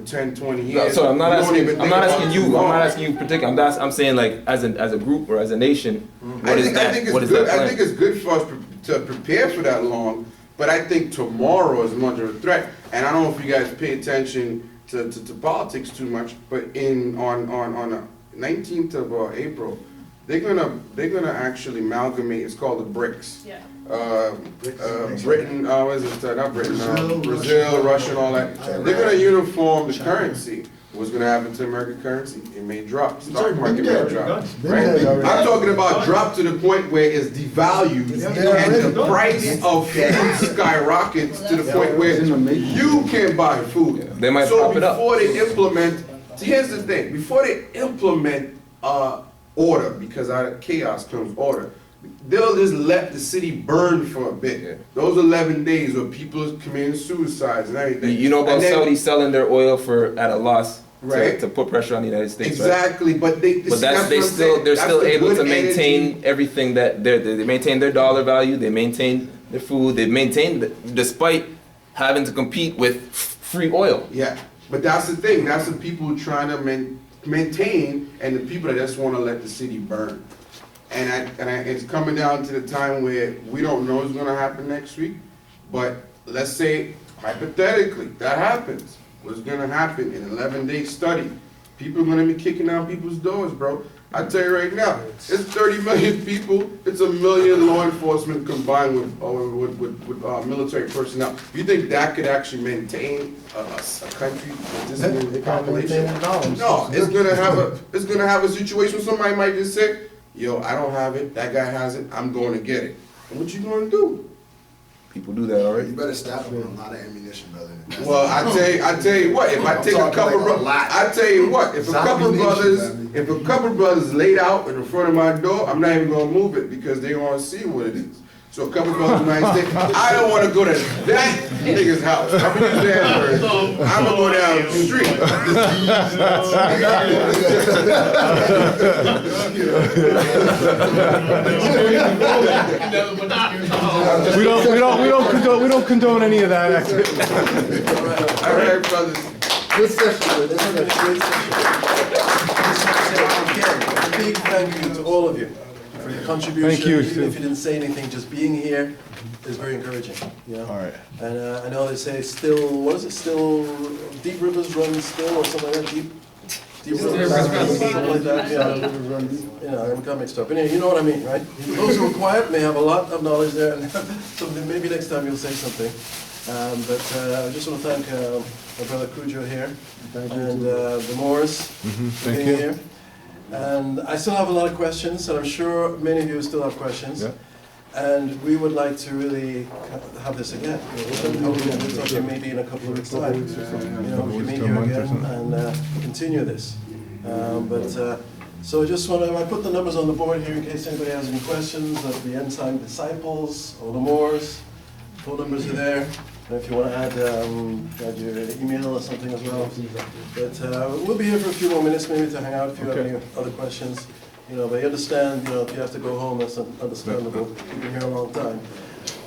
10, 20 years. So I'm not asking you particularly. I'm saying, like, as a group or as a nation, what is that? I think it's good for us to prepare for that long. But I think tomorrow is much of a threat, and I don't know if you guys pay attention to politics too much. But on the 19th of April, they're gonna actually amalgamate. It's called the BRICS. Yeah. Britain, what is it? Not Britain. Brazil, Russia, and all that. They're gonna uniform the currency. What's gonna happen to American currency? It may drop. Stock market may drop. Right? I'm talking about drop to the point where it's devalued and the price of food skyrockets to the point where you can't buy food. They might pop it up. So before they implement, here's the thing: before they implement order, because out of chaos comes order, they'll just let the city burn for a bit. Yeah. Those 11 days where people committing suicides and everything. You know about Saudi selling their oil at a loss, right, to put pressure on the United States. Exactly, right? But they're still able to maintain everything that they maintain their dollar value. They maintain their food. They maintain despite having to compete with free oil. Yeah, but that's the thing. That's the people trying to maintain, and the people that just want to let the city burn. And it's coming down to the time where we don't know what's going to happen next week. But let's say, hypothetically, that happens. What's going to happen in an 11-day study? People are going to be kicking down people's doors, bro. I tell you right now, it's 30 million people. It's 1 million law enforcement combined with military personnel. You think that could actually maintain a country with this many population? No, it's gonna have a situation where somebody might just say, yo, I don't have it, that guy has it, I'm going to get it. And what you going to do? People do that already. You better stack them with a lot of ammunition, brother. Well, I tell you what, if I take a couple, I tell you what, if a couple brothers laid out in front of my door, I'm not even gonna move it because they gonna see what it is. So a couple brothers might say, I don't wanna go to that nigga's house. I'm gonna use that word. I'm gonna go down the street. We don't condone any of that activity. All right, brothers. Good session. This has been a great session. Again, a big thank you to all of you for your contribution. Thank you, Even too. if you didn't say anything, just being here is very encouraging. You know? All right. And I know they say still, what is it? Still, deep rivers run still, or something like that. Deep rivers run, something like that. Yeah, I got mixed up. Anyway, you know what I mean, right? Those who are quiet may have a lot of knowledge there, and so maybe next time you'll say something. But I just want to thank my brother Cujo here, and the Moors for being here. And I still have a lot of questions, and I'm sure many of you still have questions. Yeah. And we would like to really have this again. We'll talk maybe in a couple of weeks' time. We can meet here again and continue this. So I just want to, I put the numbers on the board here in case anybody has any questions of the Ensign Disciples or the Moors. Phone numbers are there. And if you want to add your email or something as well. But we'll be here for a few more minutes maybe to hang out if you have any other questions. But you understand, if you have to go home, that's understandable. You've been here a long time.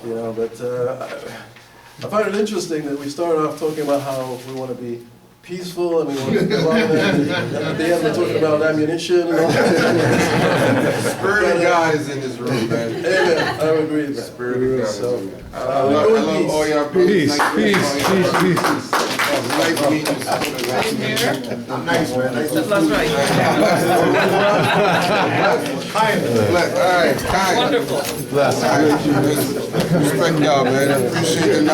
But I find it interesting that we started off talking about how we want to be peaceful and we want to go on there. And at the end, we're talking about ammunition and all that. The Spirit of God is in this room, man. Amen. I would agree with that. Spirit of God is in this room. I go in love all y'all Peace, brothers. peace. Nice meeting you. I'm nice, man. Nice to That's right. All right, kind. Wonderful. Bless. Respect y'all, man. I appreciate it.